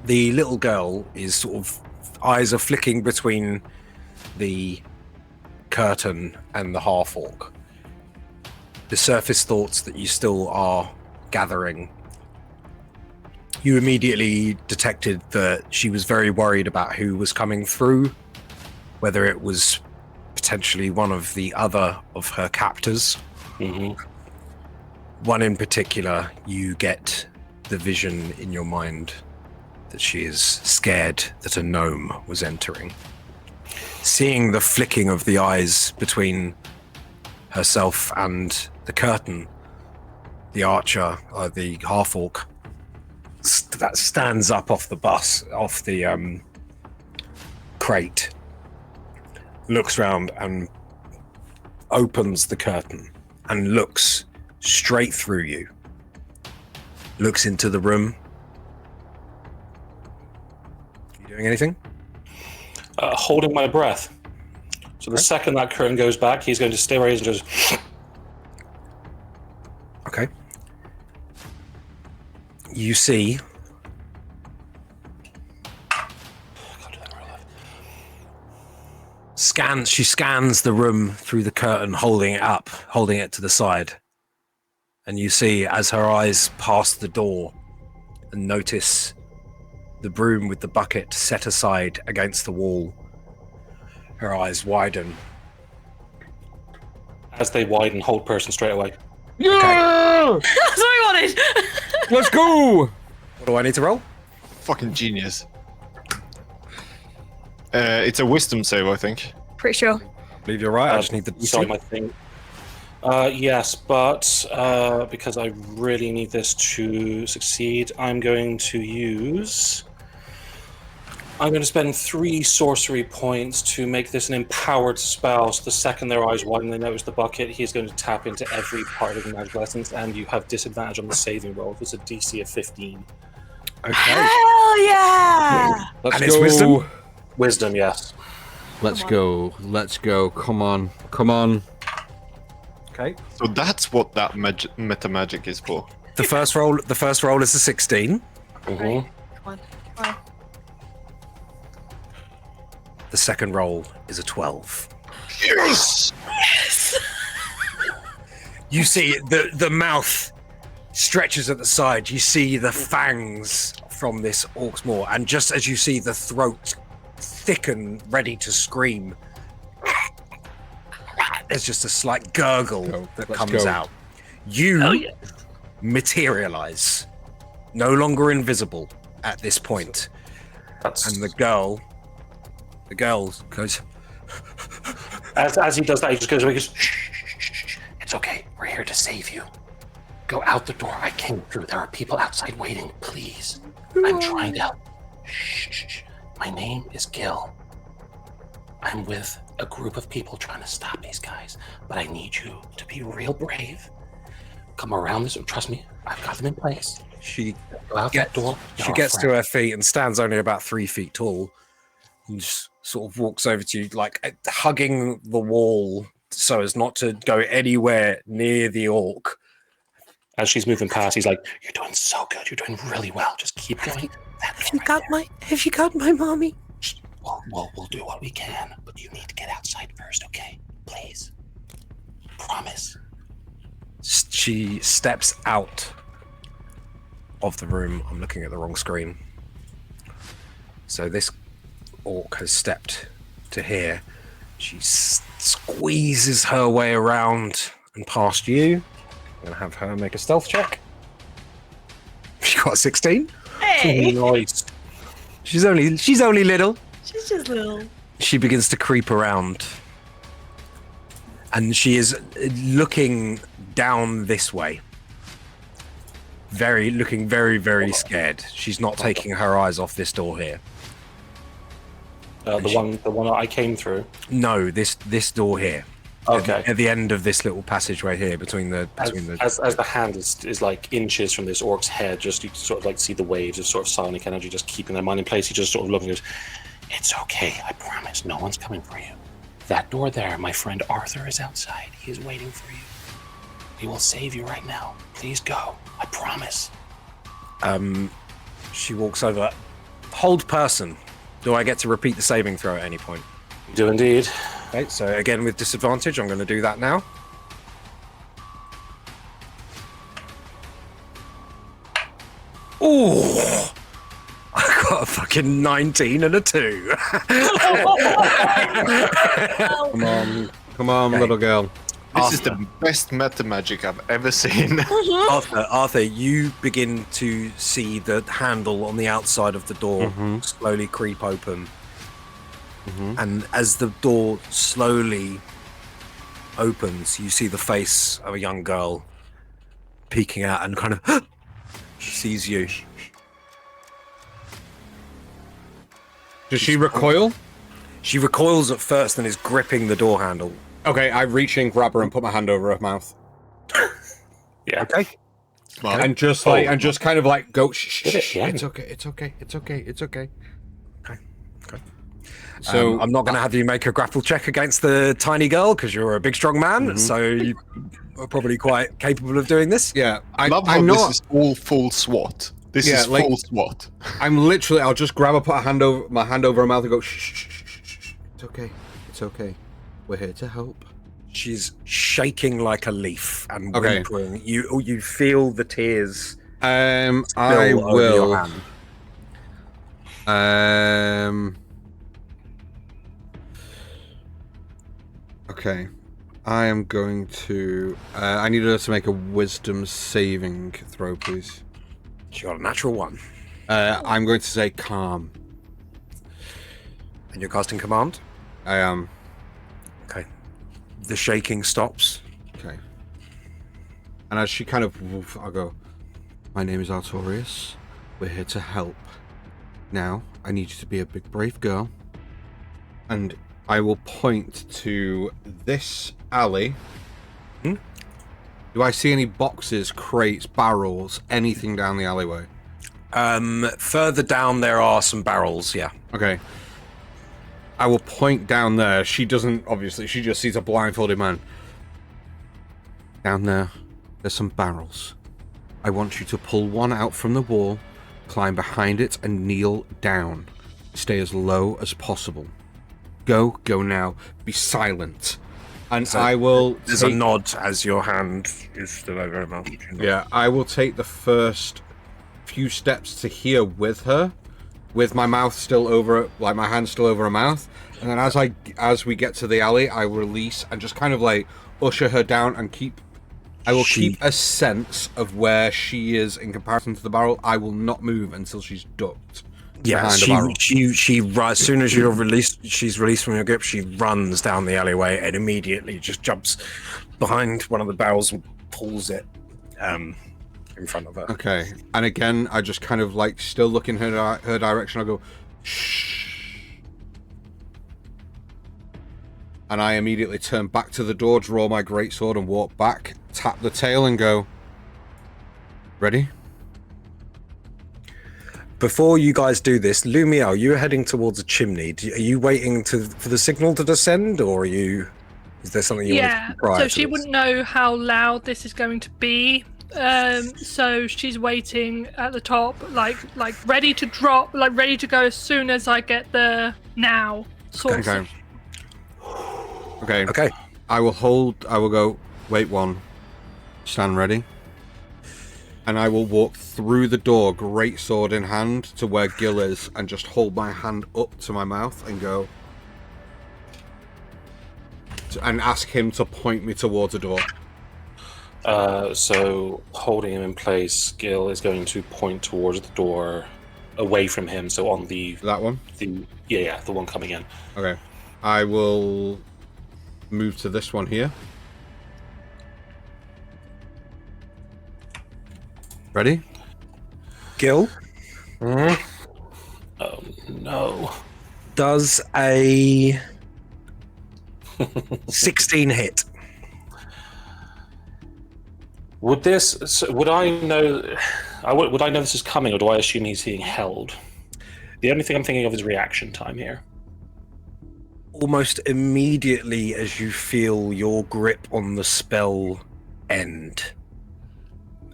[SPEAKER 1] The little girl is sort of eyes are flicking between the curtain and the half-orc. The surface thoughts that you still are gathering. You immediately detected that she was very worried about who was coming through, whether it was potentially one of the other of her captors.
[SPEAKER 4] Mm-hmm.
[SPEAKER 1] One in particular, you get the vision in your mind that she is scared that a gnome was entering. Seeing the flicking of the eyes between herself and the curtain, the archer, the half-orc, that stands up off the bus, off the crate, looks round and opens the curtain and looks straight through you. Looks into the room. Are you doing anything?
[SPEAKER 4] Holding my breath. So the second that curtain goes back, he's going to stay where he is and just...
[SPEAKER 1] Okay. You see... She scans the room through the curtain, holding it up, holding it to the side. And you see, as her eyes pass the door and notice the broom with the bucket set aside against the wall, her eyes widen.
[SPEAKER 4] As they widen, hold person straight away.
[SPEAKER 6] Yeah!
[SPEAKER 5] That's what we wanted.
[SPEAKER 6] Let's go!
[SPEAKER 1] What do I need to roll?
[SPEAKER 2] Fucking genius. It's a wisdom save, I think.
[SPEAKER 5] Pretty sure.
[SPEAKER 1] I believe you're right. I just need the
[SPEAKER 4] Sorry, my thing. Yes, but because I really need this to succeed, I'm going to spend 3 sorcery points to make this an empowered spell. So the second their eyes widen, they notice the bucket, he's going to tap into every part of the magical essence, and you have disadvantage on the saving roll. It's a DC of 15.
[SPEAKER 1] Okay.
[SPEAKER 5] Hell yeah!
[SPEAKER 6] Let's
[SPEAKER 1] And it's
[SPEAKER 6] go.
[SPEAKER 1] wisdom?
[SPEAKER 4] Wisdom, yes.
[SPEAKER 6] Let's go. Let's go. Come on. Come on.
[SPEAKER 1] Okay.
[SPEAKER 2] So that's what that meta magic is for.
[SPEAKER 1] The first roll is a 16.
[SPEAKER 4] Mm-hmm.
[SPEAKER 5] Come on.
[SPEAKER 1] The second roll is a 12.
[SPEAKER 2] Yes!
[SPEAKER 1] You see the mouth stretches at the side. You see the fangs from this orc's maw, and just as you see the throat thicken, ready to scream, there's just a slight gurgle that comes out. You materialize, no longer invisible at this point, and the girl goes,
[SPEAKER 4] As he does that, he just goes away. He goes, shh. It's okay. We're here to save you. Go out the door. I came through. There are people outside waiting. Please. I'm trying to help. Shh. My name is Gil. I'm with a group of people trying to stop these guys, but I need you to be real brave. Come around this. Trust me, I've got them in place.
[SPEAKER 1] She
[SPEAKER 4] Go out that door.
[SPEAKER 1] She gets to her feet and stands only about 3 feet tall, and just sort of walks over to you, like hugging the wall so as not to go anywhere near the orc.
[SPEAKER 4] As she's moving past, he's like, "You're doing so good. You're doing really well. Just keep going."
[SPEAKER 1] Have you got my mommy?
[SPEAKER 4] Well, we'll do what we can, but you need to get outside first, okay? Please. Promise.
[SPEAKER 1] She steps out of the room. I'm looking at the wrong screen. So this orc has stepped to here. She squeezes her way around and past you. I'm going to have her make a stealth check. She got a 16.
[SPEAKER 5] Hey,
[SPEAKER 4] Nice.
[SPEAKER 1] She's only little.
[SPEAKER 5] she's just little.
[SPEAKER 1] She begins to creep around. And she is looking down this way. Looking very, very scared. She's not taking her eyes off this door here.
[SPEAKER 4] The one I came through.
[SPEAKER 1] No, this door here.
[SPEAKER 4] Okay.
[SPEAKER 1] At the end of this little passageway here between the
[SPEAKER 4] As the hand is like inches from this orc's head, just you sort of like see the waves of sort of psionic energy just keeping their mind in place. He just sort of looking at, "It's okay, I promise. No one's coming for you. That door there, my friend Arthur is outside. He is waiting for you. He will save you right now. Please go. I promise."
[SPEAKER 1] She walks over. Hold person. Do I get to repeat the saving throw at any point?
[SPEAKER 4] You do indeed.
[SPEAKER 1] Okay, so again with disadvantage, I'm going to do that now. Ooh! I got a fucking 19 and a 2.
[SPEAKER 6] Come on,
[SPEAKER 1] Okay.
[SPEAKER 6] little girl.
[SPEAKER 2] This is the best meta magic I've ever seen.
[SPEAKER 1] Arthur, you begin to see the handle on the outside of the door slowly creep open. And as the door slowly opens, you see the face of a young girl peeking out and kind of sees you.
[SPEAKER 6] Does she recoil?
[SPEAKER 1] She recoils at first and is gripping the door handle.
[SPEAKER 6] Okay, I reach in, grab her, and put my hand over her mouth,
[SPEAKER 4] Yeah.
[SPEAKER 1] Okay.
[SPEAKER 2] Well,
[SPEAKER 6] and just kind of like go. Shh,
[SPEAKER 4] Get it,
[SPEAKER 6] shh,
[SPEAKER 4] yeah.
[SPEAKER 6] it's okay. It's okay.
[SPEAKER 1] Okay.
[SPEAKER 6] So
[SPEAKER 1] I'm not going to have you make a grapple check against the tiny girl because you're a big, strong man. So you are probably quite capable of doing this.
[SPEAKER 6] yeah,
[SPEAKER 2] I love how
[SPEAKER 6] I'm
[SPEAKER 2] this
[SPEAKER 6] not.
[SPEAKER 2] is all full SWAT. This
[SPEAKER 6] Yeah,
[SPEAKER 2] is
[SPEAKER 6] like-
[SPEAKER 2] full SWAT.
[SPEAKER 6] I'm literally. I'll just grab her, put my hand over her mouth, and go. Shh. It's okay. It's okay. We're here to help.
[SPEAKER 1] She's shaking like a leaf and
[SPEAKER 6] Okay.
[SPEAKER 1] whimpering. You feel the tears
[SPEAKER 6] I
[SPEAKER 1] spill over your
[SPEAKER 6] will.
[SPEAKER 1] hand.
[SPEAKER 6] Okay. I am going to. I need her to make a wisdom saving throw, please.
[SPEAKER 1] She got a natural 1.
[SPEAKER 6] I'm going to say calm.
[SPEAKER 1] And you're casting command?
[SPEAKER 6] I am.
[SPEAKER 1] Okay. The shaking stops.
[SPEAKER 6] Okay. And as she kind of, I'll go, "My name is Artorius. We're here to help. Now, I need you to be a big, brave girl. And I will point to this alley. Do I see any boxes, crates, barrels, anything down the alleyway?
[SPEAKER 1] Further down there are some barrels, yeah.
[SPEAKER 6] Okay. I will point down there. She doesn't, obviously, she just sees a blindfolded man. Down there, there's some barrels. I want you to pull one out from the wall, climb behind it, and kneel down. Stay as low as possible. Go now. Be silent. And
[SPEAKER 1] So
[SPEAKER 6] I will
[SPEAKER 1] There's a
[SPEAKER 6] take-
[SPEAKER 1] nod as your hand is still over her mouth.
[SPEAKER 6] Yeah, I will take the first few steps to here with her, with my mouth still over, like my hand still over her mouth, and then as we get to the alley, I release and just kind of like usher her down and keep. I will keep a sense of where she is in comparison to the barrel. I will not move until she's ducked.
[SPEAKER 1] Yeah,
[SPEAKER 6] behind the barrel.
[SPEAKER 1] she as soon as she's released from your grip, she runs down the alleyway and immediately just jumps behind one of the barrels and pulls it in front of her.
[SPEAKER 6] Okay, and again, I just kind of like still look in her direction. I go, shh. And I immediately turn back to the door, draw my greatsword and walk back, tap the tail and go, ready?
[SPEAKER 1] Before you guys do this, Lumiel, you're heading towards a chimney. Are you waiting for the signal to descend, or is there something you want to do prior
[SPEAKER 3] so
[SPEAKER 1] to
[SPEAKER 3] she
[SPEAKER 1] this?
[SPEAKER 3] wouldn't know how loud this is going to be. So she's waiting at the top, like ready to drop, like ready to go as soon as I get the now source.
[SPEAKER 6] Okay. I will go, wait one, stand ready. And I will walk through the door, greatsword in hand, to where Gil is, and just hold my hand up to my mouth and go... and ask him to point me towards a door.
[SPEAKER 4] So holding him in place, Gil is going to point towards the door away from him, so on the...
[SPEAKER 6] That one?
[SPEAKER 4] the one coming in.
[SPEAKER 6] Okay. I will move to this one here. Ready?
[SPEAKER 1] Gil?
[SPEAKER 4] Oh, no.
[SPEAKER 1] Does a 16 hit?
[SPEAKER 4] Would I know... would I know this is coming, or do I assume he's being held? The only thing I'm thinking of is reaction time here.
[SPEAKER 1] Almost immediately as you feel your grip on the spell end.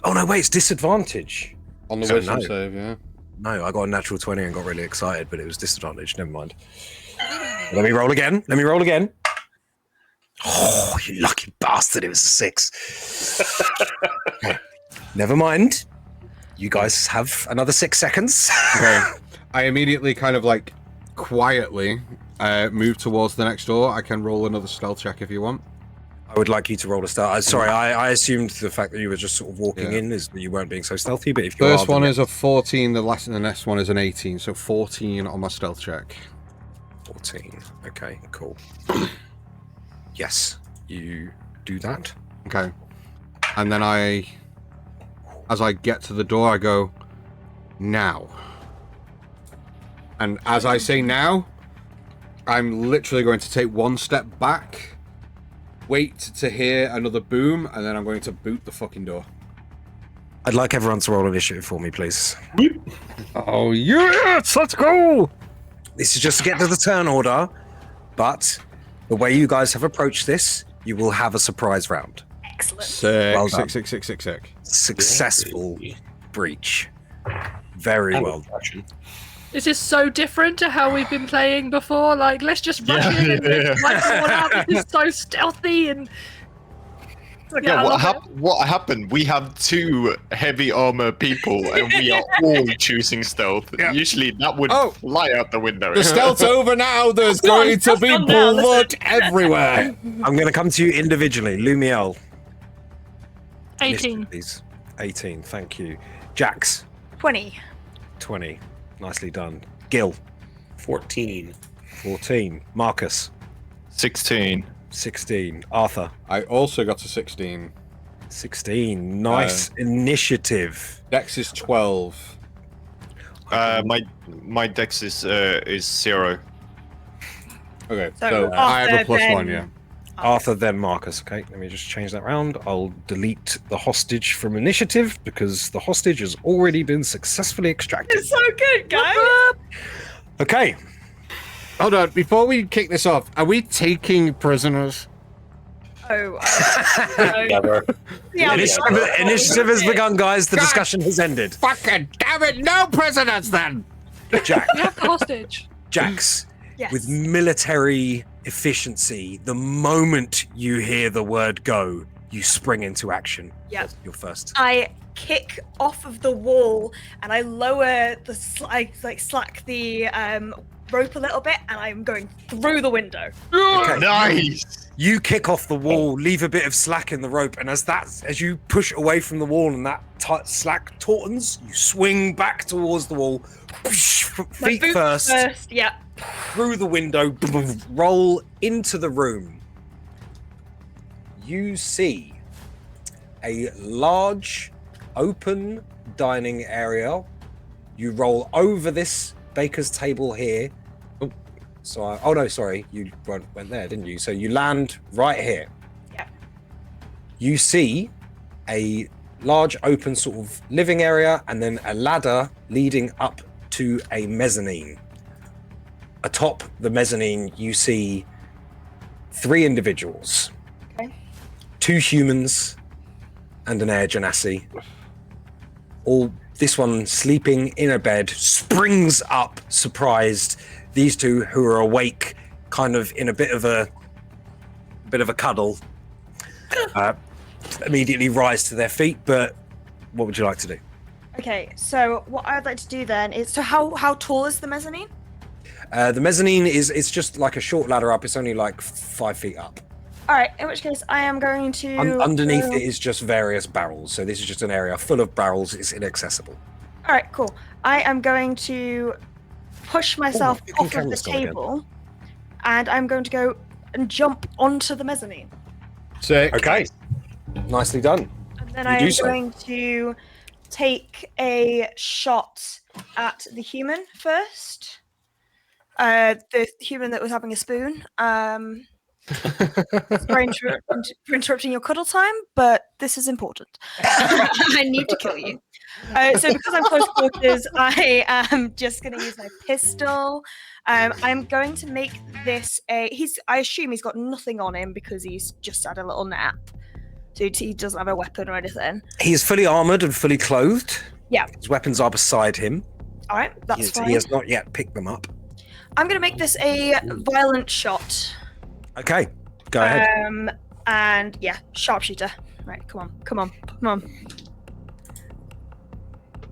[SPEAKER 1] Oh no, wait, it's disadvantage.
[SPEAKER 6] On the
[SPEAKER 1] So
[SPEAKER 6] wisdom
[SPEAKER 1] no.
[SPEAKER 6] save, yeah.
[SPEAKER 1] No, I got a natural 20 and got really excited, but it was disadvantage. Never mind. Let me roll again. Oh, you lucky bastard. It was a 6. Never mind. You guys have another 6 seconds.
[SPEAKER 6] Okay. I immediately kind of like quietly move towards the next door. I can roll another stealth check if you want.
[SPEAKER 1] I would like you to roll a stealth. Sorry, I assumed the fact that you were just sort of walking in is that you weren't being so stealthy, but if you
[SPEAKER 6] First one is a 14, the next one is an 18, so 14 on my stealth check.
[SPEAKER 1] 14. Okay, cool. Yes, you do that.
[SPEAKER 6] Okay. And then as I get to the door, I go, now. And as I say now, I'm literally going to take one step back, wait to hear another boom, and then I'm going to boot the fucking door.
[SPEAKER 1] I'd like everyone to roll initiative for me, please.
[SPEAKER 6] Oh, yes! Let's go!
[SPEAKER 1] This is just to get to the turn order, but the way you guys have approached this, you will have a surprise round.
[SPEAKER 5] Excellent.
[SPEAKER 1] Well done.
[SPEAKER 6] Sick.
[SPEAKER 1] Successful breach. Very well done.
[SPEAKER 4] Action.
[SPEAKER 3] This is so different to how we've been playing before. Like, let's just rush in and like someone out. This is so stealthy and.
[SPEAKER 2] Yeah,
[SPEAKER 3] I love
[SPEAKER 2] what happened? We have 2 heavy armor people, and we are all choosing stealth.
[SPEAKER 6] Yeah.
[SPEAKER 2] Usually, that would fly out the window.
[SPEAKER 6] The stealth's over now. There's going to be blood everywhere.
[SPEAKER 1] I'm going to come to you individually. Lumiel.
[SPEAKER 3] 18.
[SPEAKER 1] Initiative, please. 18, thank you. Jax.
[SPEAKER 5] 20.
[SPEAKER 1] 20. Nicely done. Gil.
[SPEAKER 4] 14.
[SPEAKER 1] 14. Marcus.
[SPEAKER 2] 16.
[SPEAKER 1] 16. Arthur.
[SPEAKER 6] I also got a 16.
[SPEAKER 1] 16. Nice initiative.
[SPEAKER 6] Dex is 12.
[SPEAKER 2] My dex is 0.
[SPEAKER 6] Okay,
[SPEAKER 5] So
[SPEAKER 6] so I have a
[SPEAKER 5] Arthur,
[SPEAKER 6] plus
[SPEAKER 5] then-
[SPEAKER 6] 1, yeah.
[SPEAKER 1] Arthur, then Marcus. Okay, let me just change that round. I'll delete the hostage from initiative because the hostage has already been successfully extracted.
[SPEAKER 5] It's so good, guys.
[SPEAKER 1] Okay.
[SPEAKER 6] Hold on, before we kick this off, are we taking prisoners?
[SPEAKER 5] Oh,
[SPEAKER 4] Never.
[SPEAKER 5] yeah.
[SPEAKER 1] Initiative has begun, guys. The
[SPEAKER 6] God.
[SPEAKER 1] discussion has ended.
[SPEAKER 6] Fucking damn it, no prisoners then!
[SPEAKER 1] Jack.
[SPEAKER 3] You have the hostage.
[SPEAKER 1] Jax.
[SPEAKER 5] Yes.
[SPEAKER 1] With military efficiency, the moment you hear the word go, you spring into action.
[SPEAKER 5] Yep.
[SPEAKER 1] You're first.
[SPEAKER 5] I kick off of the wall and I lower the slack the rope a little bit, and I'm going through the window.
[SPEAKER 1] Okay.
[SPEAKER 2] Nice.
[SPEAKER 1] You kick off the wall, leave a bit of slack in the rope, and as you push away from the wall and that slack tautens, you swing back towards the wall,
[SPEAKER 5] My
[SPEAKER 1] feet
[SPEAKER 5] boots
[SPEAKER 1] first,
[SPEAKER 5] yeah.
[SPEAKER 1] through the window, roll into the room. You see a large, open dining area. You roll over this baker's table here. Oh no, sorry, you went there, didn't you? So you land right here.
[SPEAKER 5] Yeah.
[SPEAKER 1] You see a large open sort of living area and then a ladder leading up to a mezzanine. Atop the mezzanine, you see 3 individuals.
[SPEAKER 5] Okay.
[SPEAKER 1] 2 humans and an air genasi. All this one sleeping in a bed springs up surprised. These 2 who are awake, kind of in a bit of a cuddle, immediately rise to their feet. But what would you like to do?
[SPEAKER 5] Okay, so what I'd like to do then is, so how tall is the mezzanine?
[SPEAKER 1] The mezzanine it's just like a short ladder up. It's only like 5 feet up.
[SPEAKER 5] All right, in which case I am going to...
[SPEAKER 1] Underneath it is just various barrels. So this is just an area full of barrels. It's inaccessible.
[SPEAKER 5] All right, cool. I am going to push myself
[SPEAKER 1] you can
[SPEAKER 5] off of
[SPEAKER 1] carry
[SPEAKER 5] the
[SPEAKER 1] this gun again.
[SPEAKER 5] table, and I'm going to go and jump onto the mezzanine.
[SPEAKER 6] Sick.
[SPEAKER 1] Okay. Nicely done.
[SPEAKER 5] And then
[SPEAKER 1] You
[SPEAKER 5] I
[SPEAKER 1] do
[SPEAKER 5] am
[SPEAKER 1] so.
[SPEAKER 5] going to take a shot at the human first. The human that was having a spoon. Sorry for interrupting your cuddle time, but this is important. I need to kill you. So because I'm close quarters, I am just going to use my pistol. I'm going to make this I assume he's got nothing on him because he's just had a little nap. So he doesn't have a weapon or anything.
[SPEAKER 1] He is fully armored and fully clothed.
[SPEAKER 5] Yeah.
[SPEAKER 1] His weapons are beside him.
[SPEAKER 5] All right, that's fine.
[SPEAKER 1] He has not yet picked them up.
[SPEAKER 5] I'm going to make this a violent shot.
[SPEAKER 1] Okay, go ahead.
[SPEAKER 5] And yeah, sharpshooter. Right, come on.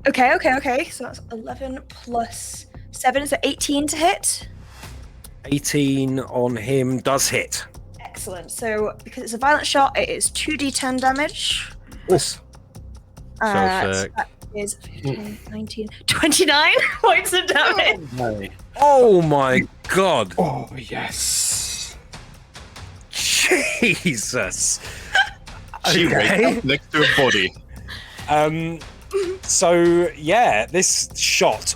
[SPEAKER 5] Okay. So that's 11 plus 7, so 18 to hit.
[SPEAKER 1] 18 on him does hit.
[SPEAKER 5] Excellent. So because it's a violent shot, it is 2d10 damage.
[SPEAKER 1] Yes.
[SPEAKER 6] So sick.
[SPEAKER 5] That is 15, 19, 29 points of damage.
[SPEAKER 1] Oh my god.
[SPEAKER 6] Oh, yes.
[SPEAKER 1] Jesus.
[SPEAKER 2] She
[SPEAKER 1] Okay.
[SPEAKER 2] wakes up next to a body.
[SPEAKER 1] So yeah, this shot,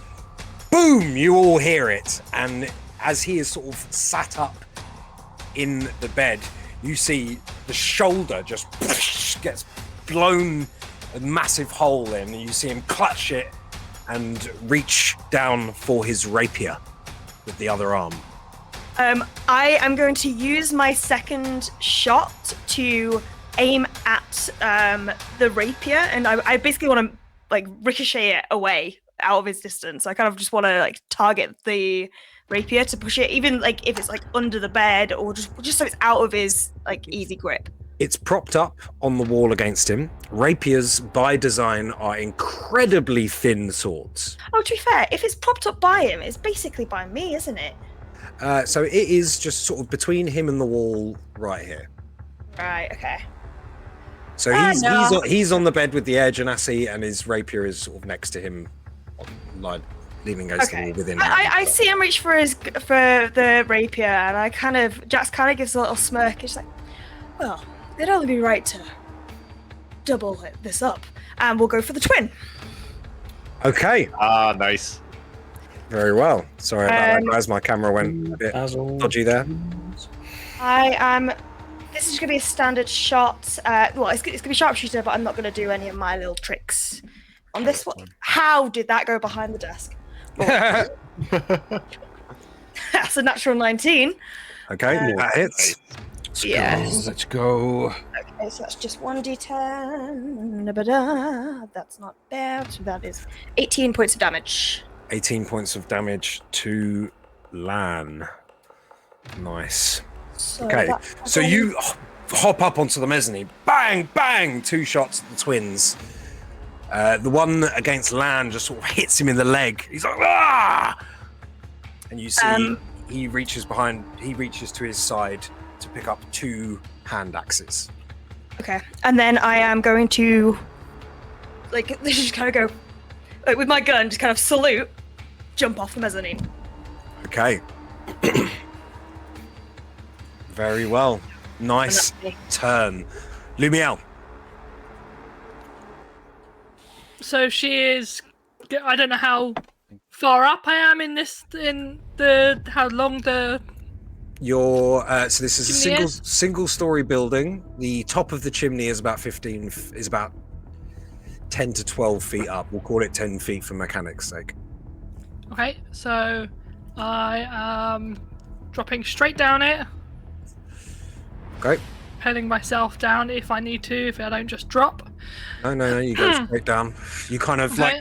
[SPEAKER 1] boom, you all hear it, and as he is sort of sat up in the bed, you see the shoulder just gets blown a massive hole in, and you see him clutch it and reach down for his rapier with the other arm.
[SPEAKER 5] I am going to use my second shot to aim at the rapier, and I basically want to like ricochet it away out of his distance. I kind of just want to like target the rapier to push it, even like if it's like under the bed or just so it's out of his like easy grip.
[SPEAKER 1] It's propped up on the wall against him. Rapiers, by design, are incredibly thin swords.
[SPEAKER 5] Oh, to be fair, if it's propped up by him, it's basically by me, isn't it?
[SPEAKER 1] So it is just sort of between him and the wall right here.
[SPEAKER 5] Right, okay.
[SPEAKER 1] So he's on the bed with the air genasi, and his rapier is sort of next to him, like leaning against the wall within.
[SPEAKER 5] I see him reach for the rapier, and Jax kind of gives a little smirk. It's like, well, it'd only be right to double this up, and we'll go for the twin.
[SPEAKER 1] Okay,
[SPEAKER 2] Ah, nice.
[SPEAKER 1] very well. Sorry about that, guys. My camera went a bit dodgy there.
[SPEAKER 5] This is going to be a standard shot. Well, it's going to be sharpshooter, but I'm not going to do any of my little tricks on this one. How did that go behind the desk? That's a natural 19.
[SPEAKER 1] Okay, that hits.
[SPEAKER 5] Yes.
[SPEAKER 6] Let's go.
[SPEAKER 5] Okay, so that's just 1d10. That's not bad. So that is 18 points of damage.
[SPEAKER 1] 18 points of damage to Lan. Nice.
[SPEAKER 5] So
[SPEAKER 1] Okay,
[SPEAKER 5] that's
[SPEAKER 1] so you hop up onto the mezzanine. Bang, bang! 2 shots at the twins. The one against Lan just sort of hits him in the leg. He's like, ah! And you see he reaches to his side to pick up 2 hand axes.
[SPEAKER 5] Okay, and then I am going to, like, just kind of go, like, with my gun, just kind of salute, jump off the mezzanine.
[SPEAKER 1] Okay. Very well. Nice turn. Lumiel.
[SPEAKER 3] So she is. I don't know how far up I am in how long the.
[SPEAKER 1] So this is
[SPEAKER 3] Chimney
[SPEAKER 1] a single story building. The top of the chimney is about 10 to 12 feet up. We'll call it 10 feet for mechanics' sake.
[SPEAKER 3] Okay, so I am dropping straight down it.
[SPEAKER 1] Okay.
[SPEAKER 3] Pelling myself down if I need to, if I don't just drop.
[SPEAKER 1] No, you go straight down. You kind of
[SPEAKER 3] Okay.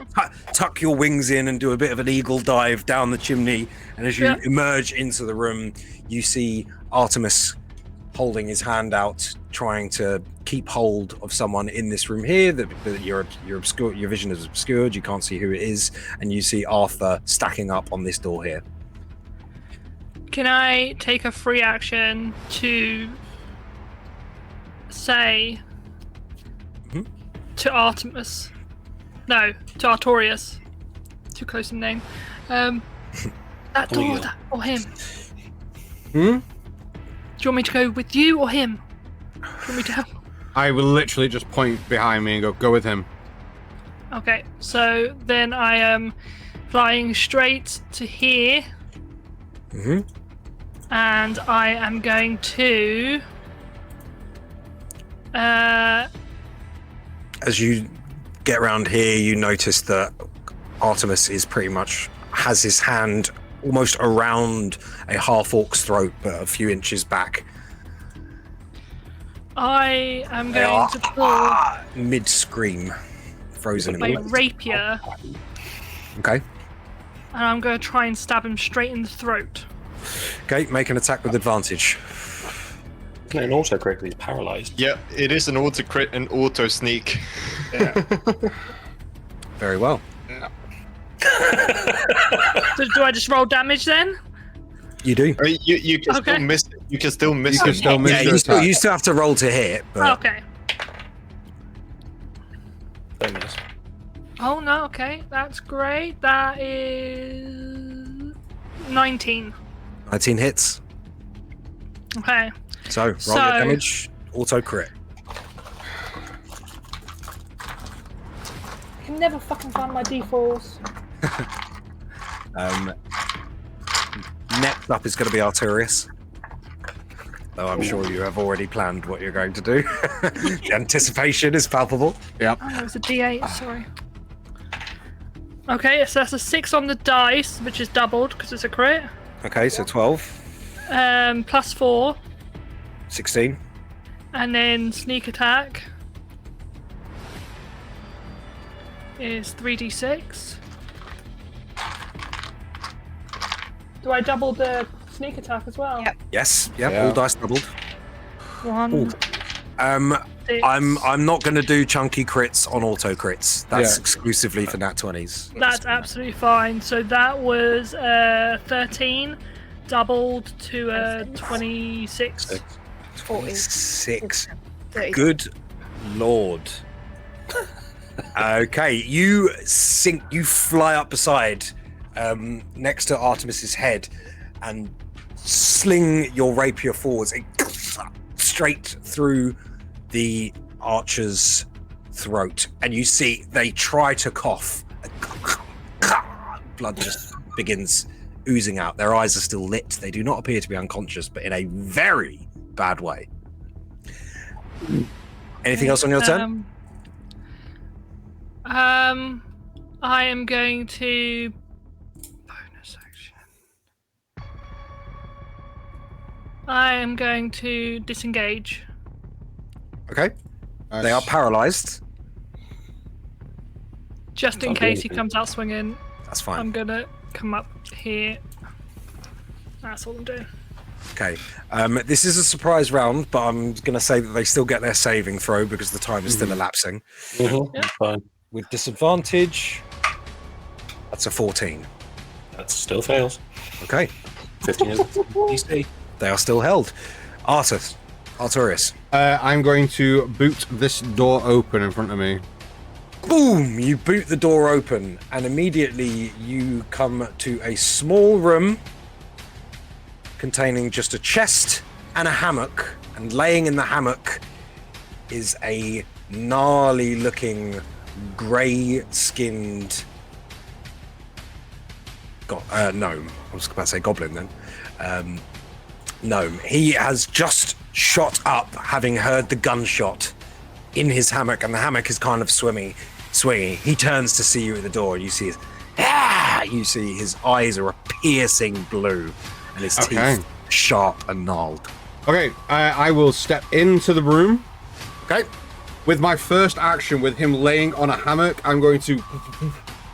[SPEAKER 1] tuck your wings in and do a bit of an eagle dive down the chimney. And as you emerge into the room, you see Artemis holding his hand out, trying to keep hold of someone in this room here. That your vision is obscured. You can't see who it is, and you see Arthur stacking up on this door here.
[SPEAKER 3] Can I take a free action to say to Artemis? No, to Artorius. Too close in name. That door, or him?
[SPEAKER 6] Hmm?
[SPEAKER 3] Do you want me to go with you or him? Do you want me to help?
[SPEAKER 6] I will literally just point behind me and go with him.
[SPEAKER 3] Okay, so then I am flying straight to here. And I am going to...
[SPEAKER 1] As you get around here, you notice that Artemis is pretty much has his hand almost around a half-orc's throat, but a few inches back.
[SPEAKER 3] I am going to pull
[SPEAKER 1] Mid-scream, frozen
[SPEAKER 3] my
[SPEAKER 1] in place.
[SPEAKER 3] rapier,
[SPEAKER 1] Okay.
[SPEAKER 3] and I'm going to try and stab him straight in the throat.
[SPEAKER 1] Okay, make an attack with advantage.
[SPEAKER 4] Isn't it an auto crit? He's paralyzed.
[SPEAKER 2] Yeah, it is an auto crit and auto sneak.
[SPEAKER 1] Very well.
[SPEAKER 3] So do I just roll damage then?
[SPEAKER 1] You do.
[SPEAKER 2] I mean, you can
[SPEAKER 3] Okay.
[SPEAKER 2] still miss. You can still miss.
[SPEAKER 6] You can
[SPEAKER 2] it.
[SPEAKER 6] still miss
[SPEAKER 1] Yeah,
[SPEAKER 6] your attack.
[SPEAKER 1] you still have to roll to hit, but
[SPEAKER 3] Okay.
[SPEAKER 4] Don't miss.
[SPEAKER 3] Oh no, okay, that's great. That is 19.
[SPEAKER 1] 19 hits.
[SPEAKER 3] Okay.
[SPEAKER 1] So, roll your
[SPEAKER 3] So-
[SPEAKER 1] damage, auto crit.
[SPEAKER 3] I can never fucking find my D4s.
[SPEAKER 1] Next up is going to be Artorius. Though I'm sure you have already planned what you're going to do. The anticipation is palpable.
[SPEAKER 3] Oh, no, it's a D8, sorry. Okay, so that's a 6 on the dice, which is doubled because it's a crit.
[SPEAKER 1] Okay, so 12,
[SPEAKER 3] Plus 4,
[SPEAKER 1] 16.
[SPEAKER 3] and then sneak attack is 3d6. Do I double the sneak attack as well?
[SPEAKER 5] Yep.
[SPEAKER 1] Yes,
[SPEAKER 6] Yeah.
[SPEAKER 1] all dice doubled.
[SPEAKER 3] 1,
[SPEAKER 1] Um,
[SPEAKER 3] 6.
[SPEAKER 1] I'm not going to do chunky crits on auto crits. That's
[SPEAKER 6] Yeah.
[SPEAKER 1] exclusively for nat 20s.
[SPEAKER 3] That's absolutely fine. So that was 13, doubled to 26.
[SPEAKER 1] 6.
[SPEAKER 5] 30.
[SPEAKER 1] Good lord. Okay, you fly up beside, next to Artemis's head, and sling your rapier forwards and straight through the archer's throat. And you see they try to cough. Blood just begins oozing out. Their eyes are still lit. They do not appear to be unconscious, but in a very bad way. Anything else on your turn?
[SPEAKER 3] I am going to bonus action. I am going to disengage.
[SPEAKER 1] Okay. They are paralyzed.
[SPEAKER 3] Just in
[SPEAKER 4] Can't do
[SPEAKER 3] case he
[SPEAKER 4] anything.
[SPEAKER 3] comes out swinging,
[SPEAKER 1] That's fine.
[SPEAKER 3] I'm gonna come up here. That's all I'm doing.
[SPEAKER 1] Okay. This is a surprise round, but I'm going to say that they still get their saving throw because the time is still elapsing.
[SPEAKER 4] Fine.
[SPEAKER 1] With disadvantage, that's a 14.
[SPEAKER 4] That still fails.
[SPEAKER 1] Okay.
[SPEAKER 4] 15 is DC.
[SPEAKER 1] They are still held. Artorius.
[SPEAKER 6] I'm going to boot this door open in front of me.
[SPEAKER 1] Boom! You boot the door open, and immediately you come to a small room containing just a chest and a hammock. And laying in the hammock is a gnarly-looking, grey-skinned gnome. I was about to say goblin then. Gnome. He has just shot up, having heard the gunshot in his hammock, and the hammock is kind of swinging. He turns to see you at the door, and you see his eyes are a piercing blue, and his teeth sharp and gnarled.
[SPEAKER 6] Okay, I will step into the room.
[SPEAKER 1] Okay.
[SPEAKER 6] With my first action, with him laying on a hammock, I'm going to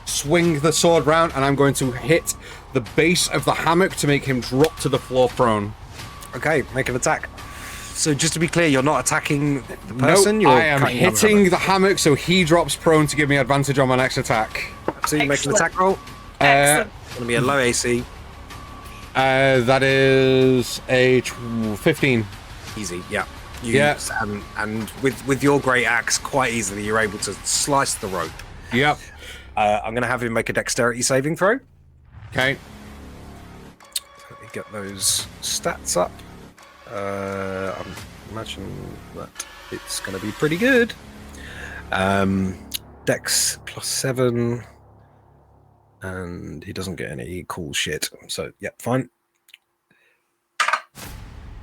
[SPEAKER 6] swing the sword round, and I'm going to hit the base of the hammock to make him drop to the floor prone.
[SPEAKER 1] Okay, make an attack. So just to be clear, you're not attacking the person?
[SPEAKER 6] No,
[SPEAKER 1] You're
[SPEAKER 6] I am hitting the hammock so he drops prone to give me advantage on my next attack.
[SPEAKER 1] So you make an attack roll.
[SPEAKER 5] Excellent.
[SPEAKER 1] It's going to be a low AC.
[SPEAKER 6] That is a 15.
[SPEAKER 1] Easy, yeah. And with your great axe, quite easily, you're able to slice the rope.
[SPEAKER 6] Yep.
[SPEAKER 1] I'm going to have him make a dexterity saving throw.
[SPEAKER 6] Okay.
[SPEAKER 1] Let me get those stats up. I imagine that it's going to be pretty good. Dex +7. And he doesn't get any cool shit. So, yeah, fine.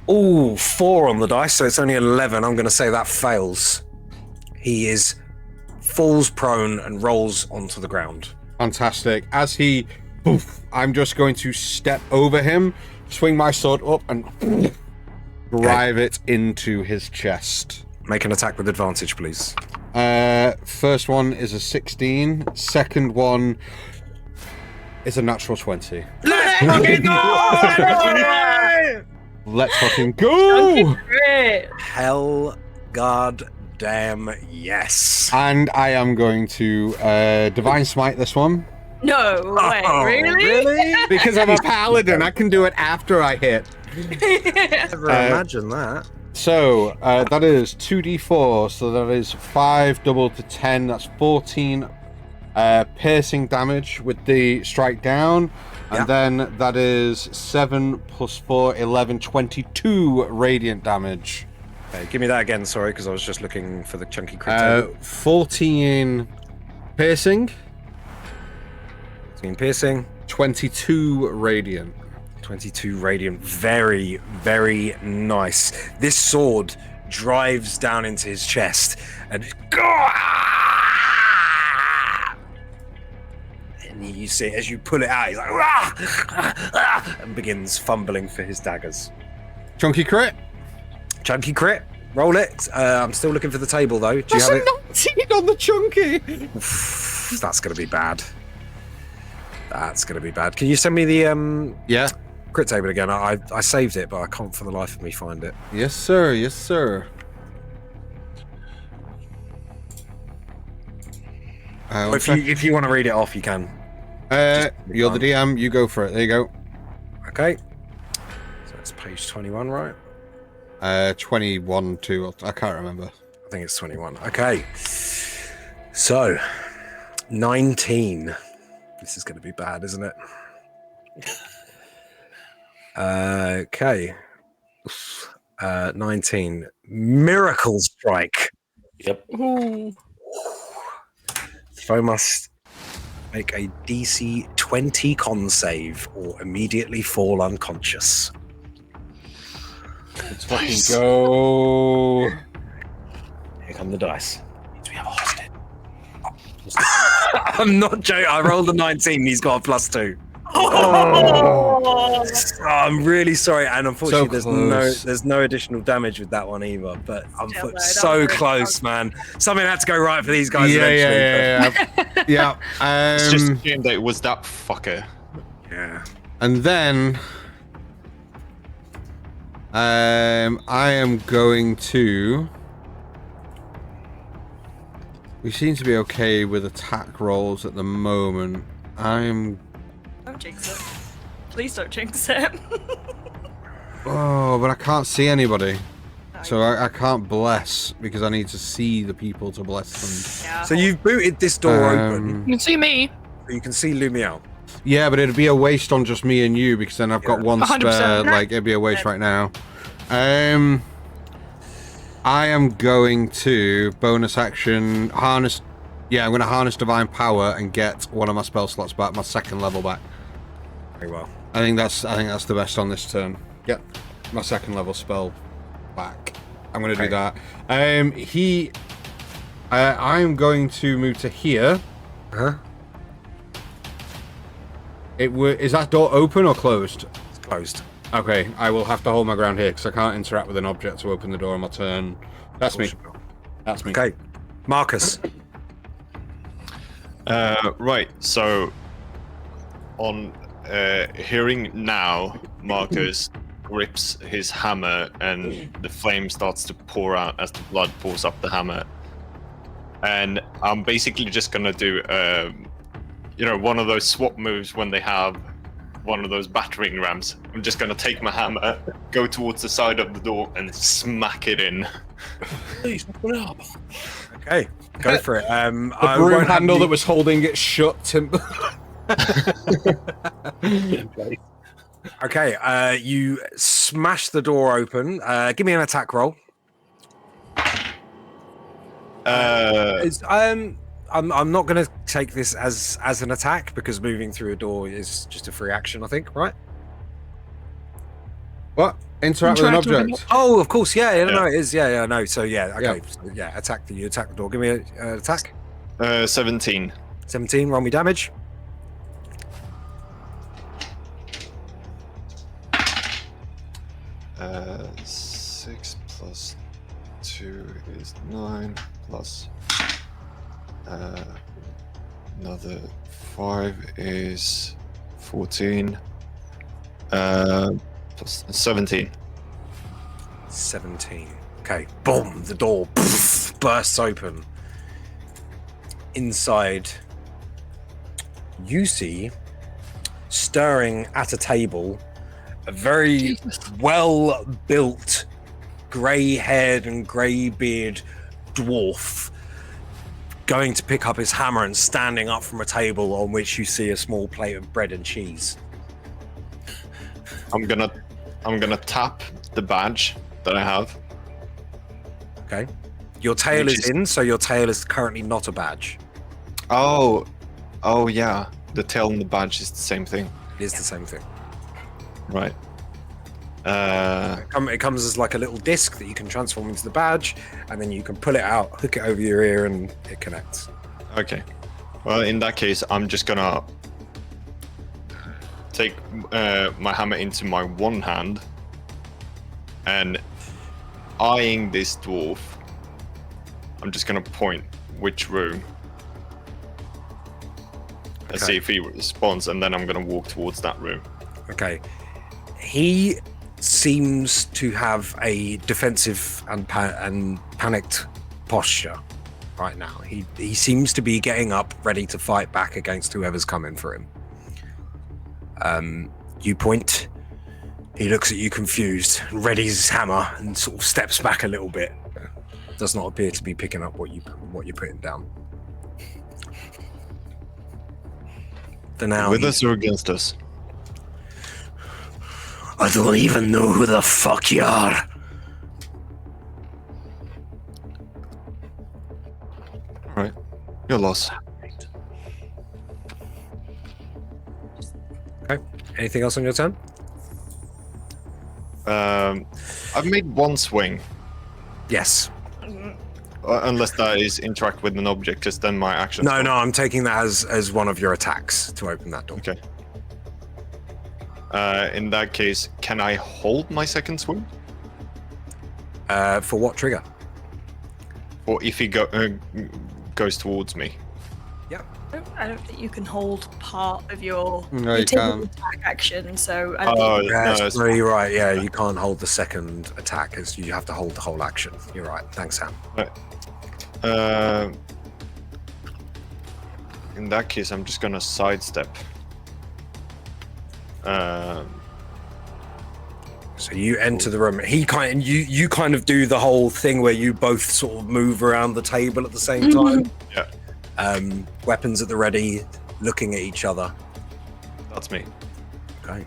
[SPEAKER 1] Oh, 4 on the dice, so it's only 11. I'm going to say that fails. He falls prone and rolls onto the ground.
[SPEAKER 6] Fantastic. As he, I'm just going to step over him, swing my sword up, and drive it into his chest.
[SPEAKER 1] Make an attack with advantage, please.
[SPEAKER 6] First one is a 16. Second one is a natural 20.
[SPEAKER 1] Let's fucking go!
[SPEAKER 6] Let's fucking go!
[SPEAKER 5] Great.
[SPEAKER 1] Hell, god damn, yes.
[SPEAKER 6] And I am going to Divine Smite this one.
[SPEAKER 5] No way,
[SPEAKER 1] Oh,
[SPEAKER 5] really?
[SPEAKER 6] Because I'm a paladin, I can do it after I hit.
[SPEAKER 1] Never imagine that.
[SPEAKER 6] So, that is 2d4, so that is 5 doubled to 10, that's 14 piercing damage with the strike down. And then that is 7 plus 4, 11, 22 radiant damage.
[SPEAKER 1] Okay, give me that again, sorry, because I was just looking for the chunky crit table.
[SPEAKER 6] 14 piercing.
[SPEAKER 1] 14 piercing.
[SPEAKER 6] 22 radiant.
[SPEAKER 1] 22 radiant. Very, very nice. This sword drives down into his chest and you see as you pull it out, he's like and begins fumbling for his daggers.
[SPEAKER 6] Chunky crit.
[SPEAKER 1] Chunky crit. Roll it. I'm still looking for the table though. Do you
[SPEAKER 6] That's
[SPEAKER 1] have
[SPEAKER 6] a
[SPEAKER 1] it?
[SPEAKER 6] 19 on the chunky.
[SPEAKER 1] That's gonna be bad. That's gonna be bad. Can you send me the
[SPEAKER 6] Yeah.
[SPEAKER 1] crit table again? I saved it, but I can't for the life of me find it.
[SPEAKER 6] Yes, sir. Yes, sir.
[SPEAKER 1] If you want to read it off, you can.
[SPEAKER 6] You're the DM. You go for it. There you go.
[SPEAKER 1] Okay. So it's page 21, right?
[SPEAKER 6] 21 2. I can't remember.
[SPEAKER 1] I think it's 21. Okay. So, 19. This is going to be bad, isn't it? Okay. 19. Miracle Strike.
[SPEAKER 4] Yep.
[SPEAKER 3] Ooh.
[SPEAKER 1] Foe must make a DC 20 con save or immediately fall unconscious.
[SPEAKER 6] Let's fucking go.
[SPEAKER 1] Here come the dice. Means we have a hostage. I'm not joking. I rolled a 19. He's got a +2. Oh, I'm really sorry, and unfortunately, there's no additional damage with that one either. But I'm so close, man. Something had to go right for these guys eventually.
[SPEAKER 6] Yeah.
[SPEAKER 2] It's just a shame that it was that fucker.
[SPEAKER 1] Yeah.
[SPEAKER 6] And then I am going to. We seem to be okay with attack rolls at the moment. I'm
[SPEAKER 5] Don't jinx it. Please don't jinx it.
[SPEAKER 7] Oh, but I can't see anybody. So I can't bless because I need to see the people to bless them.
[SPEAKER 5] Yeah.
[SPEAKER 1] So you've booted this door open.
[SPEAKER 3] You can see me.
[SPEAKER 1] So you can see Lumiel.
[SPEAKER 7] Yeah, but it'd be a waste on just me and you because then I've got one
[SPEAKER 3] 100%.
[SPEAKER 7] spare. Like it'd be a waste right now. I am going to bonus action harness. Yeah, I'm going to harness divine power and get one of my spell slots back, my second level back.
[SPEAKER 1] Very well.
[SPEAKER 7] I think that's the best on this turn. Get my second level spell back. I'm going to do that. I'm going to move to here.
[SPEAKER 1] Huh?
[SPEAKER 7] Is that door open or closed?
[SPEAKER 1] It's closed.
[SPEAKER 7] Okay, I will have to hold my ground here because I can't interact with an object to open the door on my turn. That's me. That's me.
[SPEAKER 1] Okay. Marcus.
[SPEAKER 2] Right, so on hearing now, Marcus grips his hammer and the flame starts to pour out as the blood pours up the hammer. And I'm basically just gonna do, one of those swap moves when they have one of those battering rams. I'm just gonna take my hammer, go towards the side of the door, and smack it in.
[SPEAKER 4] Please, open up.
[SPEAKER 1] Okay. Go for it.
[SPEAKER 6] The broom handle that was holding it shut.
[SPEAKER 1] Okay. You smash the door open. Give me an attack roll. I'm not going to take this as an attack because moving through a door is just a free action, I think, right?
[SPEAKER 7] What? Interact with an object.
[SPEAKER 1] Oh, of course, yeah, no, it is, no. So okay,
[SPEAKER 7] Yeah.
[SPEAKER 1] So, attack the door. Give me an attack.
[SPEAKER 2] 17.
[SPEAKER 1] 17. Roll me damage.
[SPEAKER 2] Uh, 6 plus 2 is 9 plus another 5 is 14 plus 17.
[SPEAKER 1] 17. Okay. Boom. The door bursts open. Inside, you see, stirring at a table, a very well-built, grey-haired and grey-beard dwarf going to pick up his hammer and standing up from a table on which you see a small plate of bread and cheese.
[SPEAKER 2] I'm gonna tap the badge that I have.
[SPEAKER 1] Okay. Your tail is in, so your tail is currently not a badge.
[SPEAKER 2] Oh yeah. The tail and the badge is the same thing.
[SPEAKER 1] It is the same thing.
[SPEAKER 2] Right.
[SPEAKER 1] It comes as like a little disc that you can transform into the badge, and then you can pull it out, hook it over your ear, and it connects.
[SPEAKER 2] Okay. Well, in that case, I'm just gonna take my hammer into my one hand and eyeing this dwarf, I'm just gonna point which room. Let's see if he responds, and then I'm gonna walk towards that room.
[SPEAKER 1] Okay. He seems to have a defensive and panicked posture right now. He seems to be getting up, ready to fight back against whoever's coming for him. You point. He looks at you confused, readies his hammer, and sort of steps back a little bit. Does not appear to be picking up what you're putting down.
[SPEAKER 2] With us or against us?
[SPEAKER 1] I don't even know who the fuck you are.
[SPEAKER 2] Alright. Your loss.
[SPEAKER 1] Okay. Anything else on your turn?
[SPEAKER 2] I've made one swing.
[SPEAKER 1] Yes.
[SPEAKER 2] Unless that is interact with an object, because then my action.
[SPEAKER 1] No, I'm taking that as one of your attacks to open that door.
[SPEAKER 2] Okay. In that case, can I hold my second swing?
[SPEAKER 1] For what trigger?
[SPEAKER 2] Or if he goes towards me?
[SPEAKER 1] Yep.
[SPEAKER 5] I don't think you can hold part of your
[SPEAKER 7] No, you
[SPEAKER 5] taking
[SPEAKER 7] can't.
[SPEAKER 5] attack action. So I
[SPEAKER 2] Oh,
[SPEAKER 5] think
[SPEAKER 2] no,
[SPEAKER 1] No, you're right. Yeah, you can't hold the second attack as you have to hold the whole action. You're right. Thanks, Sam.
[SPEAKER 2] In that case, I'm just gonna sidestep.
[SPEAKER 1] So you enter the room. You kind of do the whole thing where you both sort of move around the table at the same time.
[SPEAKER 2] Yeah.
[SPEAKER 1] Weapons at the ready, looking at each other.
[SPEAKER 2] That's me.
[SPEAKER 1] Okay.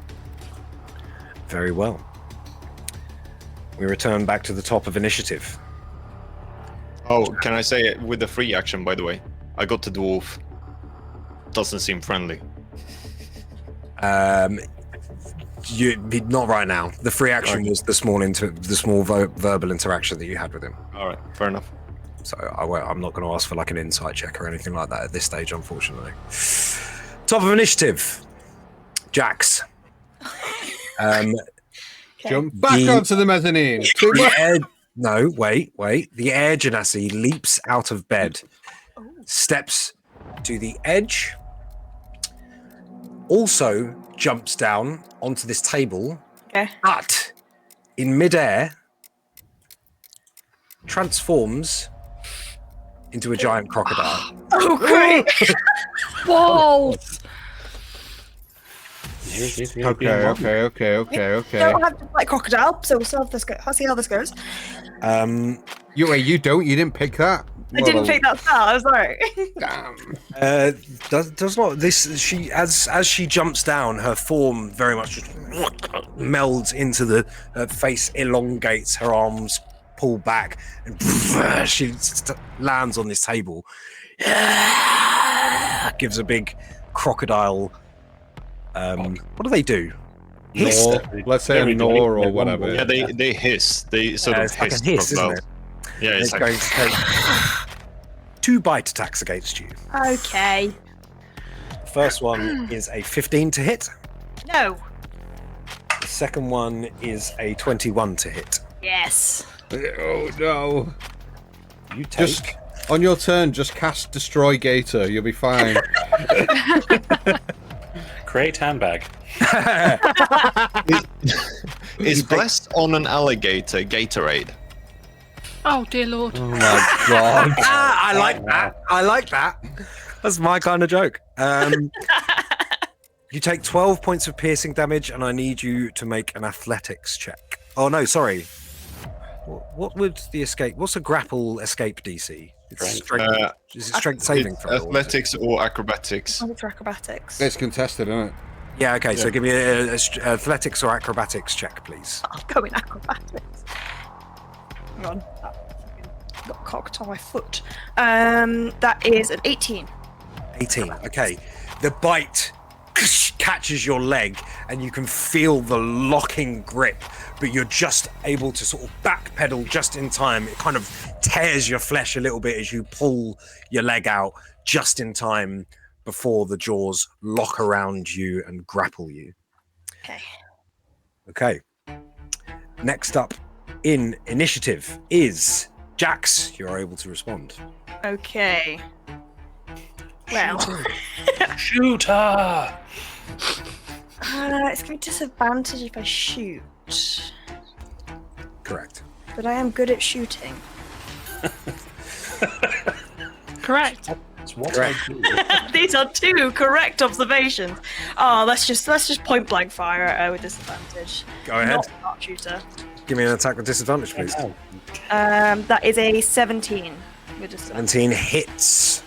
[SPEAKER 1] Very well. We return back to the top of initiative.
[SPEAKER 2] Oh, can I say it with the free action, by the way? I got the dwarf. Doesn't seem friendly.
[SPEAKER 1] Not right now. The free action was the small verbal interaction that you had with him.
[SPEAKER 2] All right, fair enough.
[SPEAKER 1] So I'm not going to ask for like an insight check or anything like that at this stage, unfortunately. Top of initiative, Jax.
[SPEAKER 7] Jump back onto the mezzanine.
[SPEAKER 1] No, wait. The air genasi leaps out of bed, steps to the edge, also jumps down onto this table, but in midair transforms into a giant crocodile.
[SPEAKER 5] Oh, great!
[SPEAKER 3] Whoa!
[SPEAKER 7] Okay.
[SPEAKER 5] Don't have to fight crocodile, so we'll see how this goes. I'll see how this goes.
[SPEAKER 7] You don't? You didn't pick that?
[SPEAKER 5] I didn't pick that spell. I was sorry.
[SPEAKER 7] Damn.
[SPEAKER 1] Does not this? She as she jumps down, her form very much just melds into her face, elongates, her arms pull back, and she lands on this table. Gives a big crocodile. What do they do? Hiss?
[SPEAKER 7] Let's say a gnaw or whatever.
[SPEAKER 2] Yeah, they hiss. They sort of
[SPEAKER 1] it's like
[SPEAKER 2] hiss.
[SPEAKER 1] a hiss, isn't it?
[SPEAKER 2] Yeah, it's
[SPEAKER 1] It's
[SPEAKER 2] like
[SPEAKER 1] going to take 2 bite attacks against you.
[SPEAKER 5] Okay.
[SPEAKER 1] First one is a 15 to hit.
[SPEAKER 5] No.
[SPEAKER 1] The second one is a 21 to hit.
[SPEAKER 5] Yes.
[SPEAKER 7] Oh no.
[SPEAKER 1] You take.
[SPEAKER 7] Just on your turn, just cast Destroy Gator. You'll be fine.
[SPEAKER 4] Create handbag.
[SPEAKER 2] is blessed on an alligator Gatorade.
[SPEAKER 3] Oh dear lord.
[SPEAKER 7] Oh my god.
[SPEAKER 1] I like that. I like that. That's my kind of joke. You take 12 points of piercing damage, and I need you to make an athletics check. Oh no, sorry. What would the escape? What's a grapple escape DC? It's strength. Is it strength saving throw?
[SPEAKER 2] Athletics or acrobatics?
[SPEAKER 5] Oh, it's acrobatics.
[SPEAKER 7] It's contested, isn't it?
[SPEAKER 1] Yeah. Okay. So give me a athletics or acrobatics check, please.
[SPEAKER 5] I'll go in acrobatics. Hang on. Got cocked on my foot. That is an 18.
[SPEAKER 1] 18. Okay. The bite catches your leg, and you can feel the locking grip, but you're just able to sort of backpedal just in time. It kind of tears your flesh a little bit as you pull your leg out just in time before the jaws lock around you and grapple you. Okay. Next up in initiative is Jax. You're able to respond.
[SPEAKER 5] Okay. Well.
[SPEAKER 4] Shooter!
[SPEAKER 5] It's going to be disadvantage if I shoot.
[SPEAKER 1] Correct.
[SPEAKER 5] But I am good at shooting.
[SPEAKER 3] Correct.
[SPEAKER 4] That's what I do.
[SPEAKER 5] These are 2 correct observations. Oh, let's just point blank fire at her with disadvantage.
[SPEAKER 1] Go ahead.
[SPEAKER 5] Not sharpshooter.
[SPEAKER 1] Give me an attack with disadvantage, please.
[SPEAKER 5] That is a 17 with disadvantage.
[SPEAKER 1] 17 hits.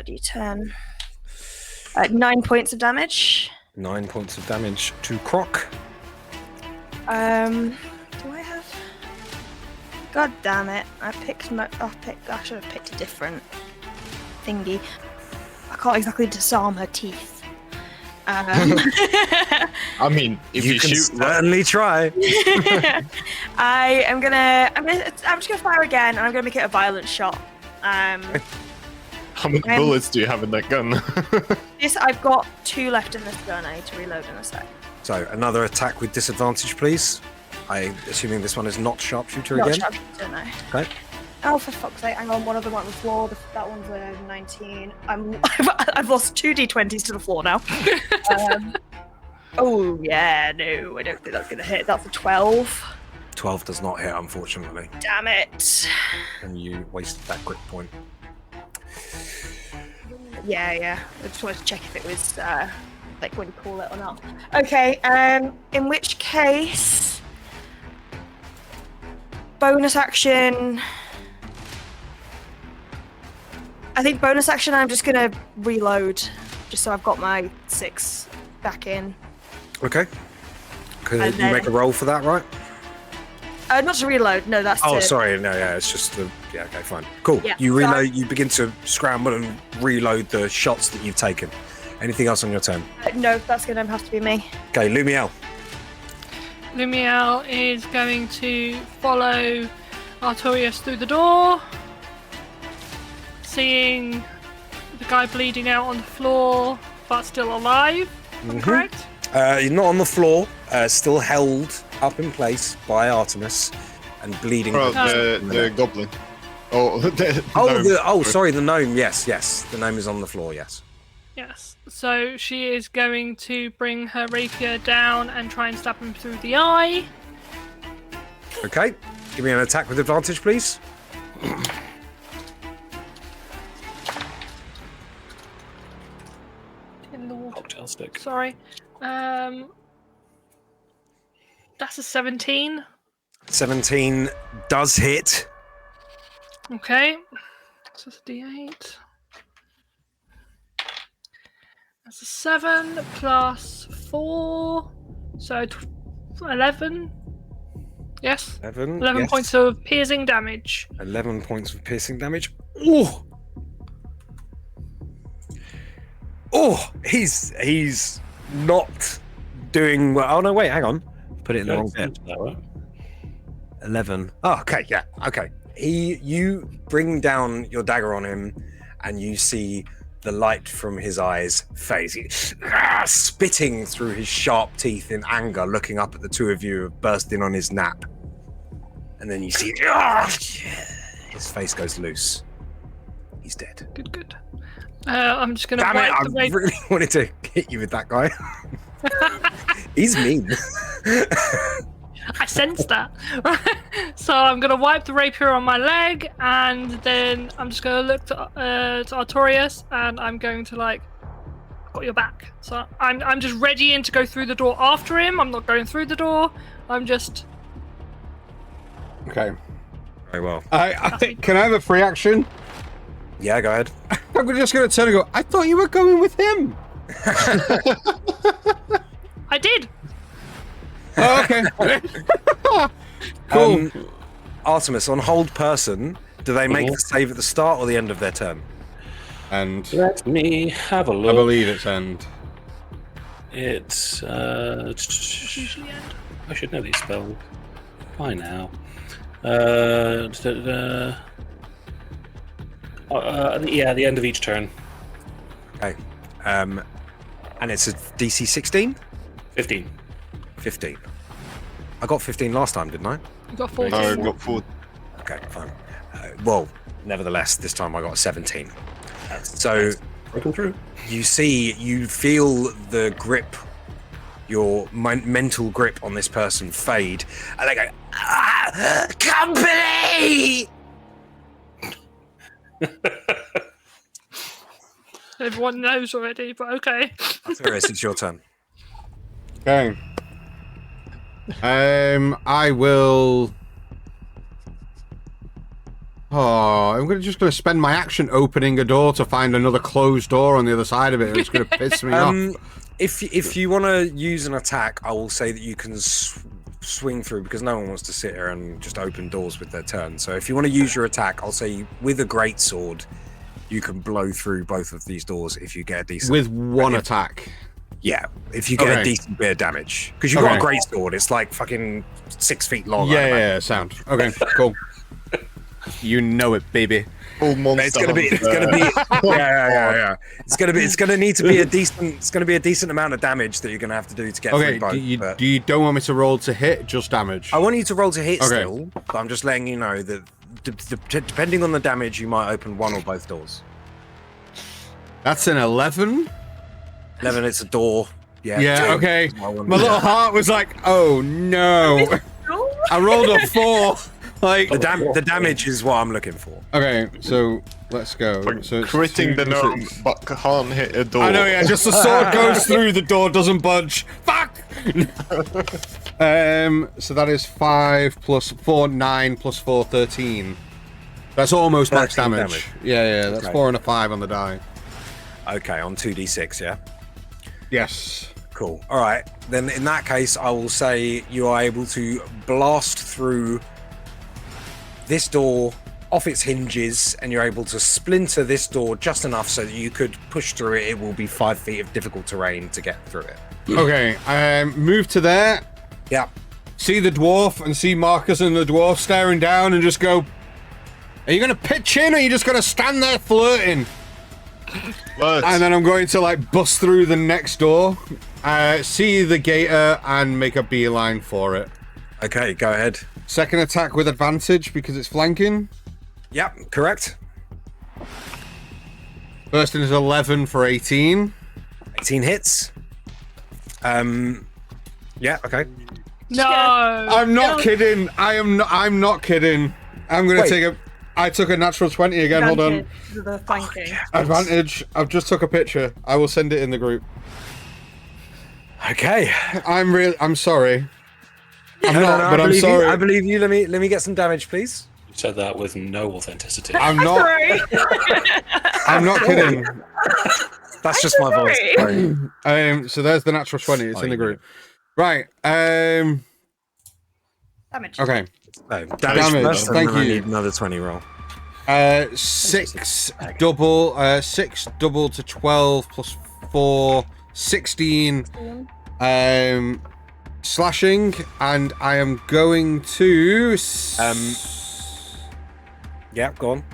[SPEAKER 5] D10. 9 points of damage.
[SPEAKER 1] 9 points of damage to Croc.
[SPEAKER 5] Do I have? God damn it! I should have picked a different thingy. I can't exactly disarm her teeth.
[SPEAKER 2] I mean, if you
[SPEAKER 1] can
[SPEAKER 2] shoot,
[SPEAKER 1] certainly try.
[SPEAKER 5] I'm just gonna fire again, and I'm gonna make it a violent shot.
[SPEAKER 2] how many bullets do you have in that gun?
[SPEAKER 5] I've got 2 left in this gun. I need to reload in a sec.
[SPEAKER 1] So another attack with disadvantage, please. I'm assuming this one is not sharpshooter
[SPEAKER 5] Not
[SPEAKER 1] again.
[SPEAKER 5] sharpshooter, no.
[SPEAKER 1] Okay.
[SPEAKER 5] Oh, for fuck's sake! Hang on, one of them went on the floor. That one's a 19. I've lost 2 d20s to the floor now. Oh yeah, no, I don't think that's gonna hit. That's a 12.
[SPEAKER 1] 12 does not hit, unfortunately.
[SPEAKER 5] Damn it.
[SPEAKER 1] And you wasted that grip point.
[SPEAKER 5] Yeah. I just wanted to check if it was like what you call it or not. Okay, in which case, bonus action. I think bonus action. I'm just gonna reload, just so I've got my 6 back in.
[SPEAKER 1] Okay. Could you make a roll for that, right?
[SPEAKER 5] Not to reload. No, that's.
[SPEAKER 1] Oh,
[SPEAKER 5] to...
[SPEAKER 1] sorry. No, yeah, it's just the. Yeah, okay, fine. Cool.
[SPEAKER 5] Yeah,
[SPEAKER 1] You
[SPEAKER 5] so
[SPEAKER 1] reload. You begin to scramble and reload the shots that you've taken. Anything else on your turn?
[SPEAKER 5] No, that's gonna have to be me.
[SPEAKER 1] Okay, Lumiel.
[SPEAKER 3] Lumiel is going to follow Artorias through the door, seeing the guy bleeding out on the floor, but still alive. Am I correct?
[SPEAKER 1] You're not on the floor. Still held up in place by Artemis and bleeding.
[SPEAKER 2] Oh, the goblin. Oh, the gnome.
[SPEAKER 1] Sorry, the gnome. Yes, the gnome is on the floor. Yes.
[SPEAKER 3] Yes. So she is going to bring her rapier down and try and stab him through the eye.
[SPEAKER 1] Okay. Give me an attack with advantage, please.
[SPEAKER 3] In the water.
[SPEAKER 4] Cocktail stick.
[SPEAKER 3] Sorry. That's a 17.
[SPEAKER 1] 17 does hit.
[SPEAKER 3] Okay. So that's a D8. That's a 7 plus 4. So 11. Yes.
[SPEAKER 1] 11.
[SPEAKER 3] 11
[SPEAKER 1] yes.
[SPEAKER 3] points of piercing damage.
[SPEAKER 1] 11 points of piercing damage. Oh! Oh! He's not doing well. Oh, no, wait, hang on. Put it in the wrong bit. 11. Oh, okay, yeah, okay. You bring down your dagger on him, and you see the light from his eyes fade. He's spitting through his sharp teeth in anger, looking up at the two of you, bursting on his nap. And then you see his face goes loose. He's dead.
[SPEAKER 3] Good. I'm just going to
[SPEAKER 1] Damn it,
[SPEAKER 3] wipe
[SPEAKER 1] I
[SPEAKER 3] the rapier.
[SPEAKER 1] really wanted to hit you with that guy. He's mean.
[SPEAKER 3] I sensed that. So I'm going to wipe the rapier on my leg, and then I'm just going to look to Artorias, and I'm going to I've got your back. So I'm just readying to go through the door after him. I'm not going through the door. I'm just...
[SPEAKER 6] Okay.
[SPEAKER 1] Very well.
[SPEAKER 6] Can I have a free action?
[SPEAKER 1] Yeah, go ahead.
[SPEAKER 6] I'm just going to turn and go, I thought you were going with him.
[SPEAKER 3] I did.
[SPEAKER 6] Oh, okay. Cool.
[SPEAKER 1] Artemis, on hold person, do they make the save at the start or the end of their turn?
[SPEAKER 6] And
[SPEAKER 4] Let me have a look.
[SPEAKER 6] I believe it's end.
[SPEAKER 4] It's
[SPEAKER 3] Usually end.
[SPEAKER 4] I should know these spells by now. Yeah, the end of each turn.
[SPEAKER 1] Okay. And it's a DC 16?
[SPEAKER 4] 15.
[SPEAKER 1] 15. I got 15 last time, didn't I?
[SPEAKER 3] You got 14.
[SPEAKER 2] No, I've got 4.
[SPEAKER 1] Okay, fine. Well, nevertheless, this time I got 17. So
[SPEAKER 4] Broken through.
[SPEAKER 1] you feel the grip, your mental grip on this person fade, and they go, company!
[SPEAKER 3] Everyone knows already, but okay.
[SPEAKER 1] Artorias, it's your turn.
[SPEAKER 6] Okay. I will. Oh, I'm just going to spend my action opening a door to find another closed door on the other side of it. It's going to piss me off.
[SPEAKER 1] If you want to use an attack, I will say that you can swing through, because no one wants to sit here and just open doors with their turn. So if you want to use your attack, I'll say with a greatsword, you can blow through both of these doors if you get a decent...
[SPEAKER 6] With one attack.
[SPEAKER 1] Yeah, if you get a decent bit of damage. Because you've got a greatsword, it's like fucking 6 feet long.
[SPEAKER 6] Yeah, sound. Okay, cool. You know it, baby.
[SPEAKER 2] Full monster.
[SPEAKER 1] It's gonna be yeah. It's gonna need to be a decent amount of damage that you're gonna have to do to get through both.
[SPEAKER 6] Do you don't want me to roll to hit, just damage?
[SPEAKER 1] I want you to roll to hit still, but I'm just letting you know that depending on the damage, you might open one or both doors.
[SPEAKER 6] That's an 11.
[SPEAKER 1] 11, it's a door.
[SPEAKER 6] Yeah, okay. My little heart was like, oh no. I rolled a 4. Like
[SPEAKER 1] The damage is what I'm looking for.
[SPEAKER 6] okay, so let's go. So it's
[SPEAKER 2] Critting the
[SPEAKER 6] 2d6.
[SPEAKER 2] gnome, but can't hit a door.
[SPEAKER 6] I know, yeah. Just the sword goes through the door, doesn't budge. Fuck. So that is 5 plus 4, 9 plus 4, 13. That's almost max
[SPEAKER 1] 13
[SPEAKER 6] damage. Yeah, that's
[SPEAKER 1] Okay.
[SPEAKER 6] 4 and a 5 on the die.
[SPEAKER 1] Okay, on 2d6, yeah?
[SPEAKER 6] Yes.
[SPEAKER 1] Cool. All right. Then in that case, I will say you are able to blast through this door off its hinges, and you're able to splinter this door just enough so that you could push through it. It will be 5 feet of difficult terrain to get through it.
[SPEAKER 6] Okay, move to there.
[SPEAKER 1] Yeah.
[SPEAKER 6] See the dwarf and see Marcus and the dwarf staring down and just go, are you going to pitch in or are you just going to stand there flirting? And then I'm going to like bust through the next door, see the gator and make a beeline for it.
[SPEAKER 1] Okay, go ahead.
[SPEAKER 6] Second attack with advantage because it's flanking.
[SPEAKER 1] Yep, correct.
[SPEAKER 6] First in is 11 for 18.
[SPEAKER 1] 18 hits. Yeah, okay.
[SPEAKER 3] No.
[SPEAKER 6] I'm not kidding. I'm not kidding. I'm going to take a... I took a natural 20 again. Hold on.
[SPEAKER 5] The flanking.
[SPEAKER 6] Advantage. I've just took a picture. I will send it in the group.
[SPEAKER 1] Okay.
[SPEAKER 6] I'm sorry. I'm
[SPEAKER 1] No,
[SPEAKER 6] not,
[SPEAKER 1] no,
[SPEAKER 6] but I'm sorry.
[SPEAKER 1] I believe you. Let me get some damage, please.
[SPEAKER 4] You said that with no authenticity.
[SPEAKER 6] I'm not.
[SPEAKER 5] Sorry.
[SPEAKER 6] I'm not kidding.
[SPEAKER 1] That's just my voice.
[SPEAKER 5] sorry.
[SPEAKER 6] So there's the natural 20. It's in the group. Right.
[SPEAKER 5] Damage.
[SPEAKER 6] Okay.
[SPEAKER 1] No,
[SPEAKER 6] Damage,
[SPEAKER 1] first, and
[SPEAKER 6] thank
[SPEAKER 1] then I
[SPEAKER 6] you.
[SPEAKER 1] need another 20 roll.
[SPEAKER 6] 6 double. 6 double to 12 plus 4. 16. Slashing, and I am going to.
[SPEAKER 1] Yeah, go on.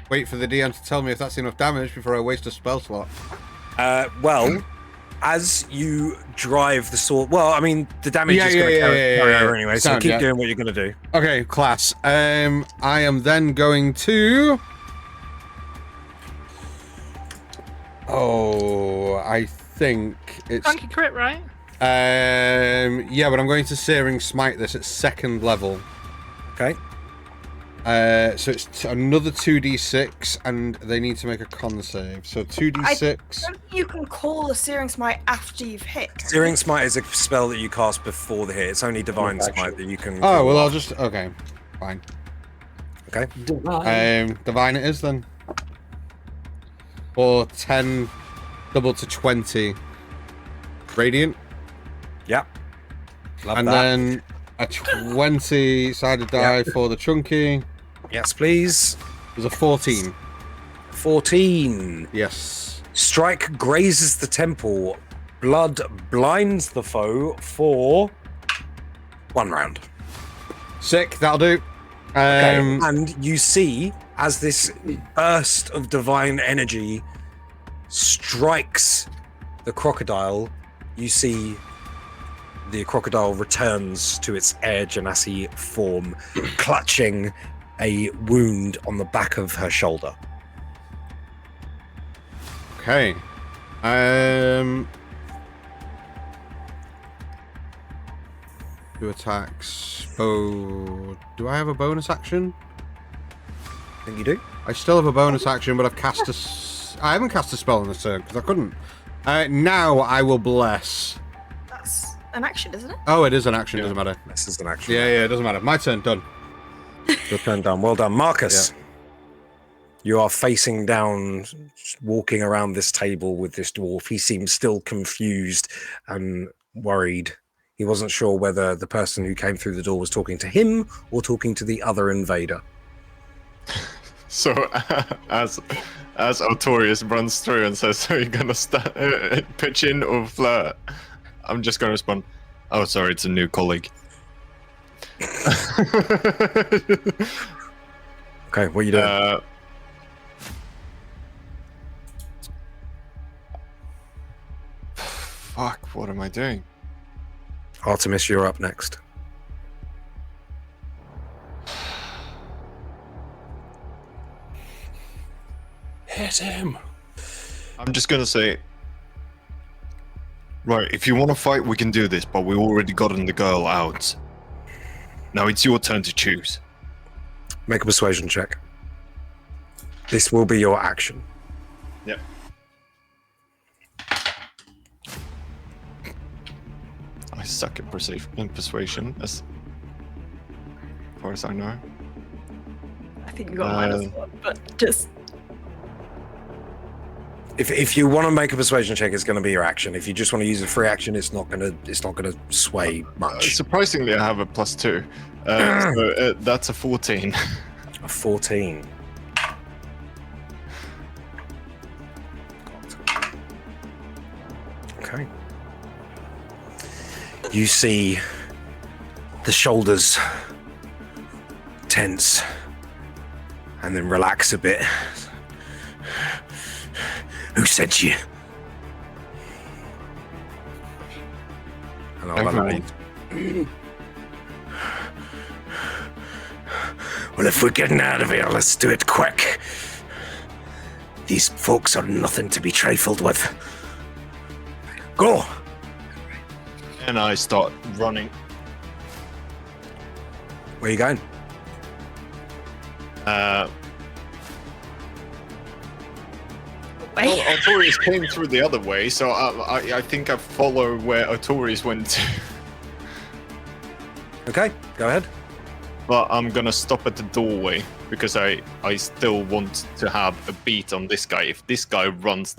[SPEAKER 6] Wait for the DM to tell me if that's enough damage before I waste a spell slot.
[SPEAKER 1] Well, as you drive the sword, well, I mean, the damage is going to carry over anyway, so
[SPEAKER 6] Sound,
[SPEAKER 1] keep
[SPEAKER 6] yeah.
[SPEAKER 1] doing what you're going to do.
[SPEAKER 6] Okay, class. I am then going to. Oh, I think it's.
[SPEAKER 3] Funky crit, right?
[SPEAKER 6] Yeah, but I'm going to Searing Smite this at 2nd level.
[SPEAKER 1] Okay.
[SPEAKER 6] So it's another 2d6, and they need to make a con save. So 2d6.
[SPEAKER 5] You can call a Searing Smite after you've hit.
[SPEAKER 1] Searing Smite is a spell that you cast before the hit. It's only Divine Smite that you can.
[SPEAKER 6] Oh, well, I'll just. Okay, fine.
[SPEAKER 1] Okay.
[SPEAKER 6] Divine it is then. Or 10 double to 20. Radiant.
[SPEAKER 1] Yeah. Love
[SPEAKER 6] And
[SPEAKER 1] that.
[SPEAKER 6] then a 20 sided die for the chunky.
[SPEAKER 1] Yes, please.
[SPEAKER 6] There's a 14.
[SPEAKER 1] 14.
[SPEAKER 6] Yes.
[SPEAKER 1] Strike grazes the temple. Blood blinds the foe for 1 round.
[SPEAKER 6] Sick, that'll do.
[SPEAKER 1] Okay. And you see, as this burst of divine energy strikes the crocodile, you see the crocodile returns to its Air Genasi form, clutching a wound on the back of her shoulder.
[SPEAKER 6] Okay. Two attacks. Oh, do I have a bonus action?
[SPEAKER 1] I think you do.
[SPEAKER 6] I still have a bonus action, but I've cast I haven't cast a spell on this turn because I couldn't. Now I will bless.
[SPEAKER 5] That's an action, isn't it?
[SPEAKER 6] Oh, it is an action. Doesn't matter.
[SPEAKER 1] This is an action.
[SPEAKER 6] Yeah, it doesn't matter. My turn. Done.
[SPEAKER 1] Your turn done. Well done. Marcus, you are facing down, walking around this table with this dwarf. He seems still confused and worried. He wasn't sure whether the person who came through the door was talking to him or talking to the other invader.
[SPEAKER 2] So, as Artorius runs through and says, "So you're gonna pitch in or flirt?" I'm just gonna respond, "Oh, sorry, it's a new colleague."
[SPEAKER 1] Okay, what are you doing?
[SPEAKER 2] Fuck, what am I doing?
[SPEAKER 1] Artemis, you're up next.
[SPEAKER 4] Hit him.
[SPEAKER 2] I'm just gonna say, right, if you want to fight, we can do this, but we already gotten the girl out. Now it's your turn to choose.
[SPEAKER 1] Make a persuasion check. This will be your action.
[SPEAKER 2] Yep. I suck at persuasion, as far as I know.
[SPEAKER 5] I think you got -1, but just.
[SPEAKER 1] If you want to make a persuasion check, it's going to be your action. If you just want to use a free action, it's not going to sway much.
[SPEAKER 2] Surprisingly, I have a +2, so that's a 14.
[SPEAKER 1] A 14. Okay. You see the shoulders tense and then relax a bit. Who sent you? And I'll allow you. Well, if we're getting out of here, let's do it quick. These folks are nothing to be trifled with. Go!
[SPEAKER 2] And I start running.
[SPEAKER 1] Where are you going?
[SPEAKER 2] Well, Artorias came through the other way, so I think I follow where Artorias went to.
[SPEAKER 1] Okay, go ahead.
[SPEAKER 2] But I'm gonna stop at the doorway, because I still want to have a beat on this guy. If this guy runs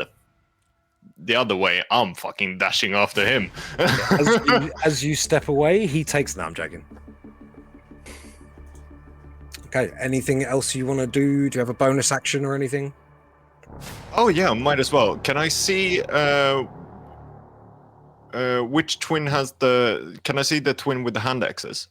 [SPEAKER 2] the other way, I'm fucking dashing after him.
[SPEAKER 1] As you step away, he takes... No, I'm joking. Okay, anything else you want to do? Do you have a bonus action or anything?
[SPEAKER 2] Oh yeah, might as well. Can I see which twin has the... Can I see the twin with the hand axes?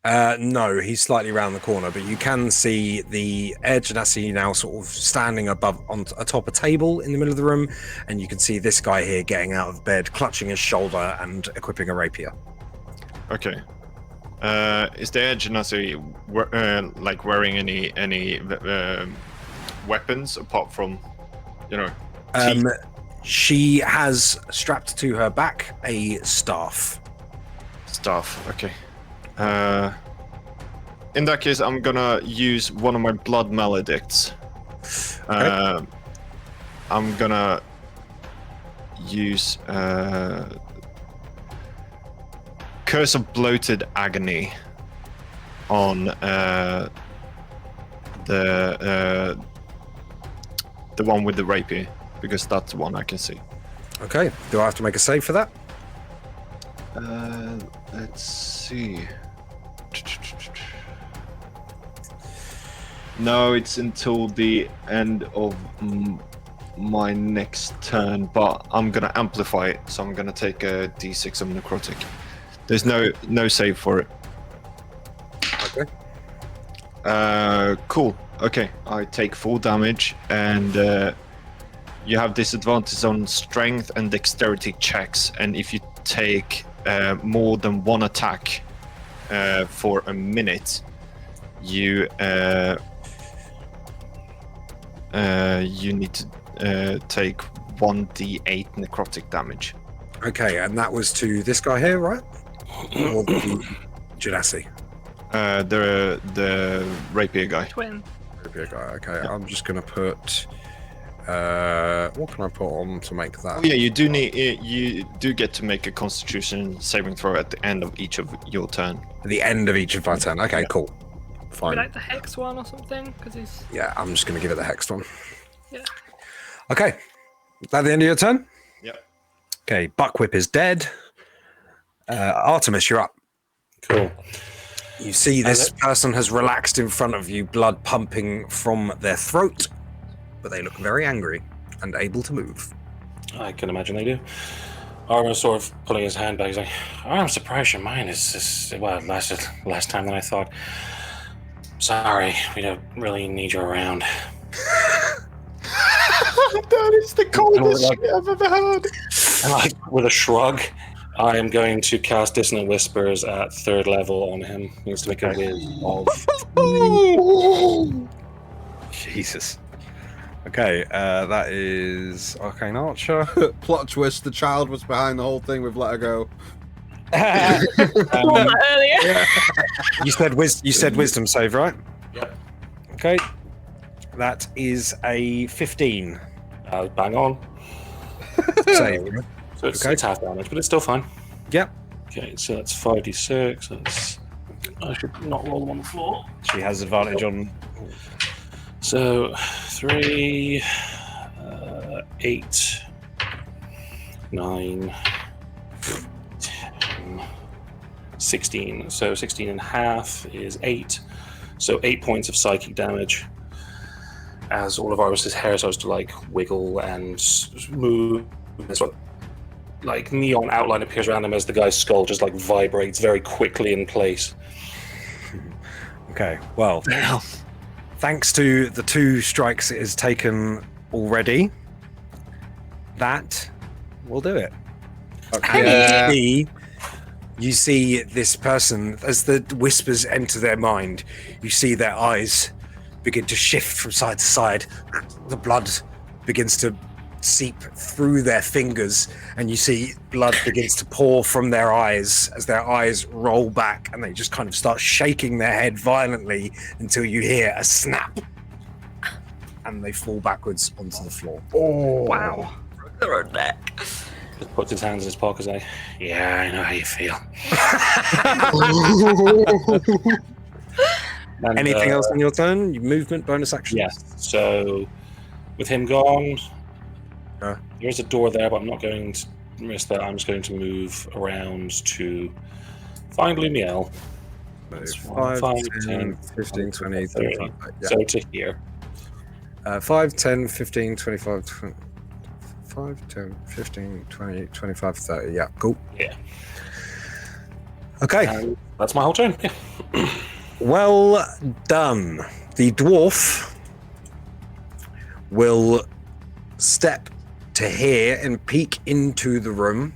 [SPEAKER 1] No, he's slightly around the corner, but you can see the Air Genasi now sort of standing above on atop a table in the middle of the room, and you can see this guy here getting out of bed, clutching his shoulder and equipping a rapier.
[SPEAKER 2] Okay. Is the Air Genasi like wearing any weapons apart from, you know? Teeth?
[SPEAKER 1] She has strapped to her back a staff.
[SPEAKER 2] Staff. Okay. In that case, I'm gonna use one of my blood maledicts.
[SPEAKER 1] Okay.
[SPEAKER 2] I'm gonna use Curse of Bloated Agony on the one with the rapier, because that's the one I can see.
[SPEAKER 1] Okay. Do I have to make a save for that?
[SPEAKER 2] Let's see. No, it's until the end of my next turn, but I'm gonna amplify it, so I'm gonna take a d6 of necrotic. There's no save for it.
[SPEAKER 1] Okay.
[SPEAKER 2] Cool. Okay, I take full damage, and you have disadvantage on strength and dexterity checks, and if you take more than one attack for a minute, you need to take 1d8 necrotic damage.
[SPEAKER 1] Okay, and that was to this guy here, right? Or the Genasi?
[SPEAKER 2] The rapier guy.
[SPEAKER 3] Twin.
[SPEAKER 1] Rapier guy. Okay, I'm just gonna put. What can I put on to make that?
[SPEAKER 2] Oh yeah, you do get to make a Constitution saving throw at the end of each of your turn.
[SPEAKER 1] At the end of each of my turn. Okay,
[SPEAKER 2] Yeah.
[SPEAKER 1] cool.
[SPEAKER 3] Maybe
[SPEAKER 1] Fine.
[SPEAKER 3] like the hex one or something, because he's
[SPEAKER 1] Yeah, I'm just gonna give it the hexed one.
[SPEAKER 3] yeah.
[SPEAKER 1] Okay. Is that the end of your turn?
[SPEAKER 2] Yep.
[SPEAKER 1] Okay, Buckwhip is dead. Artemis, you're up.
[SPEAKER 4] Cool.
[SPEAKER 1] You see this person has relaxed in front of you, blood pumping from their throat, but they look very angry and able to move.
[SPEAKER 4] I can imagine they do. Armin's sort of pulling his hand back. He's like, oh, I'm surprised your mind it lasted last time than I thought. Sorry, we don't really need you around.
[SPEAKER 2] That is the coldest shit I've ever heard.
[SPEAKER 4] And like, with a shrug, I am going to cast Dissonant Whispers at 3rd level on him. He needs to make a whiz of...
[SPEAKER 1] Jesus. Okay, that is Arcane Archer.
[SPEAKER 6] Plot twist, the child was behind the whole thing, we've let her go.
[SPEAKER 5] Earlier.
[SPEAKER 1] You said wisdom save, right?
[SPEAKER 4] Yep.
[SPEAKER 1] Okay. That is a 15
[SPEAKER 4] Bang on.
[SPEAKER 1] save.
[SPEAKER 4] So it's,
[SPEAKER 1] Okay.
[SPEAKER 4] it's half damage, but it's still fine.
[SPEAKER 1] Yep.
[SPEAKER 4] Okay, so that's 5d6. That's, I should not roll them on the floor.
[SPEAKER 1] She has advantage on.
[SPEAKER 4] So 3, 8, 9, 10, 16. So 16 and a half is 8. So 8 points of psychic damage. As all of Arvis's hair starts to like wiggle and move, and sort of, like neon outline appears around him as the guy's skull just like vibrates very quickly in place.
[SPEAKER 1] Okay. Well, thanks to the 2 strikes it has taken already, that will do it.
[SPEAKER 6] Yeah.
[SPEAKER 1] You see this person, as the whispers enter their mind, you see their eyes begin to shift from side to side. The blood begins to seep through their fingers, and you see blood begins to pour from their eyes as their eyes roll back, and they just kind of start shaking their head violently until you hear a snap, and they fall backwards onto the floor.
[SPEAKER 6] Oh.
[SPEAKER 5] Wow. They're on neck.
[SPEAKER 4] Just puts his hands in his pockets and yeah, I know how you feel. And,
[SPEAKER 1] Anything else on your turn? Your movement, bonus action?
[SPEAKER 4] Yes. So with him gone,
[SPEAKER 1] Huh?
[SPEAKER 4] there's a door there, but I'm not going to risk that. I'm just going to move around to find Lumiel.
[SPEAKER 1] Move.
[SPEAKER 4] 5,
[SPEAKER 1] 5,
[SPEAKER 4] 10,
[SPEAKER 1] 10, 15, 20,
[SPEAKER 4] 30.
[SPEAKER 1] 35. Yeah.
[SPEAKER 4] So to here.
[SPEAKER 1] 5, 10, 15, 25, 20, 5, 10, 15, 20, 25, 30. Yeah, cool.
[SPEAKER 4] Yeah.
[SPEAKER 1] Okay,
[SPEAKER 4] And that's my whole turn. Yeah.
[SPEAKER 1] well done. The dwarf will step to here and peek into the room,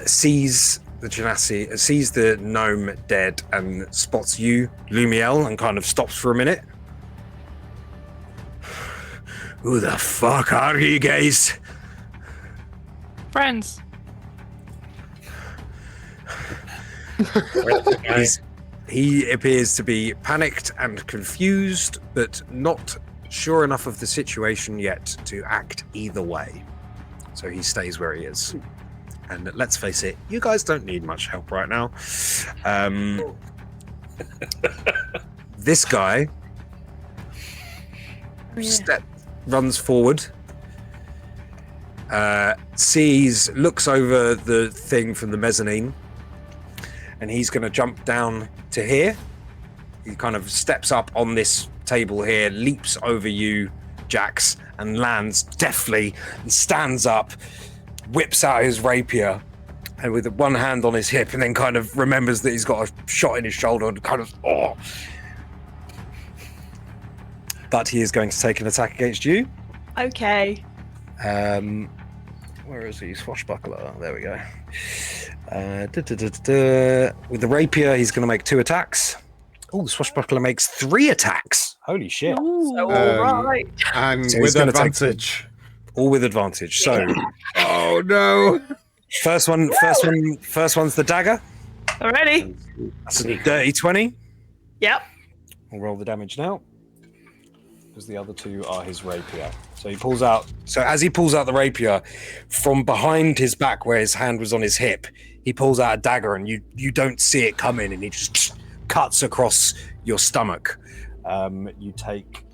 [SPEAKER 1] sees the genasi, sees the gnome dead, and spots you, Lumiel, and kind of stops for a minute. Who the fuck are you guys?
[SPEAKER 3] Friends.
[SPEAKER 1] He appears to be panicked and confused, but not sure enough of the situation yet to act either way. So he stays where he is. And let's face it, you guys don't need much help right now. This guy runs forward, looks over the thing from the mezzanine, and he's going to jump down to here. He kind of steps up on this table here, leaps over you, Jax, and lands deftly and stands up, whips out his rapier, and with one hand on his hip, and then kind of remembers that he's got a shot in his shoulder and kind of, oh. But he is going to take an attack against you.
[SPEAKER 5] Okay.
[SPEAKER 1] Where is he? Swashbuckler. There we go. With the rapier, he's going to make 2 attacks. Oh, Swashbuckler makes 3 attacks. Holy shit.
[SPEAKER 5] So, right.
[SPEAKER 6] And
[SPEAKER 1] So he's
[SPEAKER 6] with
[SPEAKER 1] gonna take
[SPEAKER 6] advantage.
[SPEAKER 1] All with advantage. So,
[SPEAKER 6] Oh no.
[SPEAKER 1] first one's the dagger.
[SPEAKER 5] Already?
[SPEAKER 1] That's a dirty 20.
[SPEAKER 5] Yep.
[SPEAKER 1] We'll roll the damage now, because the other 2 are his rapier. So he pulls out. So as he pulls out the rapier from behind his back, where his hand was on his hip, he pulls out a dagger, and you don't see it coming, and he just cuts across your stomach. You take.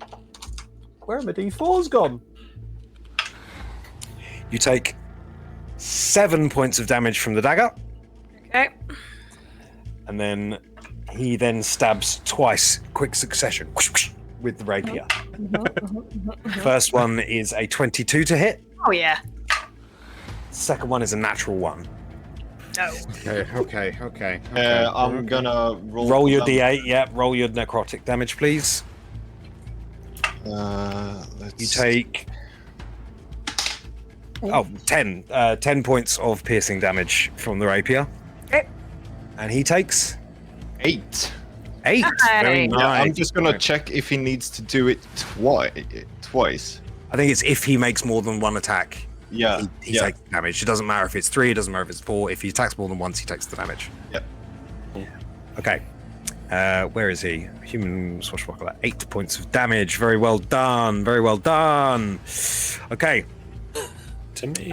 [SPEAKER 1] Where are my D4s gone? You take 7 points of damage from the dagger,
[SPEAKER 5] Okay.
[SPEAKER 1] and then he then stabs twice, quick succession, with the rapier. First one is a 22 to hit.
[SPEAKER 5] Oh, yeah.
[SPEAKER 1] Second one is a natural 1.
[SPEAKER 5] No.
[SPEAKER 6] Okay.
[SPEAKER 2] I'm gonna
[SPEAKER 1] Roll your D8. Yep. Roll your necrotic damage, please.
[SPEAKER 2] Let's...
[SPEAKER 1] You take 10 points of piercing damage from the rapier.
[SPEAKER 5] Okay.
[SPEAKER 1] And he takes
[SPEAKER 2] 8.
[SPEAKER 1] 8. Very
[SPEAKER 5] Nice.
[SPEAKER 1] nice.
[SPEAKER 2] Yeah, I'm just gonna check if he needs to do it twice.
[SPEAKER 1] I think it's if he makes more than 1 attack,
[SPEAKER 2] Yeah.
[SPEAKER 1] he takes damage. It doesn't matter if it's 3, it doesn't matter if it's 4. If he attacks more than once, he takes the damage.
[SPEAKER 2] Yep.
[SPEAKER 1] Okay. Where is he? Human swashbuckler. 8 points of damage. Very well done. Very well done. Okay.
[SPEAKER 4] To me.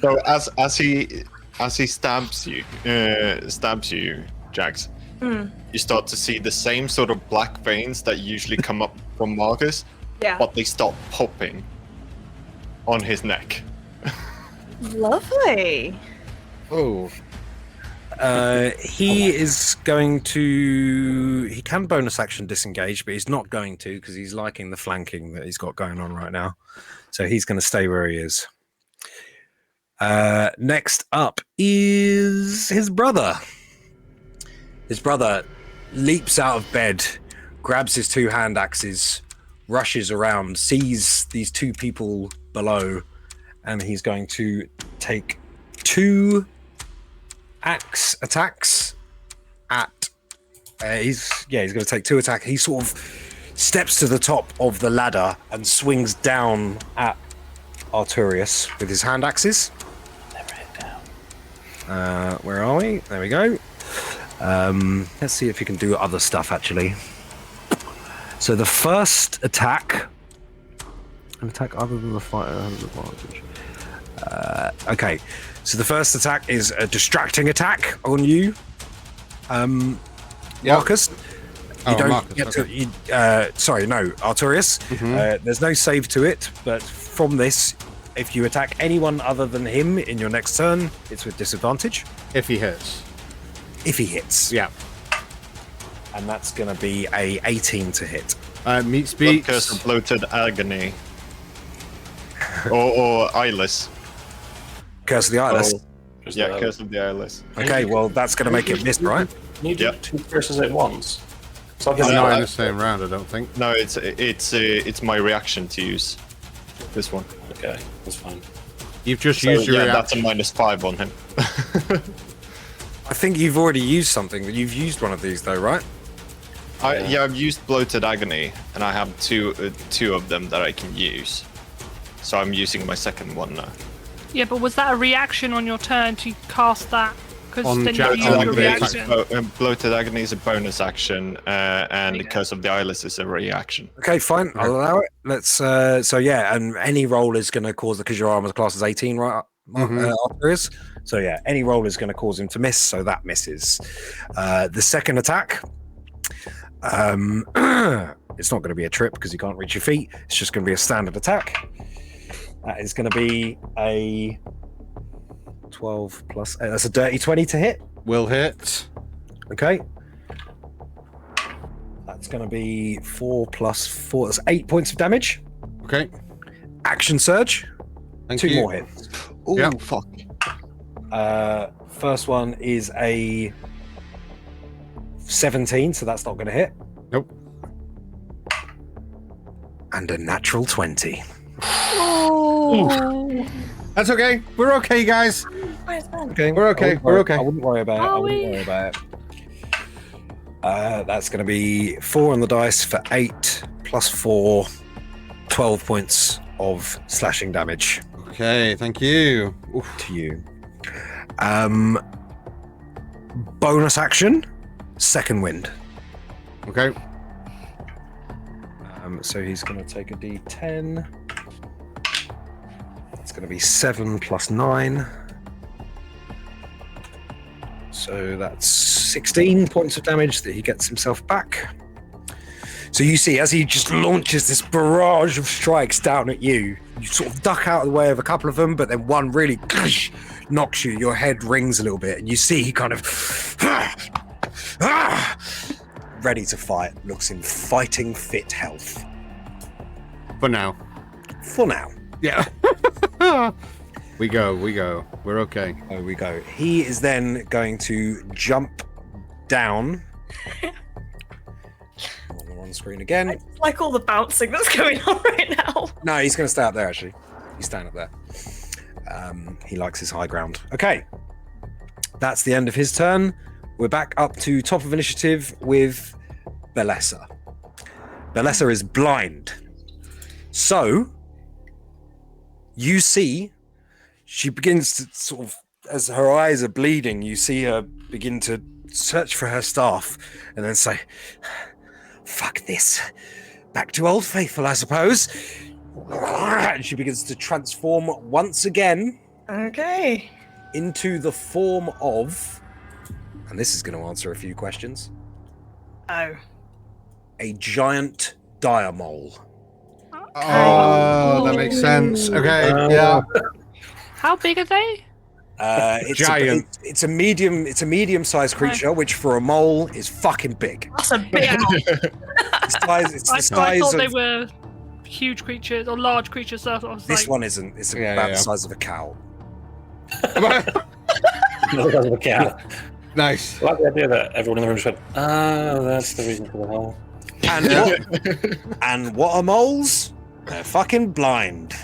[SPEAKER 2] So as he stabs you, Jax, you start to see the same sort of black veins that usually come up from Marcus,
[SPEAKER 5] Yeah.
[SPEAKER 2] but they start popping on his neck.
[SPEAKER 5] Lovely.
[SPEAKER 1] Oh. He is going to. He can bonus action disengage, but he's not going to because he's liking the flanking that he's got going on right now. So he's going to stay where he is. Next up is his brother. His brother leaps out of bed, grabs his 2 hand axes, rushes around, sees these 2 people below, and he's going to take 2 axe attacks at he's going to take 2 attacks. He sort of steps to the top of the ladder and swings down at Arturius with his hand axes.
[SPEAKER 4] Never hit down.
[SPEAKER 1] Where are we? There we go. Let's see if he can do other stuff actually. So the first attack, an attack other than the fighter has advantage. Okay, so the first attack is a distracting attack on you, Marcus. You don't
[SPEAKER 7] Marcus,
[SPEAKER 1] get
[SPEAKER 7] okay.
[SPEAKER 1] to. Sorry, no, Arturius. There's no save to it, but from this, if you attack anyone other than him in your next turn, it's with disadvantage.
[SPEAKER 6] If he hits.
[SPEAKER 1] If he hits,
[SPEAKER 6] Yeah.
[SPEAKER 1] and that's going to be a 18 to hit.
[SPEAKER 6] Meat speaks.
[SPEAKER 2] Curse of bloated agony. or eyeless.
[SPEAKER 1] Curse of the Eyeless.
[SPEAKER 2] Yeah, curse of the eyeless.
[SPEAKER 1] Okay, well that's going to make it miss, right?
[SPEAKER 4] Can you do
[SPEAKER 2] Yep.
[SPEAKER 4] 2 curses at once? So
[SPEAKER 6] It's not in the same round, I don't think.
[SPEAKER 2] No, it's my reaction to use this one.
[SPEAKER 4] Okay, that's fine.
[SPEAKER 6] You've just
[SPEAKER 2] So,
[SPEAKER 6] used your
[SPEAKER 2] that's a
[SPEAKER 6] reaction.
[SPEAKER 2] -5 on him.
[SPEAKER 1] I think you've already used something. You've used one of these though, right?
[SPEAKER 2] I've used bloated agony, and I have two of them that I can use. So I'm using my second one now.
[SPEAKER 3] Yeah, but was that a reaction on your turn to cast that? Because
[SPEAKER 6] On
[SPEAKER 3] then
[SPEAKER 6] Jack-
[SPEAKER 3] you
[SPEAKER 6] on
[SPEAKER 3] use your
[SPEAKER 6] Agony,
[SPEAKER 3] reaction.
[SPEAKER 2] Bloated agony is a bonus action, and
[SPEAKER 3] you
[SPEAKER 2] the
[SPEAKER 3] go.
[SPEAKER 2] curse of the eyeless is a reaction.
[SPEAKER 1] Okay, fine. I'll allow it. Let's. So yeah, and any roll is going to cause because your armor class is 18, right? Arthurius. So yeah, any roll is going to cause him to miss. So that misses. The second attack. It's not going to be a trip because you can't reach your feet. It's just going to be a standard attack. That is going to be a 12 plus. That's a dirty 20 to hit.
[SPEAKER 6] Will hit.
[SPEAKER 1] Okay. That's going to be 4 plus 4. That's 8 points of damage.
[SPEAKER 6] Okay.
[SPEAKER 1] Action surge.
[SPEAKER 6] Thank
[SPEAKER 1] 2
[SPEAKER 6] you.
[SPEAKER 1] more hits.
[SPEAKER 2] Oh
[SPEAKER 6] Yeah.
[SPEAKER 2] fuck!
[SPEAKER 1] First one is a 17, so that's not going to hit.
[SPEAKER 6] Nope.
[SPEAKER 1] And a natural 20.
[SPEAKER 3] Oh.
[SPEAKER 6] That's okay. We're okay, guys.
[SPEAKER 5] Where's Ben?
[SPEAKER 1] Okay,
[SPEAKER 6] We're okay, we're okay.
[SPEAKER 1] I wouldn't worry about it. I
[SPEAKER 3] Are
[SPEAKER 1] wouldn't
[SPEAKER 3] we?
[SPEAKER 1] worry about it. That's going to be 4 on the dice for 8 plus 4, 12 points of slashing damage
[SPEAKER 6] Okay, thank you. Oof.
[SPEAKER 1] to you. Bonus action, second wind.
[SPEAKER 6] Okay.
[SPEAKER 1] So he's going to take a d10. It's going to be 7 plus 9. So that's 16 points of damage that he gets himself back. So you see, as he just launches this barrage of strikes down at you, you sort of duck out of the way of a couple of them, but then one really knocks you. Your head rings a little bit, and you see he kind of ready to fight. Looks in fighting fit health.
[SPEAKER 6] For now.
[SPEAKER 1] For now.
[SPEAKER 6] Yeah. We go. We're okay.
[SPEAKER 1] There we go. He is then going to jump down. On the wrong screen again.
[SPEAKER 5] I just like all the bouncing that's going on right now.
[SPEAKER 1] No, he's going to stay up there, actually. He's staying up there. He likes his high ground. Okay. That's the end of his turn. We're back up to top of initiative with Belessa. Belessa is blind. So, you see she begins to sort of, as her eyes are bleeding, you see her begin to search for her staff and then say, fuck this. Back to Old Faithful, I suppose. And she begins to transform once again.
[SPEAKER 5] Okay.
[SPEAKER 1] Into the form of, and this is going to answer a few questions.
[SPEAKER 5] Oh.
[SPEAKER 1] A giant dire mole.
[SPEAKER 6] Oh, that makes sense. Okay, yeah.
[SPEAKER 3] How big are they?
[SPEAKER 1] It's
[SPEAKER 6] Giant.
[SPEAKER 1] It's a medium-sized creature, which for a mole is fucking big.
[SPEAKER 5] That's a big
[SPEAKER 1] It's the
[SPEAKER 3] I
[SPEAKER 1] size
[SPEAKER 3] thought
[SPEAKER 1] of
[SPEAKER 3] they were huge creatures or large creatures. So I was
[SPEAKER 1] this
[SPEAKER 3] like,
[SPEAKER 1] one isn't. It's about the size of a cow.
[SPEAKER 4] Because of the cat.
[SPEAKER 6] Nice.
[SPEAKER 4] I like the idea that everyone in the room just went, that's the reason for the hole.
[SPEAKER 1] And what are moles? They're fucking blind.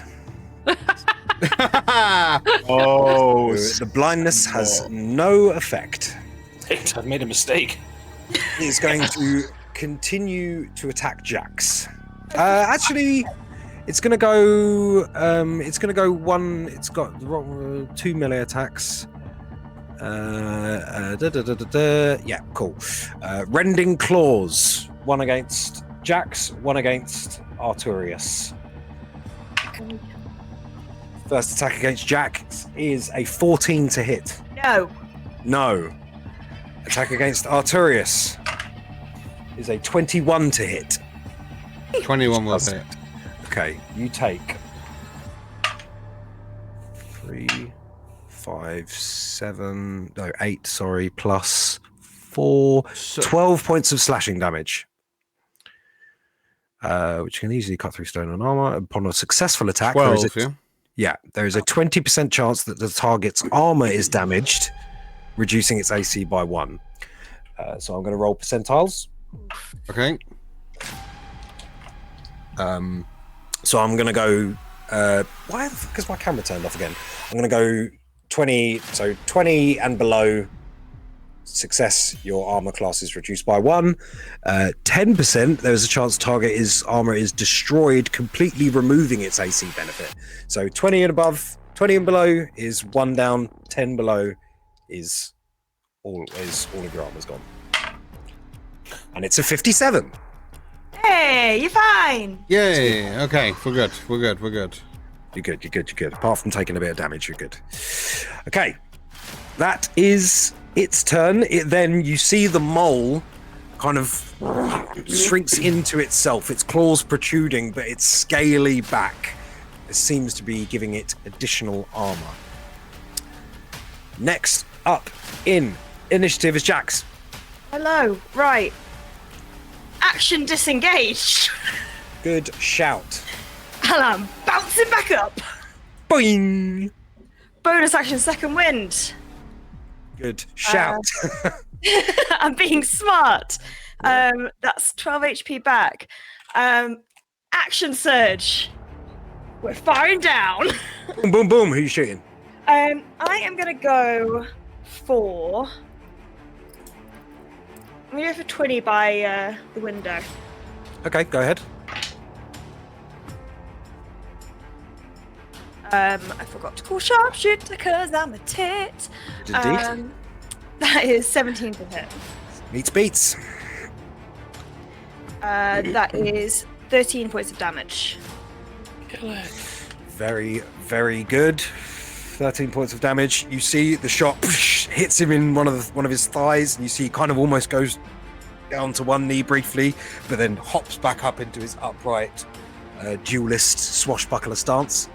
[SPEAKER 2] Oh,
[SPEAKER 1] The blindness has no effect.
[SPEAKER 4] I've made a mistake.
[SPEAKER 1] He is going to continue to attack Jax. Actually, it's going to go. It's going to go one. It's got 2 melee attacks. Yeah, cool. Rending claws. One against Jax. One against Arturius. First attack against Jax is a 14 to hit.
[SPEAKER 5] No.
[SPEAKER 1] No. Attack against Arturius is a 21 to hit.
[SPEAKER 6] 21 will hit.
[SPEAKER 1] Okay, you take 8, sorry, plus 4, 12 points of slashing damage. Which can easily cut through stone and armor. Upon a successful attack,
[SPEAKER 6] 12,
[SPEAKER 1] there is a 20% chance that the target's armor is damaged, reducing its AC by 1. So I'm going to roll percentiles.
[SPEAKER 6] Okay.
[SPEAKER 1] So I'm going to go... why the fuck is my camera turned off again? I'm going to go 20... So 20 and below success, your armor class is reduced by 1. 10%, there's a chance target armor is destroyed, completely removing its AC benefit. So 20 and above, 20 and below is 1 down, 10 below is all of your armor's gone. And it's a 57.
[SPEAKER 5] Hey, you're fine.
[SPEAKER 6] Yay. Okay, we're good.
[SPEAKER 1] You're good. Apart from taking a bit of damage, you're good. Okay. That is its turn. Then you see the mole kind of shrinks into itself. Its claws protruding, but its scaly back seems to be giving it additional armor. Next up in initiative is Jax.
[SPEAKER 5] Hello. Right. Action disengaged.
[SPEAKER 1] Good shout.
[SPEAKER 5] And I'm bouncing back up.
[SPEAKER 1] Boing.
[SPEAKER 5] Bonus action second wind.
[SPEAKER 1] Good shout.
[SPEAKER 5] I'm being smart. That's 12 HP back. Action surge. We're firing down.
[SPEAKER 1] Boom, boom, boom. Who are you shooting?
[SPEAKER 5] I am gonna go for. I'm gonna go for 20 by the window.
[SPEAKER 1] Okay, go ahead.
[SPEAKER 5] I forgot to call sharpshooter because I'm a tit.
[SPEAKER 1] Indeed.
[SPEAKER 5] That is 17 to hit.
[SPEAKER 1] Meets beats.
[SPEAKER 5] That is 13 points of damage.
[SPEAKER 1] Very, very good. 13 points of damage. You see the shot hits him in one of his thighs, and you see he kind of almost goes down to one knee briefly, but then hops back up into his upright duelist swashbuckler stance.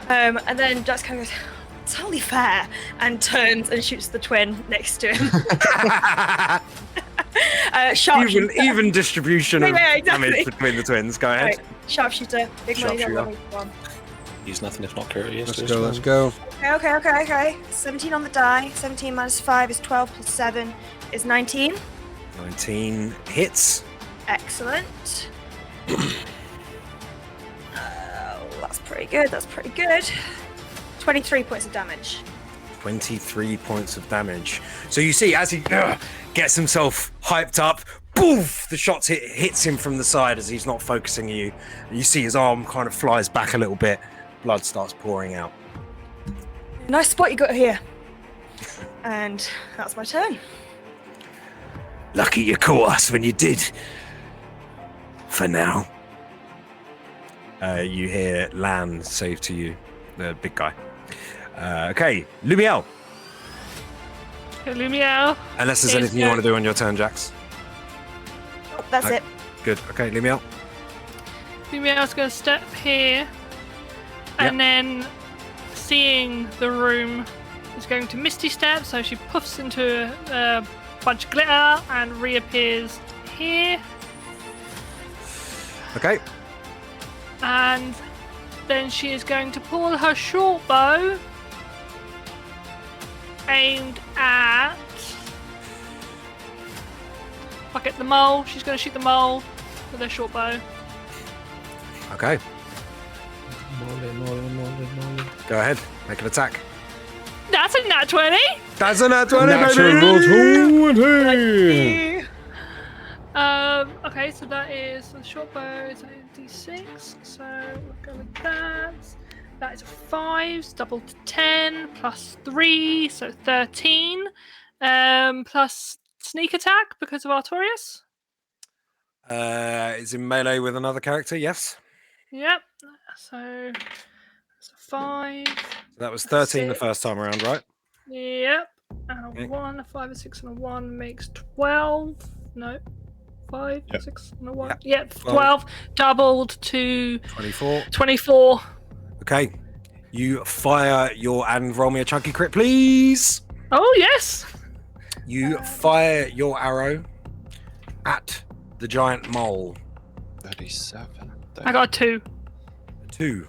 [SPEAKER 5] And then Jax kind of goes, "It's only fair," and turns and shoots the twin next to him. Sharpshooter.
[SPEAKER 1] Even distribution of
[SPEAKER 5] Yeah, exactly.
[SPEAKER 1] damage between the twins. Go ahead.
[SPEAKER 5] Right, sharpshooter. Big money.
[SPEAKER 1] Sharpshooter.
[SPEAKER 4] He's nothing if not courteous.
[SPEAKER 6] Let's go.
[SPEAKER 5] Okay. 17 on the die. 17 minus 5 is 12 plus 7 is 19.
[SPEAKER 1] 19 hits.
[SPEAKER 5] Excellent. That's pretty good. 23 points of damage.
[SPEAKER 1] 23 points of damage. So you see, as he gets himself hyped up, boof! The shot hits him from the side as he's not focusing you. You see his arm kind of flies back a little bit, blood starts pouring out.
[SPEAKER 5] Nice spot you got here. And that's my turn.
[SPEAKER 1] Lucky you caught us when you did. For now. You hear Lan say to you, the big guy. Okay, Lumiel.
[SPEAKER 3] Lumiel.
[SPEAKER 1] Unless there's
[SPEAKER 3] Is
[SPEAKER 1] anything you
[SPEAKER 3] there-
[SPEAKER 1] want to do on your turn, Jax.
[SPEAKER 5] Oh, that's
[SPEAKER 1] Okay.
[SPEAKER 5] it.
[SPEAKER 1] Good. Okay, Lumiel.
[SPEAKER 3] Lumiel's going to step here, and then seeing the room is going to Misty Step, so she puffs into a bunch of glitter and reappears here,
[SPEAKER 1] Okay.
[SPEAKER 3] and then she is going to pull her short bow aimed at the mole. She's going to shoot the mole with her short bow.
[SPEAKER 1] Okay. Go ahead. Make an attack.
[SPEAKER 3] That's a nat 20.
[SPEAKER 1] That's a nat 20,
[SPEAKER 6] Natural
[SPEAKER 1] baby!
[SPEAKER 6] 20.
[SPEAKER 3] Okay, so that is the short bow is a d6, so we'll go with that. That is a 5, it's doubled to 10, plus 3, so 13. Plus sneak attack because of Artorias.
[SPEAKER 1] Is in melee with another character, yes.
[SPEAKER 3] Yep. So that's a 5.
[SPEAKER 1] So that was 13 the
[SPEAKER 3] Six.
[SPEAKER 1] first time around, right?
[SPEAKER 3] Yep. And a
[SPEAKER 1] Okay.
[SPEAKER 3] 1, a 5, a 6, and a 1 makes 12. No. 5,
[SPEAKER 2] Yep.
[SPEAKER 3] 6, and a 1.
[SPEAKER 1] Yep.
[SPEAKER 3] Yep, 12. Doubled to
[SPEAKER 1] 24.
[SPEAKER 3] 24.
[SPEAKER 1] Okay. You fire your and roll me a chunky crit, please.
[SPEAKER 3] Oh, yes.
[SPEAKER 1] You fire your arrow at the giant mole.
[SPEAKER 2] 37.
[SPEAKER 3] I got a 2.
[SPEAKER 1] 2.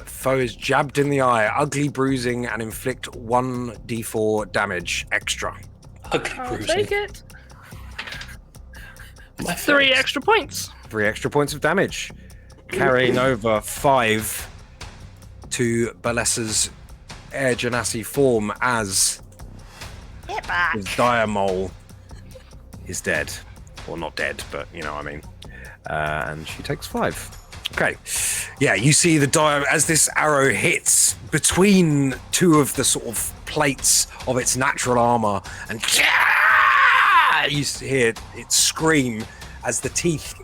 [SPEAKER 1] Foe is jabbed in the eye, ugly bruising, and inflict 1d4 damage extra.
[SPEAKER 4] Ugly
[SPEAKER 3] I'll
[SPEAKER 4] bruising.
[SPEAKER 3] take it.
[SPEAKER 4] My
[SPEAKER 3] 3
[SPEAKER 4] face.
[SPEAKER 3] extra points.
[SPEAKER 1] 3 extra points of damage. Carrying over 5 to Balessa's Air Genasi form as
[SPEAKER 5] Get back.
[SPEAKER 1] the dire mole is dead. Well, not dead, but you know what I mean. And she takes 5. Okay. Yeah, you see the dire as this arrow hits between two of the sort of plates of its natural armor, and you hear it scream as the teeth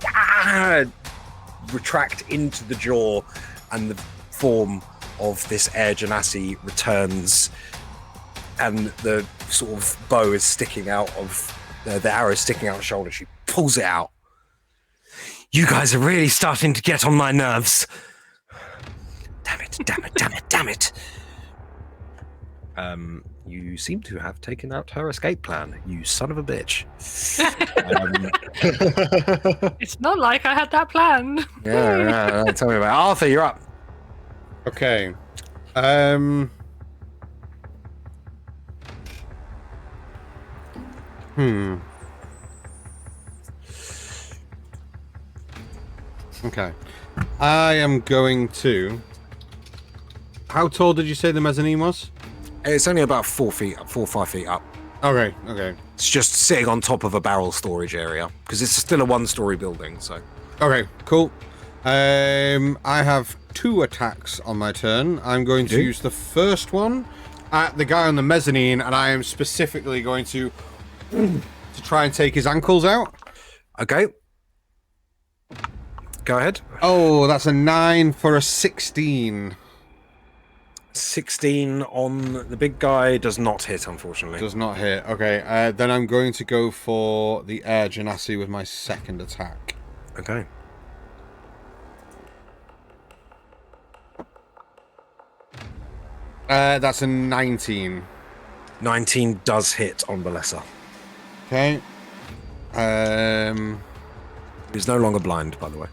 [SPEAKER 1] retract into the jaw, and the form of this Air Genasi returns, and the sort of bow is sticking out of the arrow is sticking out of the shoulder. She pulls it out. You guys are really starting to get on my nerves. Damn it, damn it, damn it, damn it. You seem to have taken out her escape plan, you son of a bitch.
[SPEAKER 3] It's not like I had that planned.
[SPEAKER 1] Yeah, tell me about it. Arthur, you're up.
[SPEAKER 6] Okay. Okay. I am going to... How tall did you say the mezzanine was?
[SPEAKER 1] It's only about 4 feet up, 4 or 5 feet up.
[SPEAKER 6] Okay, okay.
[SPEAKER 1] It's just sitting on top of a barrel storage area because it's still a 1-story building. So
[SPEAKER 6] Okay, cool. I have 2 attacks on my turn. I'm going to
[SPEAKER 1] do?
[SPEAKER 6] use the first one at the guy on the mezzanine, and I am specifically going to try and take his ankles out.
[SPEAKER 1] okay, go ahead.
[SPEAKER 6] Oh, that's a 9 for a 16.
[SPEAKER 1] 16 on the big guy does not hit, unfortunately.
[SPEAKER 6] Does not hit. Okay, then I'm going to go for the Air Genasi with my second attack.
[SPEAKER 1] Okay.
[SPEAKER 6] That's a 19.
[SPEAKER 1] 19 does hit on Balessa.
[SPEAKER 6] Okay.
[SPEAKER 1] Who's no longer blind, by the way.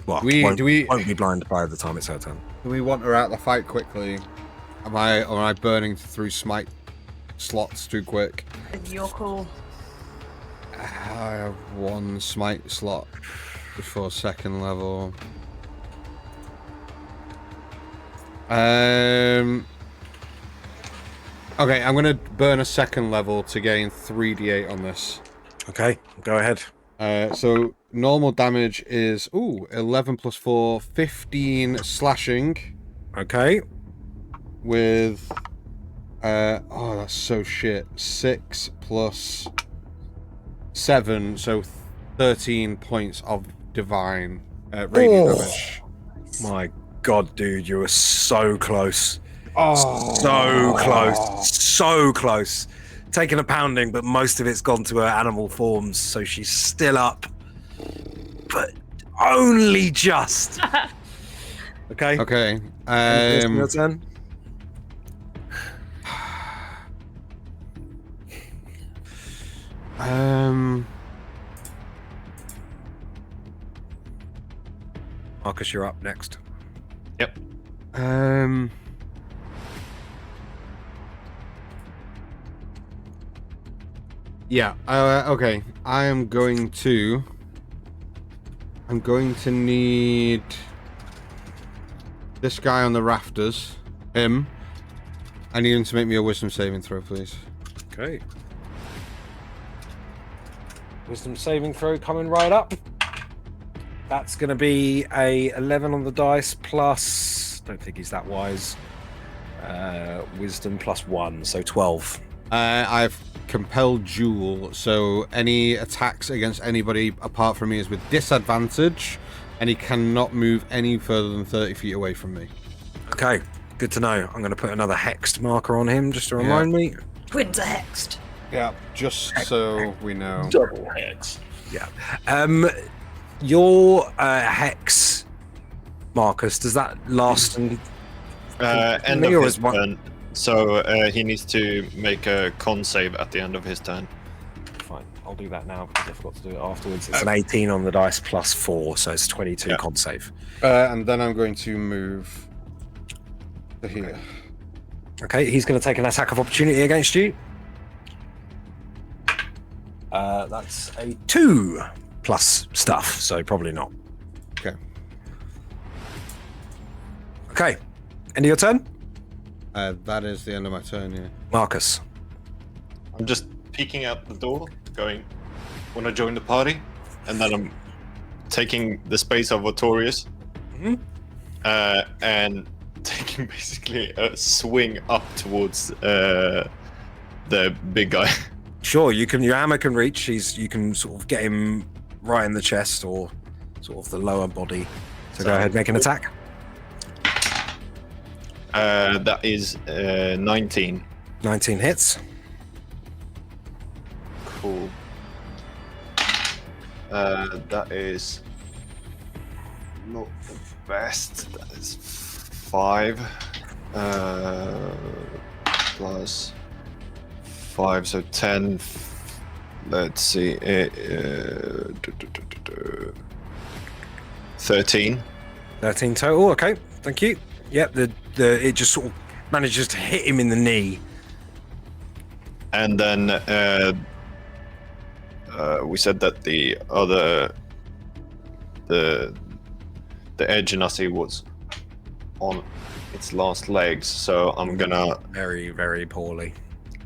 [SPEAKER 1] Well, won't be blind by the time it's her turn.
[SPEAKER 6] Do we want her out of the fight quickly? Am I burning through smite slots too quick?
[SPEAKER 5] You're cool.
[SPEAKER 6] I have 1 smite slot before second level. Okay, I'm gonna burn a second level to gain 3d8 on this.
[SPEAKER 1] Okay, go ahead.
[SPEAKER 6] So normal damage is 11 plus 4, 15 slashing
[SPEAKER 1] Okay.
[SPEAKER 6] with that's so shit. 6 plus 7, so 13 points of divine radiant damage.
[SPEAKER 1] My God, dude, you were so close.
[SPEAKER 6] Oh,
[SPEAKER 1] So close. So close. Taking a pounding, but most of it's gone to her animal forms, so she's still up. But only just. Okay.
[SPEAKER 6] Okay.
[SPEAKER 1] Your turn. Marcus, you're up next.
[SPEAKER 2] Yep.
[SPEAKER 6] Yeah. Okay. I'm going to need this guy on the rafters. Him. I need him to make me a wisdom saving throw, please.
[SPEAKER 1] Okay. Wisdom saving throw coming right up. That's going to be a 11 on the dice plus. Don't think he's that wise. Wisdom plus 1, so 12.
[SPEAKER 6] I've compelled duel, so any attacks against anybody apart from me is with disadvantage, and he cannot move any further than 30 feet away from me.
[SPEAKER 1] Okay, good to know. I'm going to put another hexed marker on him just to remind me.
[SPEAKER 5] Twins are hexed.
[SPEAKER 6] Yeah, just so we know.
[SPEAKER 4] Double hex.
[SPEAKER 1] Yeah. Your hex, Marcus, does that last?
[SPEAKER 2] End
[SPEAKER 1] Me,
[SPEAKER 2] of
[SPEAKER 1] or
[SPEAKER 2] his
[SPEAKER 1] is one-
[SPEAKER 2] turn. So he needs to make a con save at the end of his turn.
[SPEAKER 1] Fine, I'll do that now because I forgot to do it afterwards. It's an 18 on the dice plus 4, so it's 22
[SPEAKER 2] Yeah.
[SPEAKER 1] con save.
[SPEAKER 6] And then I'm going to move to here.
[SPEAKER 1] Okay, he's going to take an attack of opportunity against you. That's a 2 plus stuff, so probably not.
[SPEAKER 6] Okay.
[SPEAKER 1] Okay, end of your turn,
[SPEAKER 6] That is the end of my turn, yeah.
[SPEAKER 1] Marcus.
[SPEAKER 2] I'm just peeking out the door, going, want to join the party? And then I'm taking the space of Artorius and taking basically a swing up towards the big guy.
[SPEAKER 1] Sure, you can. Your hammer can reach. You can sort of get him right in the chest or sort of the lower body. So go ahead, make an attack.
[SPEAKER 2] That is 19.
[SPEAKER 1] 19 hits.
[SPEAKER 2] Cool. That is not the best. That is 5 plus 5, so 10. Let's see. 13.
[SPEAKER 1] 13 total. Okay, thank you. Yep, it just sort of manages to hit him in the knee.
[SPEAKER 2] And then we said that the edge Genasi was on its last legs, so I'm gonna,
[SPEAKER 1] Very, very poorly.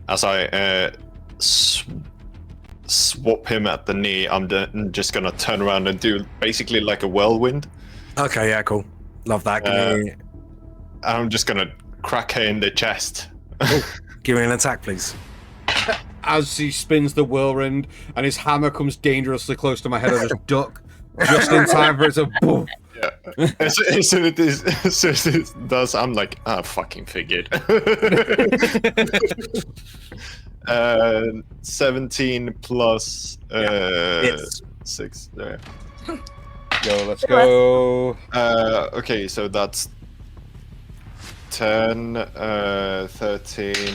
[SPEAKER 2] as I swap him at the knee, I'm just gonna turn around and do basically like a whirlwind.
[SPEAKER 1] Okay, yeah, cool. Love that.
[SPEAKER 2] I'm just gonna crack her in the chest.
[SPEAKER 1] Give me an attack, please.
[SPEAKER 6] As he spins the whirlwind and his hammer comes dangerously close to my head, I just duck just in time for it to boom.
[SPEAKER 2] Yeah. As soon as it does, I'm like, fucking figured. 17 plus
[SPEAKER 1] Hits.
[SPEAKER 2] 6. There.
[SPEAKER 6] Go, let's go.
[SPEAKER 2] Okay, so that's 10, 13,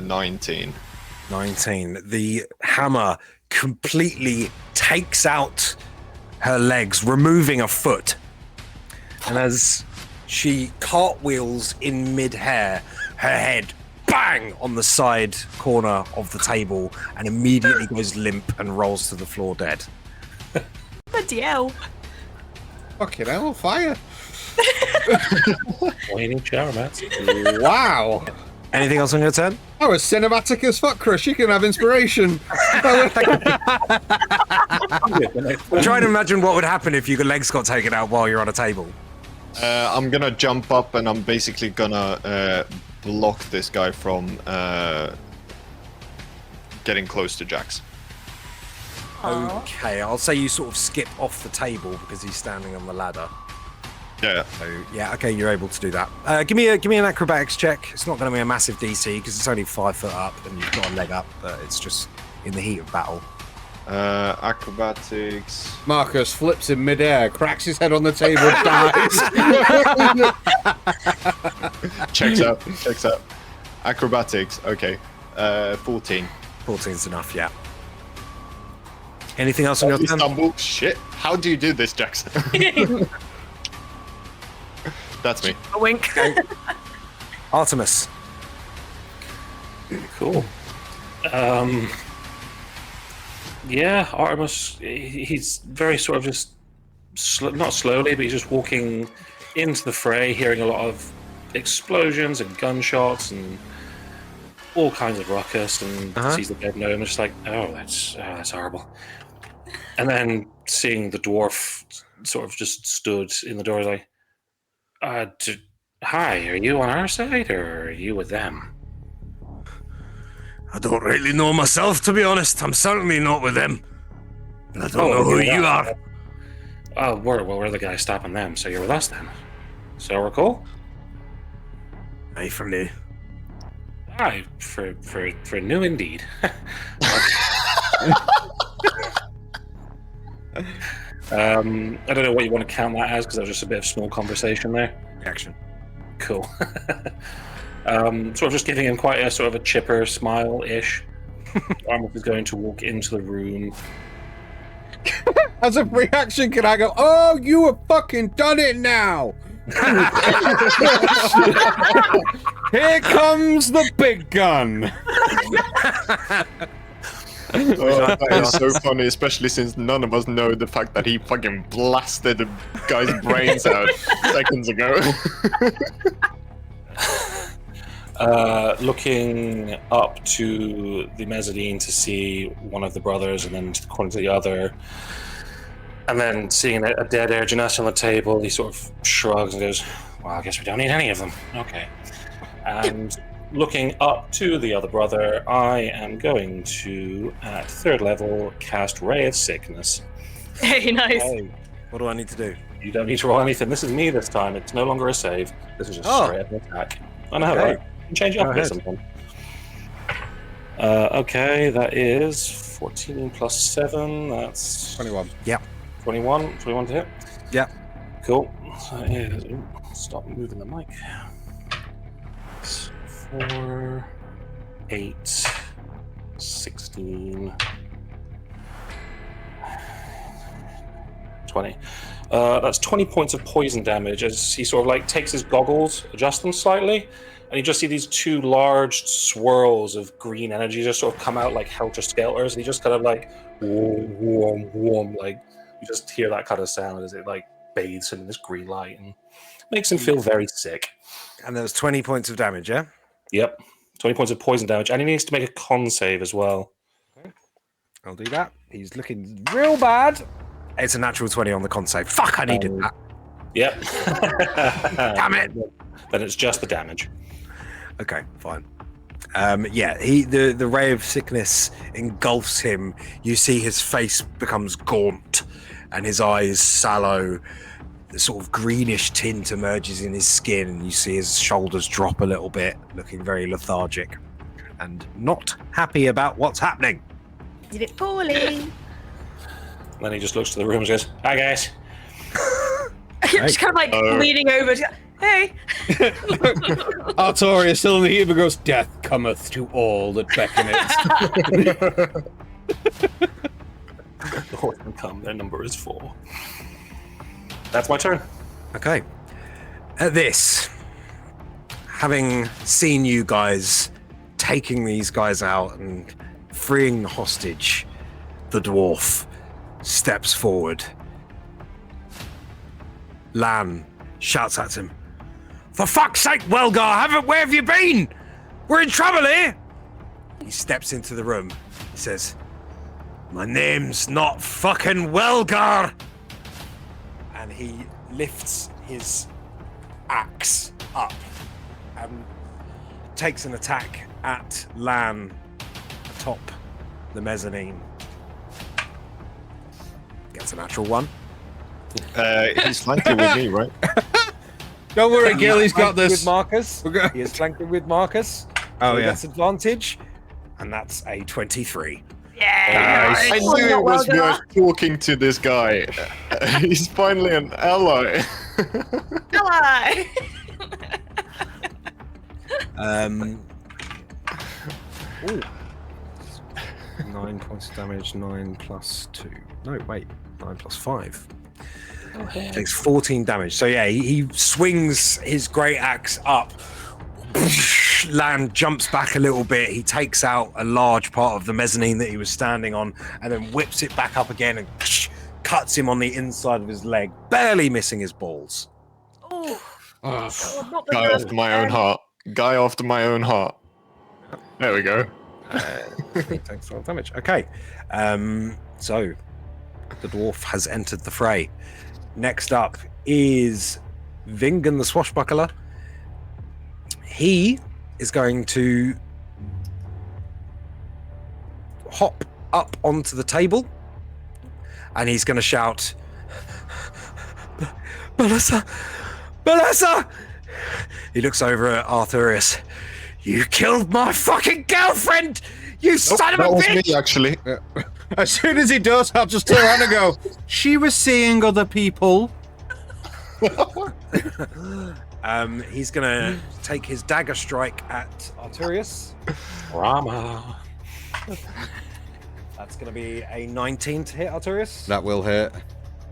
[SPEAKER 2] 19.
[SPEAKER 1] 19. The hammer completely takes out her legs, removing a foot. And as she cartwheels in mid-air, her head bang on the side corner of the table and immediately goes limp and rolls to the floor dead.
[SPEAKER 5] Bloody hell.
[SPEAKER 6] Fucking hell, fire.
[SPEAKER 4] Waiting shower mats.
[SPEAKER 6] Wow.
[SPEAKER 1] Anything else on your turn?
[SPEAKER 6] Oh, it's cinematic as fuck, Chris. You can have inspiration.
[SPEAKER 1] I'm trying to imagine what would happen if your legs got taken out while you're on a table.
[SPEAKER 2] I'm gonna jump up and I'm basically gonna block this guy from getting close to Jax.
[SPEAKER 1] Okay, I'll say you sort of skip off the table because he's standing on the ladder.
[SPEAKER 2] Yeah.
[SPEAKER 1] So yeah, okay, you're able to do that. Give me an acrobatics check. It's not going to be a massive DC because it's only 5 foot up and you've got a leg up, but it's just in the heat of battle.
[SPEAKER 2] Acrobatics.
[SPEAKER 6] Marcus flips in midair, cracks his head on the table, dies.
[SPEAKER 2] Checks out. Acrobatics. Okay. 14.
[SPEAKER 1] 14's enough, yeah. Anything else on your turn?
[SPEAKER 2] Stumble. Shit. How do you do this, Jax? That's me.
[SPEAKER 5] A wink.
[SPEAKER 1] Artemis.
[SPEAKER 4] Cool. Yeah, Artemis, he's very sort of just, not slowly, but he's just walking into the fray, hearing a lot of explosions and gunshots and all kinds of ruckus, and sees the dead gnome and just like, oh, that's horrible. And then seeing the dwarf sort of just stood in the door like, hi, are you on our side or are you with them?
[SPEAKER 1] I don't really know myself, to be honest. I'm certainly not with them. I don't know who you are.
[SPEAKER 4] Oh, we're the guys stopping them, so you're with us then. So we're cool?
[SPEAKER 1] Aye, for new.
[SPEAKER 4] Aye, for new indeed. I don't know what you want to count that as, because that was just a bit of small conversation there.
[SPEAKER 1] Action.
[SPEAKER 4] Cool. Sort of just giving him quite a sort of a chipper smile-ish. Armut is going to walk into the room.
[SPEAKER 6] As a reaction, can I go, oh, you have fucking done it now! Here comes the big gun!
[SPEAKER 2] Oh, that is so funny, especially since none of us know the fact that he fucking blasted the guy's brains out seconds ago.
[SPEAKER 4] Looking up to the mezzanine to see one of the brothers and then to the corner to the other, and then seeing a dead Air Genasi on the table, he sort of shrugs and goes, well, I guess we don't need any of them. Okay. And looking up to the other brother, I am going to, at 3rd level, cast Ray of Sickness.
[SPEAKER 5] Hey, nice.
[SPEAKER 1] Hey, what do I need to do?
[SPEAKER 4] You don't need to roll anything. This is me this time. It's no longer a save. This is just straight up an attack. I know,
[SPEAKER 1] Okay.
[SPEAKER 4] right? You can change it up a bit sometime. Okay, that is 14 plus 7. That's
[SPEAKER 6] 21.
[SPEAKER 1] Yeah.
[SPEAKER 4] 21. 21 to hit.
[SPEAKER 1] Yeah.
[SPEAKER 4] Cool. So that is, stop moving the mic. 4, 8, 16, 20. That's 20 points of poison damage as he sort of like takes his goggles, adjusts them slightly, and you just see these 2 large swirls of green energy just sort of come out like helter-skelters, and he just kind of like warm, like you just hear that kind of sound as it like bathes him in this green light and makes him feel very sick.
[SPEAKER 1] And there's 20 points of damage, yeah?
[SPEAKER 4] Yep. 20 points of poison damage, and he needs to make a con save as well.
[SPEAKER 1] I'll do that. He's looking real bad. It's a natural 20 on the con save. Fuck, I needed that.
[SPEAKER 4] Yep.
[SPEAKER 1] Damn it.
[SPEAKER 4] Then it's just the damage.
[SPEAKER 1] Okay, fine. Yeah, the ray of sickness engulfs him. You see his face becomes gaunt and his eyes sallow. The sort of greenish tint emerges in his skin, and you see his shoulders drop a little bit, looking very lethargic and not happy about what's happening.
[SPEAKER 5] Did it poorly.
[SPEAKER 4] Then he just looks to the room and says, hi guys.
[SPEAKER 5] Just kind of like leaning over to, hey.
[SPEAKER 6] Artorius still in the heat, but goes, death cometh to all that beckon it.
[SPEAKER 4] The horsemen come, their number is 4. That's my turn.
[SPEAKER 1] Okay. At this, having seen you guys taking these guys out and freeing the hostage, the dwarf steps forward. Lan shouts at him, for fuck's sake, Welgar, where have you been? We're in trouble here. He steps into the room. He says, My name's not fucking Welgar! And he lifts his axe up and takes an attack at Lan atop the mezzanine. Gets a natural 1.
[SPEAKER 2] He's flanking with me, right?
[SPEAKER 6] Don't worry, Gil, he's got
[SPEAKER 1] With
[SPEAKER 6] this.
[SPEAKER 1] Marcus. He is flanking with Marcus.
[SPEAKER 6] Oh,
[SPEAKER 1] So
[SPEAKER 6] yeah.
[SPEAKER 1] that's advantage. And that's a 23.
[SPEAKER 3] Yeah.
[SPEAKER 2] I knew it was worth talking to this guy. He's finally an ally.
[SPEAKER 5] Ally!
[SPEAKER 1] Ooh. 9 points of damage, 9 plus 2. No, wait. 9 plus 5. Takes 14 damage. So yeah, he swings his great axe up. Lan jumps back a little bit. He takes out a large part of the mezzanine that he was standing on and then whips it back up again and cuts him on the inside of his leg, barely missing his balls.
[SPEAKER 5] Oh, not
[SPEAKER 2] Guy
[SPEAKER 5] the
[SPEAKER 2] after my own heart. Guy after my own heart. There we go.
[SPEAKER 1] Takes 12 damage. Okay. So the dwarf has entered the fray. Next up is Vingan the Swashbuckler. He is going to hop up onto the table and he's going to shout, Balassa! Balassa! He looks over at Arthurius. You killed my fucking girlfriend! You son of a
[SPEAKER 2] That was
[SPEAKER 1] bitch!
[SPEAKER 2] me, actually.
[SPEAKER 6] As soon as he does, I'll just turn around and go, she was seeing other people.
[SPEAKER 1] He's gonna take his dagger strike at Arturius.
[SPEAKER 4] Rama.
[SPEAKER 1] That's gonna be a 19 to hit Arturius.
[SPEAKER 6] That will hit.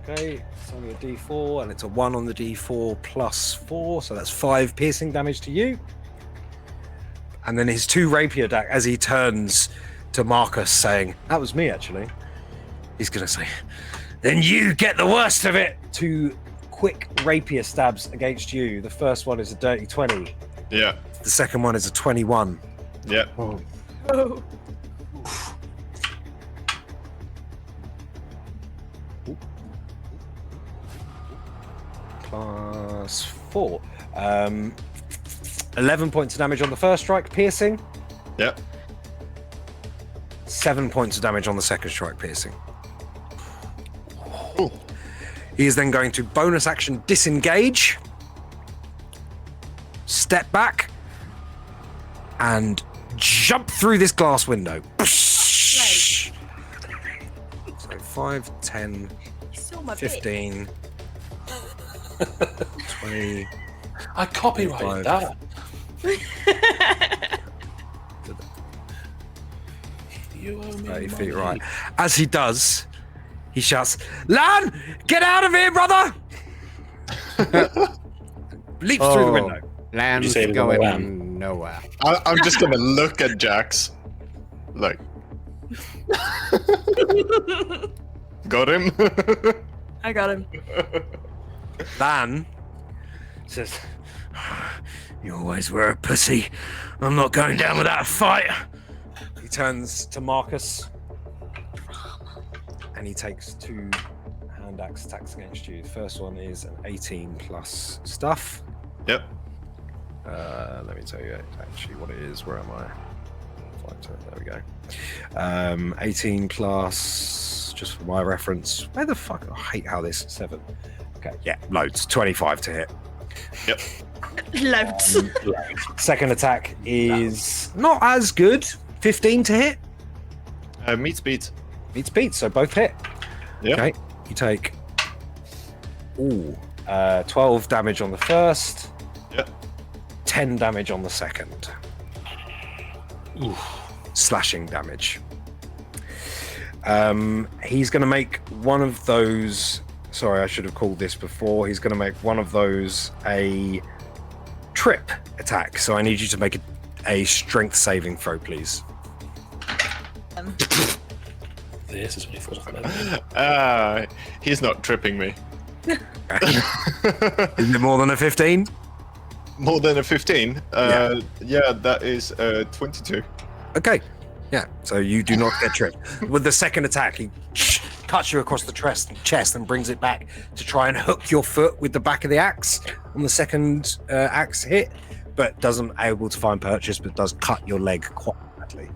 [SPEAKER 1] Okay, it's only a d4 and it's a 1 on the d4 plus 4, so that's 5 piercing damage to you. And then his 2 rapier as he turns to Marcus, saying, "That was me, actually." He's gonna say, "Then you get the worst of it." 2 quick rapier stabs against you. The first one is a dirty 20.
[SPEAKER 2] Yeah.
[SPEAKER 1] The second one is a 21.
[SPEAKER 2] Yeah.
[SPEAKER 5] Oh.
[SPEAKER 1] Plus 4. 11 points of damage on the first strike, piercing.
[SPEAKER 2] Yeah.
[SPEAKER 1] 7 points of damage on the second strike, piercing.
[SPEAKER 2] Ooh.
[SPEAKER 1] He is then going to bonus action disengage, step back, and jump through this glass window. So 5, 10,
[SPEAKER 5] Saw my
[SPEAKER 1] 15, 20.
[SPEAKER 4] I copyrighted that. You owe me
[SPEAKER 1] 30 feet
[SPEAKER 4] money.
[SPEAKER 1] right. As he does, he shouts, "Lan, get out of here, brother!" Leaps through the window.
[SPEAKER 6] Land's
[SPEAKER 4] Did you say it was
[SPEAKER 6] going
[SPEAKER 4] lamb?
[SPEAKER 6] nowhere.
[SPEAKER 2] I'm just gonna look at Jax. Like. Got him?
[SPEAKER 5] I got him.
[SPEAKER 1] Lan says, "You always were a pussy. I'm not going down without a fight." He turns to Marcus and he takes 2 hand axe attacks against you. The first one is an 18 plus stuff.
[SPEAKER 2] Yep.
[SPEAKER 1] Let me tell you actually what it is. Where am I? There we go. 18 plus, just for my reference. Where the fuck? I hate how this 7. Okay, yeah, loads. 25 to hit.
[SPEAKER 2] Yep.
[SPEAKER 5] Loads.
[SPEAKER 1] Second attack is not as good. 15 to hit.
[SPEAKER 2] Meat speed.
[SPEAKER 1] Beats beats, so both hit.
[SPEAKER 2] Yep.
[SPEAKER 1] Okay, you take 12 damage on the first.
[SPEAKER 2] Yep.
[SPEAKER 1] 10 damage on the second. Slashing damage. He's going to make one of those. Sorry, I should have called this before. He's going to make one of those a trip attack. So I need you to make a strength saving throw, please.
[SPEAKER 4] This is when he first met me.
[SPEAKER 2] He's not tripping me.
[SPEAKER 1] Is it more than a 15?
[SPEAKER 2] More than a 15?
[SPEAKER 1] Yeah.
[SPEAKER 2] Yeah, that is 22.
[SPEAKER 1] Okay. Yeah, so you do not get tripped. With the second attack, he cuts you across the chest and brings it back to try and hook your foot with the back of the axe on the second axe hit, but doesn't able to find purchase, but does cut your leg quite badly.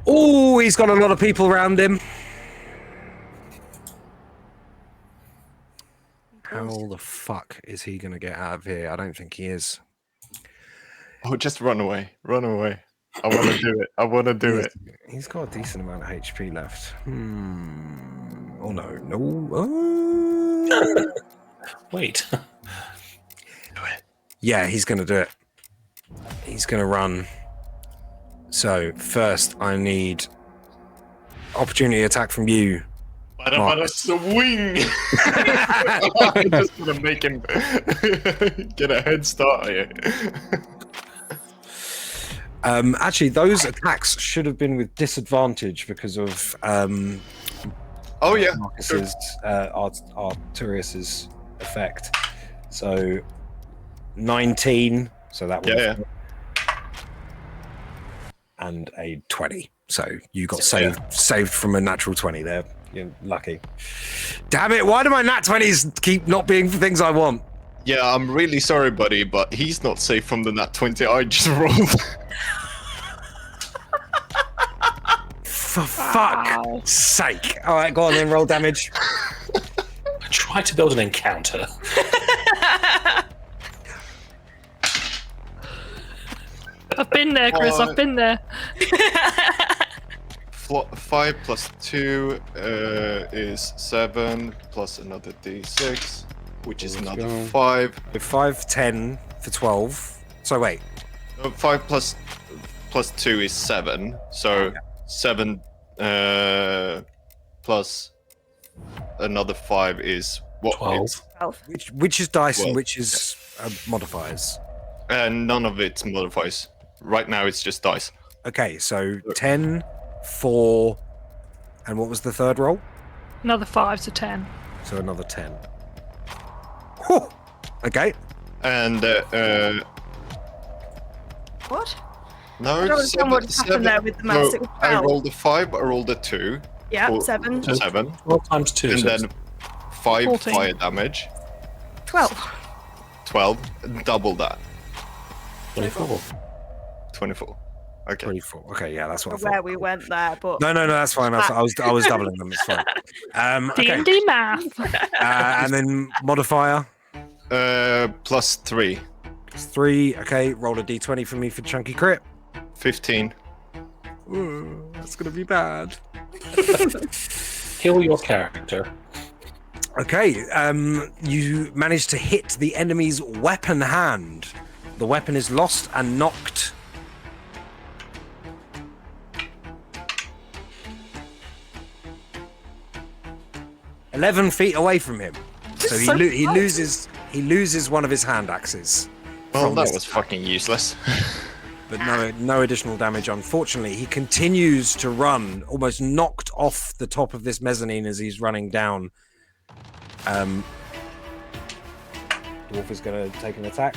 [SPEAKER 1] Oh, he's got a lot of people around him. How the fuck is he going to get out of here? I don't think he is.
[SPEAKER 2] Oh, just run away. Run away. I want to do it. I want to do it.
[SPEAKER 1] He's got a decent amount of HP left. Oh, no. No. Oh.
[SPEAKER 4] Wait.
[SPEAKER 1] Yeah, he's going to do it. He's going to run. So, first, I need opportunity attack from you.
[SPEAKER 2] Para swing! I'm just going to make him get a head start here.
[SPEAKER 1] Actually, those attacks should have been with disadvantage because of
[SPEAKER 2] Oh, yeah.
[SPEAKER 1] Marcus's, Arturius's effect. So, 19. So that was...
[SPEAKER 2] Yeah.
[SPEAKER 1] And a 20. So you got saved from a natural 20 there. You're lucky. Damn it, why do my nat 20s keep not being things I want?
[SPEAKER 2] Yeah, I'm really sorry, buddy, but he's not safe from the nat 20 I just rolled.
[SPEAKER 1] For fuck's sake. All right, go on then, roll damage.
[SPEAKER 4] Try to build an encounter.
[SPEAKER 3] I've been there, Chris. I've been there.
[SPEAKER 2] 5 plus 2 is 7, plus another d6, which is another 5.
[SPEAKER 1] 5, 10 for 12. So wait.
[SPEAKER 2] 5 plus 2 is 7, so 7 plus another 5 is what?
[SPEAKER 4] 12.
[SPEAKER 5] 12.
[SPEAKER 1] Which is dice and
[SPEAKER 2] 12.
[SPEAKER 1] which is modifiers?
[SPEAKER 2] And none of it modifies. Right now it's just dice.
[SPEAKER 1] Okay, so 10, 4, and what was the third roll?
[SPEAKER 3] Another 5 to 10.
[SPEAKER 1] So another 10. Whew. Okay.
[SPEAKER 2] And
[SPEAKER 5] What?
[SPEAKER 2] no,
[SPEAKER 5] I don't understand what just happened there with the mouse. It was
[SPEAKER 2] I
[SPEAKER 5] 12.
[SPEAKER 2] rolled a 5, I rolled a 2.
[SPEAKER 5] Yeah,
[SPEAKER 2] Four-
[SPEAKER 5] 7.
[SPEAKER 2] 7.
[SPEAKER 4] 12 times 2.
[SPEAKER 2] And
[SPEAKER 4] so
[SPEAKER 2] then 5
[SPEAKER 3] 14.
[SPEAKER 2] fire damage.
[SPEAKER 5] 12.
[SPEAKER 2] 12. Double that.
[SPEAKER 4] 24.
[SPEAKER 2] 24. Okay.
[SPEAKER 1] 24. Okay, yeah, that's what I thought.
[SPEAKER 5] Where we went there, but
[SPEAKER 1] No, that's fine. I was doubling them. It's fine. Okay.
[SPEAKER 3] D&D math.
[SPEAKER 1] And then modifier
[SPEAKER 2] Plus 3.
[SPEAKER 1] is 3. Okay, roll a d20 for me for chunky crit.
[SPEAKER 2] 15.
[SPEAKER 1] Ooh, that's gonna be bad.
[SPEAKER 4] Kill your character.
[SPEAKER 1] Okay, you managed to hit the enemy's weapon hand. The weapon is lost and knocked. "11 feet away from him, so he loses one of his hand axes.
[SPEAKER 2] Well,
[SPEAKER 1] from
[SPEAKER 2] that
[SPEAKER 1] this
[SPEAKER 2] was fucking useless.
[SPEAKER 1] But no additional damage, unfortunately. He continues to run, almost knocked off the top of this mezzanine as he's running down. Dwarf is going to take an attack.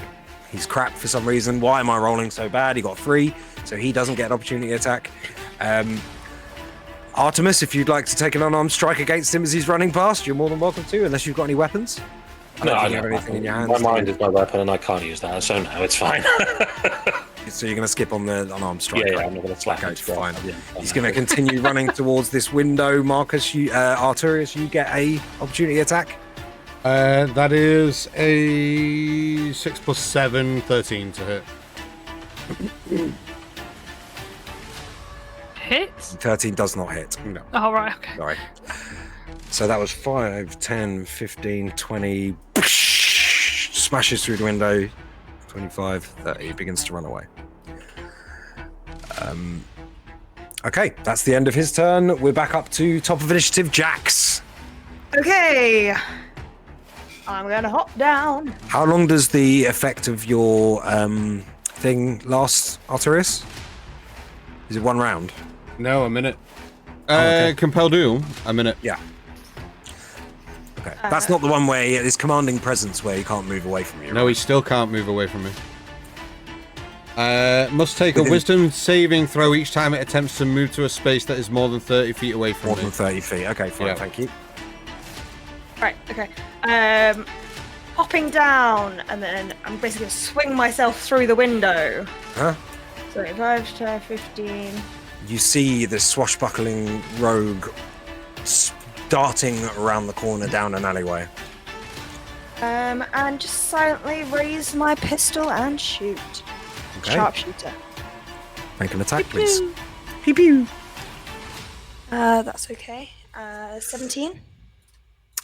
[SPEAKER 1] He's crap for some reason. Why am I rolling so bad? He got 3, so he doesn't get an opportunity attack. Artemis, if you'd like to take an unarmed strike against him as he's running past, you're more than welcome to, unless you've got any weapons. I don't think you have anything in your hands.
[SPEAKER 4] My mind is my weapon and I can't use that, so no, it's fine.
[SPEAKER 1] So you're going to skip on the unarmed strike?
[SPEAKER 4] Yeah,
[SPEAKER 1] right?
[SPEAKER 4] I'm not going to slap
[SPEAKER 1] Okay,
[SPEAKER 4] him.
[SPEAKER 1] fine.
[SPEAKER 4] Yeah,
[SPEAKER 1] He's going to continue running towards this window. Marcus, Arturius, you get a opportunity attack.
[SPEAKER 6] That is a 6 plus 7, 13 to hit.
[SPEAKER 3] Hits?
[SPEAKER 1] 13 does not hit.
[SPEAKER 6] No.
[SPEAKER 3] Oh, right, okay.
[SPEAKER 1] Sorry. So that was 5, 10, 15, 20. Smashes through the window. 25, 30. Begins to run away. Okay, that's the end of his turn. We're back up to top of initiative, Jax.
[SPEAKER 5] okay. I'm gonna hop down.
[SPEAKER 1] How long does the effect of your thing last, Arturius? Is it 1 round?
[SPEAKER 6] No, a minute.
[SPEAKER 1] okay.
[SPEAKER 6] Compel duel, a minute.
[SPEAKER 1] Yeah. Okay. That's not the one where his commanding presence where he can't move away from you.
[SPEAKER 6] No, he still can't move away from me.
[SPEAKER 7] Must take a wisdom saving throw each time it attempts to move to a space that is more than 30 feet away from
[SPEAKER 1] More
[SPEAKER 7] me.
[SPEAKER 1] than 30 feet. Okay, fine.
[SPEAKER 7] Yeah.
[SPEAKER 1] Thank you.
[SPEAKER 5] Right, okay. Hopping down, and then I'm basically going to swing myself through the window.
[SPEAKER 1] Huh?
[SPEAKER 5] So 5, 10, 15.
[SPEAKER 1] You see the swashbuckling rogue darting around the corner down an alleyway.
[SPEAKER 5] And just silently raise my pistol and shoot.
[SPEAKER 1] Okay.
[SPEAKER 5] Sharpshooter.
[SPEAKER 1] Make an attack, please. Pew pew.
[SPEAKER 5] That's okay. 17.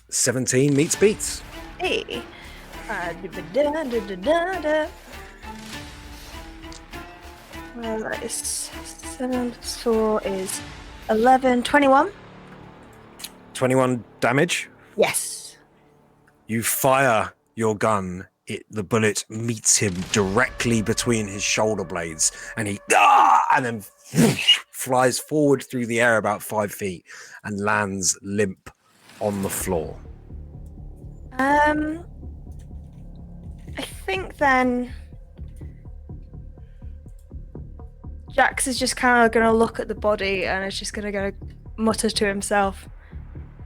[SPEAKER 1] 17 meets beats.
[SPEAKER 5] Hey. That is 7 plus 4 is 11. 21.
[SPEAKER 1] 21 damage.
[SPEAKER 5] Yes.
[SPEAKER 1] You fire your gun. The bullet meets him directly between his shoulder blades, and he and then flies forward through the air about 5 feet and lands limp on the floor.
[SPEAKER 5] I think then Jax is just kind of going to look at the body and is just going to mutter to himself,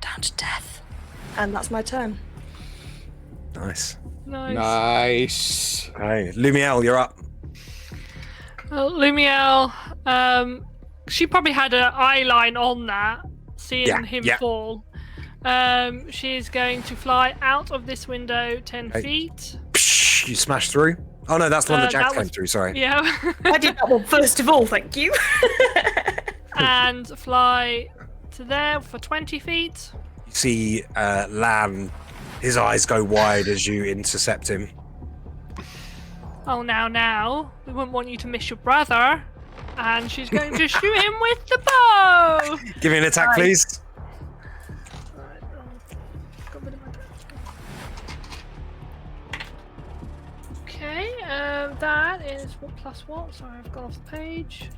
[SPEAKER 5] "Down to death," and that's my turn.
[SPEAKER 1] Nice.
[SPEAKER 3] Nice.
[SPEAKER 1] Okay, Lumiel, you're up.
[SPEAKER 3] Lumiel, she probably had an eye line on that, seeing him fall. She's going to fly out of this window 10 feet.
[SPEAKER 1] Psh, you smash through. Oh no, that's the one that Jack came through. Sorry.
[SPEAKER 3] Yeah.
[SPEAKER 5] I did that one first of all, thank you.
[SPEAKER 3] And fly to there for 20 feet.
[SPEAKER 1] You see Lan, his eyes go wide as you intercept him.
[SPEAKER 3] Oh, now, we wouldn't want you to miss your brother. And she's going to shoot him with the bow.
[SPEAKER 1] Give me an attack, please.
[SPEAKER 3] Okay, that is plus what? Sorry, I've gone off the page.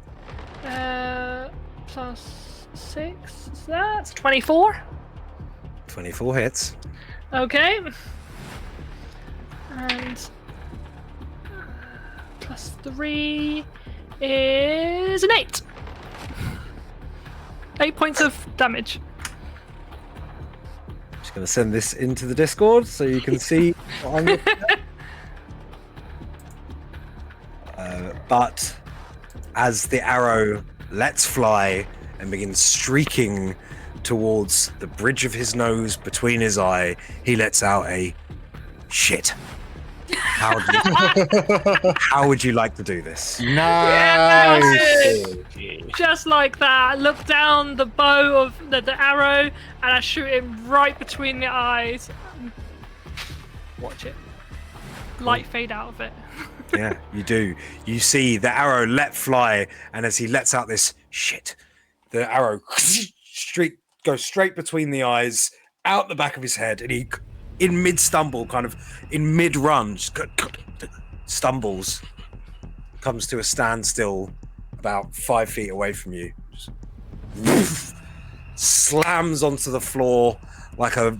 [SPEAKER 3] Plus 6, so that's 24.
[SPEAKER 1] 24 hits.
[SPEAKER 3] Okay. And plus 3 is an 8. 8 points of damage.
[SPEAKER 1] Just going to send this into the Discord so you can see what I'm looking at. But as the arrow lets fly and begins streaking towards the bridge of his nose between his eye, he lets out a shit. How would you like to do this?
[SPEAKER 6] Nice.
[SPEAKER 3] Just like that, I look down the bow of the arrow and I shoot him right between the eyes. Watch it. Light fade out of it.
[SPEAKER 1] Yeah, you do. You see the arrow let fly, and as he lets out this shit, the arrow goes straight between the eyes, out the back of his head, and he, in mid-stumble, kind of in mid-run, just stumbles, comes to a standstill about 5 feet away from you, just slams onto the floor like a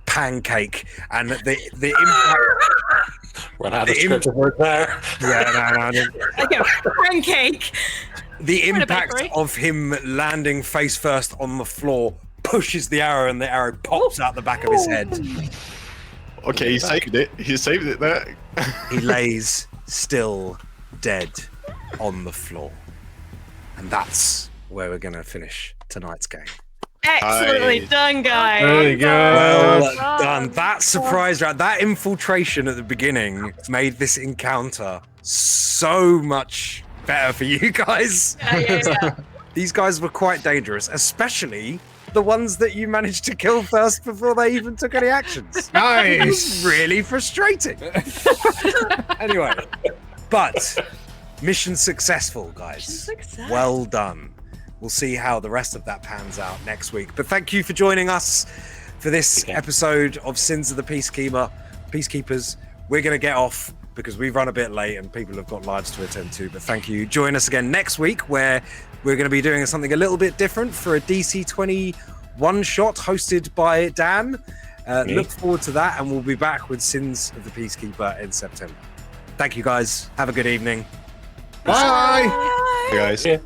[SPEAKER 1] pancake, and the impact.
[SPEAKER 4] Run out of script word there.
[SPEAKER 1] Yeah, no.
[SPEAKER 5] Okay, pancake.
[SPEAKER 1] The impact of him landing face first on the floor pushes the arrow, and the arrow pops out the back of his head.
[SPEAKER 2] Okay, he saved it. He saved it there.
[SPEAKER 1] He lays still dead on the floor. And that's where we're going to finish tonight's game.
[SPEAKER 5] Excellently done, guys.
[SPEAKER 6] There you go.
[SPEAKER 1] Well done. That surprise round, that infiltration at the beginning made this encounter so much better for you guys.
[SPEAKER 5] Yeah.
[SPEAKER 1] These guys were quite dangerous, especially the ones that you managed to kill first before they even took any actions.
[SPEAKER 6] Nice.
[SPEAKER 1] It was really frustrating. Anyway, but mission successful, guys. Well done. We'll see how the rest of that pans out next week. But thank you for joining us for this episode of Sins of the Peacekeepers. We're going to get off because we've run a bit late and people have got lives to attend to. But thank you. Join us again next week where we're going to be doing something a little bit different for a DC 20 one-shot hosted by Dan. Look forward to that, and we'll be back with Sins of the Peacekeeper in September. Thank you, guys. Have a good evening.
[SPEAKER 6] Bye.
[SPEAKER 2] Hey guys.
[SPEAKER 4] Yeah.